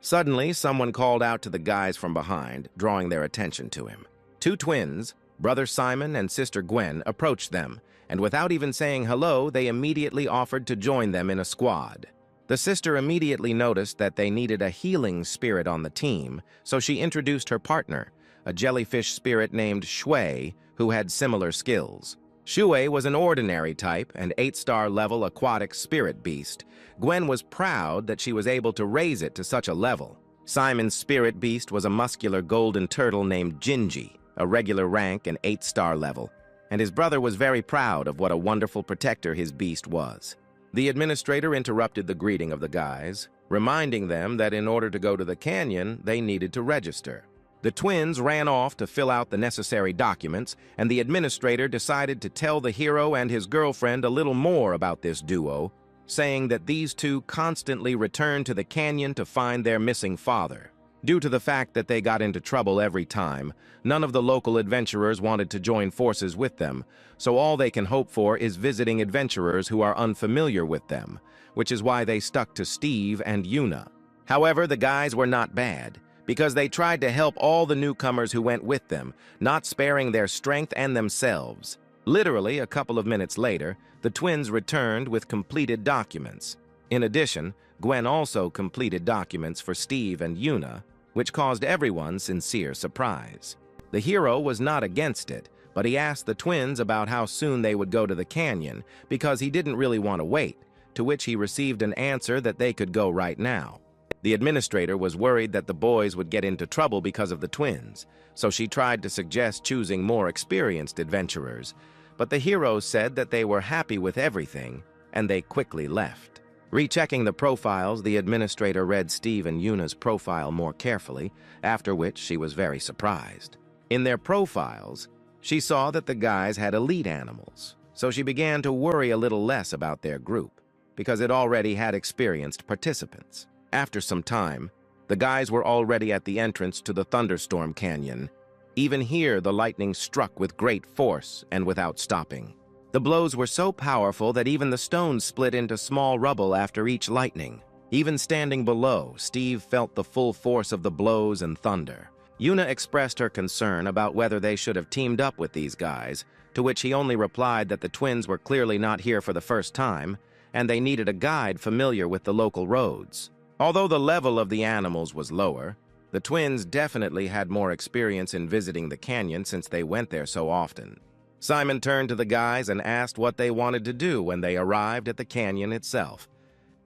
Speaker 1: Suddenly, someone called out to the guys from behind, drawing their attention to him. 2 twins, brother Simon and sister Gwen, approached them, and without even saying hello, they immediately offered to join them in a squad. The sister immediately noticed that they needed a healing spirit on the team, so she introduced her partner, a jellyfish spirit named Shui, who had similar skills. Shui was an ordinary type, an 8-star level aquatic spirit beast. Gwen was proud that she was able to raise it to such a level. Simon's spirit beast was a muscular golden turtle named Gingy, a regular rank and 8-star level, and his brother was very proud of what a wonderful protector his beast was. The administrator interrupted the greeting of the guys, reminding them that in order to go to the canyon, they needed to register. The twins ran off to fill out the necessary documents, and the administrator decided to tell the hero and his girlfriend a little more about this duo, saying that these two constantly returned to the canyon to find their missing father. Due to the fact that they got into trouble every time, none of the local adventurers wanted to join forces with them, so all they can hope for is visiting adventurers who are unfamiliar with them, which is why they stuck to Steve and Yuna. However, the guys were not bad, because they tried to help all the newcomers who went with them, not sparing their strength and themselves. Literally, a couple of minutes later, the twins returned with completed documents. In addition, Gwen also completed documents for Steve and Yuna, which caused everyone sincere surprise. The hero was not against it, but he asked the twins about how soon they would go to the canyon, because he didn't really want to wait, to which he received an answer that they could go right now. The administrator was worried that the boys would get into trouble because of the twins, so she tried to suggest choosing more experienced adventurers, but the heroes said that they were happy with everything, and they quickly left. Rechecking the profiles, the administrator read Steve and Yuna's profile more carefully, after which she was very surprised. In their profiles, she saw that the guys had elite animals, so she began to worry a little less about their group, because it already had experienced participants. After some time, the guys were already at the entrance to the Thunderstorm Canyon. Even here, the lightning struck with great force and without stopping. The blows were so powerful that even the stones split into small rubble after each lightning. Even standing below, Steve felt the full force of the blows and thunder. Yuna expressed her concern about whether they should have teamed up with these guys, to which he only replied that the twins were clearly not here for the first time, and they needed a guide familiar with the local roads. Although the level of the animals was lower, the twins definitely had more experience in visiting the canyon since they went there so often. Simon turned to the guys and asked what they wanted to do when they arrived at the canyon itself.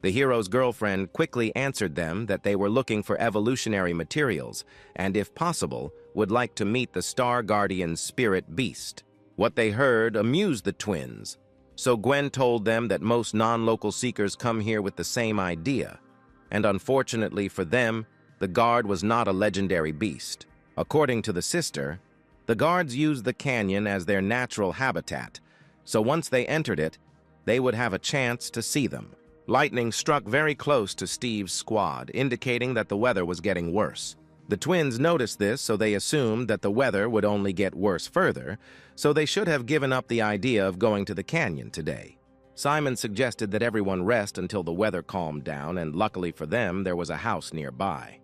Speaker 1: The hero's girlfriend quickly answered them that they were looking for evolutionary materials and, if possible, would like to meet the Star Guardian's spirit beast. What they heard amused the twins, so Gwen told them that most non-local seekers come here with the same idea, and unfortunately for them, the guard was not a legendary beast. According to the sister, the guards used the canyon as their natural habitat, so once they entered it, they would have a chance to see them. Lightning struck very close to Steve's squad, indicating that the weather was getting worse. The twins noticed this, so they assumed that the weather would only get worse further, so they should have given up the idea of going to the canyon today. Simon suggested that everyone rest until the weather calmed down, and luckily for them, there was a house nearby.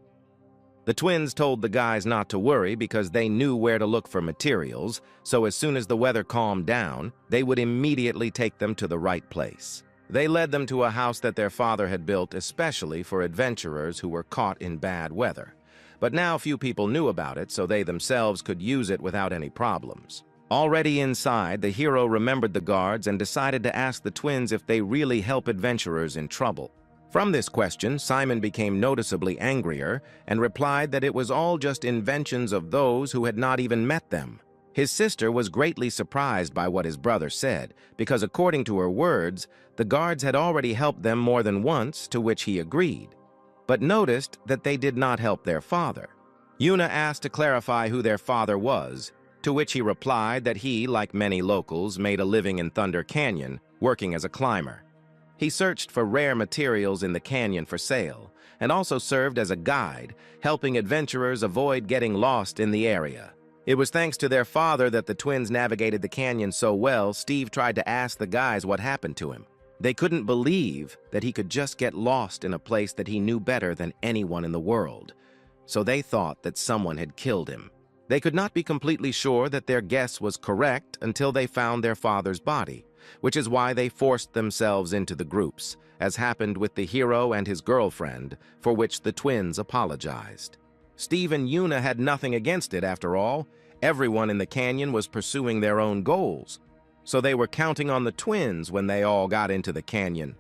Speaker 1: The twins told the guys not to worry because they knew where to look for materials, so as soon as the weather calmed down, they would immediately take them to the right place. They led them to a house that their father had built especially for adventurers who were caught in bad weather. But now few people knew about it, so they themselves could use it without any problems. Already inside, the hero remembered the guards and decided to ask the twins if they really help adventurers in trouble. From this question, Simon became noticeably angrier and replied that it was all just inventions of those who had not even met them. His sister was greatly surprised by what his brother said, because according to her words, the guards had already helped them more than once, to which he agreed, but noticed that they did not help their father. Yuna asked to clarify who their father was, to which he replied that he, like many locals, made a living in Thunder Canyon, working as a climber. He searched for rare materials in the canyon for sale, and also served as a guide, helping adventurers avoid getting lost in the area. It was thanks to their father that the twins navigated the canyon so well. Steve tried to ask the guys what happened to him. They couldn't believe that he could just get lost in a place that he knew better than anyone in the world, so they thought that someone had killed him. They could not be completely sure that their guess was correct until they found their father's body, which is why they forced themselves into the groups, as happened with the hero and his girlfriend, for which the twins apologized. Steve and Yuna had nothing against it after all. Everyone in the canyon was pursuing their own goals, so they were counting on the twins when they all got into the canyon.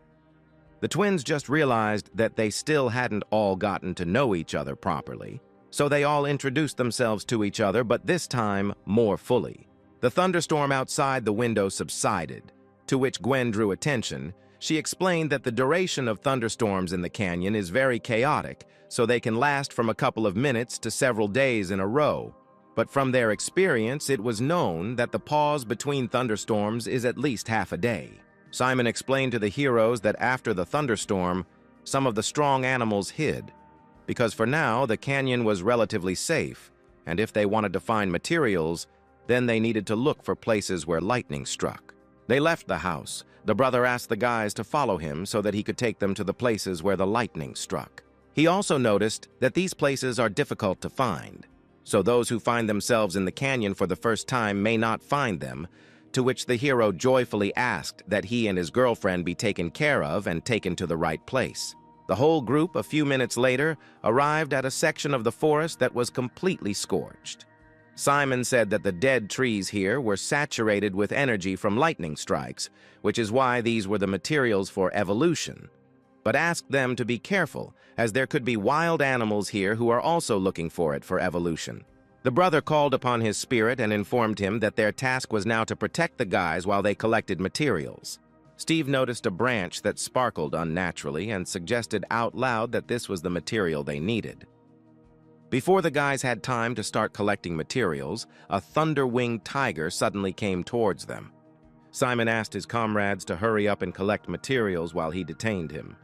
Speaker 1: The twins just realized that they still hadn't all gotten to know each other properly, so they all introduced themselves to each other, but this time more fully. The thunderstorm outside the window subsided, to which Gwen drew attention. She explained that the duration of thunderstorms in the canyon is very chaotic, so they can last from a couple of minutes to several days in a row. But from their experience, it was known that the pause between thunderstorms is at least half a day. Simon explained to the heroes that after the thunderstorm, some of the strong animals hid, because for now the canyon was relatively safe, and if they wanted to find materials, then they needed to look for places where lightning struck. They left the house. The brother asked the guys to follow him so that he could take them to the places where the lightning struck. He also noticed that these places are difficult to find, so those who find themselves in the canyon for the first time may not find them, to which the hero joyfully asked that he and his girlfriend be taken care of and taken to the right place. The whole group, a few minutes later, arrived at a section of the forest that was completely scorched. Simon said that the dead trees here were saturated with energy from lightning strikes, which is why these were the materials for evolution, but asked them to be careful, as there could be wild animals here who are also looking for it for evolution. The brother called upon his spirit and informed him that their task was now to protect the guys while they collected materials. Steve noticed a branch that sparkled unnaturally and suggested out loud that this was the material they needed. Before the guys had time to start collecting materials, a thunder-winged tiger suddenly came towards them. Simon asked his comrades to hurry up and collect materials while he detained him.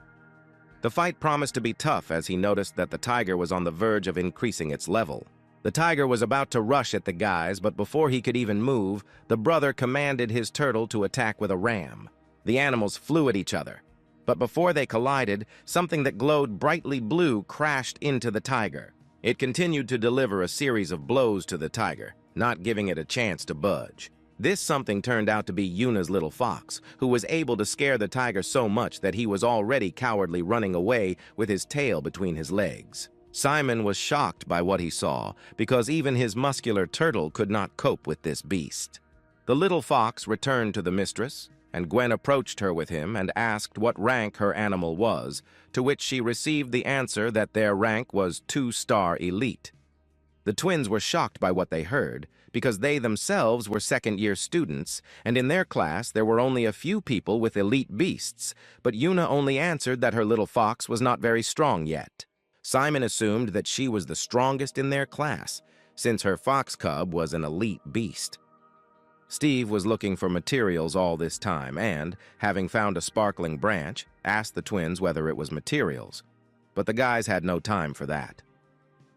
Speaker 1: The fight promised to be tough as he noticed that the tiger was on the verge of increasing its level. The tiger was about to rush at the guys, but before he could even move, the brother commanded his turtle to attack with a ram. The animals flew at each other, but before they collided, something that glowed brightly blue crashed into the tiger. It continued to deliver a series of blows to the tiger, not giving it a chance to budge. This something turned out to be Yuna's little fox, who was able to scare the tiger so much that he was already cowardly running away with his tail between his legs. Simon was shocked by what he saw, because even his muscular turtle could not cope with this beast. The little fox returned to the mistress, and Gwen approached her with him and asked what rank her animal was, to which she received the answer that their rank was 2-star elite. The twins were shocked by what they heard, because they themselves were second-year students, and in their class there were only a few people with elite beasts, but Yuna only answered that her little fox was not very strong yet. Simon assumed that she was the strongest in their class, since her fox cub was an elite beast. Steve was looking for materials all this time and, having found a sparkling branch, asked the twins whether it was materials. But the guys had no time for that.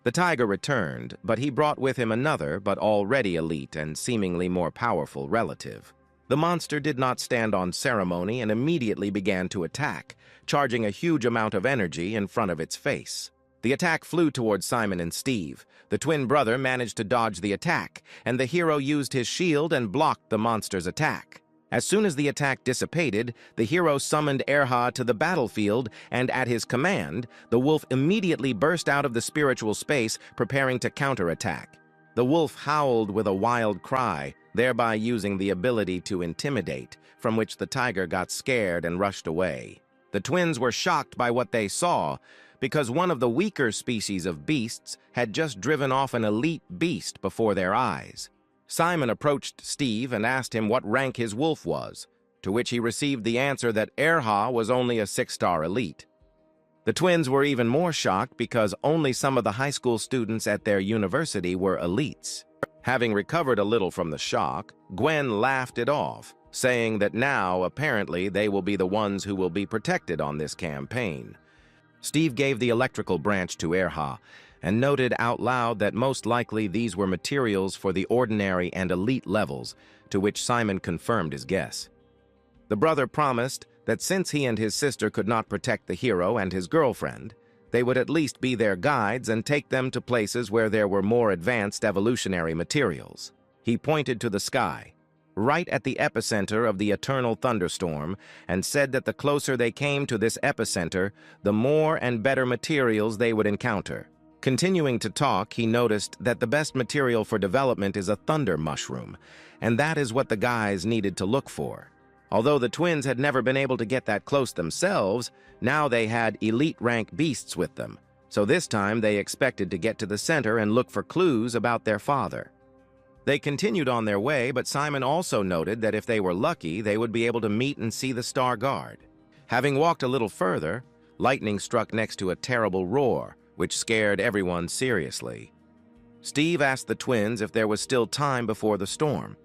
Speaker 1: The tiger returned, but he brought with him another but already elite and seemingly more powerful relative. The monster did not stand on ceremony and immediately began to attack, charging a huge amount of energy in front of its face. The attack flew towards Simon and Steve. The twin brother managed to dodge the attack, and the hero used his shield and blocked the monster's attack. As soon as the attack dissipated, the hero summoned Erha to the battlefield, and at his command, the wolf immediately burst out of the spiritual space, preparing to counterattack. The wolf howled with a wild cry, thereby using the ability to intimidate, from which the tiger got scared and rushed away. The twins were shocked by what they saw, because one of the weaker species of beasts had just driven off an elite beast before their eyes. Simon approached Steve and asked him what rank his wolf was, to which he received the answer that Erha was only a 6-star elite. The twins were even more shocked because only some of the high school students at their university were elites. Having recovered a little from the shock, Gwen laughed it off, saying that now, apparently, they will be the ones who will be protected on this campaign. Steve gave the electrical branch to Erha, and noted out loud that most likely these were materials for the ordinary and elite levels, to which Simon confirmed his guess. The brother promised that since he and his sister could not protect the hero and his girlfriend, they would at least be their guides and take them to places where there were more advanced evolutionary materials. He pointed to the sky, right at the epicenter of the eternal thunderstorm, and said that the closer they came to this epicenter, the more and better materials they would encounter. Continuing to talk, he noticed that the best material for development is a thunder mushroom, and that is what the guys needed to look for. Although the twins had never been able to get that close themselves, now they had elite-rank beasts with them, so this time they expected to get to the center and look for clues about their father. They continued on their way, but Simon also noted that if they were lucky, they would be able to meet and see the Star Guard. Having walked a little further, lightning struck next to a terrible roar, which scared everyone seriously. Steve asked the twins if there was still time before the storm,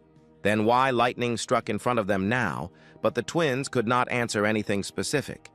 Speaker 1: then why lightning struck in front of them now, but the twins could not answer anything specific.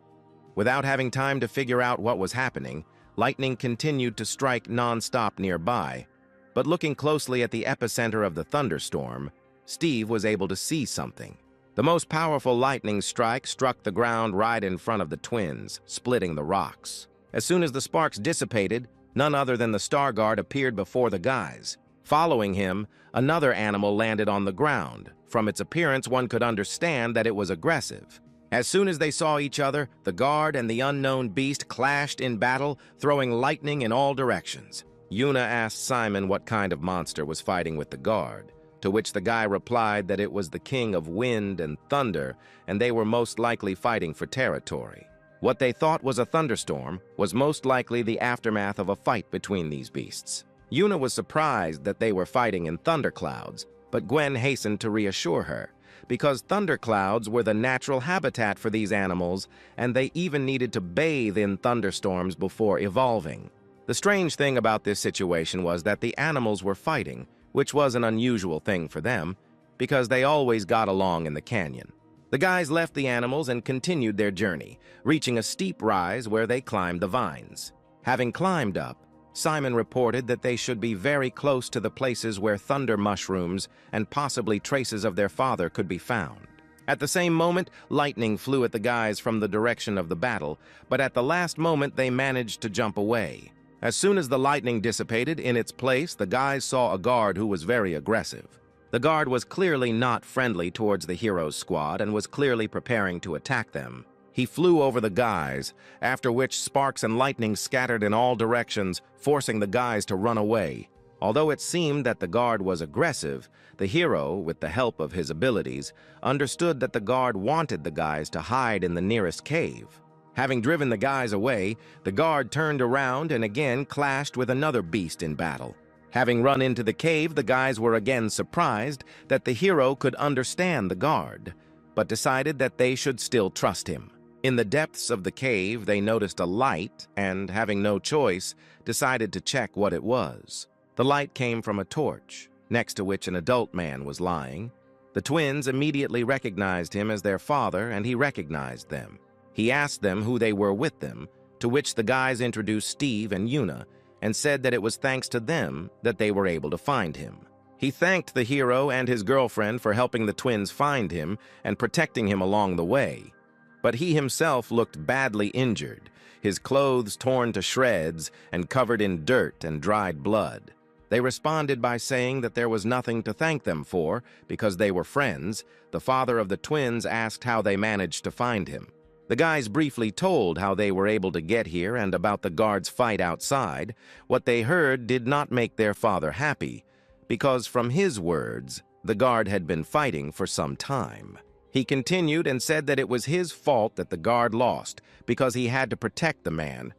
Speaker 1: Without having time to figure out what was happening, lightning continued to strike non-stop nearby, but looking closely at the epicenter of the thunderstorm, Steve was able to see something. The most powerful lightning strike struck the ground right in front of the twins, splitting the rocks. As soon as the sparks dissipated, none other than the Star Guard appeared before the guys. Following him, another animal landed on the ground. From its appearance, one could understand that it was aggressive. As soon as they saw each other, the guard and the unknown beast clashed in battle, throwing lightning in all directions. Yuna asked Simon what kind of monster was fighting with the guard, to which the guy replied that it was the king of wind and thunder, and they were most likely fighting for territory. What they thought was a thunderstorm was most likely the aftermath of a fight between these beasts. Yuna was surprised that they were fighting in thunderclouds, but Gwen hastened to reassure her, because thunderclouds were the natural habitat for these animals, and they even needed to bathe in thunderstorms before evolving. The strange thing about this situation was that the animals were fighting, which was an unusual thing for them, because they always got along in the canyon. The guys left the animals and continued their journey, reaching a steep rise where they climbed the vines. Having climbed up, Simon reported that they should be very close to the places where thunder mushrooms and possibly traces of their father could be found. At the same moment, lightning flew at the guys from the direction of the battle, but at the last moment they managed to jump away. As soon as the lightning dissipated, in its place, the guys saw a guard who was very aggressive. The guard was clearly not friendly towards the hero's squad and was clearly preparing to attack them. He flew over the guys, after which sparks and lightning scattered in all directions, forcing the guys to run away. Although it seemed that the guard was aggressive, the hero, with the help of his abilities, understood that the guard wanted the guys to hide in the nearest cave. Having driven the guys away, the guard turned around and again clashed with another beast in battle. Having run into the cave, the guys were again surprised that the hero could understand the guard, but decided that they should still trust him. In the depths of the cave, they noticed a light and, having no choice, decided to check what it was. The light came from a torch, next to which an adult man was lying. The twins immediately recognized him as their father, and he recognized them. He asked them who they were with them, to which the guys introduced Steve and Yuna, and said that it was thanks to them that they were able to find him. He thanked the hero and his girlfriend for helping the twins find him and protecting him along the way. But he himself looked badly injured, his clothes torn to shreds and covered in dirt and dried blood. They responded by saying that there was nothing to thank them for because they were friends. The father of the twins asked how they managed to find him. The guys briefly told how they were able to get here and about the guards' fight outside. What they heard did not make their father happy, because from his words, the guard had been fighting for some time. He continued and said that it was his fault that the guard lost, because he had to protect the man.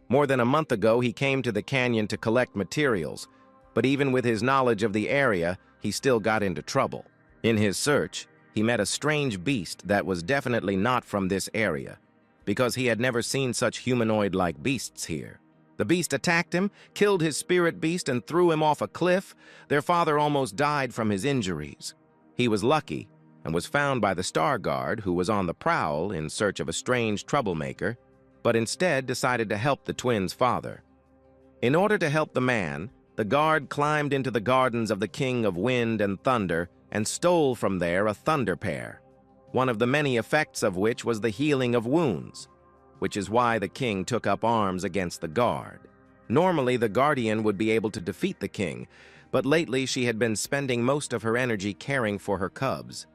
Speaker 1: More than a month ago, he came to the canyon to collect materials, but even with his knowledge of the area, he still got into trouble. In his search, he met a strange beast that was definitely not from this area, because he had never seen such humanoid-like beasts here. The beast attacked him, killed his spirit beast, and threw him off a cliff. Their father almost died from his injuries. He was lucky and was found by the Star Guard, who was on the prowl in search of a strange troublemaker, but instead decided to help the twins' father. In order to help the man, the guard climbed into the gardens of the King of Wind and Thunder and stole from there a thunder pear, one of the many effects of which was the healing of wounds, which is why the king took up arms against the guard. Normally, the guardian would be able to defeat the king, but lately she had been spending most of her energy caring for her cubs.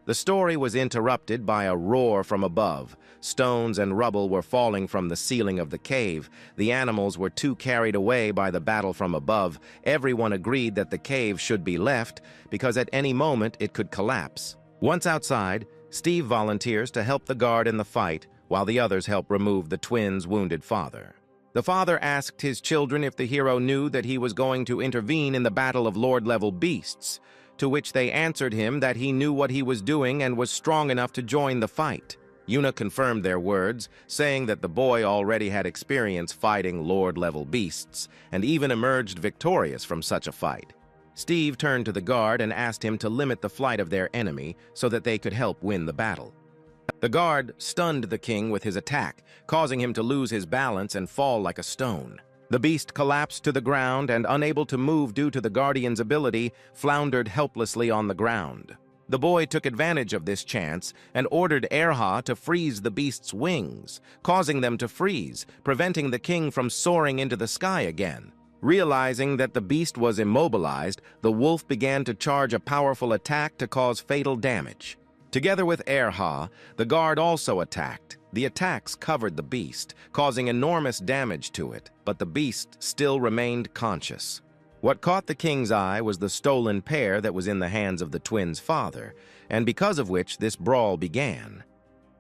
Speaker 1: The story was interrupted by a roar from above. Stones and rubble were falling from the ceiling of the cave. The animals were too carried away by the battle from above. Everyone agreed that the cave should be left because at any moment it could collapse. Once outside, Steve volunteers to help the guard in the fight while the others help remove the twins' wounded father. The father asked his children if the hero knew that he was going to intervene in the battle of Lord-level beasts, to which they answered him that he knew what he was doing and was strong enough to join the fight. Yuna confirmed their words, saying that the boy already had experience fighting Lord-level beasts and even emerged victorious from such a fight. Steve turned to the guard and asked him to limit the flight of their enemy so that they could help win the battle. The guard stunned the king with his attack, causing him to lose his balance and fall like a stone. The beast collapsed to the ground and, unable to move due to the guardian's ability, floundered helplessly on the ground. The boy took advantage of this chance and ordered Erha to freeze the beast's wings, causing them to freeze, preventing the king from soaring into the sky again. Realizing that the beast was immobilized, the wolf began to charge a powerful attack to cause fatal damage. Together with Erha, the guard also attacked. The attacks covered the beast, causing enormous damage to it, but the beast still remained conscious. What caught the king's eye was the stolen pear that was in the hands of the twins' father, and because of which this brawl began.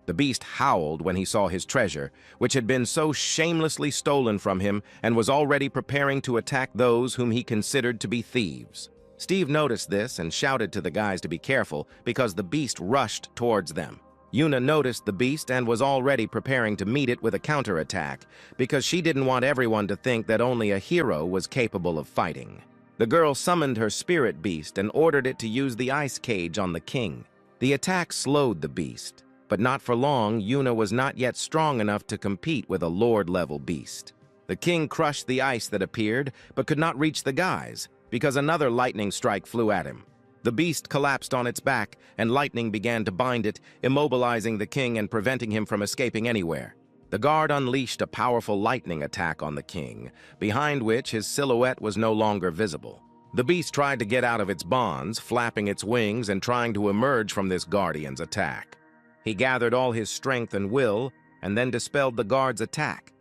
Speaker 1: The beast howled when he saw his treasure, which had been so shamelessly stolen from him, and was already preparing to attack those whom he considered to be thieves. Steve noticed this and shouted to the guys to be careful because the beast rushed towards them. Yuna noticed the beast and was already preparing to meet it with a counterattack because she didn't want everyone to think that only a hero was capable of fighting. The girl summoned her spirit beast and ordered it to use the ice cage on the king. The attack slowed the beast, but not for long. Yuna was not yet strong enough to compete with a lord-level beast. The king crushed the ice that appeared, but could not reach the guys because another lightning strike flew at him. The beast collapsed on its back, and lightning began to bind it, immobilizing the king and preventing him from escaping anywhere. The guard unleashed a powerful lightning attack on the king, behind which his silhouette was no longer visible. The beast tried to get out of its bonds, flapping its wings and trying to emerge from this guardian's attack. He gathered all his strength and will, and then dispelled the guard's attack.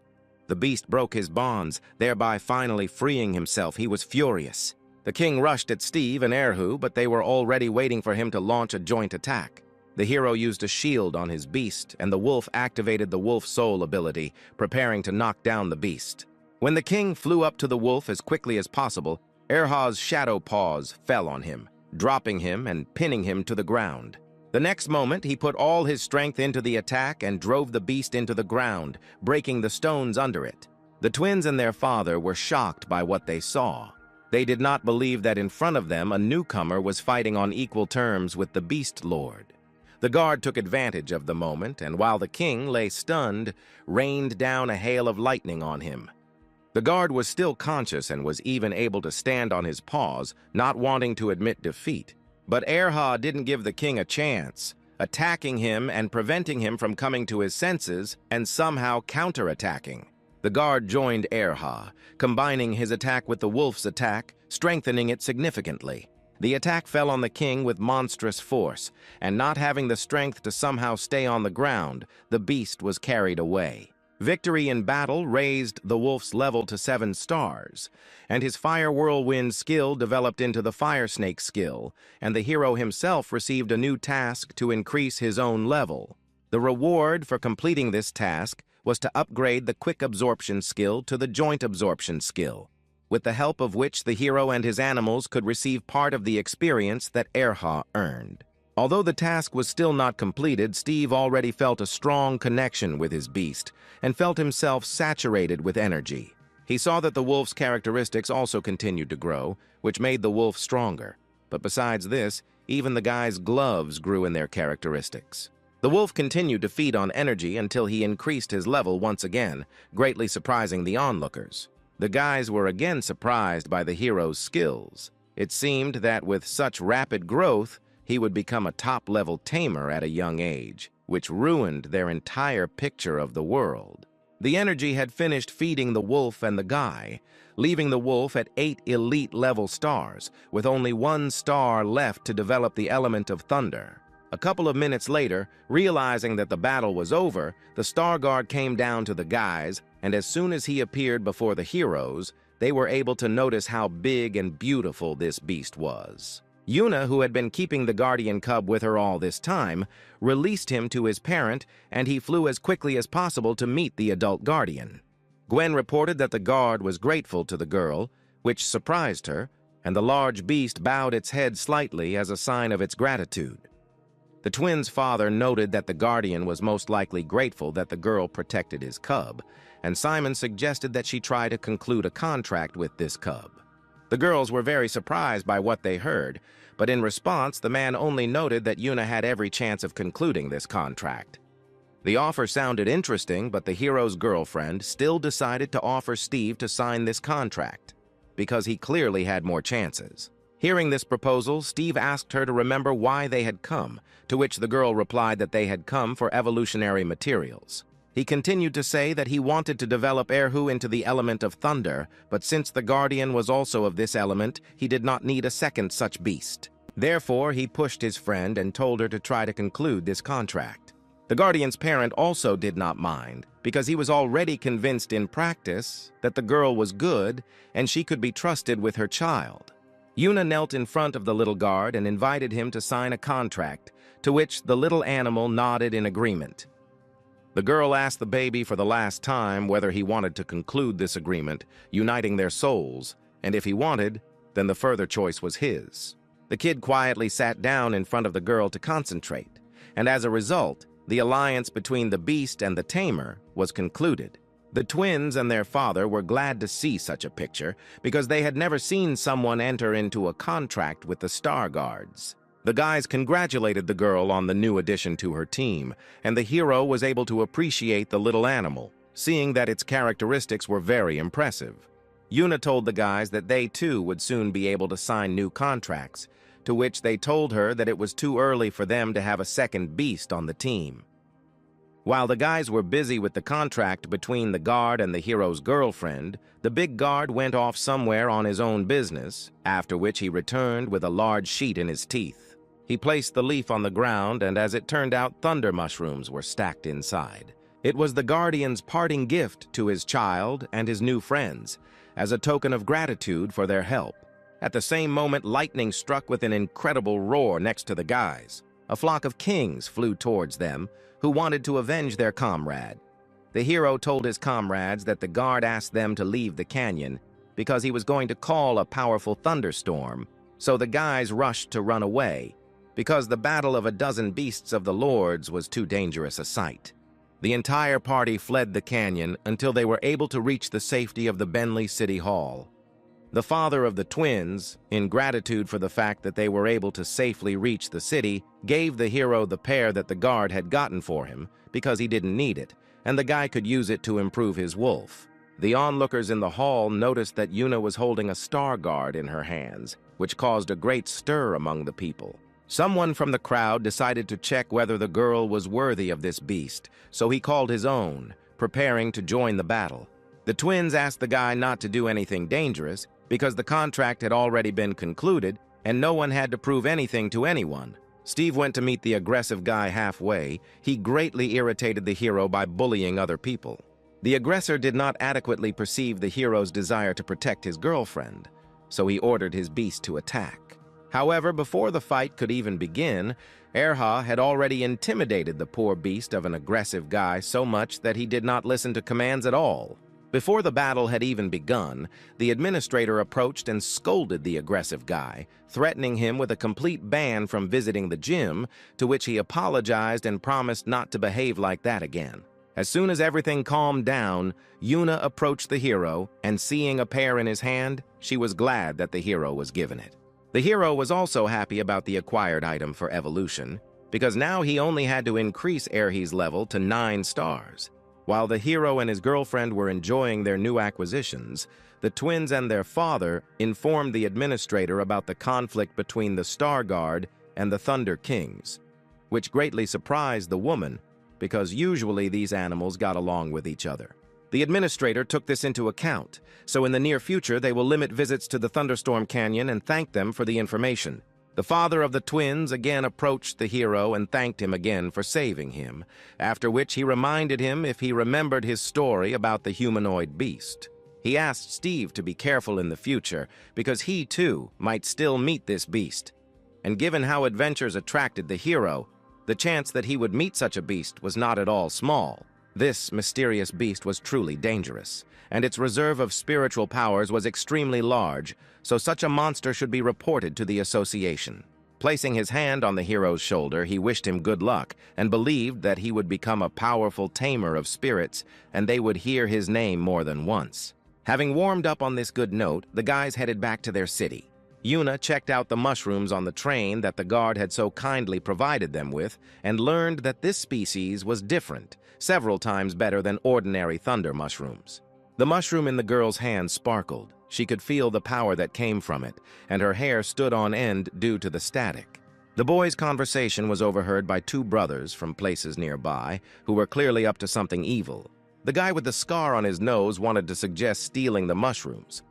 Speaker 1: The beast broke his bonds, thereby finally freeing himself. He was furious. The king rushed at Steve and Erhu, but they were already waiting for him to launch a joint attack. The hero used a shield on his beast, and the wolf activated the wolf soul ability, preparing to knock down the beast. When the king flew up to the wolf as quickly as possible, Erha's shadow paws fell on him, dropping him and pinning him to the ground. The next moment, he put all his strength into the attack and drove the beast into the ground, breaking the stones under it. The twins and their father were shocked by what they saw. They did not believe that in front of them a newcomer was fighting on equal terms with the Beast Lord. The guard took advantage of the moment, and while the king lay stunned, rained down a hail of lightning on him. The guard was still conscious and was even able to stand on his paws, not wanting to admit defeat. But Erha didn't give the king a chance, attacking him and preventing him from coming to his senses and somehow counterattacking. The guard joined Erha, combining his attack with the wolf's attack, strengthening it significantly. The attack fell on the king with monstrous force, and not having the strength to somehow stay on the ground, the beast was carried away. Victory in battle raised the wolf's level to 7 stars, and his fire whirlwind skill developed into the fire snake skill, and the hero himself received a new task to increase his own level. The reward for completing this task was to upgrade the quick absorption skill to the joint absorption skill, with the help of which the hero and his animals could receive part of the experience that Erha earned. Although the task was still not completed, Steve already felt a strong connection with his beast and felt himself saturated with energy. He saw that the wolf's characteristics also continued to grow, which made the wolf stronger. But besides this, even the guy's gloves grew in their characteristics. The wolf continued to feed on energy until he increased his level once again, greatly surprising the onlookers. The guys were again surprised by the hero's skills. It seemed that with such rapid growth, he would become a top-level tamer at a young age, which ruined their entire picture of the world. The energy had finished feeding the wolf and the guy, leaving the wolf at 8 elite-level stars, with only 1 star left to develop the element of thunder. A couple of minutes later, realizing that the battle was over, the Star Guard came down to the guys, and as soon as he appeared before the heroes, they were able to notice how big and beautiful this beast was. Yuna, who had been keeping the guardian cub with her all this time, released him to his parent, and he flew as quickly as possible to meet the adult guardian. Gwen reported that the guard was grateful to the girl, which surprised her, and the large beast bowed its head slightly as a sign of its gratitude. The twins' father noted that the guardian was most likely grateful that the girl protected his cub, and Simon suggested that she try to conclude a contract with this cub. The girls were very surprised by what they heard, but in response, the man only noted that Yuna had every chance of concluding this contract. The offer sounded interesting, but the hero's girlfriend still decided to offer Steve to sign this contract, because he clearly had more chances. Hearing this proposal, Steve asked her to remember why they had come, to which the girl replied that they had come for evolutionary materials. He continued to say that he wanted to develop Erhu into the element of thunder, but since the guardian was also of this element, he did not need a second such beast. Therefore, he pushed his friend and told her to try to conclude this contract. The guardian's parent also did not mind, because he was already convinced in practice that the girl was good and she could be trusted with her child. Yuna knelt in front of the little guard and invited him to sign a contract, to which the little animal nodded in agreement. The girl asked the baby for the last time whether he wanted to conclude this agreement, uniting their souls, and if he wanted, then the further choice was his. The kid quietly sat down in front of the girl to concentrate, and as a result, the alliance between the beast and the tamer was concluded. The twins and their father were glad to see such a picture because they had never seen someone enter into a contract with the Star Guards. The guys congratulated the girl on the new addition to her team, and the hero was able to appreciate the little animal, seeing that its characteristics were very impressive. Yuna told the guys that they too would soon be able to sign new contracts, to which they told her that it was too early for them to have a second beast on the team. While the guys were busy with the contract between the guard and the hero's girlfriend, the big guard went off somewhere on his own business, after which he returned with a large sheet in his teeth. He placed the leaf on the ground, and as it turned out, thunder mushrooms were stacked inside. It was the guardian's parting gift to his child and his new friends, as a token of gratitude for their help. At the same moment, lightning struck with an incredible roar next to the guys. A flock of kings flew towards them, who wanted to avenge their comrade. The hero told his comrades that the guard asked them to leave the canyon because he was going to call a powerful thunderstorm, so the guys rushed to run away, because the battle of a dozen beasts of the lords was too dangerous a sight. The entire party fled the canyon until they were able to reach the safety of the Bentley City Hall. The father of the twins, in gratitude for the fact that they were able to safely reach the city, gave the hero the pear that the guard had gotten for him because he didn't need it, and the guy could use it to improve his wolf. The onlookers in the hall noticed that Yuna was holding a star guard in her hands, which caused a great stir among the people. Someone from the crowd decided to check whether the girl was worthy of this beast, so he called his own, preparing to join the battle. The twins asked the guy not to do anything dangerous because the contract had already been concluded and no one had to prove anything to anyone. Steve went to meet the aggressive guy halfway. He greatly irritated the hero by bullying other people. The aggressor did not adequately perceive the hero's desire to protect his girlfriend, so he ordered his beast to attack. However, before the fight could even begin, Erha had already intimidated the poor beast of an aggressive guy so much that he did not listen to commands at all. Before the battle had even begun, the administrator approached and scolded the aggressive guy, threatening him with a complete ban from visiting the gym, to which he apologized and promised not to behave like that again. As soon as everything calmed down, Yuna approached the hero, and seeing a pear in his hand, she was glad that the hero was given it. The hero was also happy about the acquired item for evolution, because now he only had to increase Erhi's level to 9 stars. While the hero and his girlfriend were enjoying their new acquisitions, the twins and their father informed the administrator about the conflict between the Star Guard and the Thunder Kings, which greatly surprised the woman, because usually these animals got along with each other. The administrator took this into account, so in the near future they will limit visits to the Thunderstorm Canyon and thank them for the information. The father of the twins again approached the hero and thanked him again for saving him, after which he reminded him if he remembered his story about the humanoid beast. He asked Steve to be careful in the future because he, too, might still meet this beast. And given how adventures attracted the hero, the chance that he would meet such a beast was not at all small. This mysterious beast was truly dangerous, and its reserve of spiritual powers was extremely large, so such a monster should be reported to the association. Placing his hand on the hero's shoulder, he wished him good luck and believed that he would become a powerful tamer of spirits and they would hear his name more than once. Having warmed up on this good note, the guys headed back to their city. Yuna checked out the mushrooms on the train that the guard had so kindly provided them with and learned that this species was different, several times better than ordinary thunder mushrooms. The mushroom in the girl's hand sparkled. She could feel the power that came from it, and her hair stood on end due to the static. The boys' conversation was overheard by 2 brothers from places nearby who were clearly up to something evil. The guy with the scar on his nose wanted to suggest stealing the mushrooms,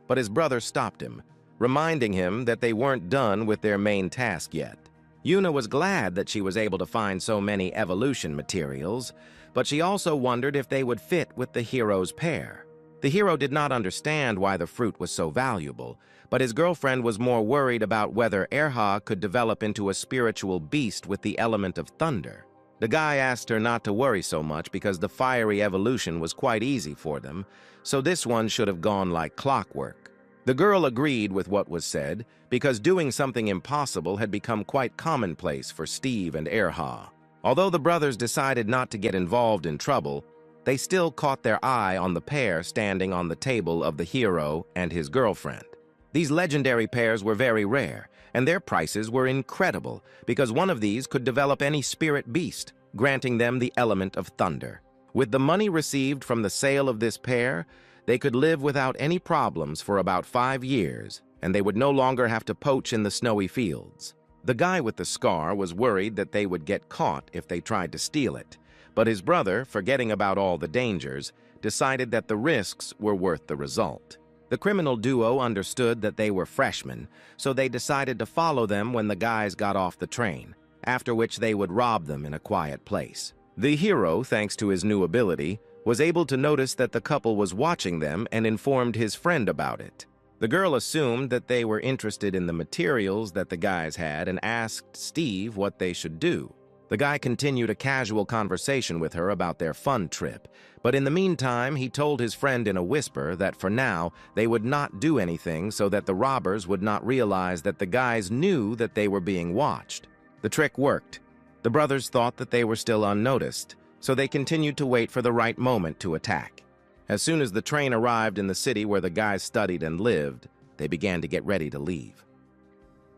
Speaker 1: but his brother stopped him, reminding him that they weren't done with their main task yet. Yuna was glad that she was able to find so many evolution materials, but she also wondered if they would fit with the hero's pear. The hero did not understand why the fruit was so valuable, but his girlfriend was more worried about whether Erha could develop into a spiritual beast with the element of thunder. The guy asked her not to worry so much because the fiery evolution was quite easy for them, so this one should have gone like clockwork. The girl agreed with what was said because doing something impossible had become quite commonplace for Steve and Erha. Although the brothers decided not to get involved in trouble, they still caught their eye on the pear standing on the table of the hero and his girlfriend. These legendary pears were very rare, and their prices were incredible because one of these could develop any spirit beast, granting them the element of thunder. With the money received from the sale of this pear, they could live without any problems for about 5 years, and they would no longer have to poach in the snowy fields. The guy with the scar was worried that they would get caught if they tried to steal it, but his brother, forgetting about all the dangers, decided that the risks were worth the result. The criminal duo understood that they were freshmen, so they decided to follow them when the guys got off the train, after which they would rob them in a quiet place. The hero, thanks to his new ability, was able to notice that the couple was watching them and informed his friend about it. The girl assumed that they were interested in the materials that the guys had and asked Steve what they should do. The guy continued a casual conversation with her about their fun trip, but in the meantime, he told his friend in a whisper that for now, they would not do anything so that the robbers would not realize that the guys knew that they were being watched. The trick worked. The brothers thought that they were still unnoticed, so they continued to wait for the right moment to attack. As soon as the train arrived in the city where the guys studied and lived, they began to get ready to leave.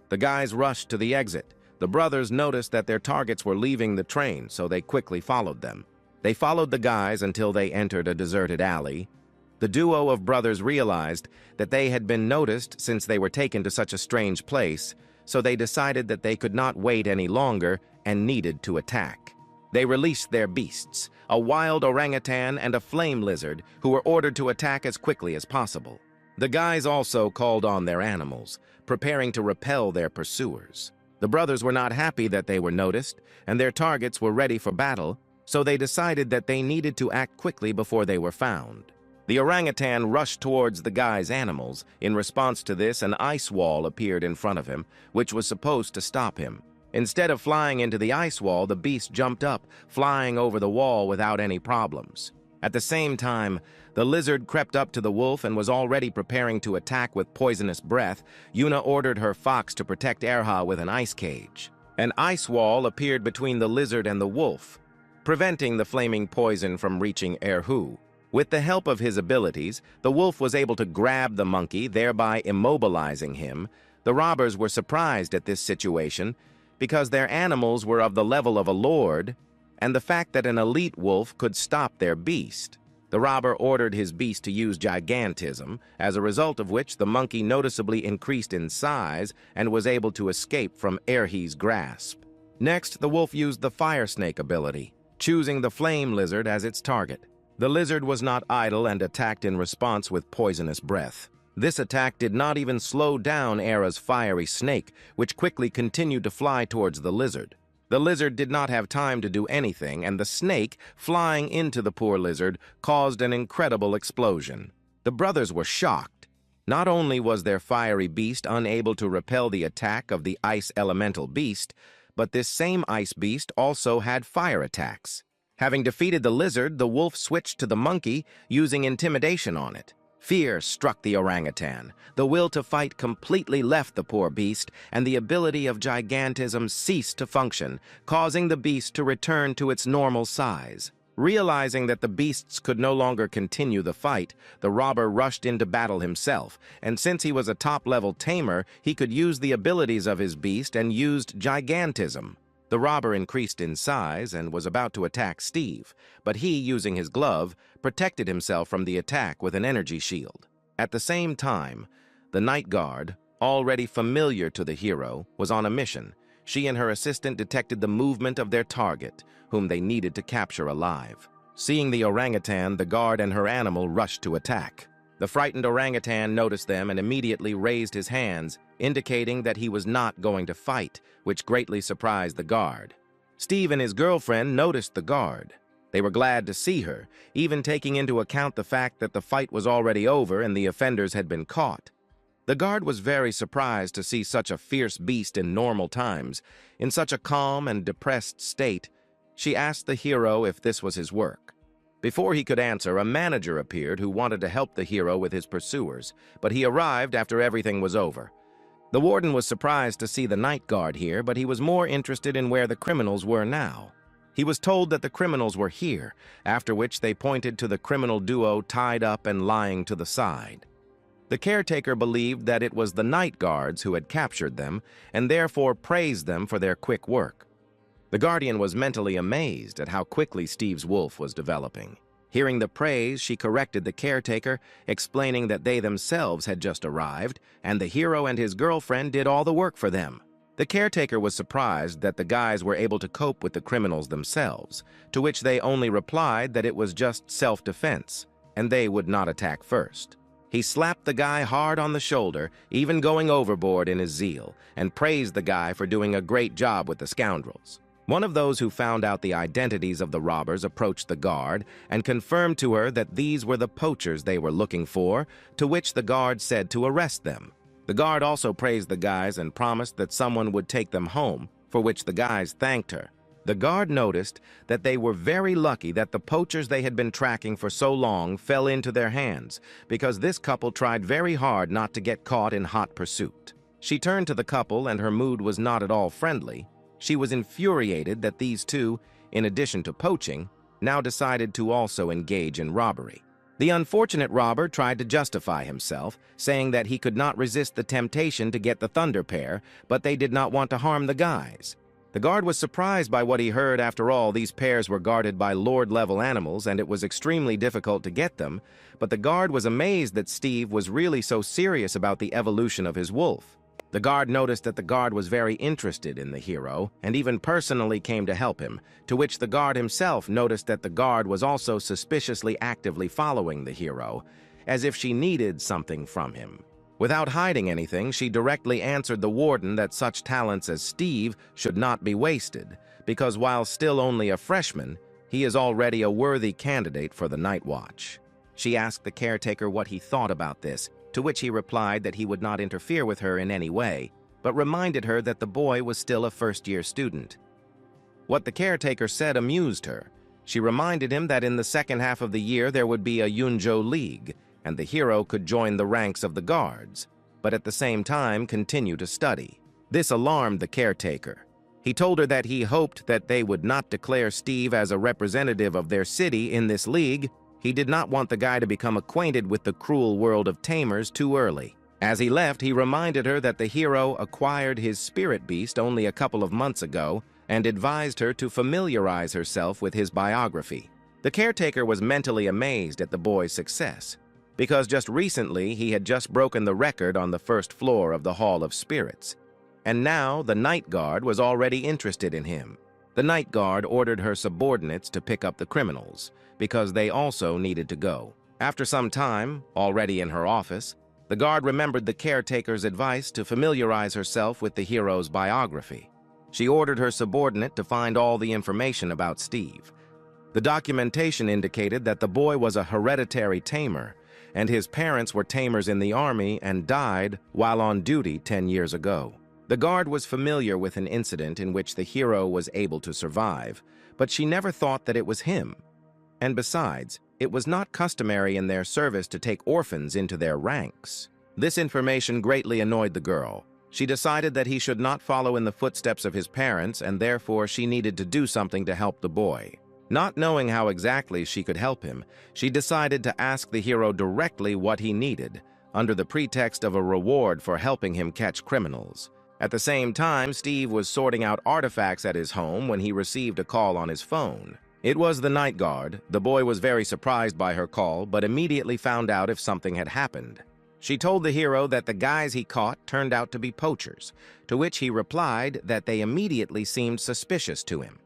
Speaker 1: The guys rushed to the exit. The brothers noticed that their targets were leaving the train, so they quickly followed them. They followed the guys until they entered a deserted alley. The duo of brothers realized that they had been noticed since they were taken to such a strange place, so they decided that they could not wait any longer and needed to attack. They released their beasts, a wild orangutan and a flame lizard, who were ordered to attack as quickly as possible. The guys also called on their animals, preparing to repel their pursuers. The brothers were not happy that they were noticed, and their targets were ready for battle, so they decided that they needed to act quickly before they were found. The orangutan rushed towards the guy's animals. In response to this, an ice wall appeared in front of him, which was supposed to stop him. Instead of flying into the ice wall, the beast jumped up, flying over the wall without any problems. At the same time, the lizard crept up to the wolf and was already preparing to attack with poisonous breath. Yuna ordered her fox to protect Erha with an ice cage. An ice wall appeared between the lizard and the wolf, preventing the flaming poison from reaching Erhu. With the help of his abilities, the wolf was able to grab the monkey, thereby immobilizing him. The robbers were surprised at this situation because their animals were of the level of a lord, and the fact that an elite wolf could stop their beast. The robber ordered his beast to use gigantism, as a result of which the monkey noticeably increased in size and was able to escape from Erhi's grasp. Next, the wolf used the fire snake ability, choosing the flame lizard as its target. The lizard was not idle and attacked in response with poisonous breath. This attack did not even slow down Era's fiery snake, which quickly continued to fly towards the lizard. The lizard did not have time to do anything, and the snake, flying into the poor lizard, caused an incredible explosion. The brothers were shocked. Not only was their fiery beast unable to repel the attack of the ice elemental beast, but this same ice beast also had fire attacks. Having defeated the lizard, the wolf switched to the monkey, using intimidation on it. Fear struck the orangutan. The will to fight completely left the poor beast, and the ability of gigantism ceased to function, causing the beast to return to its normal size. Realizing that the beasts could no longer continue the fight, the robber rushed into battle himself, and since he was a top-level tamer, he could use the abilities of his beast and used gigantism. The robber increased in size and was about to attack Steve, but he, using his glove, protected himself from the attack with an energy shield. At the same time, the night guard, already familiar to the hero, was on a mission. She and her assistant detected the movement of their target, whom they needed to capture alive. Seeing the orangutan, the guard and her animal rushed to attack. The frightened orangutan noticed them and immediately raised his hands, indicating that he was not going to fight, which greatly surprised the guard. Steve and his girlfriend noticed the guard. They were glad to see her, even taking into account the fact that the fight was already over and the offenders had been caught. The guard was very surprised to see such a fierce beast in normal times. In such a calm and depressed state, she asked the hero if this was his work. Before he could answer, a manager appeared who wanted to help the hero with his pursuers, but he arrived after everything was over. The warden was surprised to see the night guard here, but he was more interested in where the criminals were now. He was told that the criminals were here, after which they pointed to the criminal duo tied up and lying to the side. The caretaker believed that it was the night guards who had captured them, and therefore praised them for their quick work. The guardian was mentally amazed at how quickly Steve's wolf was developing. Hearing the praise, she corrected the caretaker, explaining that they themselves had just arrived, and the hero and his girlfriend did all the work for them. The caretaker was surprised that the guys were able to cope with the criminals themselves, to which they only replied that it was just self-defense, and they would not attack first. He slapped the guy hard on the shoulder, even going overboard in his zeal, and praised the guy for doing a great job with the scoundrels. One of those who found out the identities of the robbers approached the guard and confirmed to her that these were the poachers they were looking for, to which the guard said to arrest them. The guard also praised the guys and promised that someone would take them home, for which the guys thanked her. The guard noticed that they were very lucky that the poachers they had been tracking for so long fell into their hands, because this couple tried very hard not to get caught in hot pursuit. She turned to the couple, and her mood was not at all friendly. She was infuriated that these two, in addition to poaching, now decided to also engage in robbery. The unfortunate robber tried to justify himself, saying that he could not resist the temptation to get the thunder pair, but they did not want to harm the guys. The guard was surprised by what he heard. After all, these pairs were guarded by lord-level animals, and it was extremely difficult to get them, but the guard was amazed that Steve was really so serious about the evolution of his wolf. The guard noticed that the guard was very interested in the hero, and even personally came to help him, to which the guard himself noticed that the guard was also suspiciously actively following the hero, as if she needed something from him. Without hiding anything, she directly answered the warden that such talents as Steve should not be wasted, because while still only a freshman, he is already a worthy candidate for the night watch. She asked the caretaker what he thought about this, to which he replied that he would not interfere with her in any way, but reminded her that the boy was still a first-year student. What the caretaker said amused her. She reminded him that in the second half of the year there would be a Yunjo League, and the hero could join the ranks of the guards, but at the same time continue to study. This alarmed the caretaker. He told her that he hoped that they would not declare Steve as a representative of their city in this league. He did not want the guy to become acquainted with the cruel world of tamers too early. As he left, he reminded her that the hero acquired his spirit beast only a couple of months ago and advised her to familiarize herself with his biography. The caretaker was mentally amazed at the boy's success, because just recently he had just broken the record on the first floor of the Hall of Spirits, and now the night guard was already interested in him. The night guard ordered her subordinates to pick up the criminals, because they also needed to go. After some time, already in her office, the guard remembered the caretaker's advice to familiarize herself with the hero's biography. She ordered her subordinate to find all the information about Steve. The documentation indicated that the boy was a hereditary tamer, and his parents were tamers in the army and died while on duty 10 years ago. The guard was familiar with an incident in which the hero was able to survive, but she never thought that it was him. And besides, it was not customary in their service to take orphans into their ranks. This information greatly annoyed the girl. She decided that he should not follow in the footsteps of his parents, and therefore she needed to do something to help the boy. Not knowing how exactly she could help him, she decided to ask the hero directly what he needed, under the pretext of a reward for helping him catch criminals. At the same time, Steve was sorting out artifacts at his home when he received a call on his phone. It was the night guard. The boy was very surprised by her call, but immediately found out if something had happened. She told the hero that the guys he caught turned out to be poachers, to which he replied that they immediately seemed suspicious to him.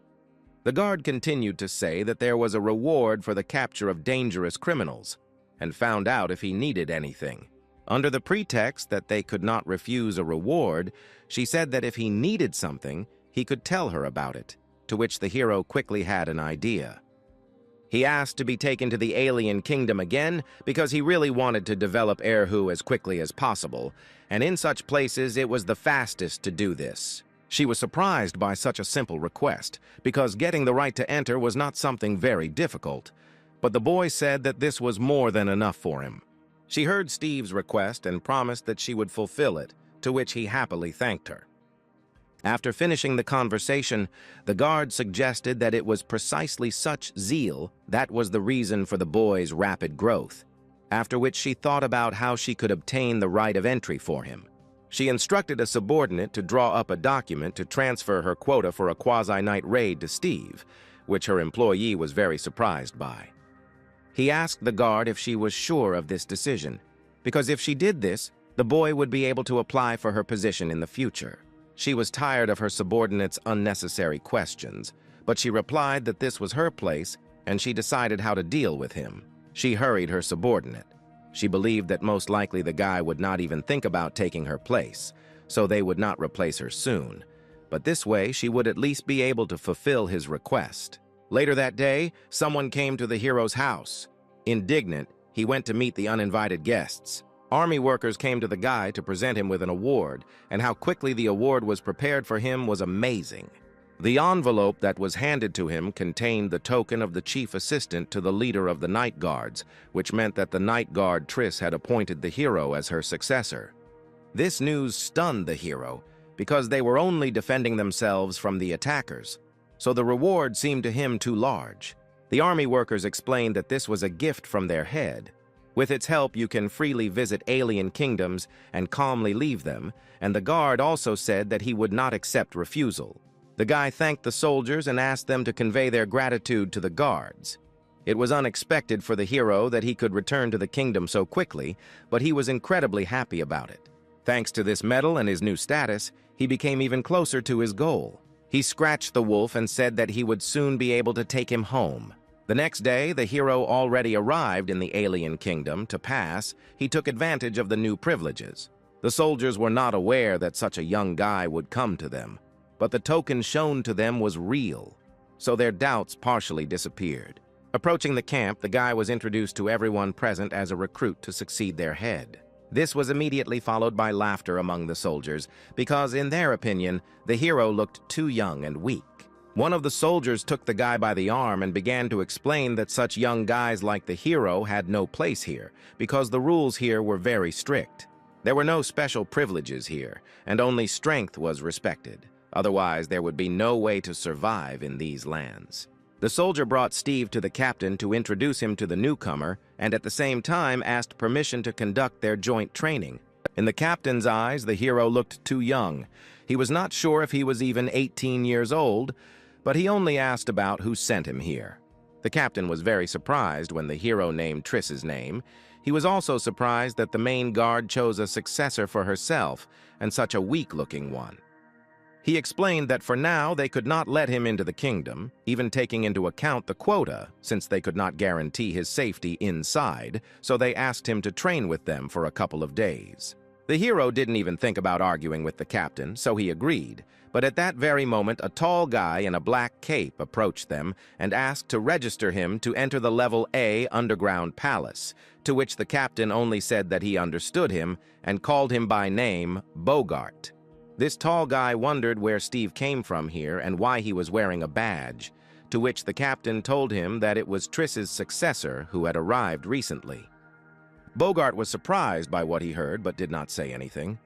Speaker 1: The guard continued to say that there was a reward for the capture of dangerous criminals, and found out if he needed anything. Under the pretext that they could not refuse a reward, she said that if he needed something, he could tell her about it, to which the hero quickly had an idea. He asked to be taken to the alien kingdom again because he really wanted to develop Erhu as quickly as possible, and in such places it was the fastest to do this. She was surprised by such a simple request, because getting the right to enter was not something very difficult, but the boy said that this was more than enough for him. She heard Steve's request and promised that she would fulfill it, to which he happily thanked her. After finishing the conversation, the guard suggested that it was precisely such zeal that was the reason for the boy's rapid growth, after which she thought about how she could obtain the right of entry for him. She instructed a subordinate to draw up a document to transfer her quota for a quasi-night raid to Steve, which her employee was very surprised by. He asked the guard if she was sure of this decision, because if she did this, the boy would be able to apply for her position in the future. She was tired of her subordinate's unnecessary questions, but she replied that this was her place and she decided how to deal with him. She hurried her subordinate. She believed that most likely the guy would not even think about taking her place, so they would not replace her soon. But this way, she would at least be able to fulfill his request. Later that day, someone came to the hero's house. Indignant, he went to meet the uninvited guests. Army workers came to the guy to present him with an award, and how quickly the award was prepared for him was amazing. The envelope that was handed to him contained the token of the chief assistant to the leader of the Night Guards, which meant that the Night Guard Triss had appointed the hero as her successor. This news stunned the hero, because they were only defending themselves from the attackers, so the reward seemed to him too large. The army workers explained that this was a gift from their head. With its help, you can freely visit alien kingdoms and calmly leave them, and the guard also said that he would not accept refusal. The guy thanked the soldiers and asked them to convey their gratitude to the guards. It was unexpected for the hero that he could return to the kingdom so quickly, but he was incredibly happy about it. Thanks to this medal and his new status, he became even closer to his goal. He scratched the wolf and said that he would soon be able to take him home. The next day, the hero already arrived in the alien kingdom. To pass, he took advantage of the new privileges. The soldiers were not aware that such a young guy would come to them, but the token shown to them was real, so their doubts partially disappeared. Approaching the camp, the guy was introduced to everyone present as a recruit to succeed their head. This was immediately followed by laughter among the soldiers, because in their opinion, the hero looked too young and weak. One of the soldiers took the guy by the arm and began to explain that such young guys like the hero had no place here, because the rules here were very strict. There were no special privileges here, and only strength was respected. Otherwise, there would be no way to survive in these lands. The soldier brought Steve to the captain to introduce him to the newcomer, and at the same time asked permission to conduct their joint training. In the captain's eyes, the hero looked too young. He was not sure if he was even 18 years old, but he only asked about who sent him here. The captain was very surprised when the hero named Triss's name. He was also surprised that the main guard chose a successor for herself, and such a weak-looking one. He explained that for now they could not let him into the kingdom, even taking into account the quota, since they could not guarantee his safety inside, so they asked him to train with them for a couple of days. The hero didn't even think about arguing with the captain, so he agreed, but at that very moment a tall guy in a black cape approached them and asked to register him to enter the Level A underground palace, to which the captain only said that he understood him and called him by name Bogart. This tall guy wondered where Steve came from here and why he was wearing a badge, to which the captain told him that it was Triss's successor who had arrived recently. Bogart was surprised by what he heard but did not say anything.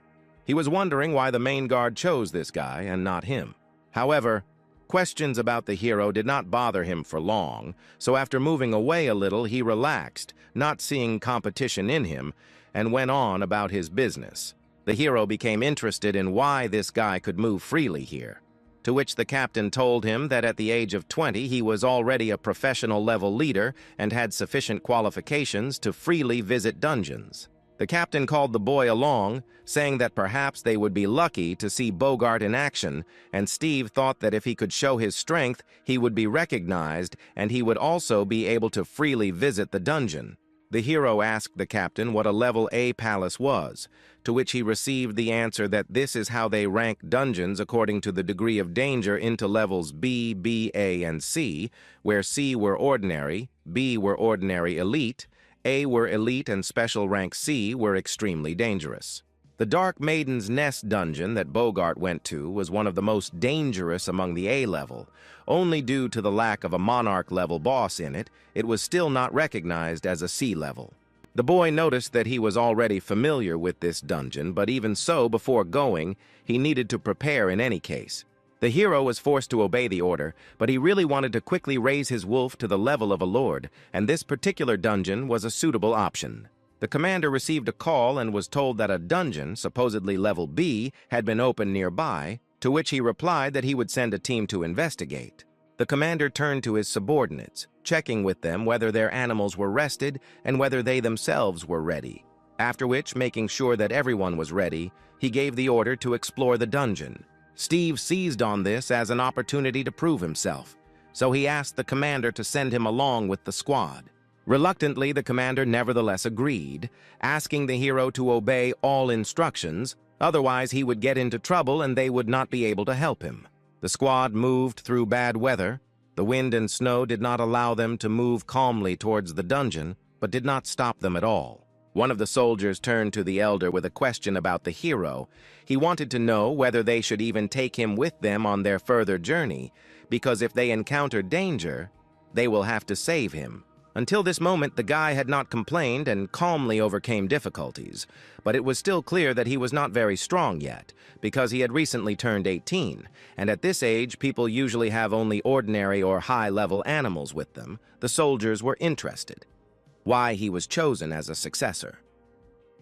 Speaker 1: He was wondering why the main guard chose this guy and not him. However, questions about the hero did not bother him for long, so after moving away a little, he relaxed, not seeing competition in him, and went on about his business. The hero became interested in why this guy could move freely here, to which the captain told him that at the age of 20 he was already a professional level leader and had sufficient qualifications to freely visit dungeons. The captain called the boy along, saying that perhaps they would be lucky to see Bogart in action, and Steve thought that if he could show his strength, he would be recognized and he would also be able to freely visit the dungeon. The hero asked the captain what a Level A palace was, to which he received the answer that this is how they rank dungeons according to the degree of danger into levels B, B, A, and C, where C were ordinary, B were ordinary elite, A were elite, and special rank C were extremely dangerous. The Dark Maiden's Nest dungeon that Bogart went to was one of the most dangerous among the A level. Only due to the lack of a Monarch-level boss in it, it was still not recognized as a C level. The boy noticed that he was already familiar with this dungeon, but even so, before going, he needed to prepare in any case. The hero was forced to obey the order, but he really wanted to quickly raise his wolf to the level of a lord, and this particular dungeon was a suitable option. The commander received a call and was told that a dungeon, supposedly level B, had been opened nearby, to which he replied that he would send a team to investigate. The commander turned to his subordinates, checking with them whether their animals were rested and whether they themselves were ready. After which, making sure that everyone was ready, he gave the order to explore the dungeon. Steve seized on this as an opportunity to prove himself, so he asked the commander to send him along with the squad. Reluctantly, the commander nevertheless agreed, asking the hero to obey all instructions, otherwise he would get into trouble and they would not be able to help him. The squad moved through bad weather. The wind and snow did not allow them to move calmly towards the dungeon, but did not stop them at all. One of the soldiers turned to the elder with a question about the hero. He wanted to know whether they should even take him with them on their further journey, because if they encounter danger, they will have to save him. Until this moment, the guy had not complained and calmly overcame difficulties, but it was still clear that he was not very strong yet, because he had recently turned 18, and at this age, people usually have only ordinary or high-level animals with them. The soldiers were interested. Why he was chosen as a successor.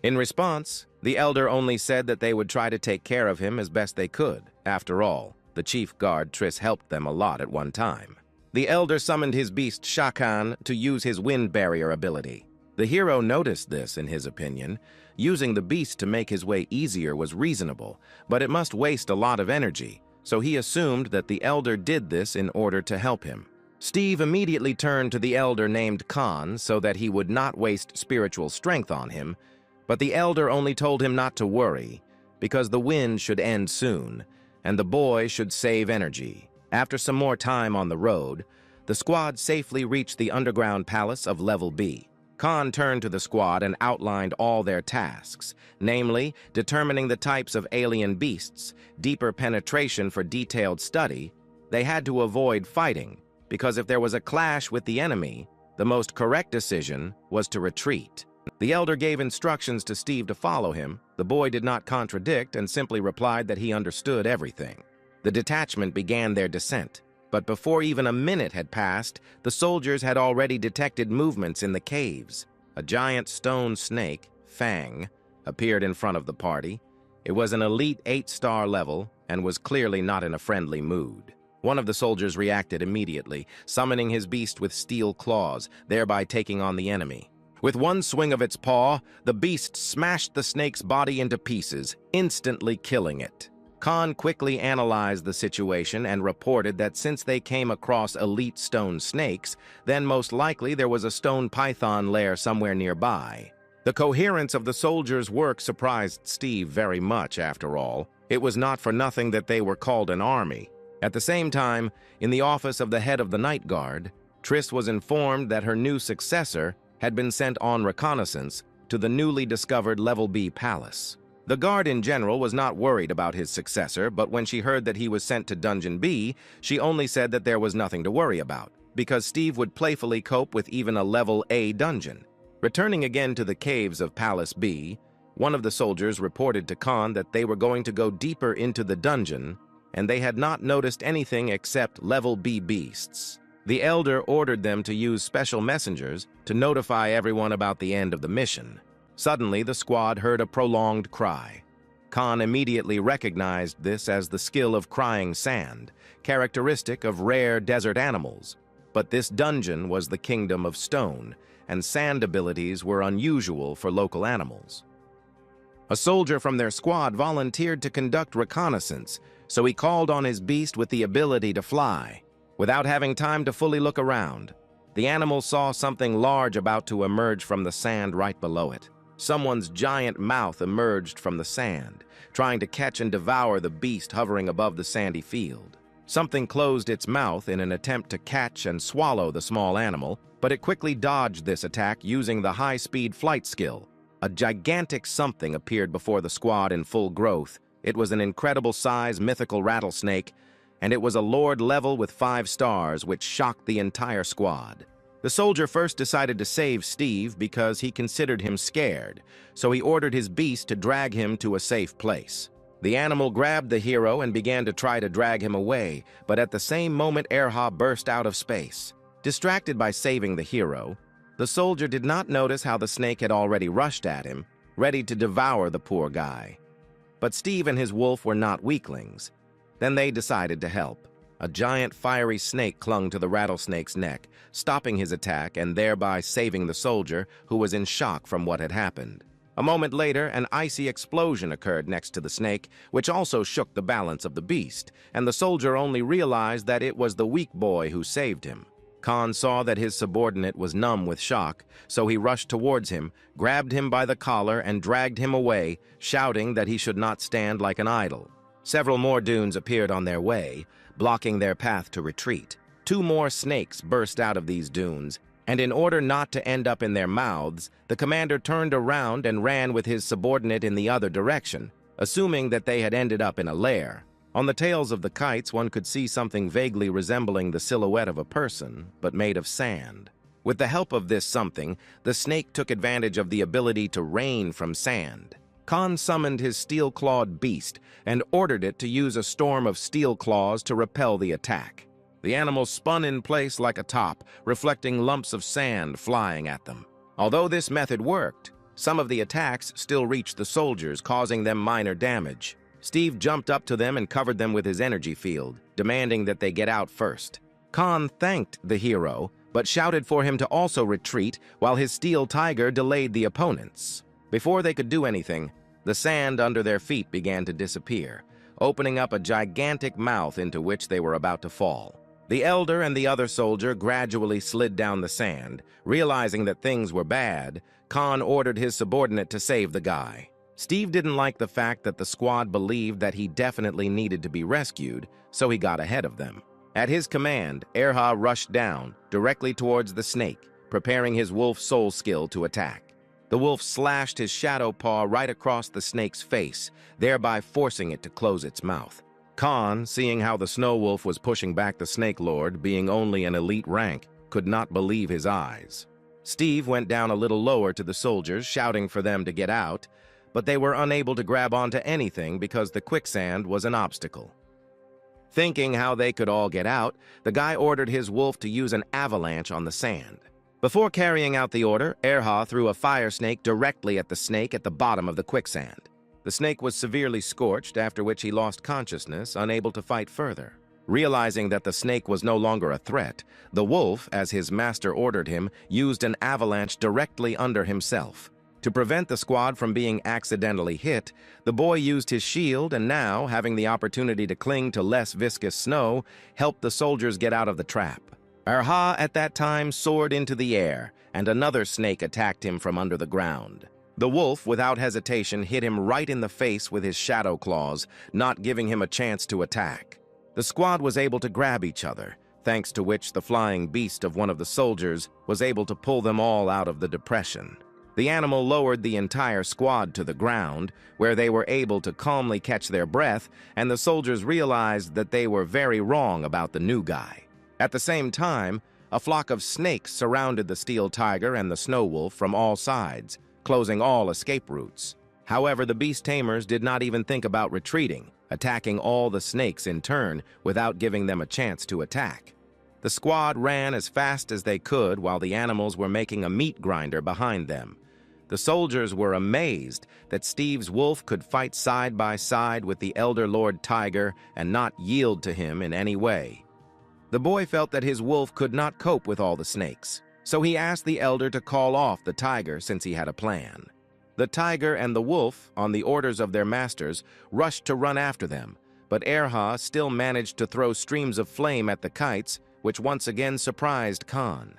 Speaker 1: In response, the elder only said that they would try to take care of him as best they could. After all, the chief guard Triss helped them a lot at one time. The elder summoned his beast Shakan to use his wind barrier ability. The hero noticed this, in his opinion. Using the beast to make his way easier was reasonable, but it must waste a lot of energy, so he assumed that the elder did this in order to help him. Steve immediately turned to the elder named Khan so that he would not waste spiritual strength on him, but the elder only told him not to worry, because the wind should end soon, and the boy should save energy. After some more time on the road, the squad safely reached the underground palace of Level B. Khan turned to the squad and outlined all their tasks, namely, determining the types of alien beasts, deeper penetration for detailed study. They had to avoid fighting, because if there was a clash with the enemy, the most correct decision was to retreat. The elder gave instructions to Steve to follow him. The boy did not contradict and simply replied that he understood everything. The detachment began their descent, but before even a minute had passed, the soldiers had already detected movements in the caves. A giant stone snake, Fang, appeared in front of the party. It was an elite 8-star level and was clearly not in a friendly mood. One of the soldiers reacted immediately, summoning his beast with steel claws, thereby taking on the enemy. With one swing of its paw, the beast smashed the snake's body into pieces, instantly killing it. Khan quickly analyzed the situation and reported that since they came across elite stone snakes, then most likely there was a stone python lair somewhere nearby. The coherence of the soldiers' work surprised Steve very much, after all. It was not for nothing that they were called an army. At the same time, in the office of the head of the Night Guard, Triss was informed that her new successor had been sent on reconnaissance to the newly discovered Level B palace. The guard in general was not worried about his successor, but when she heard that he was sent to Dungeon B, she only said that there was nothing to worry about, because Steve would playfully cope with even a Level A dungeon. Returning again to the caves of Palace B, one of the soldiers reported to Khan that they were going to go deeper into the dungeon, and they had not noticed anything except Level B beasts. The elder ordered them to use special messengers to notify everyone about the end of the mission. Suddenly, the squad heard a prolonged cry. Khan immediately recognized this as the skill of crying sand, characteristic of rare desert animals. But this dungeon was the kingdom of stone, and sand abilities were unusual for local animals. A soldier from their squad volunteered to conduct reconnaissance, so he called on his beast with the ability to fly. Without having time to fully look around, the animal saw something large about to emerge from the sand right below it. Someone's giant mouth emerged from the sand, trying to catch and devour the beast hovering above the sandy field. Something closed its mouth in an attempt to catch and swallow the small animal, but it quickly dodged this attack using the high-speed flight skill. A gigantic something appeared before the squad in full growth. It was an incredible-size mythical rattlesnake, and it was a Lord level with 5 stars, which shocked the entire squad. The soldier first decided to save Steve because he considered him scared, so he ordered his beast to drag him to a safe place. The animal grabbed the hero and began to try to drag him away, but at the same moment Erha burst out of space. Distracted by saving the hero, the soldier did not notice how the snake had already rushed at him, ready to devour the poor guy. But Steve and his wolf were not weaklings. Then they decided to help. A giant fiery snake clung to the rattlesnake's neck, stopping his attack and thereby saving the soldier, who was in shock from what had happened. A moment later, an icy explosion occurred next to the snake, which also shook the balance of the beast, and the soldier only realized that it was the weak boy who saved him. Khan saw that his subordinate was numb with shock, so he rushed towards him, grabbed him by the collar, and dragged him away, shouting that he should not stand like an idol. Several more dunes appeared on their way, blocking their path to retreat. 2 more snakes burst out of these dunes, and in order not to end up in their mouths, the commander turned around and ran with his subordinate in the other direction, assuming that they had ended up in a lair. On the tails of the kites, one could see something vaguely resembling the silhouette of a person, but made of sand. With the help of this something, the snake took advantage of the ability to rain from sand. Khan summoned his steel-clawed beast and ordered it to use a storm of steel claws to repel the attack. The animal spun in place like a top, reflecting lumps of sand flying at them. Although this method worked, some of the attacks still reached the soldiers, causing them minor damage. Steve jumped up to them and covered them with his energy field, demanding that they get out first. Khan thanked the hero, but shouted for him to also retreat while his steel tiger delayed the opponents. Before they could do anything, the sand under their feet began to disappear, opening up a gigantic mouth into which they were about to fall. The elder and the other soldier gradually slid down the sand. Realizing that things were bad, Khan ordered his subordinate to save the guy. Steve didn't like the fact that the squad believed that he definitely needed to be rescued, so he got ahead of them. At his command, Erha rushed down, directly towards the snake, preparing his wolf soul skill to attack. The wolf slashed his shadow paw right across the snake's face, thereby forcing it to close its mouth. Khan, seeing how the snow wolf was pushing back the Snake Lord, being only an elite rank, could not believe his eyes. Steve went down a little lower to the soldiers, shouting for them to get out, but they were unable to grab onto anything because the quicksand was an obstacle. Thinking how they could all get out, the guy ordered his wolf to use an avalanche on the sand. Before carrying out the order, Erha threw a fire snake directly at the snake at the bottom of the quicksand. The snake was severely scorched, after which he lost consciousness, unable to fight further. Realizing that the snake was no longer a threat, the wolf, as his master ordered him, used an avalanche directly under himself. To prevent the squad from being accidentally hit, the boy used his shield and now, having the opportunity to cling to less viscous snow, helped the soldiers get out of the trap. Erha at that time soared into the air, and another snake attacked him from under the ground. The wolf, without hesitation, hit him right in the face with his shadow claws, not giving him a chance to attack. The squad was able to grab each other, thanks to which the flying beast of one of the soldiers was able to pull them all out of the depression. The animal lowered the entire squad to the ground, where they were able to calmly catch their breath, and the soldiers realized that they were very wrong about the new guy. At the same time, a flock of snakes surrounded the steel tiger and the snow wolf from all sides, closing all escape routes. However, the beast tamers did not even think about retreating, attacking all the snakes in turn without giving them a chance to attack. The squad ran as fast as they could while the animals were making a meat grinder behind them. The soldiers were amazed that Steve's wolf could fight side by side with the Elder Lord Tiger and not yield to him in any way. The boy felt that his wolf could not cope with all the snakes, so he asked the elder to call off the tiger since he had a plan. The tiger and the wolf, on the orders of their masters, rushed to run after them, but Erha still managed to throw streams of flame at the kites, which once again surprised Khan.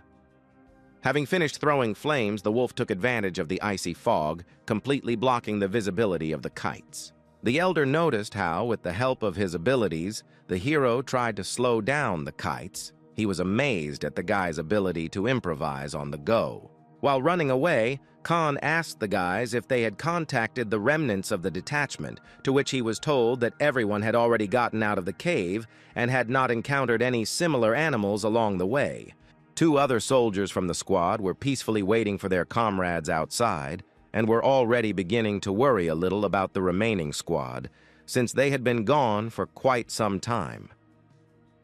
Speaker 1: Having finished throwing flames, the wolf took advantage of the icy fog, completely blocking the visibility of the kites. The elder noticed how, with the help of his abilities, the hero tried to slow down the kites. He was amazed at the guy's ability to improvise on the go. While running away, Khan asked the guys if they had contacted the remnants of the detachment, to which he was told that everyone had already gotten out of the cave and had not encountered any similar animals along the way. 2 other soldiers from the squad were peacefully waiting for their comrades outside and were already beginning to worry a little about the remaining squad, since they had been gone for quite some time.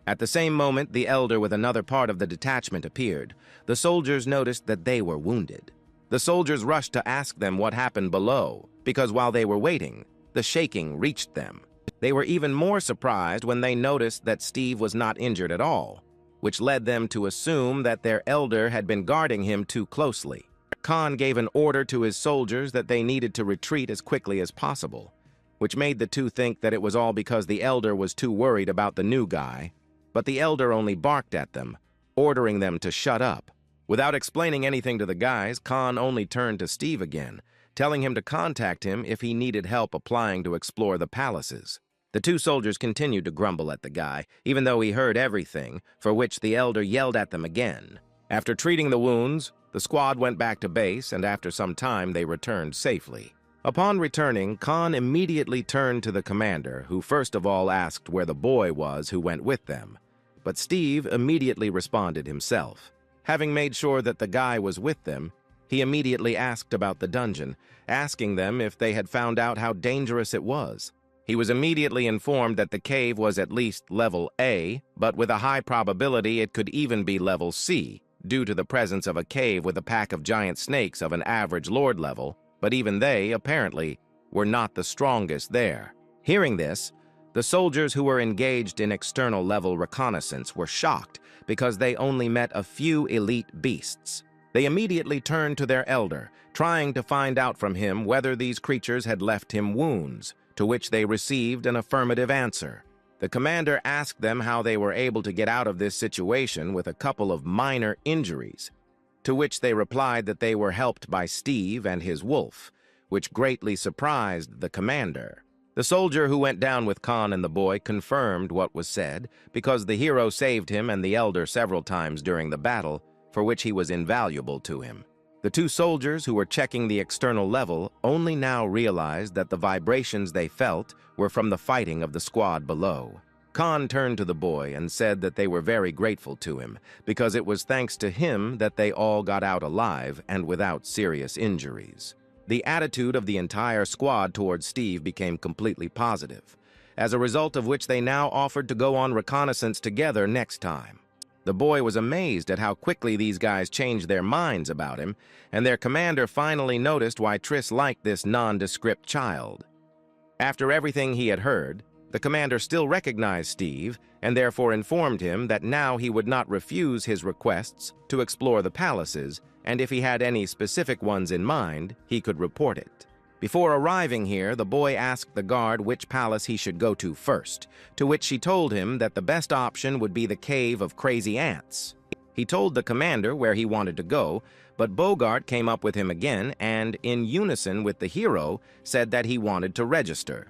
Speaker 1: At the same moment, the elder with another part of the detachment appeared. The soldiers noticed that they were wounded. The soldiers rushed to ask them what happened below, because while they were waiting, the shaking reached them. They were even more surprised when they noticed that Steve was not injured at all, which led them to assume that their elder had been guarding him too closely. Khan gave an order to his soldiers that they needed to retreat as quickly as possible, which made the two think that it was all because the elder was too worried about the new guy, but the elder only barked at them, ordering them to shut up. Without explaining anything to the guys, Khan only turned to Steve again, telling him to contact him if he needed help applying to explore the palaces. The two soldiers continued to grumble at the guy, even though he heard everything, for which the elder yelled at them again. After treating the wounds, the squad went back to base, and after some time they returned safely. Upon returning, Khan immediately turned to the commander, who first of all asked where the boy was who went with them. But Steve immediately responded himself. Having made sure that the guy was with them, he immediately asked about the dungeon, asking them if they had found out how dangerous it was. He was immediately informed that the cave was at least level A, but with a high probability it could even be level C, due to the presence of a cave with a pack of giant snakes of an average lord level, but even they, apparently, were not the strongest there. Hearing this, the soldiers who were engaged in external level reconnaissance were shocked because they only met a few elite beasts. They immediately turned to their elder, trying to find out from him whether these creatures had left him wounds, to which they received an affirmative answer. The commander asked them how they were able to get out of this situation with a couple of minor injuries, to which they replied that they were helped by Steve and his wolf, which greatly surprised the commander. The soldier who went down with Khan and the boy confirmed what was said, because the hero saved him and the elder several times during the battle, for which he was invaluable to him. The two soldiers who were checking the external level only now realized that the vibrations they felt were from the fighting of the squad below. Khan turned to the boy and said that they were very grateful to him, because it was thanks to him that they all got out alive and without serious injuries. The attitude of the entire squad towards Steve became completely positive, as a result of which they now offered to go on reconnaissance together next time. The boy was amazed at how quickly these guys changed their minds about him, and their commander finally noticed why Triss liked this nondescript child. After everything he had heard, the commander still recognized Steve and therefore informed him that now he would not refuse his requests to explore the palaces, and if he had any specific ones in mind, he could report it. Before arriving here, the boy asked the guard which palace he should go to first, to which she told him that the best option would be the Cave of Crazy Ants. He told the commander where he wanted to go, but Bogart came up with him again and, in unison with the hero, said that he wanted to register.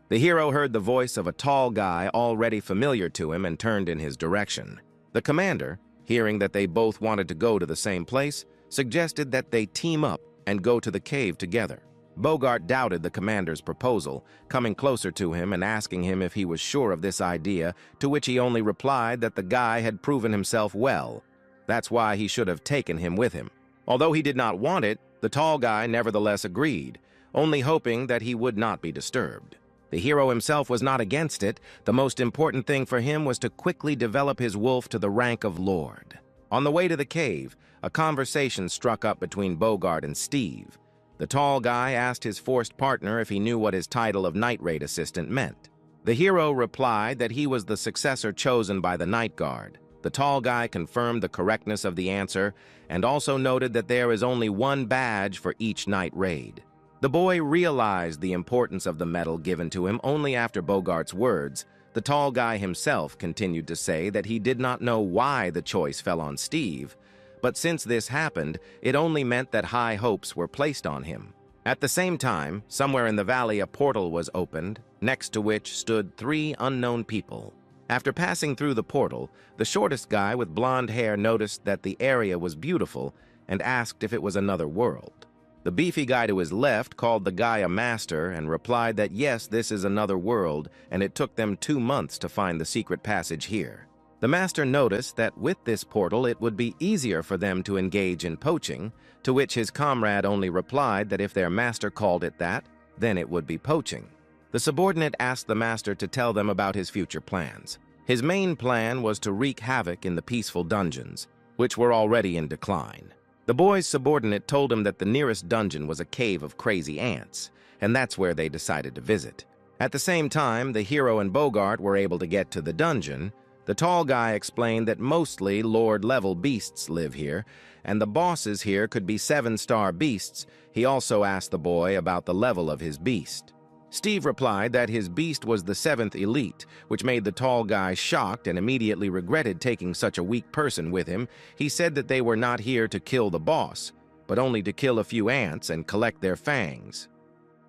Speaker 1: The hero heard the voice of a tall guy already familiar to him and turned in his direction. The commander, hearing that they both wanted to go to the same place, suggested that they team up and go to the cave together. Bogart doubted the commander's proposal, coming closer to him and asking him if he was sure of this idea, to which he only replied that the guy had proven himself well. That's why he should have taken him with him. Although he did not want it, the tall guy nevertheless agreed, only hoping that he would not be disturbed. The hero himself was not against it. The most important thing for him was to quickly develop his wolf to the rank of lord. On the way to the cave, a conversation struck up between Bogart and Steve. The tall guy asked his forced partner if he knew what his title of night raid assistant meant. The hero replied that he was the successor chosen by the night guard. The tall guy confirmed the correctness of the answer and also noted that there is only one badge for each night raid. The boy realized the importance of the medal given to him only after Bogart's words. The tall guy himself continued to say that he did not know why the choice fell on Steve, but since this happened, it only meant that high hopes were placed on him. At the same time, somewhere in the valley a portal was opened, next to which stood 3 unknown people. After passing through the portal, the shortest guy with blonde hair noticed that the area was beautiful and asked if it was another world. The beefy guy to his left called the guy a master and replied that yes, this is another world, and it took them 2 months to find the secret passage here. The master noticed that with this portal it would be easier for them to engage in poaching, to which his comrade only replied that if their master called it that, then it would be poaching. The subordinate asked the master to tell them about his future plans. His main plan was to wreak havoc in the peaceful dungeons, which were already in decline. The boy's subordinate told him that the nearest dungeon was a cave of crazy ants, and that's where they decided to visit. At the same time, the hero and Bogart were able to get to the dungeon, The tall guy explained that mostly Lord-level beasts live here, and the bosses here could be 7-star beasts. He also asked the boy about the level of his beast. Steve replied that his beast was the 7th elite, which made the tall guy shocked and immediately regretted taking such a weak person with him. He said that they were not here to kill the boss, but only to kill a few ants and collect their fangs.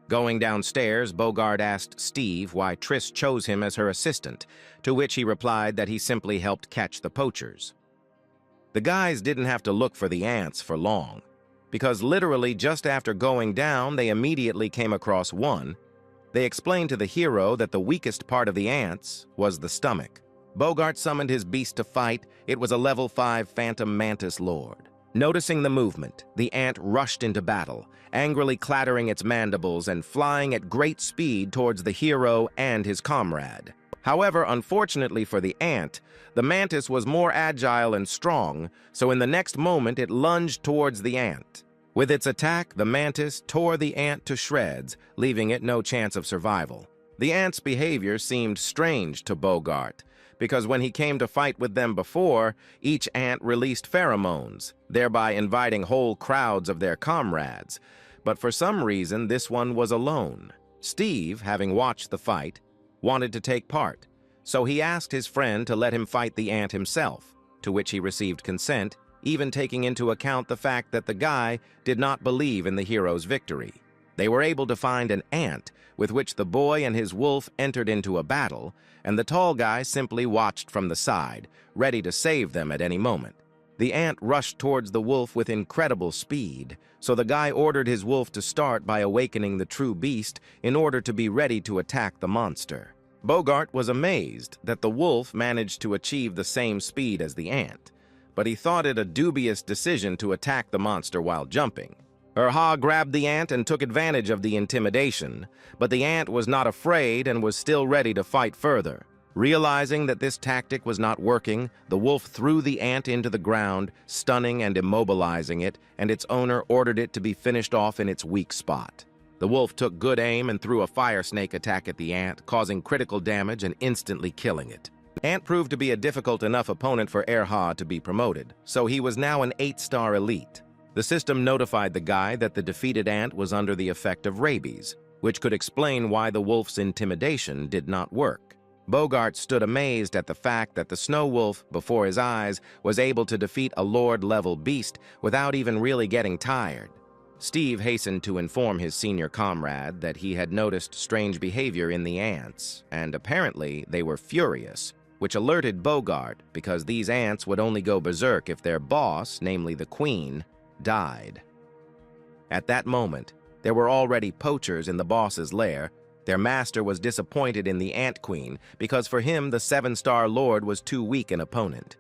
Speaker 1: Going downstairs, Bogart asked Steve why Triss chose him as her assistant, to which he replied that he simply helped catch the poachers. The guys didn't have to look for the ants for long, because literally just after going down, they immediately came across one. They explained to the hero that the weakest part of the ants was the stomach. Bogart summoned his beast to fight. It was a level 5 Phantom Mantis Lord. Noticing the movement, the ant rushed into battle, angrily clattering its mandibles and flying at great speed towards the hero and his comrade. However, unfortunately for the ant, the mantis was more agile and strong, so in the next moment it lunged towards the ant. With its attack, the mantis tore the ant to shreds, leaving it no chance of survival. The ant's behavior seemed strange to Bogart, because when he came to fight with them before, each ant released pheromones, thereby inviting whole crowds of their comrades. But for some reason, this one was alone. Steve, having watched the fight, wanted to take part, so he asked his friend to let him fight the ant himself, to which he received consent, even taking into account the fact that the guy did not believe in the hero's victory. They were able to find an ant with which the boy and his wolf entered into a battle, and the tall guy simply watched from the side, ready to save them at any moment. The ant rushed towards the wolf with incredible speed, so the guy ordered his wolf to start by awakening the true beast in order to be ready to attack the monster. Bogart was amazed that the wolf managed to achieve the same speed as the ant, but he thought it a dubious decision to attack the monster while jumping. Ha grabbed the ant and took advantage of the intimidation, but the ant was not afraid and was still ready to fight further. Realizing that this tactic was not working, the wolf threw the ant into the ground, stunning and immobilizing it, and its owner ordered it to be finished off in its weak spot. The wolf took good aim and threw a fire snake attack at the ant, causing critical damage and instantly killing it. Ant proved to be a difficult enough opponent for Ha to be promoted, so he was now an 8-star elite. The system notified the guy that the defeated ant was under the effect of rabies, which could explain why the wolf's intimidation did not work. Bogart stood amazed at the fact that the snow wolf, before his eyes, was able to defeat a lord-level beast without even really getting tired. Steve hastened to inform his senior comrade that he had noticed strange behavior in the ants, and apparently they were furious, which alerted Bogart because these ants would only go berserk if their boss, namely the queen, died. At that moment, there were already poachers in the boss's lair. Their master was disappointed in the ant queen because for him the 7-star lord was too weak an opponent.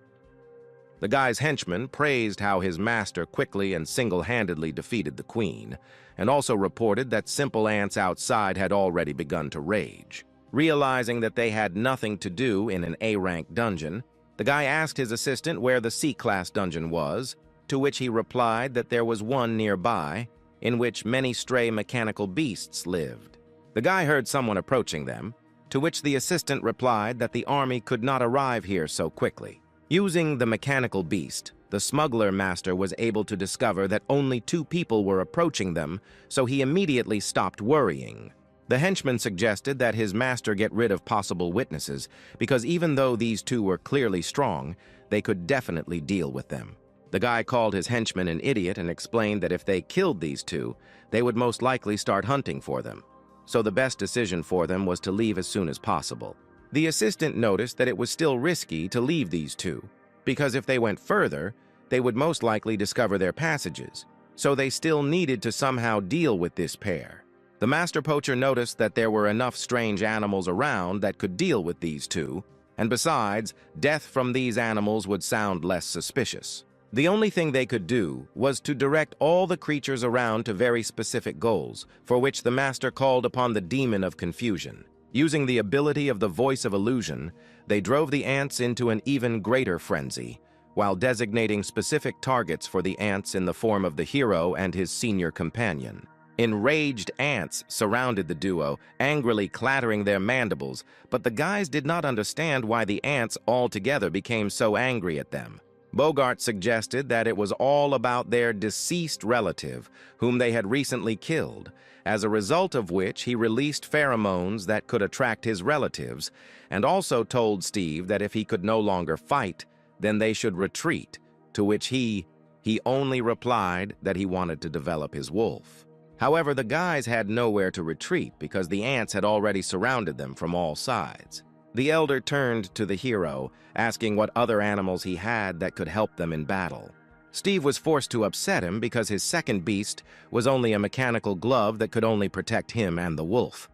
Speaker 1: The guy's henchman praised how his master quickly and single-handedly defeated the queen, and also reported that simple ants outside had already begun to rage. Realizing that they had nothing to do in an A-rank dungeon, the guy asked his assistant where the C-class dungeon was, to which he replied that there was one nearby, in which many stray mechanical beasts lived. The guy heard someone approaching them, to which the assistant replied that the army could not arrive here so quickly. Using the mechanical beast, the smuggler master was able to discover that only 2 people were approaching them, so he immediately stopped worrying. The henchman suggested that his master get rid of possible witnesses, because even though these 2 were clearly strong, they could definitely deal with them. The guy called his henchman an idiot and explained that if they killed these 2, they would most likely start hunting for them. So the best decision for them was to leave as soon as possible. The assistant noticed that it was still risky to leave these 2, because if they went further, they would most likely discover their passages, so they still needed to somehow deal with this pair. The master poacher noticed that there were enough strange animals around that could deal with these 2, and besides, death from these animals would sound less suspicious. The only thing they could do was to direct all the creatures around to very specific goals, for which the master called upon the demon of confusion. Using the ability of the voice of illusion, they drove the ants into an even greater frenzy, while designating specific targets for the ants in the form of the hero and his senior companion. Enraged ants surrounded the duo, angrily clattering their mandibles, but the guys did not understand why the ants altogether became so angry at them. Bogart suggested that it was all about their deceased relative, whom they had recently killed, as a result of which he released pheromones that could attract his relatives, and also told Steve that if he could no longer fight, then they should retreat, to which he only replied that he wanted to develop his wolf. However, the guys had nowhere to retreat because the ants had already surrounded them from all sides. The elder turned to the hero, asking what other animals he had that could help them in battle. Steve was forced to upset him because his second beast was only a mechanical glove that could only protect him and the wolf.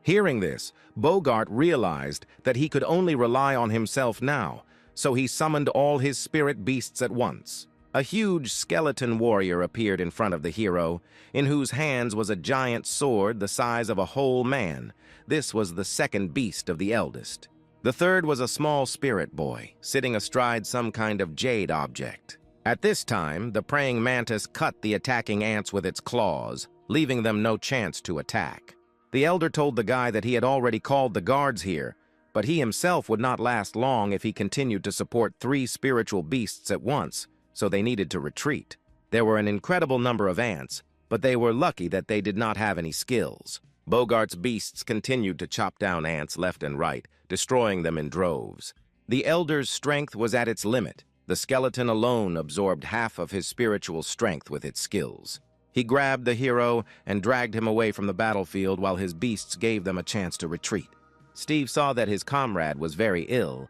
Speaker 1: Hearing this, Bogart realized that he could only rely on himself now, so he summoned all his spirit beasts at once. A huge skeleton warrior appeared in front of the hero, in whose hands was a giant sword the size of a whole man. This was the second beast of the eldest. The third was a small spirit boy, sitting astride some kind of jade object. At this time, the praying mantis cut the attacking ants with its claws, leaving them no chance to attack. The elder told the guy that he had already called the guards here, but he himself would not last long if he continued to support 3 spiritual beasts at once, so they needed to retreat. There were an incredible number of ants, but they were lucky that they did not have any skills. Bogart's beasts continued to chop down ants left and right, destroying them in droves. The elder's strength was at its limit. The skeleton alone absorbed half of his spiritual strength with its skills. He grabbed the hero and dragged him away from the battlefield while his beasts gave them a chance to retreat. Steve saw that his comrade was very ill,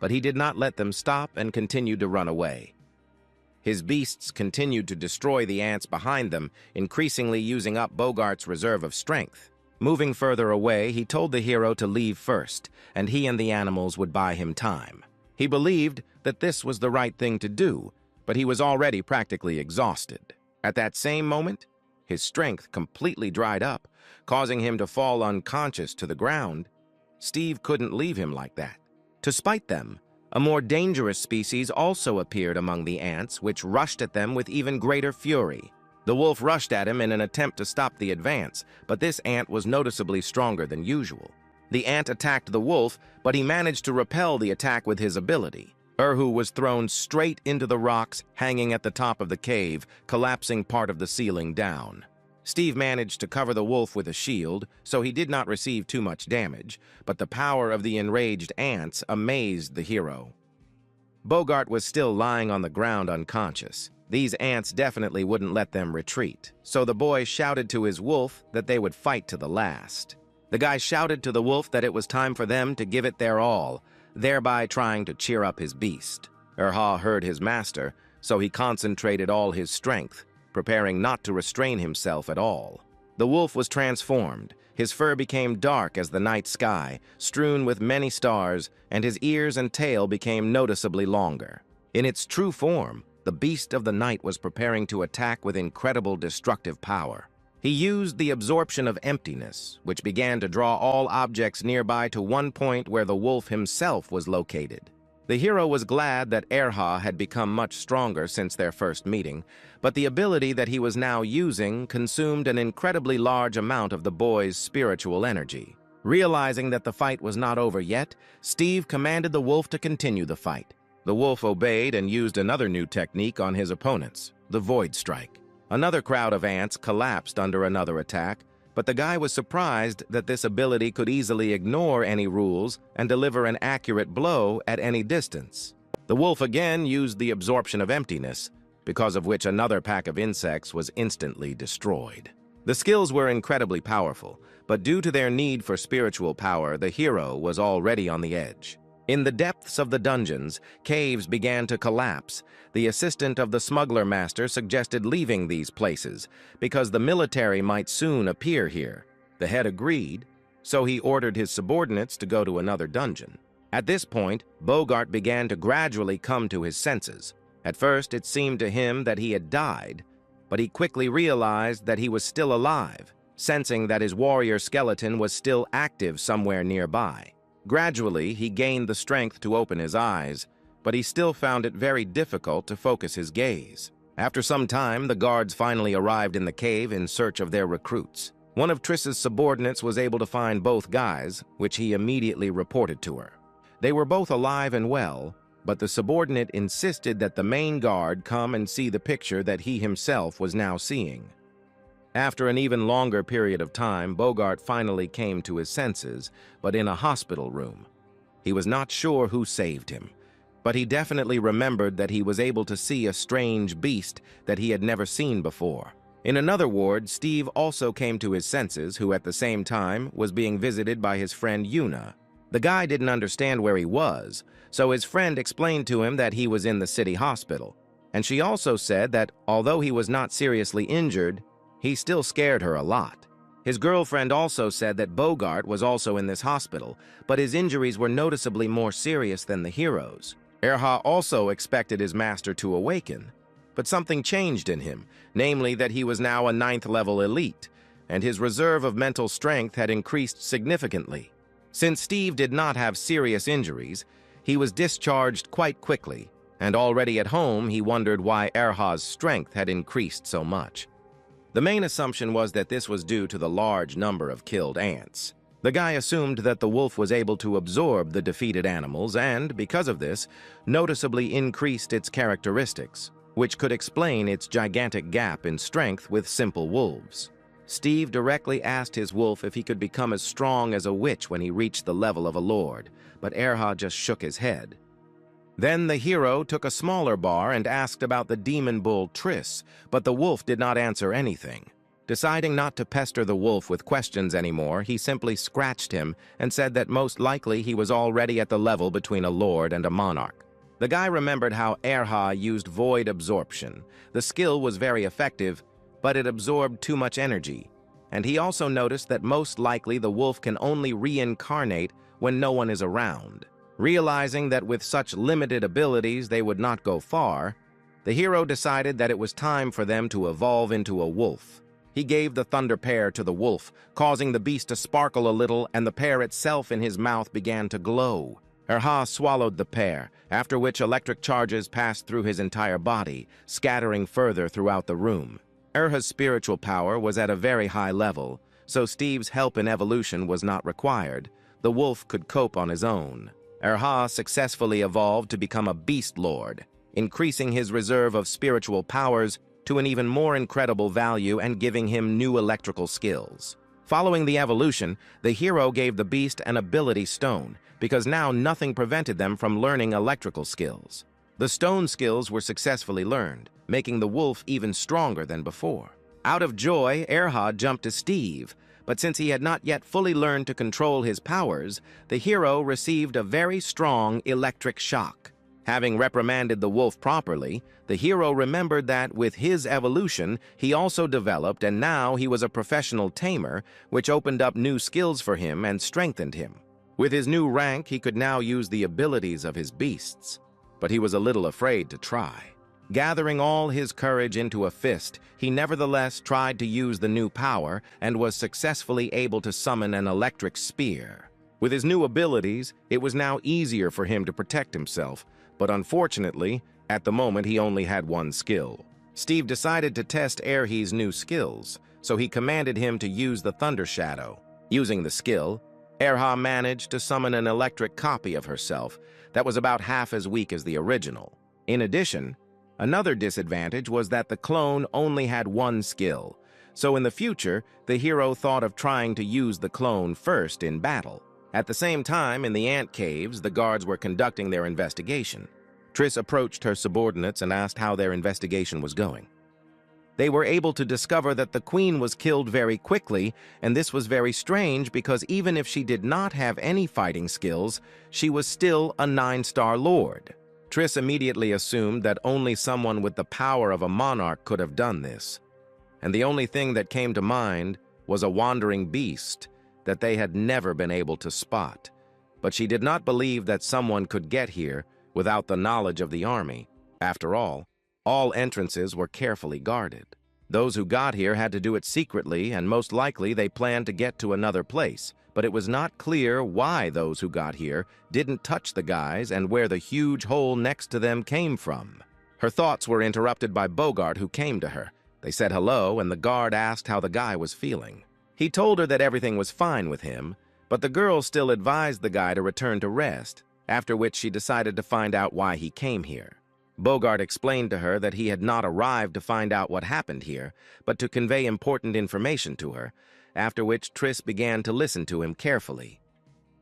Speaker 1: but he did not let them stop and continued to run away. His beasts continued to destroy the ants behind them, increasingly using up Bogart's reserve of strength. Moving further away, he told the hero to leave first, and he and the animals would buy him time. He believed that this was the right thing to do, but he was already practically exhausted. At that same moment, his strength completely dried up, causing him to fall unconscious to the ground. Steve couldn't leave him like that. To spite them, a more dangerous species also appeared among the ants, which rushed at them with even greater fury. The wolf rushed at him in an attempt to stop the advance, but this ant was noticeably stronger than usual. The ant attacked the wolf, but he managed to repel the attack with his ability. Erhu was thrown straight into the rocks hanging at the top of the cave, collapsing part of the ceiling down. Steve managed to cover the wolf with a shield, so he did not receive too much damage, but the power of the enraged ants amazed the hero. Bogart was still lying on the ground unconscious. These ants definitely wouldn't let them retreat, so the boy shouted to his wolf that they would fight to the last. The guy shouted to the wolf that it was time for them to give it their all, thereby trying to cheer up his beast. Erha heard his master, so he concentrated all his strength, preparing not to restrain himself at all. The wolf was transformed. His fur became dark as the night sky, strewn with many stars, and his ears and tail became noticeably longer. In its true form, the beast of the night was preparing to attack with incredible destructive power. He used the absorption of emptiness, which began to draw all objects nearby to one point where the wolf himself was located. The hero was glad that Erha had become much stronger since their first meeting, but the ability that he was now using consumed an incredibly large amount of the boy's spiritual energy. Realizing that the fight was not over yet, Steve commanded the wolf to continue the fight. The wolf obeyed and used another new technique on his opponents, the Void Strike. Another crowd of ants collapsed under another attack, but the guy was surprised that this ability could easily ignore any rules and deliver an accurate blow at any distance. The wolf again used the absorption of emptiness, because of which another pack of insects was instantly destroyed. The skills were incredibly powerful, but due to their need for spiritual power, the hero was already on the edge. In the depths of the dungeons, caves began to collapse. The assistant of the smuggler master suggested leaving these places, because the military might soon appear here. The head agreed, so he ordered his subordinates to go to another dungeon. At this point, Bogart began to gradually come to his senses. At first, it seemed to him that he had died, but he quickly realized that he was still alive, sensing that his warrior skeleton was still active somewhere nearby. Gradually, he gained the strength to open his eyes, but he still found it very difficult to focus his gaze. After some time, the guards finally arrived in the cave in search of their recruits. One of Triss's subordinates was able to find both guys, which he immediately reported to her. They were both alive and well, but the subordinate insisted that the main guard come and see the picture that he himself was now seeing. After an even longer period of time, Bogart finally came to his senses, but in a hospital room. He was not sure who saved him, but he definitely remembered that he was able to see a strange beast that he had never seen before. In another ward, Steve also came to his senses, who at the same time was being visited by his friend Yuna. The guy didn't understand where he was, so his friend explained to him that he was in the city hospital, and she also said that although he was not seriously injured, he still scared her a lot. His girlfriend also said that Bogart was also in this hospital, but his injuries were noticeably more serious than the hero's. Erha also expected his master to awaken, but something changed in him, namely that he was now a 9th-level elite, and his reserve of mental strength had increased significantly. Since Steve did not have serious injuries, he was discharged quite quickly, and already at home he wondered why Erha's strength had increased so much. The main assumption was that this was due to the large number of killed ants. The guy assumed that the wolf was able to absorb the defeated animals and, because of this, noticeably increased its characteristics, which could explain its gigantic gap in strength with simple wolves. Steve directly asked his wolf if he could become as strong as a witch when he reached the level of a lord, but Erha just shook his head. Then the hero took a smaller bar and asked about the demon bull Triss, but the wolf did not answer anything. Deciding not to pester the wolf with questions anymore, he simply scratched him and said that most likely he was already at the level between a lord and a monarch. The guy remembered how Erha used void absorption. The skill was very effective, but it absorbed too much energy. And he also noticed that most likely the wolf can only reincarnate when no one is around. Realizing that with such limited abilities they would not go far, the hero decided that it was time for them to evolve into a wolf. He gave the thunder pear to the wolf, causing the beast to sparkle a little, and the pear itself in his mouth began to glow. Erha swallowed the pear, after which electric charges passed through his entire body, scattering further throughout the room. Erha's spiritual power was at a very high level, so Steve's help in evolution was not required. The wolf could cope on his own. Erha successfully evolved to become a beast lord, increasing his reserve of spiritual powers to an even more incredible value and giving him new electrical skills. Following the evolution, the hero gave the beast an ability stone, because now nothing prevented them from learning electrical skills. The stone skills were successfully learned, making the wolf even stronger than before. Out of joy, Erha jumped to Steve, but since he had not yet fully learned to control his powers, the hero received a very strong electric shock. Having reprimanded the wolf properly, the hero remembered that with his evolution, he also developed, and now he was a professional tamer, which opened up new skills for him and strengthened him. With his new rank, he could now use the abilities of his beasts, but he was a little afraid to try. Gathering all his courage into a fist, he nevertheless tried to use the new power and was successfully able to summon an electric spear. With his new abilities, it was now easier for him to protect himself, but unfortunately, at the moment he only had one skill. Steve decided to test Erha's new skills, so he commanded him to use the Thunder Shadow. Using the skill, Erha managed to summon an electric copy of herself that was about half as weak as the original. In addition, another disadvantage was that the clone only had one skill, so in the future, the hero thought of trying to use the clone first in battle. At the same time, in the ant caves, the guards were conducting their investigation. Triss approached her subordinates and asked how their investigation was going. They were able to discover that the queen was killed very quickly, and this was very strange because even if she did not have any fighting skills, she was still a 9-star lord. Triss immediately assumed that only someone with the power of a monarch could have done this, and the only thing that came to mind was a wandering beast that they had never been able to spot. But she did not believe that someone could get here without the knowledge of the army. After all entrances were carefully guarded. Those who got here had to do it secretly, and most likely they planned to get to another place, but it was not clear why those who got here didn't touch the guys and where the huge hole next to them came from. Her thoughts were interrupted by Bogart, who came to her. They said hello, and the guard asked how the guy was feeling. He told her that everything was fine with him, but the girl still advised the guy to return to rest, after which she decided to find out why he came here. Bogart explained to her that he had not arrived to find out what happened here, but to convey important information to her, after which Triss began to listen to him carefully.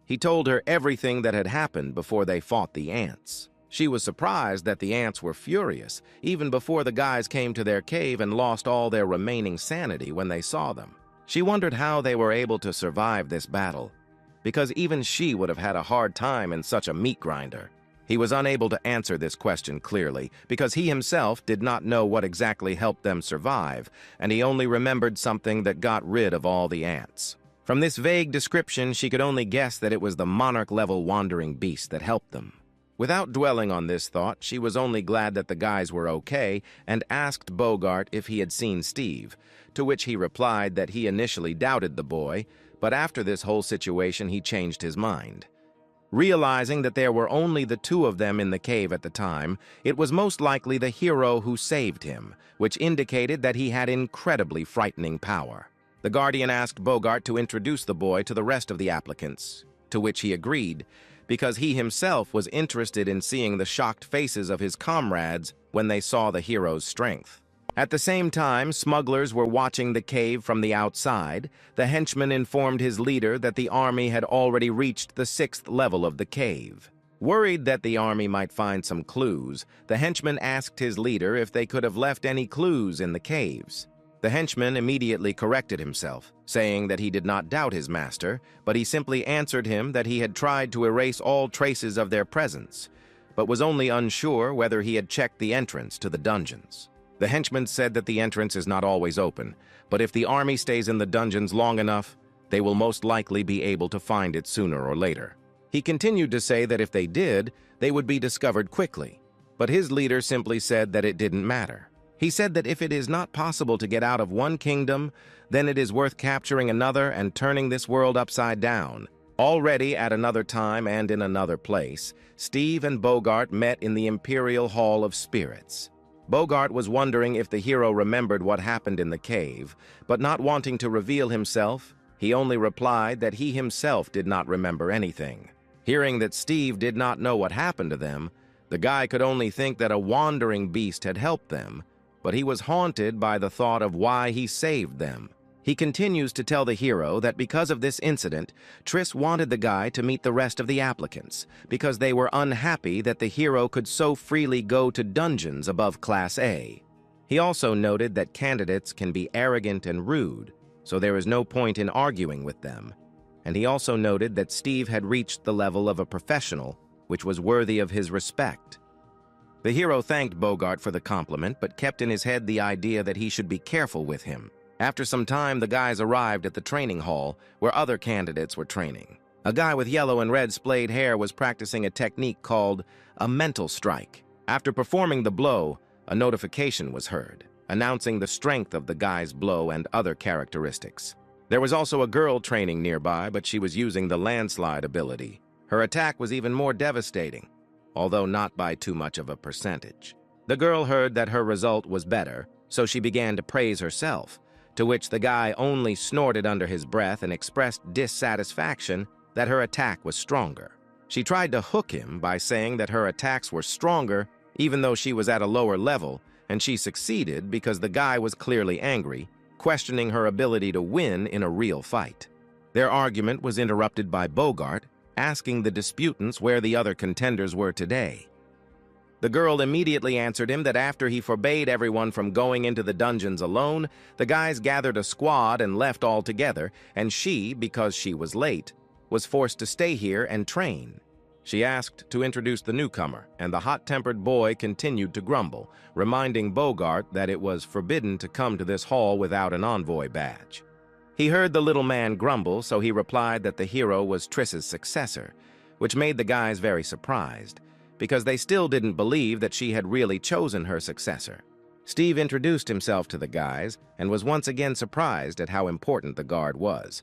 Speaker 1: He told her everything that had happened before they fought the ants. She was surprised that the ants were furious, even before the guys came to their cave and lost all their remaining sanity when they saw them. She wondered how they were able to survive this battle, because even she would have had a hard time in such a meat grinder. He was unable to answer this question clearly, because he himself did not know what exactly helped them survive, and he only remembered something that got rid of all the ants. From this vague description, she could only guess that it was the monarch-level wandering beast that helped them. Without dwelling on this thought, she was only glad that the guys were okay and asked Bogart if he had seen Steve, to which he replied that he initially doubted the boy, but after this whole situation he changed his mind. Realizing that there were only the two of them in the cave at the time, it was most likely the hero who saved him, which indicated that he had incredibly frightening power. The Guardian asked Bogart to introduce the boy to the rest of the applicants, to which he agreed, because he himself was interested in seeing the shocked faces of his comrades when they saw the hero's strength. At the same time, smugglers were watching the cave from the outside. The henchman informed his leader that the army had already reached the 6th level of the cave. Worried that the army might find some clues, the henchman asked his leader if they could have left any clues in the caves. The henchman immediately corrected himself, saying that he did not doubt his master, but he simply answered him that he had tried to erase all traces of their presence, but was only unsure whether he had checked the entrance to the dungeons. The henchman said that the entrance is not always open, but if the army stays in the dungeons long enough, they will most likely be able to find it sooner or later. He continued to say that if they did, they would be discovered quickly, but his leader simply said that it didn't matter. He said that if it is not possible to get out of one kingdom, then it is worth capturing another and turning this world upside down. Already at another time and in another place, Steve and Bogart met in the Imperial Hall of Spirits. Bogart was wondering if the hero remembered what happened in the cave, but not wanting to reveal himself, he only replied that he himself did not remember anything. Hearing that Steve did not know what happened to them, the guy could only think that a wandering beast had helped them, but he was haunted by the thought of why he saved them. He continues to tell the hero that because of this incident, Triss wanted the guy to meet the rest of the applicants, because they were unhappy that the hero could so freely go to dungeons above Class A. He also noted that candidates can be arrogant and rude, so there is no point in arguing with them. And he also noted that Steve had reached the level of a professional, which was worthy of his respect. The hero thanked Bogart for the compliment, but kept in his head the idea that he should be careful with him. After some time, the guys arrived at the training hall, where other candidates were training. A guy with yellow and red splayed hair was practicing a technique called a mental strike. After performing the blow, a notification was heard, announcing the strength of the guy's blow and other characteristics. There was also a girl training nearby, but she was using the landslide ability. Her attack was even more devastating, although not by too much of a percentage. The girl heard that her result was better, so she began to praise herself, to which the guy only snorted under his breath and expressed dissatisfaction that her attack was stronger. She tried to hook him by saying that her attacks were stronger even though she was at a lower level, and she succeeded because the guy was clearly angry, questioning her ability to win in a real fight. Their argument was interrupted by Bogart, asking the disputants where the other contenders were today. The girl immediately answered him that after he forbade everyone from going into the dungeons alone, the guys gathered a squad and left altogether, and she, because she was late, was forced to stay here and train. She asked to introduce the newcomer, and the hot-tempered boy continued to grumble, reminding Bogart that it was forbidden to come to this hall without an envoy badge. He heard the little man grumble, so he replied that the hero was Triss's successor, which made the guys very surprised, because they still didn't believe that she had really chosen her successor. Steve introduced himself to the guys and was once again surprised at how important the guard was.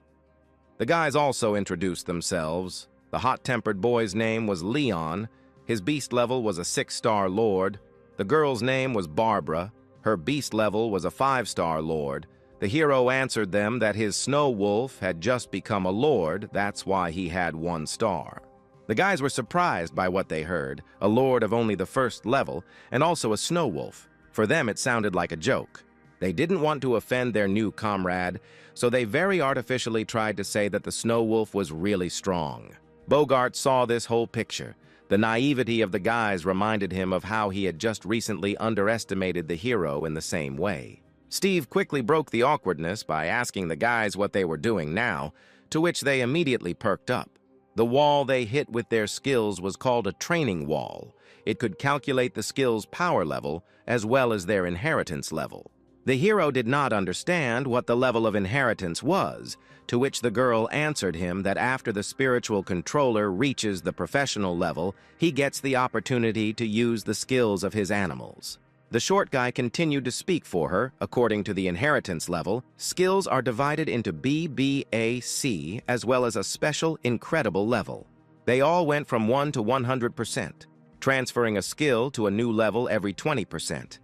Speaker 1: The guys also introduced themselves. The hot-tempered boy's name was Leon, his beast level was a 6-star lord, The girl's name was Barbara. Her beast level was a 5-star lord. The hero answered them that his snow wolf had just become a lord, that's why he had 1 star. The guys were surprised by what they heard, a lord of only the 1st level, and also a snow wolf. For them it sounded like a joke. They didn't want to offend their new comrade, so they very artificially tried to say that the snow wolf was really strong. Bogart saw this whole picture. The naivety of the guys reminded him of how he had just recently underestimated the hero in the same way. Steve quickly broke the awkwardness by asking the guys what they were doing now, to which they immediately perked up. The wall they hit with their skills was called a training wall. It could calculate the skill's power level as well as their inheritance level. The hero did not understand what the level of inheritance was, to which the girl answered him that after the spiritual controller reaches the professional level, he gets the opportunity to use the skills of his animals. The short guy continued to speak for her. According to the inheritance level, skills are divided into B, B, A, C, as well as a special incredible level. They all went from 1 to 100%, transferring a skill to a new level every 20%.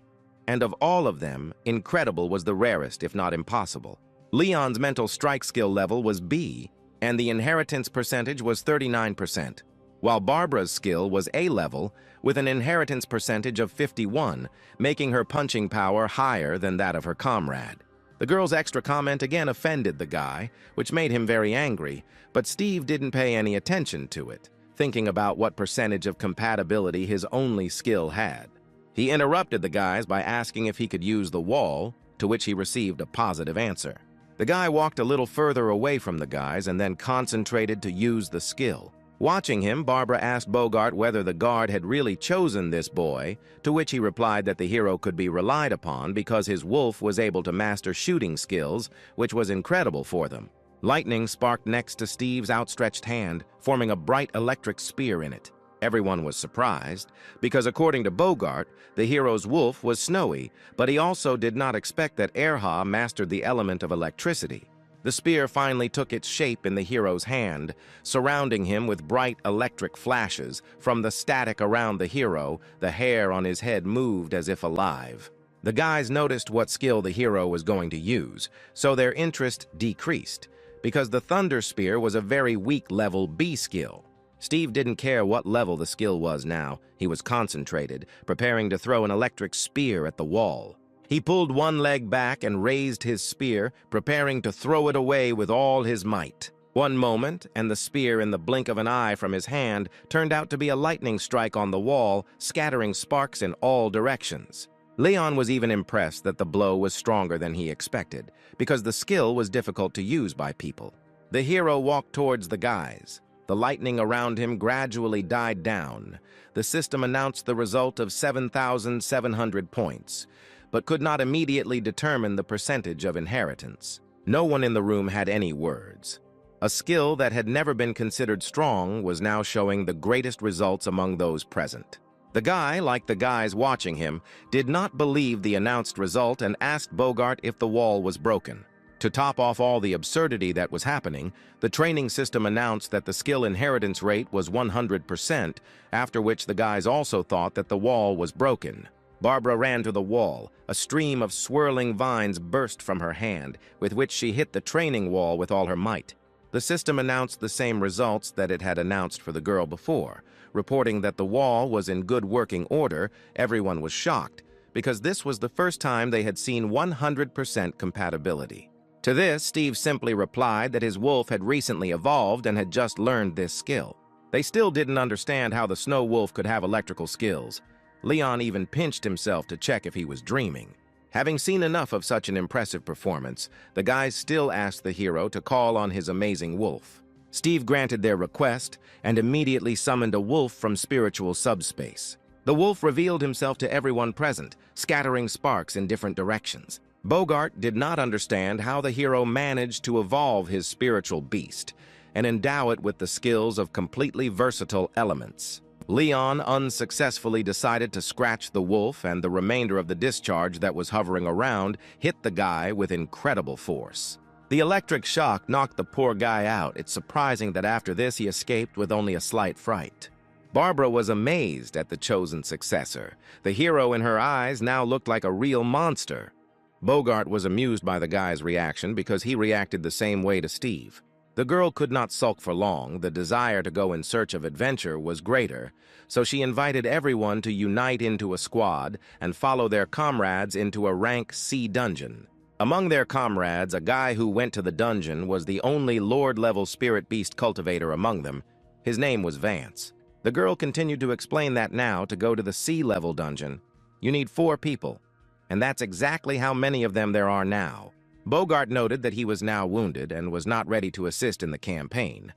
Speaker 1: And of all of them, incredible was the rarest, if not impossible. Leon's mental strike skill level was B, and the inheritance percentage was 39%, while Barbara's skill was A level, with an inheritance percentage of 51, making her punching power higher than that of her comrade. The girl's extra comment again offended the guy, which made him very angry, but Steve didn't pay any attention to it, thinking about what percentage of compatibility his only skill had. He interrupted the guys by asking if he could use the wall, to which he received a positive answer. The guy walked a little further away from the guys and then concentrated to use the skill. Watching him, Barbara asked Bogart whether the guard had really chosen this boy, to which he replied that the hero could be relied upon because his wolf was able to master shooting skills, which was incredible for them. Lightning sparked next to Steve's outstretched hand, forming a bright electric spear in it. Everyone was surprised, because according to Bogart, the hero's wolf was snowy, but he also did not expect that Erha mastered the element of electricity. The spear finally took its shape in the hero's hand, surrounding him with bright electric flashes. From the static around the hero, the hair on his head moved as if alive. The guys noticed what skill the hero was going to use, so their interest decreased, because the Thunder Spear was a very weak level B skill. Steve didn't care what level the skill was now. He was concentrated, preparing to throw an electric spear at the wall. He pulled one leg back and raised his spear, preparing to throw it away with all his might. One moment, and the spear in the blink of an eye from his hand turned out to be a lightning strike on the wall, scattering sparks in all directions. Leon was even impressed that the blow was stronger than he expected, because the skill was difficult to use by people. The hero walked towards the guys. The lightning around him gradually died down. The system announced the result of 7,700 points, but could not immediately determine the percentage of inheritance. No one in the room had any words. A skill that had never been considered strong was now showing the greatest results among those present. The guy, like the guys watching him, did not believe the announced result and asked Bogart if the wall was broken. To top off all the absurdity that was happening, the training system announced that the skill inheritance rate was 100%, after which the guys also thought that the wall was broken. Barbara ran to the wall. A stream of swirling vines burst from her hand, with which she hit the training wall with all her might. The system announced the same results that it had announced for the girl before, reporting that the wall was in good working order. Everyone was shocked, because this was the first time they had seen 100% compatibility. To this, Steve simply replied that his wolf had recently evolved and had just learned this skill. They still didn't understand how the snow wolf could have electrical skills. Leon even pinched himself to check if he was dreaming. Having seen enough of such an impressive performance, the guys still asked the hero to call on his amazing wolf. Steve granted their request and immediately summoned a wolf from spiritual subspace. The wolf revealed himself to everyone present, scattering sparks in different directions. Bogart did not understand how the hero managed to evolve his spiritual beast and endow it with the skills of completely versatile elements. Leon unsuccessfully decided to scratch the wolf, and the remainder of the discharge that was hovering around hit the guy with incredible force. The electric shock knocked the poor guy out. It's surprising that after this he escaped with only a slight fright. Barbara was amazed at the chosen successor. The hero in her eyes now looked like a real monster. Bogart was amused by the guy's reaction because he reacted the same way to Steve. The girl could not sulk for long. The desire to go in search of adventure was greater, so she invited everyone to unite into a squad and follow their comrades into a rank C dungeon. Among their comrades, a guy who went to the dungeon was the only Lord-level spirit beast cultivator among them. His name was Vance. The girl continued to explain that now, to go to the C-level dungeon, you need 4 people, and that's exactly how many of them there are now. Bogart noted that he was now wounded and was not ready to assist in the campaign,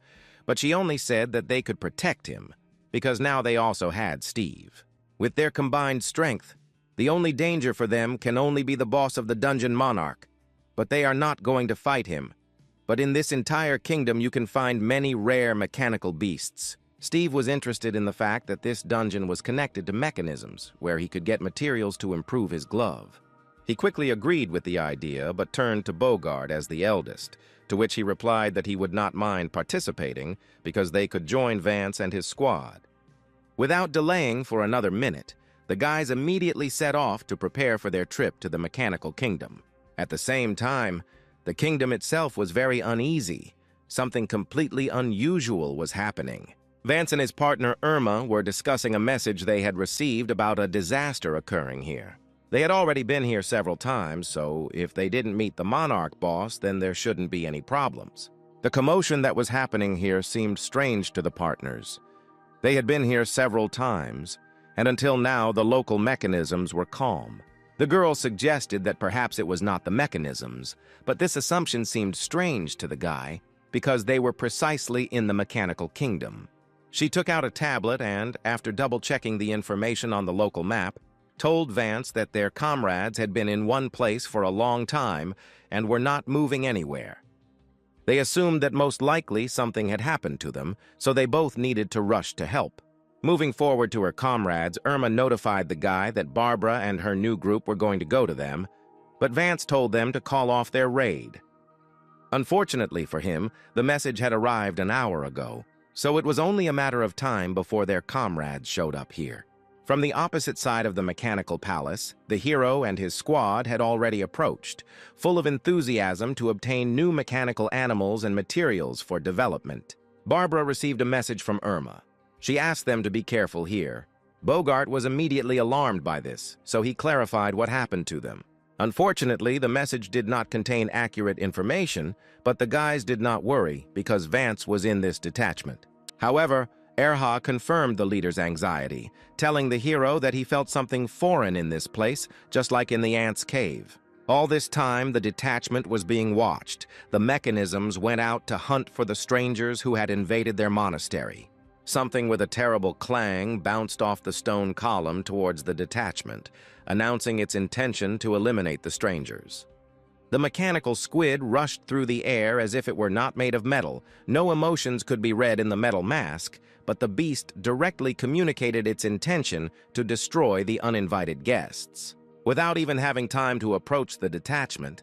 Speaker 1: but she only said that they could protect him, because now they also had Steve. With their combined strength, the only danger for them can only be the boss of the dungeon monarch, but they are not going to fight him. But in this entire kingdom you can find many rare mechanical beasts. Steve was interested in the fact that this dungeon was connected to mechanisms, where he could get materials to improve his glove. He quickly agreed with the idea, but turned to Bogart as the eldest, to which he replied that he would not mind participating because they could join Vance and his squad. Without delaying for another minute, the guys immediately set off to prepare for their trip to the Mechanical Kingdom. At the same time, the kingdom itself was very uneasy. Something completely unusual was happening. Vance and his partner Irma were discussing a message they had received about a disaster occurring here. They had already been here several times, so if they didn't meet the monarch boss, then there shouldn't be any problems. The commotion that was happening here seemed strange to the partners. They had been here several times, and until now the local mechanisms were calm. The girl suggested that perhaps it was not the mechanisms, but this assumption seemed strange to the guy because they were precisely in the Mechanical Kingdom. She took out a tablet and, after double-checking the information on the local map, told Vance that their comrades had been in one place for a long time and were not moving anywhere. They assumed that most likely something had happened to them, so they both needed to rush to help. Moving forward to her comrades, Irma notified the guy that Barbara and her new group were going to go to them, but Vance told them to call off their raid. Unfortunately for him, the message had arrived an hour ago, so it was only a matter of time before their comrades showed up here. From the opposite side of the mechanical palace, the hero and his squad had already approached, full of enthusiasm to obtain new mechanical animals and materials for development. Barbara received a message from Irma. She asked them to be careful here. Bogart was immediately alarmed by this, so he clarified what happened to them. Unfortunately, the message did not contain accurate information, but the guys did not worry because Vance was in this detachment. However, Erha confirmed the leader's anxiety, telling the hero that he felt something foreign in this place, just like in the ants' cave. All this time, the detachment was being watched. The mechanisms went out to hunt for the strangers who had invaded their monastery. Something with a terrible clang bounced off the stone column towards the detachment, announcing its intention to eliminate the strangers. The mechanical squid rushed through the air as if it were not made of metal. No emotions could be read in the metal mask, but the beast directly communicated its intention to destroy the uninvited guests. Without even having time to approach the detachment,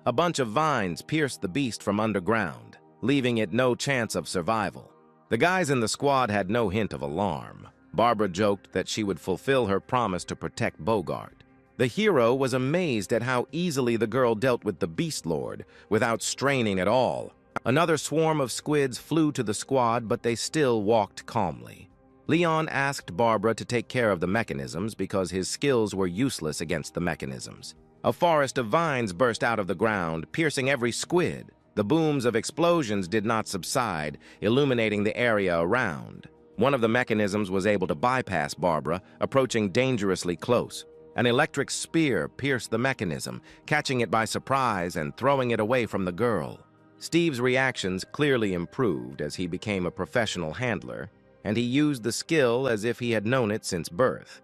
Speaker 1: a bunch of vines pierced the beast from underground, leaving it no chance of survival. The guys in the squad had no hint of alarm. Barbara joked that she would fulfill her promise to protect Bogart. The hero was amazed at how easily the girl dealt with the Beast Lord, without straining at all. Another swarm of squids flew to the squad, but they still walked calmly. Leon asked Barbara to take care of the mechanisms because his skills were useless against the mechanisms. A forest of vines burst out of the ground, piercing every squid. The booms of explosions did not subside, illuminating the area around. One of the mechanisms was able to bypass Barbara, approaching dangerously close. An electric spear pierced the mechanism, catching it by surprise and throwing it away from the girl. Steve's reactions clearly improved as he became a professional handler, and he used the skill as if he had known it since birth.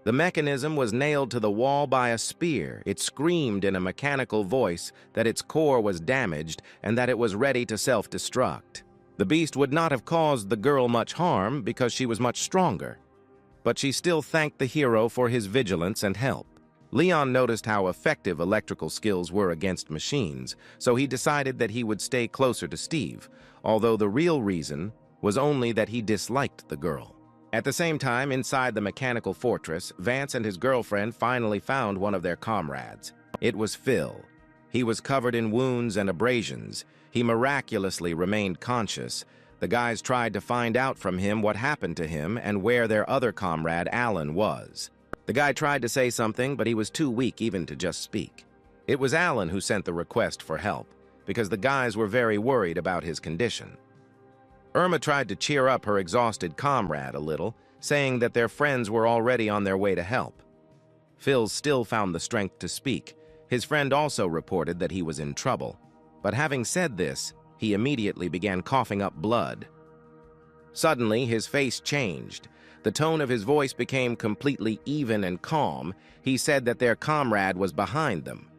Speaker 1: The mechanism was nailed to the wall by a spear. It screamed in a mechanical voice that its core was damaged and that it was ready to self-destruct. The beast would not have caused the girl much harm because she was much stronger, but she still thanked the hero for his vigilance and help. Leon noticed how effective electrical skills were against machines, so he decided that he would stay closer to Steve, although the real reason was only that he disliked the girl. At the same time, inside the mechanical fortress, Vance and his girlfriend finally found one of their comrades. It was Phil. He was covered in wounds and abrasions. He miraculously remained conscious. The guys tried to find out from him what happened to him and where their other comrade, Alan, was. The guy tried to say something, but he was too weak even to just speak. It was Alan who sent the request for help, because the guys were very worried about his condition. Irma tried to cheer up her exhausted comrade a little, saying that their friends were already on their way to help. Phil still found the strength to speak. His friend also reported that he was in trouble. But having said this, he immediately began coughing up blood. Suddenly, his face changed. The tone of his voice became completely even and calm. He said that their comrade was behind them.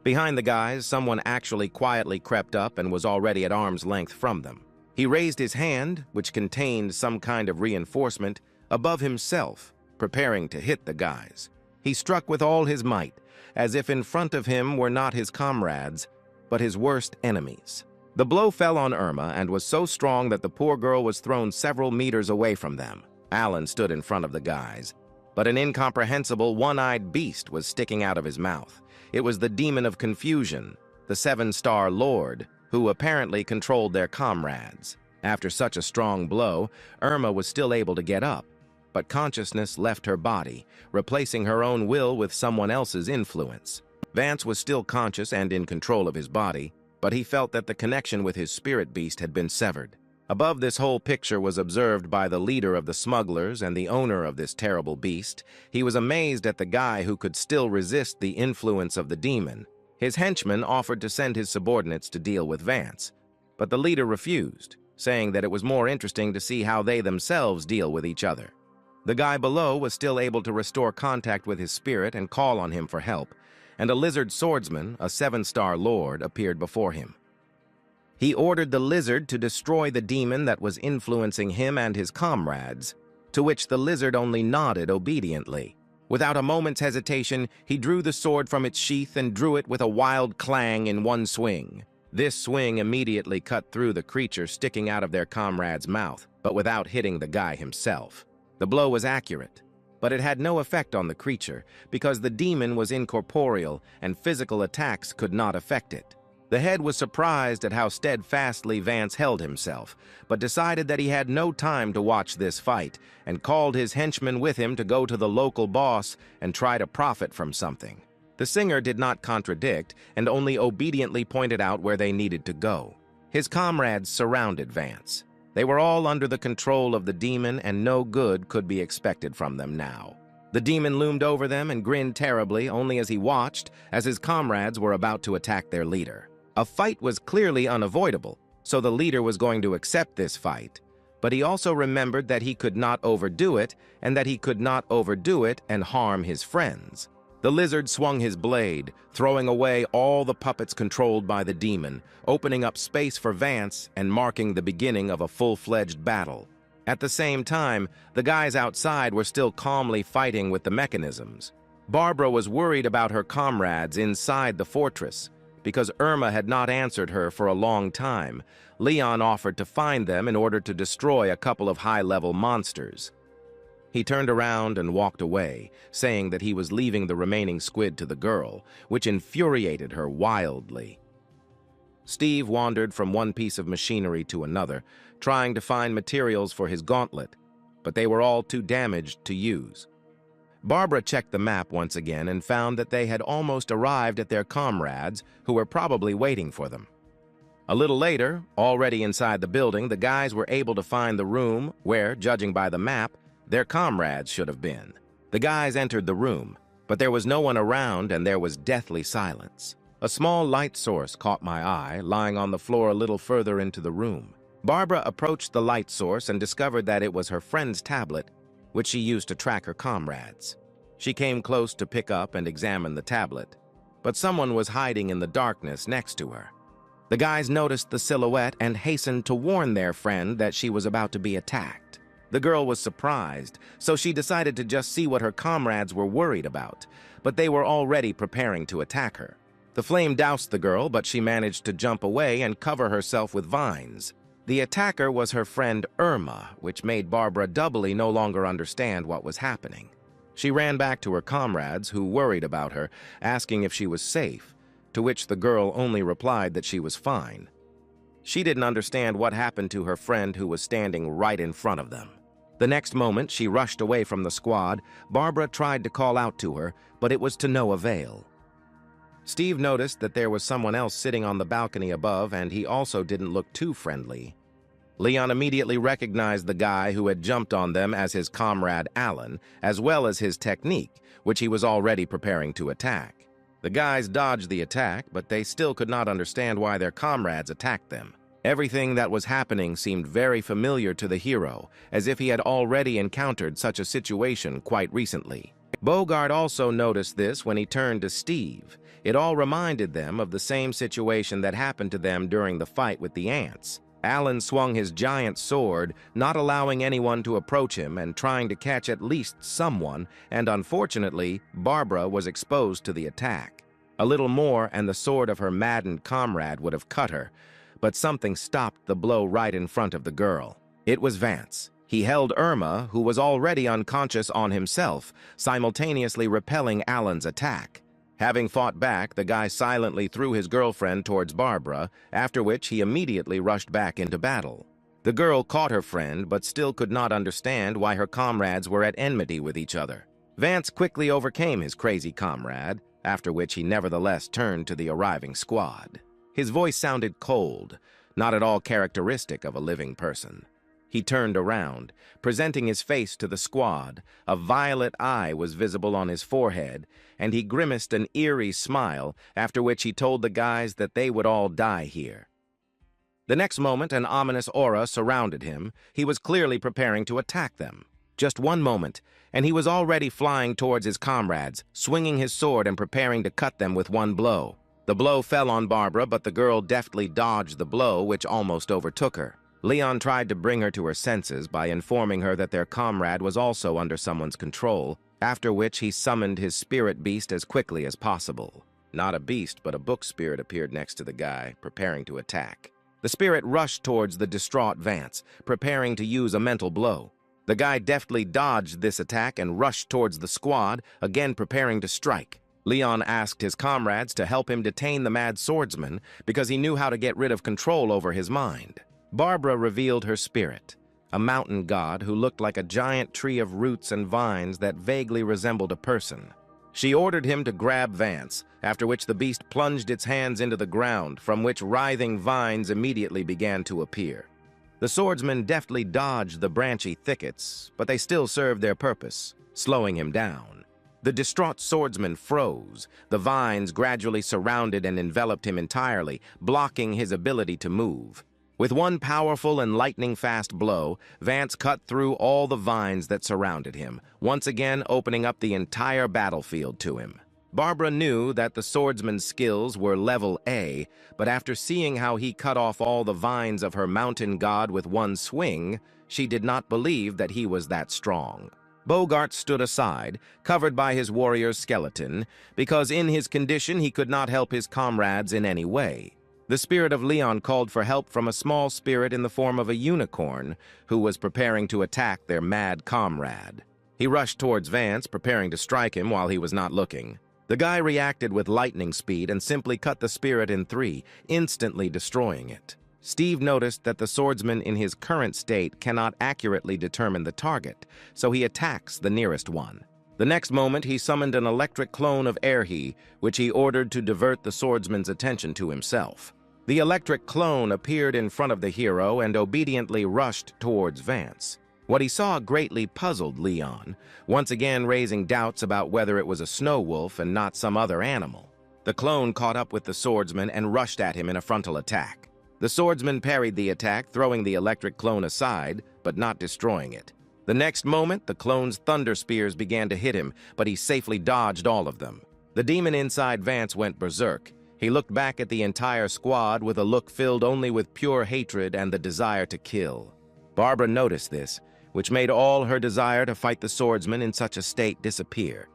Speaker 1: Behind the guys, someone actually quietly crept up and was already at arm's length from them. He raised his hand, which contained some kind of reinforcement, above himself, preparing to hit the guys. He struck with all his might, as if in front of him were not his comrades, but his worst enemies. The blow fell on Irma and was so strong that the poor girl was thrown several meters away from them. Alan stood in front of the guys, but an incomprehensible one-eyed beast was sticking out of his mouth. It was the demon of confusion, the seven-star lord, who apparently controlled their comrades. After such a strong blow, Irma was still able to get up, but consciousness left her body, replacing her own will with someone else's influence. Vance was still conscious and in control of his body, but he felt that the connection with his spirit beast had been severed. Above this whole picture was observed by the leader of the smugglers and the owner of this terrible beast. He was amazed at the guy who could still resist the influence of the demon. His henchmen offered to send his subordinates to deal with Vance, but the leader refused, saying that it was more interesting to see how they themselves deal with each other. The guy below was still able to restore contact with his spirit and call on him for help, and a lizard swordsman, a seven-star lord, appeared before him. He ordered the lizard to destroy the demon that was influencing him and his comrades, to which the lizard only nodded obediently. Without a moment's hesitation, he drew the sword from its sheath and drew it with a wild clang in one swing. This swing immediately cut through the creature sticking out of their comrade's mouth, but without hitting the guy himself. The blow was accurate, but it had no effect on the creature because the demon was incorporeal and physical attacks could not affect it. The head was surprised at how steadfastly Vance held himself, but decided that he had no time to watch this fight and called his henchmen with him to go to the local boss and try to profit from something. The singer did not contradict and only obediently pointed out where they needed to go. His comrades surrounded Vance. They were all under the control of the demon and no good could be expected from them now. The demon loomed over them and grinned terribly only as he watched as his comrades were about to attack their leader. A fight was clearly unavoidable, so the leader was going to accept this fight, but he also remembered that he could not overdo it and that he could not overdo it and harm his friends. The lizard swung his blade, throwing away all the puppets controlled by the demon, opening up space for Vance and marking the beginning of a full-fledged battle. At the same time, the guys outside were still calmly fighting with the mechanisms. Barbara was worried about her comrades inside the fortress. Because Irma had not answered her for a long time, Leon offered to find them in order to destroy a couple of high-level monsters. He turned around and walked away, saying that he was leaving the remaining squid to the girl, which infuriated her wildly. Steve wandered from one piece of machinery to another, trying to find materials for his gauntlet, but they were all too damaged to use. Barbara checked the map once again and found that they had almost arrived at their comrades, who were probably waiting for them. A little later, already inside the building, the guys were able to find the room where, judging by the map, their comrades should have been. The guys entered the room, but there was no one around and there was deathly silence. A small light source caught my eye, lying on the floor a little further into the room. Barbara approached the light source and discovered that it was her friend's tablet, which she used to track her comrades. She came close to pick up and examine the tablet, but someone was hiding in the darkness next to her. The guys noticed the silhouette and hastened to warn their friend that she was about to be attacked. The girl was surprised, so she decided to just see what her comrades were worried about, but they were already preparing to attack her. The flame doused the girl, but she managed to jump away and cover herself with vines. The attacker was her friend Irma, which made Barbara doubly no longer understand what was happening. She ran back to her comrades, who worried about her, asking if she was safe, to which the girl only replied that she was fine. She didn't understand what happened to her friend who was standing right in front of them. The next moment, she rushed away from the squad. Barbara tried to call out to her, but it was to no avail. Steve noticed that there was someone else sitting on the balcony above, and he also didn't look too friendly. Leon immediately recognized the guy who had jumped on them as his comrade Alan, as well as his technique, which he was already preparing to attack. The guys dodged the attack, but they still could not understand why their comrades attacked them. Everything that was happening seemed very familiar to the hero, as if he had already encountered such a situation quite recently. Bogart also noticed this when he turned to Steve. It all reminded them of the same situation that happened to them during the fight with the ants. Alan swung his giant sword, not allowing anyone to approach him and trying to catch at least someone, and unfortunately, Barbara was exposed to the attack. A little more and the sword of her maddened comrade would have cut her, but something stopped the blow right in front of the girl. It was Vance. He held Irma, who was already unconscious, on himself, simultaneously repelling Alan's attack. Having fought back, the guy silently threw his girlfriend towards Barbara, after which he immediately rushed back into battle. The girl caught her friend, but still could not understand why her comrades were at enmity with each other. Vance quickly overcame his crazy comrade, after which he nevertheless turned to the arriving squad. His voice sounded cold, not at all characteristic of a living person. He turned around, presenting his face to the squad. A violet eye was visible on his forehead, and he grimaced an eerie smile, after which he told the guys that they would all die here. The next moment, an ominous aura surrounded him. He was clearly preparing to attack them. Just one moment, and he was already flying towards his comrades, swinging his sword and preparing to cut them with one blow. The blow fell on Barbara, but the girl deftly dodged the blow, which almost overtook her. Leon tried to bring her to her senses by informing her that their comrade was also under someone's control, after which he summoned his spirit beast as quickly as possible. Not a beast, but a book spirit appeared next to the guy, preparing to attack. The spirit rushed towards the distraught Vance, preparing to use a mental blow. The guy deftly dodged this attack and rushed towards the squad, again preparing to strike. Leon asked his comrades to help him detain the mad swordsman because he knew how to get rid of control over his mind. Barbara revealed her spirit, a mountain god who looked like a giant tree of roots and vines that vaguely resembled a person. She ordered him to grab Vance, after which the beast plunged its hands into the ground, from which writhing vines immediately began to appear. The swordsman deftly dodged the branchy thickets, but they still served their purpose, slowing him down. The distraught swordsman froze. The vines gradually surrounded and enveloped him entirely, blocking his ability to move. With one powerful and lightning-fast blow, Vance cut through all the vines that surrounded him, once again opening up the entire battlefield to him. Barbara knew that the swordsman's skills were level A, but after seeing how he cut off all the vines of her mountain god with one swing, she did not believe that he was that strong. Bogart stood aside, covered by his warrior's skeleton, because in his condition he could not help his comrades in any way. The spirit of Leon called for help from a small spirit in the form of a unicorn, who was preparing to attack their mad comrade. He rushed towards Vance, preparing to strike him while he was not looking. The guy reacted with lightning speed and simply cut the spirit in three, instantly destroying it. Steve noticed that the swordsman in his current state cannot accurately determine the target, so he attacks the nearest one. The next moment, he summoned an electric clone of Erhi, which he ordered to divert the swordsman's attention to himself. The electric clone appeared in front of the hero and obediently rushed towards Vance. What he saw greatly puzzled Leon, once again raising doubts about whether it was a snow wolf and not some other animal. The clone caught up with the swordsman and rushed at him in a frontal attack. The swordsman parried the attack, throwing the electric clone aside, but not destroying it. The next moment, the clone's thunder spears began to hit him, but he safely dodged all of them. The demon inside Vance went berserk. He looked back at the entire squad with a look filled only with pure hatred and the desire to kill. Barbara noticed this, which made all her desire to fight the swordsman in such a state disappear.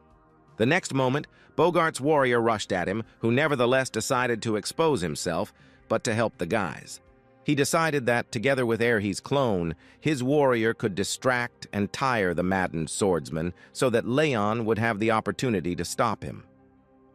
Speaker 1: The next moment, Bogart's warrior rushed at him, who nevertheless decided to expose himself, but to help the guys. He decided that, together with Erhi's clone, his warrior could distract and tire the maddened swordsman so that Leon would have the opportunity to stop him.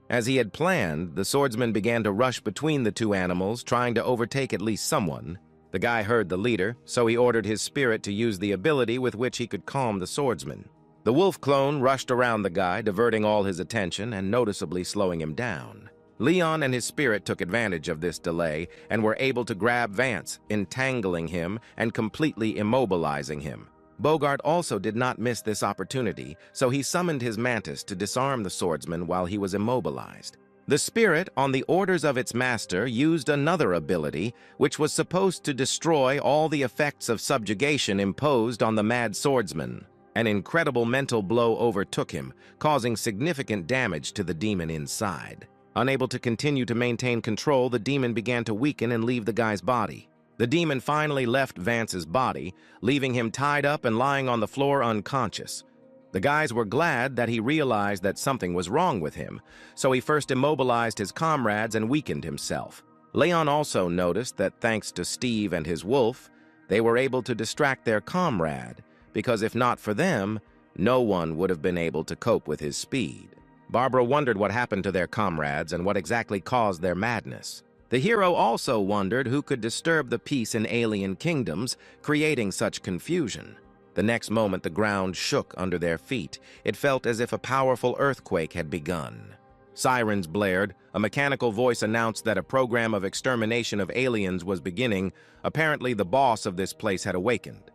Speaker 1: As he had planned, the swordsman began to rush between the two animals, trying to overtake at least someone. The guy heard the leader, so he ordered his spirit to use the ability with which he could calm the swordsman. The wolf clone rushed around the guy, diverting all his attention and noticeably slowing him down. Leon and his spirit took advantage of this delay and were able to grab Vance, entangling him and completely immobilizing him. Bogart also did not miss this opportunity, so he summoned his mantis to disarm the swordsman while he was immobilized. The spirit, on the orders of its master, used another ability, which was supposed to destroy all the effects of subjugation imposed on the mad swordsman. An incredible mental blow overtook him, causing significant damage to the demon inside. Unable to continue to maintain control, the demon began to weaken and leave the guy's body. The demon finally left Vance's body, leaving him tied up and lying on the floor unconscious. The guys were glad that he realized that something was wrong with him, so he first immobilized his comrades and weakened himself. Leon also noticed that thanks to Steve and his wolf, they were able to distract their comrade, because if not for them, no one would have been able to cope with his speed. Barbara wondered what happened to their comrades and what exactly caused their madness. The hero also wondered who could disturb the peace in alien kingdoms, creating such confusion. The next moment, the ground shook under their feet. It felt as if a powerful earthquake had begun. Sirens blared. A mechanical voice announced that a program of extermination of aliens was beginning. Apparently, the boss of this place had awakened.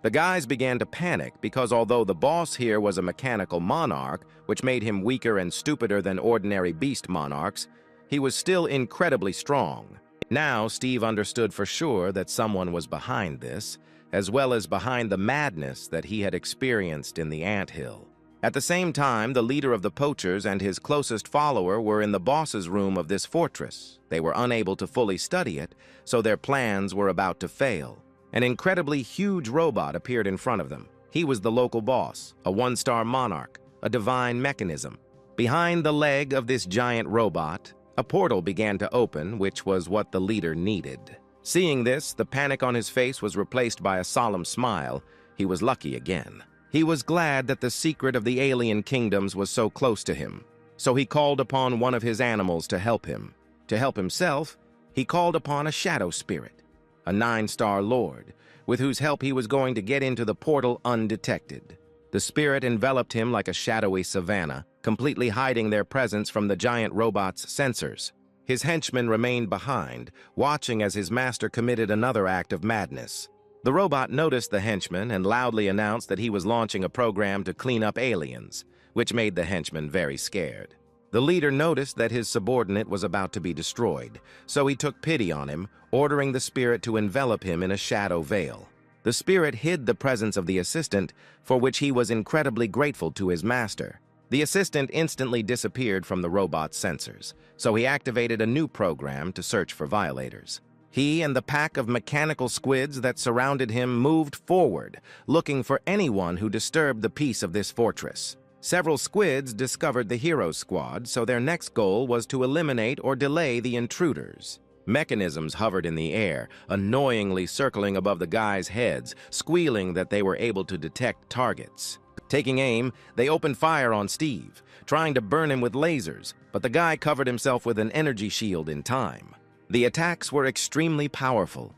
Speaker 1: The guys began to panic because although the boss here was a mechanical monarch, which made him weaker and stupider than ordinary beast monarchs, he was still incredibly strong. Now, Steve understood for sure that someone was behind this, as well as behind the madness that he had experienced in the anthill. At the same time, the leader of the poachers and his closest follower were in the boss's room of this fortress. They were unable to fully study it, so their plans were about to fail. An incredibly huge robot appeared in front of them. He was the local boss, a one-star monarch, a divine mechanism. Behind the leg of this giant robot, a portal began to open, which was what the leader needed. Seeing this, the panic on his face was replaced by a solemn smile. He was lucky again. He was glad that the secret of the alien kingdoms was so close to him, so he called upon one of his animals to help him. To help himself, he called upon a shadow spirit, a 9-star lord, with whose help he was going to get into the portal undetected. The spirit enveloped him like a shadowy savanna, completely hiding their presence from the giant robot's sensors. His henchmen remained behind, watching as his master committed another act of madness. The robot noticed the henchman and loudly announced that he was launching a program to clean up aliens, which made the henchman very scared. The leader noticed that his subordinate was about to be destroyed, so he took pity on him, ordering the spirit to envelop him in a shadow veil. The spirit hid the presence of the assistant, for which he was incredibly grateful to his master. The assistant instantly disappeared from the robot's sensors, so he activated a new program to search for violators. He and the pack of mechanical squids that surrounded him moved forward, looking for anyone who disturbed the peace of this fortress. Several squids discovered the hero's squad, so their next goal was to eliminate or delay the intruders. Mechanisms hovered in the air, annoyingly circling above the guys' heads, squealing that they were able to detect targets. Taking aim, they opened fire on Steve, trying to burn him with lasers, but the guy covered himself with an energy shield in time. The attacks were extremely powerful,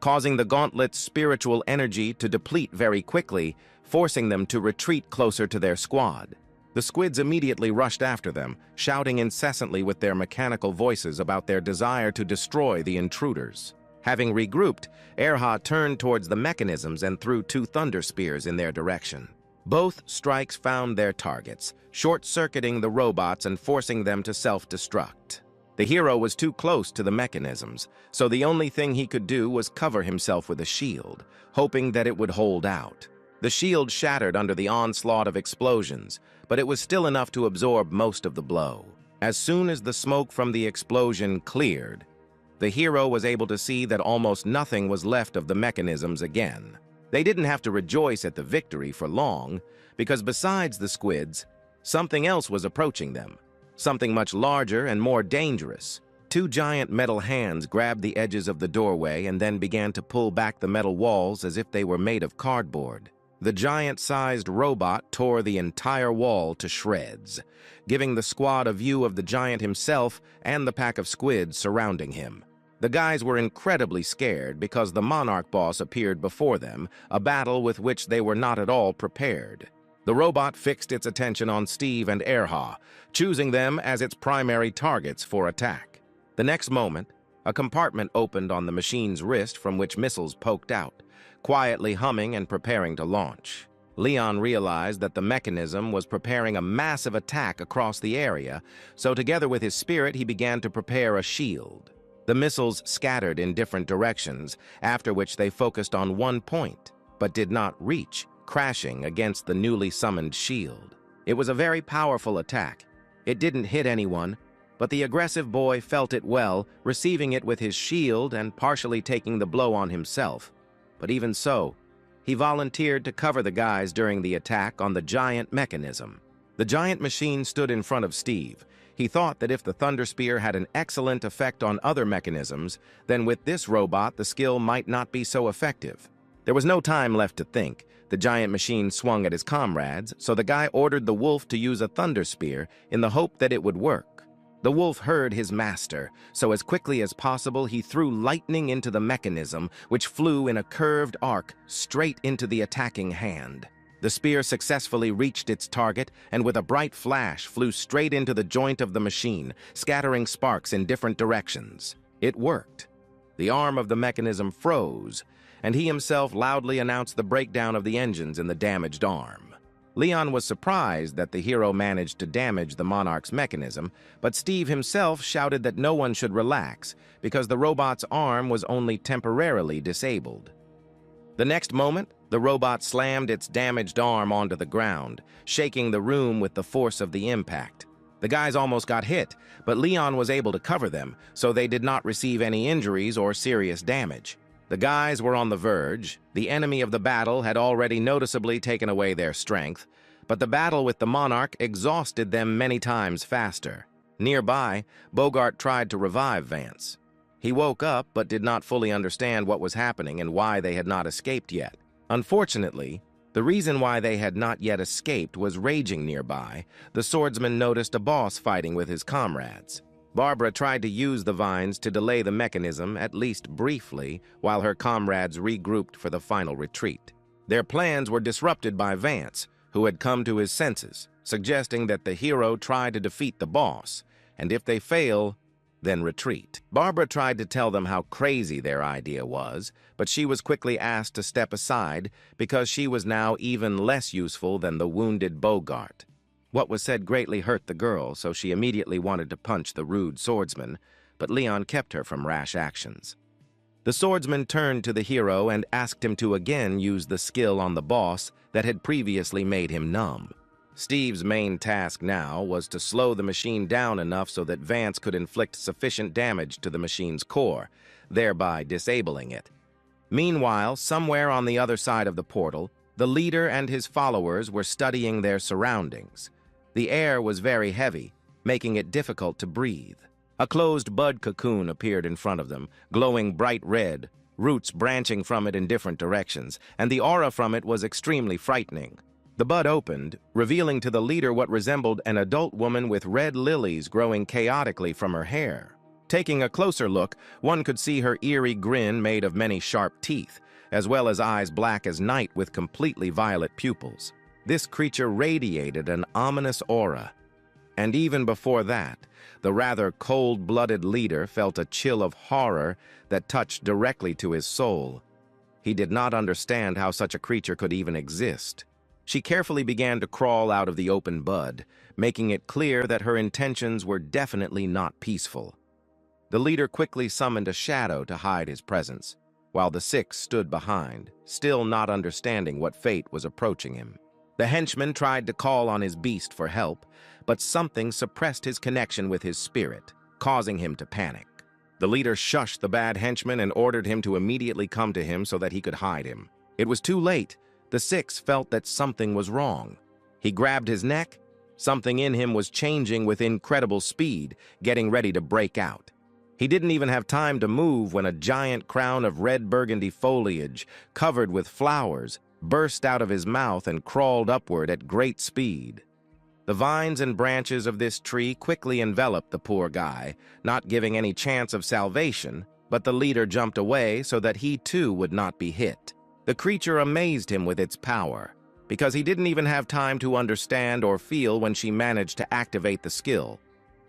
Speaker 1: causing the gauntlet's spiritual energy to deplete very quickly, forcing them to retreat closer to their squad. The squids immediately rushed after them, shouting incessantly with their mechanical voices about their desire to destroy the intruders. Having regrouped, Erha turned towards the mechanisms and threw 2 thunder spears in their direction. Both strikes found their targets, short-circuiting the robots and forcing them to self-destruct. The hero was too close to the mechanisms, so the only thing he could do was cover himself with a shield, hoping that it would hold out. The shield shattered under the onslaught of explosions, but it was still enough to absorb most of the blow. As soon as the smoke from the explosion cleared, the hero was able to see that almost nothing was left of the mechanisms again. They didn't have to rejoice at the victory for long, because besides the squids, something else was approaching them, something much larger and more dangerous. Two giant metal hands grabbed the edges of the doorway and then began to pull back the metal walls as if they were made of cardboard. The giant-sized robot tore the entire wall to shreds, giving the squad a view of the giant himself and the pack of squids surrounding him. The guys were incredibly scared because the Monarch boss appeared before them, a battle with which they were not at all prepared. The robot fixed its attention on Steve and Erha, choosing them as its primary targets for attack. The next moment, a compartment opened on the machine's wrist from which missiles poked out, quietly humming and preparing to launch. Leon realized that the mechanism was preparing a massive attack across the area, so together with his spirit he began to prepare a shield. The missiles scattered in different directions, after which they focused on one point, but did not reach, crashing against the newly summoned shield. It was a very powerful attack. It didn't hit anyone, but the aggressive boy felt it well, receiving it with his shield and partially taking the blow on himself. But even so, he volunteered to cover the guys during the attack on the giant mechanism. The giant machine stood in front of Steve. He thought that if the Thunder Spear had an excellent effect on other mechanisms, then with this robot the skill might not be so effective. There was no time left to think. The giant machine swung at his comrades, so the guy ordered the wolf to use a Thunder Spear in the hope that it would work. The wolf heard his master, so as quickly as possible he threw lightning into the mechanism, which flew in a curved arc straight into the attacking hand. The spear successfully reached its target and with a bright flash flew straight into the joint of the machine, scattering sparks in different directions. It worked. The arm of the mechanism froze, and he himself loudly announced the breakdown of the engines in the damaged arm. Leon was surprised that the hero managed to damage the Monarch's mechanism, but Steve himself shouted that no one should relax because the robot's arm was only temporarily disabled. The next moment, the robot slammed its damaged arm onto the ground, shaking the room with the force of the impact. The guys almost got hit, but Leon was able to cover them, so they did not receive any injuries or serious damage. The guys were on the verge. The enemy of the battle had already noticeably taken away their strength, but the battle with the Monarch exhausted them many times faster. Nearby, Bogart tried to revive Vance. He woke up but did not fully understand what was happening and why they had not escaped yet. Unfortunately, the reason why they had not yet escaped was raging nearby. The swordsman noticed a boss fighting with his comrades. Barbara tried to use the vines to delay the mechanism, at least briefly, while her comrades regrouped for the final retreat. Their plans were disrupted by Vance, who had come to his senses, suggesting that the hero try to defeat the boss, and if they fail, then retreat. Barbara tried to tell them how crazy their idea was, but she was quickly asked to step aside because she was now even less useful than the wounded Bogart. What was said greatly hurt the girl, so she immediately wanted to punch the rude swordsman, but Leon kept her from rash actions. The swordsman turned to the hero and asked him to again use the skill on the boss that had previously made him numb. Steve's main task now was to slow the machine down enough so that Vance could inflict sufficient damage to the machine's core, thereby disabling it. Meanwhile, somewhere on the other side of the portal, the leader and his followers were studying their surroundings. The air was very heavy, making it difficult to breathe. A closed bud cocoon appeared in front of them, glowing bright red, roots branching from it in different directions, and the aura from it was extremely frightening. The bud opened, revealing to the leader what resembled an adult woman with red lilies growing chaotically from her hair. Taking a closer look, one could see her eerie grin made of many sharp teeth, as well as eyes black as night with completely violet pupils. This creature radiated an ominous aura. And even before that, the rather cold-blooded leader felt a chill of horror that touched directly to his soul. He did not understand how such a creature could even exist. She carefully began to crawl out of the open bud, making it clear that her intentions were definitely not peaceful. The leader quickly summoned a shadow to hide his presence, while the six stood behind, still not understanding what fate was approaching him. The henchman tried to call on his beast for help, but something suppressed his connection with his spirit, causing him to panic. The leader shushed the bad henchman and ordered him to immediately come to him so that he could hide him. It was too late. The six felt that something was wrong. He grabbed his neck. Something in him was changing with incredible speed, getting ready to break out. He didn't even have time to move when a giant crown of red burgundy foliage, covered with flowers, burst out of his mouth and crawled upward at great speed. The vines and branches of this tree quickly enveloped the poor guy, not giving any chance of salvation, but the leader jumped away so that he too would not be hit. The creature amazed him with its power, because he didn't even have time to understand or feel when she managed to activate the skill.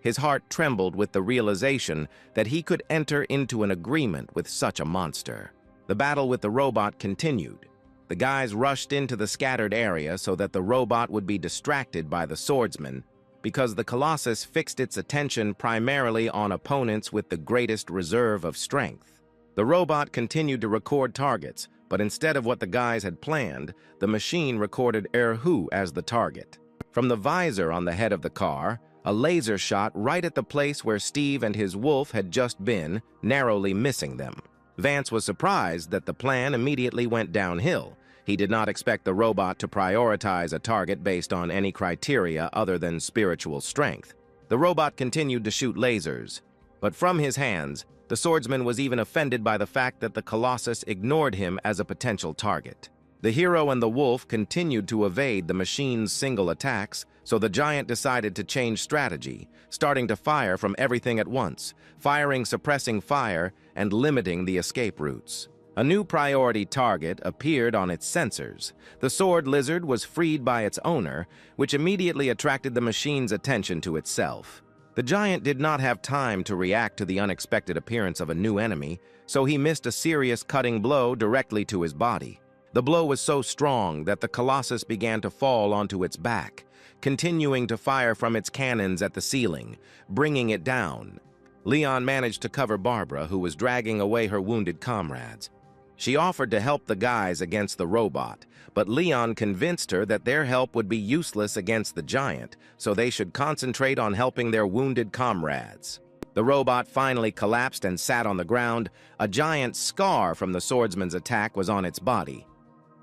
Speaker 1: His heart trembled with the realization that he could enter into an agreement with such a monster. The battle with the robot continued. The guys rushed into the scattered area so that the robot would be distracted by the swordsman, because the Colossus fixed its attention primarily on opponents with the greatest reserve of strength. The robot continued to record targets, but instead of what the guys had planned, the machine recorded Erhu as the target. From the visor on the head of the car, a laser shot right at the place where Steve and his wolf had just been, narrowly missing them. Vance was surprised that the plan immediately went downhill. He did not expect the robot to prioritize a target based on any criteria other than spiritual strength. The robot continued to shoot lasers, but from his hands, the swordsman was even offended by the fact that the Colossus ignored him as a potential target. The hero and the wolf continued to evade the machine's single attacks, so the giant decided to change strategy, starting to fire from everything at once, firing suppressing fire and limiting the escape routes. A new priority target appeared on its sensors. The sword lizard was freed by its owner, which immediately attracted the machine's attention to itself. The giant did not have time to react to the unexpected appearance of a new enemy, so he missed a serious cutting blow directly to his body. The blow was so strong that the Colossus began to fall onto its back, continuing to fire from its cannons at the ceiling, bringing it down. Leon managed to cover Barbara, who was dragging away her wounded comrades. She offered to help the guys against the robot, but Leon convinced her that their help would be useless against the giant, so they should concentrate on helping their wounded comrades. The robot finally collapsed and sat on the ground. A giant scar from the swordsman's attack was on its body.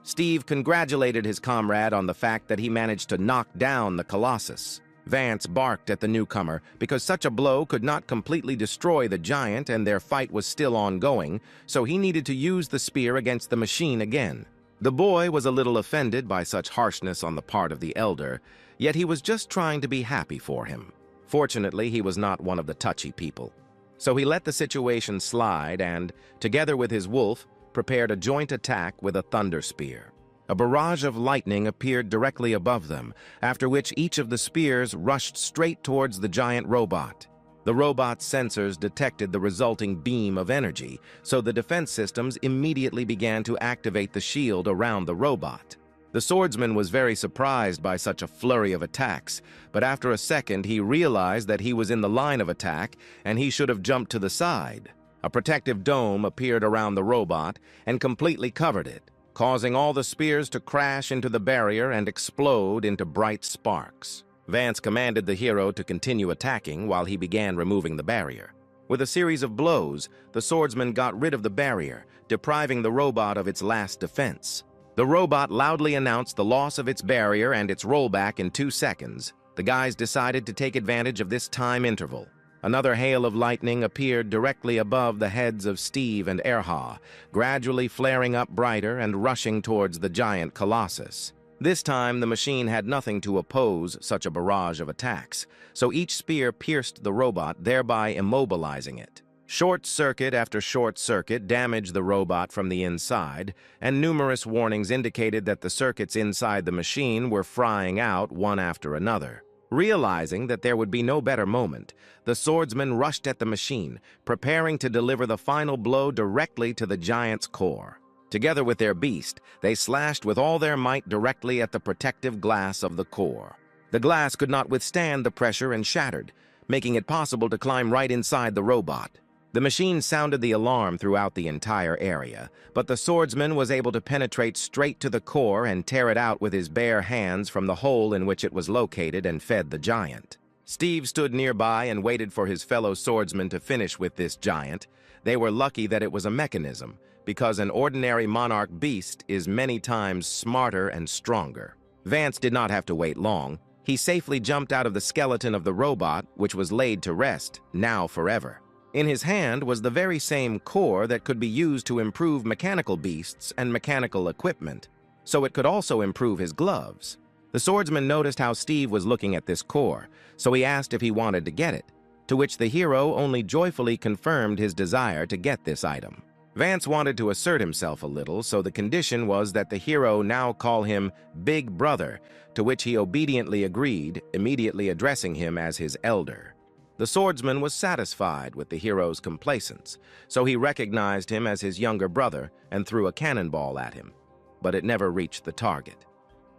Speaker 1: Steve congratulated his comrade on the fact that he managed to knock down the Colossus. Vance barked at the newcomer because such a blow could not completely destroy the giant and their fight was still ongoing, so he needed to use the spear against the machine again. The boy was a little offended by such harshness on the part of the elder, yet he was just trying to be happy for him. Fortunately, he was not one of the touchy people. So he let the situation slide and, together with his wolf, prepared a joint attack with a thunder spear. A barrage of lightning appeared directly above them, after which each of the spears rushed straight towards the giant robot. The robot's sensors detected the resulting beam of energy, so the defense systems immediately began to activate the shield around the robot. The swordsman was very surprised by such a flurry of attacks, but after a second he realized that he was in the line of attack and he should have jumped to the side. A protective dome appeared around the robot and completely covered it, causing all the spears to crash into the barrier and explode into bright sparks. Vance commanded the hero to continue attacking while he began removing the barrier. With a series of blows, the swordsman got rid of the barrier, depriving the robot of its last defense. The robot loudly announced the loss of its barrier and its rollback in 2 seconds. The guys decided to take advantage of this time interval. Another hail of lightning appeared directly above the heads of Steve and Erha, gradually flaring up brighter and rushing towards the giant Colossus. This time, the machine had nothing to oppose such a barrage of attacks, so each spear pierced the robot, thereby immobilizing it. Short circuit after short circuit damaged the robot from the inside, and numerous warnings indicated that the circuits inside the machine were frying out one after another. Realizing that there would be no better moment, the swordsman rushed at the machine, preparing to deliver the final blow directly to the giant's core. Together with their beast, they slashed with all their might directly at the protective glass of the core. The glass could not withstand the pressure and shattered, making it possible to climb right inside the robot. The machine sounded the alarm throughout the entire area, but the swordsman was able to penetrate straight to the core and tear it out with his bare hands from the hole in which it was located and fed the giant. Steve stood nearby and waited for his fellow swordsman to finish with this giant. They were lucky that it was a mechanism, because an ordinary monarch beast is many times smarter and stronger. Vance did not have to wait long. He safely jumped out of the skeleton of the robot, which was laid to rest, now forever. In his hand was the very same core that could be used to improve mechanical beasts and mechanical equipment, so it could also improve his gloves. The swordsman noticed how Steve was looking at this core, so he asked if he wanted to get it, to which the hero only joyfully confirmed his desire to get this item. Vance wanted to assert himself a little, so the condition was that the hero now call him Big Brother, to which he obediently agreed, immediately addressing him as his elder. The swordsman was satisfied with the hero's complacence, so he recognized him as his younger brother and threw a cannonball at him, but it never reached the target.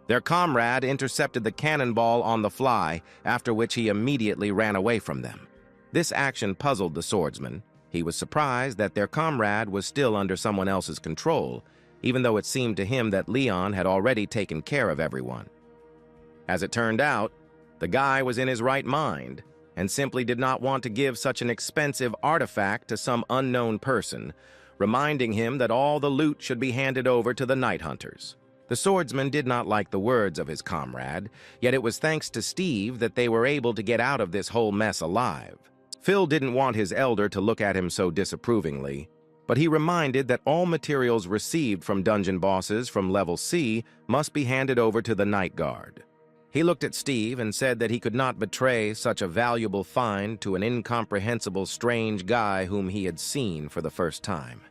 Speaker 1: Their comrade intercepted the cannonball on the fly, after which he immediately ran away from them. This action puzzled the swordsman. He was surprised that their comrade was still under someone else's control, even though it seemed to him that Leon had already taken care of everyone. As it turned out, the guy was in his right mind and simply did not want to give such an expensive artifact to some unknown person, reminding him that all the loot should be handed over to the night hunters. The swordsman did not like the words of his comrade, yet it was thanks to Steve that they were able to get out of this whole mess alive. Phil didn't want his elder to look at him so disapprovingly, but he reminded that all materials received from dungeon bosses from level C must be handed over to the night guard. He looked at Steve and said that he could not betray such a valuable find to an incomprehensible strange guy whom he had seen for the first time.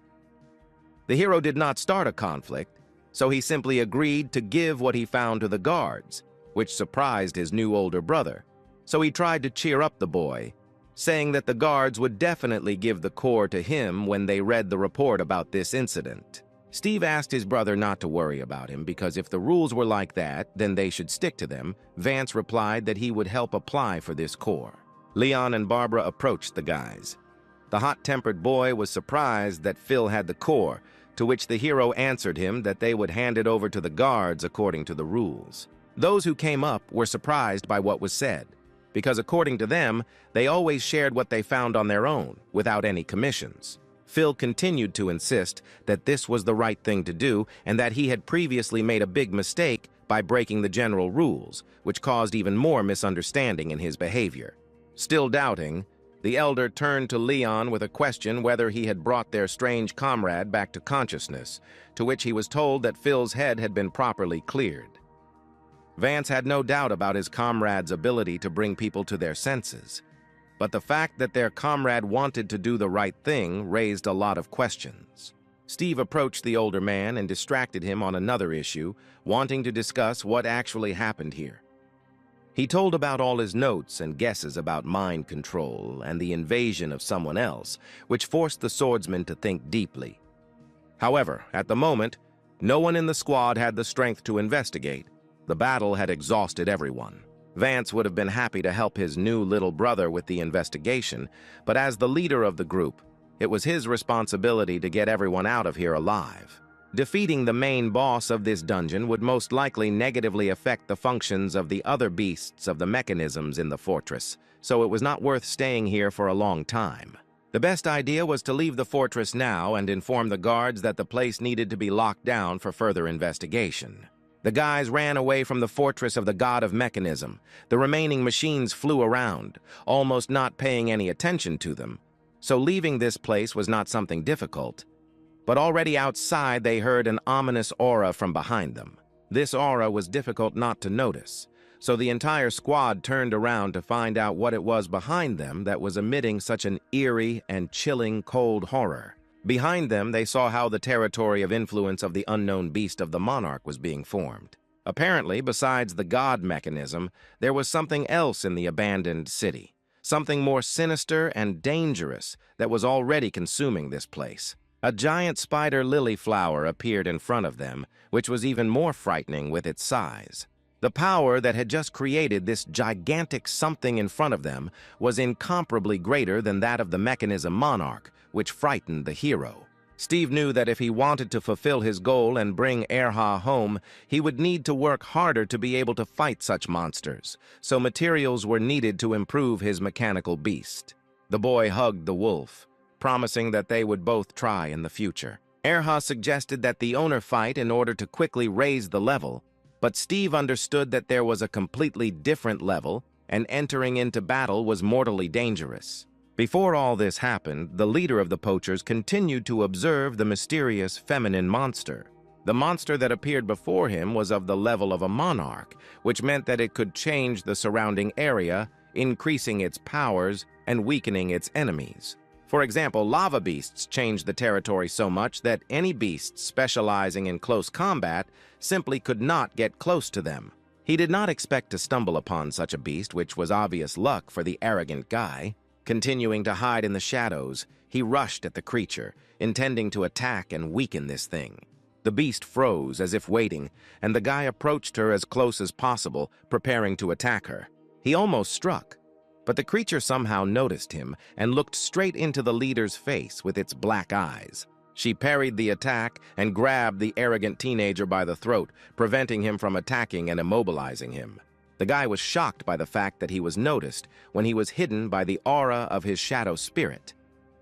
Speaker 1: The hero did not start a conflict, so he simply agreed to give what he found to the guards, which surprised his new older brother. So he tried to cheer up the boy, saying that the guards would definitely give the core to him when they read the report about this incident. Steve asked his brother not to worry about him because if the rules were like that, then they should stick to them. Vance replied that he would help apply for this core. Leon and Barbara approached the guys. The hot-tempered boy was surprised that Phil had the core, to which the hero answered him that they would hand it over to the guards according to the rules. Those who came up were surprised by what was said, because according to them, they always shared what they found on their own, without any commissions. Phil continued to insist that this was the right thing to do and that he had previously made a big mistake by breaking the general rules, which caused even more misunderstanding in his behavior. Still doubting, the elder turned to Leon with a question whether he had brought their strange comrade back to consciousness, to which he was told that Phil's head had been properly cleared. Vance had no doubt about his comrade's ability to bring people to their senses, but the fact that their comrade wanted to do the right thing raised a lot of questions. Steve approached the older man and distracted him on another issue, wanting to discuss what actually happened here. He told about all his notes and guesses about mind control and the invasion of someone else, which forced the swordsman to think deeply. However, at the moment, no one in the squad had the strength to investigate. The battle had exhausted everyone. Vance would have been happy to help his new little brother with the investigation, but as the leader of the group, it was his responsibility to get everyone out of here alive. Defeating the main boss of this dungeon would most likely negatively affect the functions of the other beasts of the mechanisms in the fortress, so it was not worth staying here for a long time. The best idea was to leave the fortress now and inform the guards that the place needed to be locked down for further investigation. The guys ran away from the fortress of the god of mechanism. The remaining machines flew around, almost not paying any attention to them, so leaving this place was not something difficult. But already outside they heard an ominous aura from behind them. This aura was difficult not to notice, so the entire squad turned around to find out what it was behind them that was emitting such an eerie and chilling cold horror. Behind them, they saw how the territory of influence of the unknown beast of the monarch was being formed. Apparently, besides the god mechanism, there was something else in the abandoned city, something more sinister and dangerous that was already consuming this place. A giant spider lily flower appeared in front of them, which was even more frightening with its size. The power that had just created this gigantic something in front of them was incomparably greater than that of the mechanism monarch, which frightened the hero. Steve knew that if he wanted to fulfill his goal and bring Erha home, he would need to work harder to be able to fight such monsters, so materials were needed to improve his mechanical beast. The boy hugged the wolf, promising that they would both try in the future. Erha suggested that the owner fight in order to quickly raise the level, but Steve understood that there was a completely different level, and entering into battle was mortally dangerous. Before all this happened, the leader of the poachers continued to observe the mysterious feminine monster. The monster that appeared before him was of the level of a monarch, which meant that it could change the surrounding area, increasing its powers and weakening its enemies. For example, lava beasts changed the territory so much that any beasts specializing in close combat simply could not get close to them. He did not expect to stumble upon such a beast, which was obvious luck for the arrogant guy. Continuing to hide in the shadows, he rushed at the creature, intending to attack and weaken this thing. The beast froze as if waiting, and the guy approached her as close as possible, preparing to attack her. He almost struck, but the creature somehow noticed him and looked straight into the leader's face with its black eyes. She parried the attack and grabbed the arrogant teenager by the throat, preventing him from attacking and immobilizing him. The guy was shocked by the fact that he was noticed when he was hidden by the aura of his shadow spirit.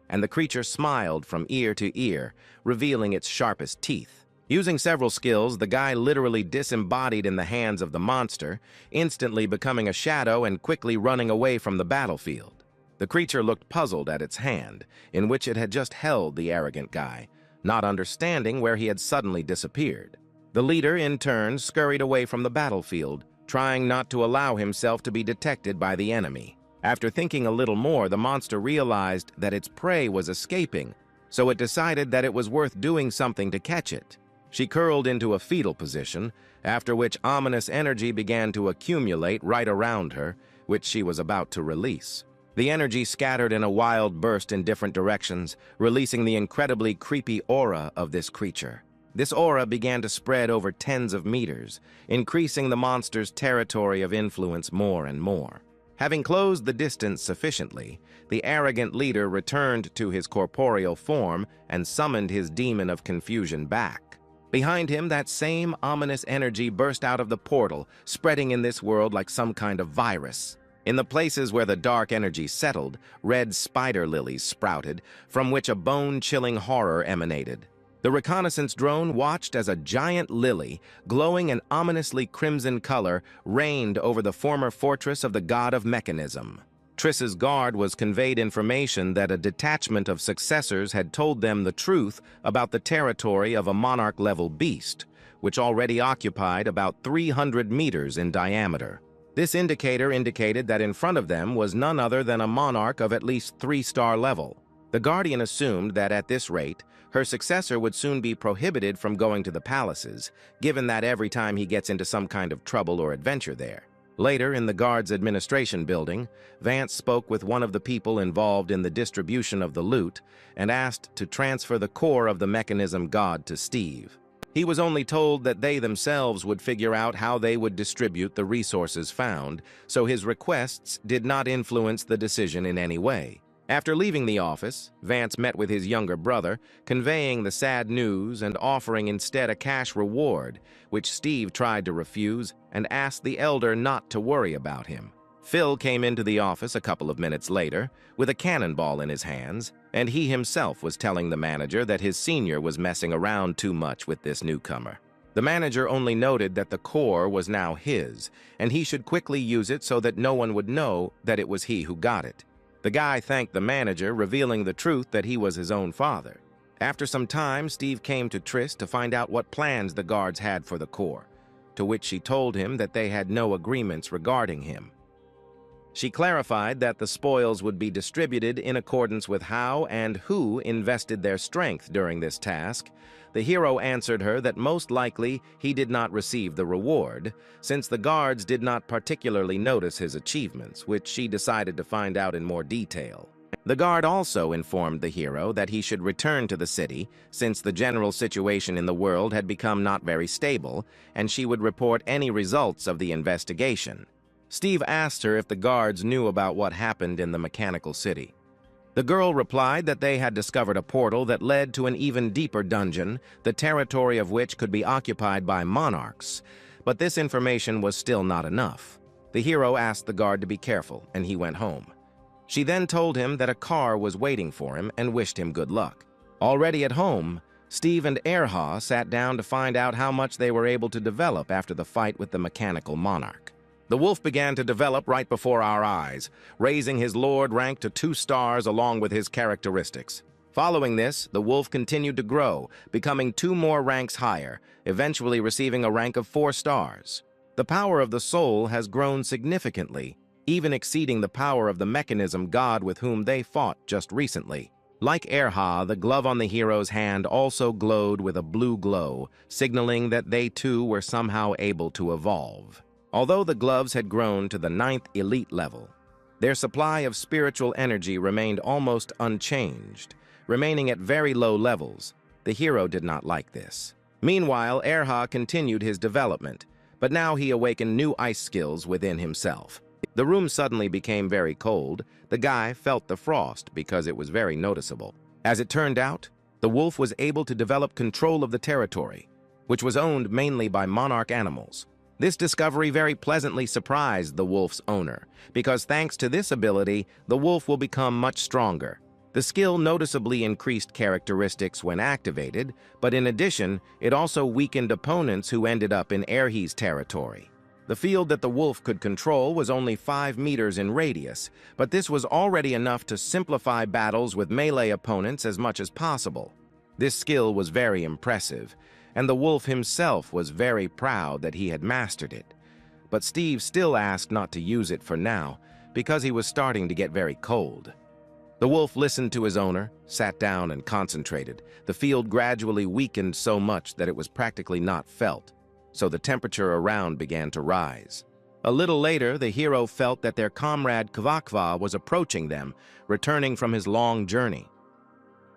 Speaker 1: And the creature smiled from ear to ear, revealing its sharpest teeth. Using several skills, the guy literally disembodied in the hands of the monster, instantly becoming a shadow and quickly running away from the battlefield. The creature looked puzzled at its hand, in which it had just held the arrogant guy, not understanding where he had suddenly disappeared. The leader, in turn, scurried away from the battlefield, trying not to allow himself to be detected by the enemy. After thinking a little more, the monster realized that its prey was escaping, so it decided that it was worth doing something to catch it. She curled into a fetal position, after which ominous energy began to accumulate right around her, which she was about to release. The energy scattered in a wild burst in different directions, releasing the incredibly creepy aura of this creature. This aura began to spread over tens of meters, increasing the monster's territory of influence more and more. Having closed the distance sufficiently, the arrogant leader returned to his corporeal form and summoned his demon of confusion back. Behind him, that same ominous energy burst out of the portal, spreading in this world like some kind of virus. In the places where the dark energy settled, red spider lilies sprouted, from which a bone-chilling horror emanated. The reconnaissance drone watched as a giant lily, glowing an ominously crimson color, reigned over the former fortress of the god of mechanism. Triss's guard was conveyed information that a detachment of successors had told them the truth about the territory of a monarch-level beast, which already occupied about 300 meters in diameter. This indicator indicated that in front of them was none other than a monarch of at least 3-star level. The Guardian assumed that at this rate, her successor would soon be prohibited from going to the palaces, given that every time he gets into some kind of trouble or adventure there. Later, in the guard's administration building, Vance spoke with one of the people involved in the distribution of the loot and asked to transfer the core of the mechanism god to Steve. He was only told that they themselves would figure out how they would distribute the resources found, so his requests did not influence the decision in any way. After leaving the office, Vance met with his younger brother, conveying the sad news and offering instead a cash reward, which Steve tried to refuse and asked the elder not to worry about him. Phil came into the office a couple of minutes later with a cannonball in his hands, and he himself was telling the manager that his senior was messing around too much with this newcomer. The manager only noted that the core was now his, and he should quickly use it so that no one would know that it was he who got it. The guy thanked the manager, revealing the truth that he was his own father. After some time, Steve came to Triss to find out what plans the guards had for the core, to which she told him that they had no agreements regarding him. She clarified that the spoils would be distributed in accordance with how and who invested their strength during this task. The hero answered her that most likely he did not receive the reward, since the guards did not particularly notice his achievements, which she decided to find out in more detail. The guard also informed the hero that he should return to the city, since the general situation in the world had become not very stable, and she would report any results of the investigation. Steve asked her if the guards knew about what happened in the mechanical city. The girl replied that they had discovered a portal that led to an even deeper dungeon, the territory of which could be occupied by monarchs, but this information was still not enough. The hero asked the guard to be careful, and he went home. She then told him that a car was waiting for him and wished him good luck. Already at home, Steve and Erha sat down to find out how much they were able to develop after the fight with the mechanical monarch. The wolf began to develop right before our eyes, raising his lord rank to 2 stars along with his characteristics. Following this, the wolf continued to grow, becoming 2 more ranks higher, eventually receiving a rank of 4 stars. The power of the soul has grown significantly, even exceeding the power of the mechanism god with whom they fought just recently. Like Erha, the glove on the hero's hand also glowed with a blue glow, signaling that they too were somehow able to evolve. Although the gloves had grown to the 9th elite level, their supply of spiritual energy remained almost unchanged, remaining at very low levels. The hero did not like this. Meanwhile, Erha continued his development, but now he awakened new ice skills within himself. The room suddenly became very cold. The guy felt the frost because it was very noticeable. As it turned out, the wolf was able to develop control of the territory, which was owned mainly by monarch animals. This discovery very pleasantly surprised the wolf's owner, because thanks to this ability, the wolf will become much stronger. The skill noticeably increased characteristics when activated, but in addition, it also weakened opponents who ended up in Erhi's territory. The field that the wolf could control was only 5 meters in radius, but this was already enough to simplify battles with melee opponents as much as possible. This skill was very impressive, and the wolf himself was very proud that he had mastered it. But Steve still asked not to use it for now, because he was starting to get very cold. The wolf listened to his owner, sat down and concentrated. The field gradually weakened so much that it was practically not felt, so the temperature around began to rise. A little later, the hero felt that their comrade Kvakva was approaching them, returning from his long journey.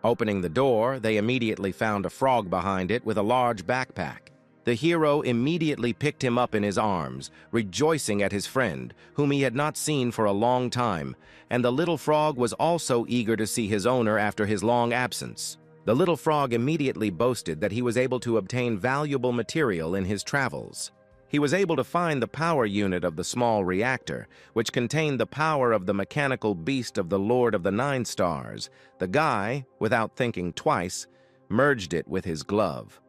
Speaker 1: Opening the door, they immediately found a frog behind it with a large backpack. The hero immediately picked him up in his arms, rejoicing at his friend, whom he had not seen for a long time, and the little frog was also eager to see his owner after his long absence. The little frog immediately boasted that he was able to obtain valuable material in his travels. He was able to find the power unit of the small reactor, which contained the power of the mechanical beast of the Lord of the 9 Stars. The guy, without thinking twice, merged it with his glove.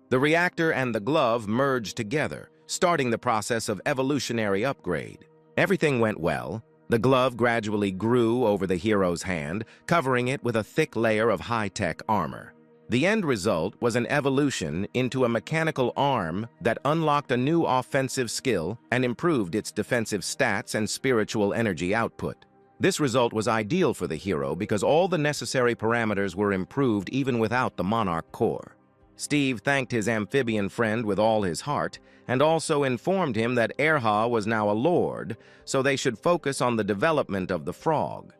Speaker 1: The reactor and the glove merged together, starting the process of evolutionary upgrade. Everything went well. The glove gradually grew over the hero's hand, covering it with a thick layer of high-tech armor. The end result was an evolution into a mechanical arm that unlocked a new offensive skill and improved its defensive stats and spiritual energy output. This result was ideal for the hero because all the necessary parameters were improved even without the Monarch core. Steve thanked his amphibian friend with all his heart and also informed him that Erha was now a lord, so they should focus on the development of the frog.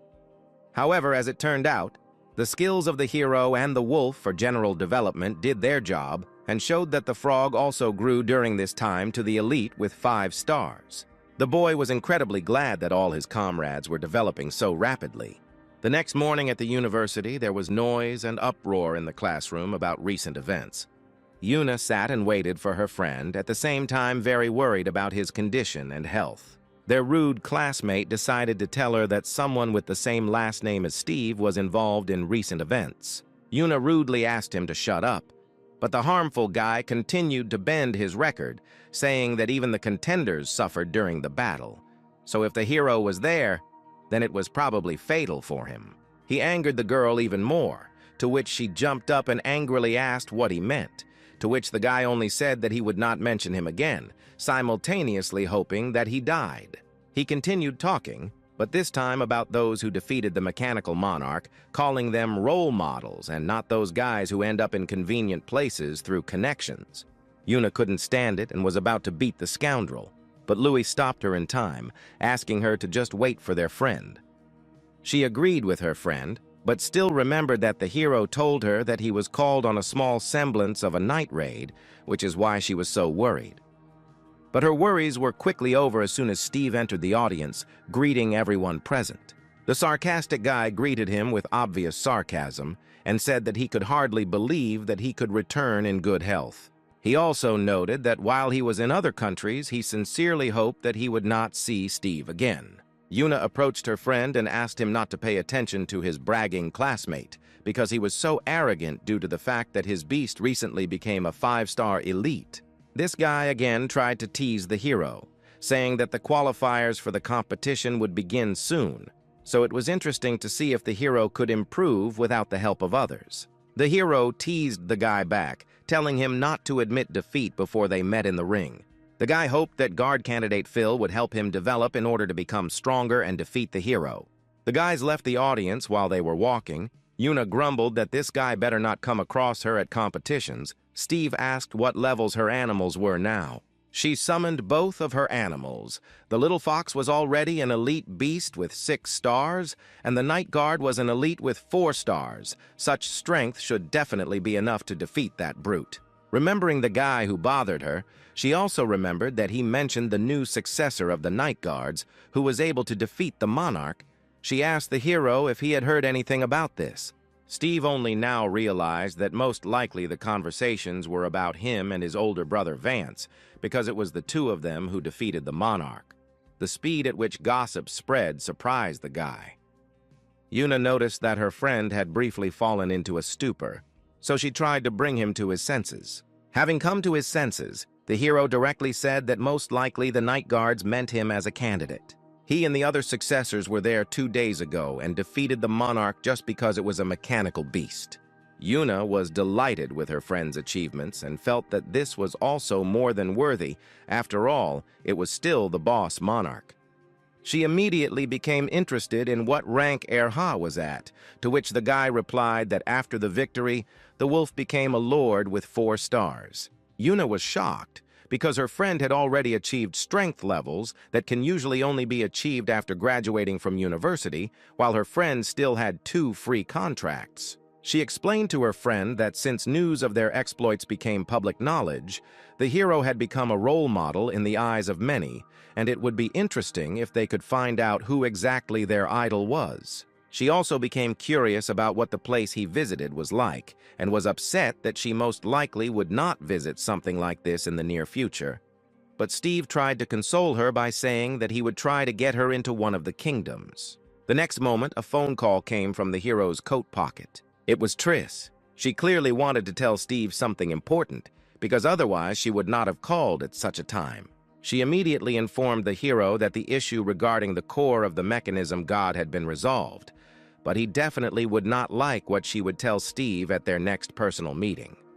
Speaker 1: However, as it turned out, the skills of the hero and the wolf for general development did their job and showed that the frog also grew during this time to the elite with 5 stars. The boy was incredibly glad that all his comrades were developing so rapidly. The next morning at the university, there was noise and uproar in the classroom about recent events. Yuna sat and waited for her friend, at the same time very worried about his condition and health. Their rude classmate decided to tell her that someone with the same last name as Steve was involved in recent events. Yuna rudely asked him to shut up, but the harmful guy continued to bend his record, saying that even the contenders suffered during the battle. So if the hero was there, then it was probably fatal for him. He angered the girl even more, to which she jumped up and angrily asked what he meant, to which the guy only said that he would not mention him again, simultaneously hoping that he died. He continued talking, but this time about those who defeated the mechanical monarch, calling them role models and not those guys who end up in convenient places through connections. Yuna couldn't stand it and was about to beat the scoundrel, but Louis stopped her in time, asking her to just wait for their friend. She agreed with her friend, but still remembered that the hero told her that he was called on a small semblance of a night raid, which is why she was so worried. But her worries were quickly over as soon as Steve entered the audience, greeting everyone present. The sarcastic guy greeted him with obvious sarcasm and said that he could hardly believe that he could return in good health. He also noted that while he was in other countries, he sincerely hoped that he would not see Steve again. Yuna approached her friend and asked him not to pay attention to his bragging classmate, because he was so arrogant due to the fact that his beast recently became a 5-star elite. This guy again tried to tease the hero, saying that the qualifiers for the competition would begin soon, so it was interesting to see if the hero could improve without the help of others. The hero teased the guy back, telling him not to admit defeat before they met in the ring. The guy hoped that guard candidate Phil would help him develop in order to become stronger and defeat the hero. The guys left the audience while they were walking. Yuna grumbled that this guy better not come across her at competitions. Steve asked what levels her animals were now. She summoned both of her animals. The little fox was already an elite beast with 6 stars, and the night guard was an elite with 4 stars. Such strength should definitely be enough to defeat that brute. Remembering the guy who bothered her, she also remembered that he mentioned the new successor of the night guards, who was able to defeat the monarch. She asked the hero if he had heard anything about this. Steve only now realized that most likely the conversations were about him and his older brother Vance, because it was the two of them who defeated the monarch. The speed at which gossip spread surprised the guy. Yuna noticed that her friend had briefly fallen into a stupor, so she tried to bring him to his senses. Having come to his senses, the hero directly said that most likely the night guards meant him as a candidate. He and the other successors were there 2 days ago and defeated the monarch just because it was a mechanical beast. Yuna was delighted with her friend's achievements and felt that this was also more than worthy. After all, it was still the boss monarch. She immediately became interested in what rank Erha was at, to which the guy replied that after the victory, the wolf became a lord with 4 stars. Yuna was shocked, because her friend had already achieved strength levels that can usually only be achieved after graduating from university, while her friend still had 2 free contracts. She explained to her friend that since news of their exploits became public knowledge, the hero had become a role model in the eyes of many, and it would be interesting if they could find out who exactly their idol was. She also became curious about what the place he visited was like, and was upset that she most likely would not visit something like this in the near future. But Steve tried to console her by saying that he would try to get her into one of the kingdoms. The next moment, a phone call came from the hero's coat pocket. It was Triss. She clearly wanted to tell Steve something important, because otherwise she would not have called at such a time. She immediately informed the hero that the issue regarding the core of the mechanism god had been resolved, but he definitely would not like what she would tell Steve at their next personal meeting.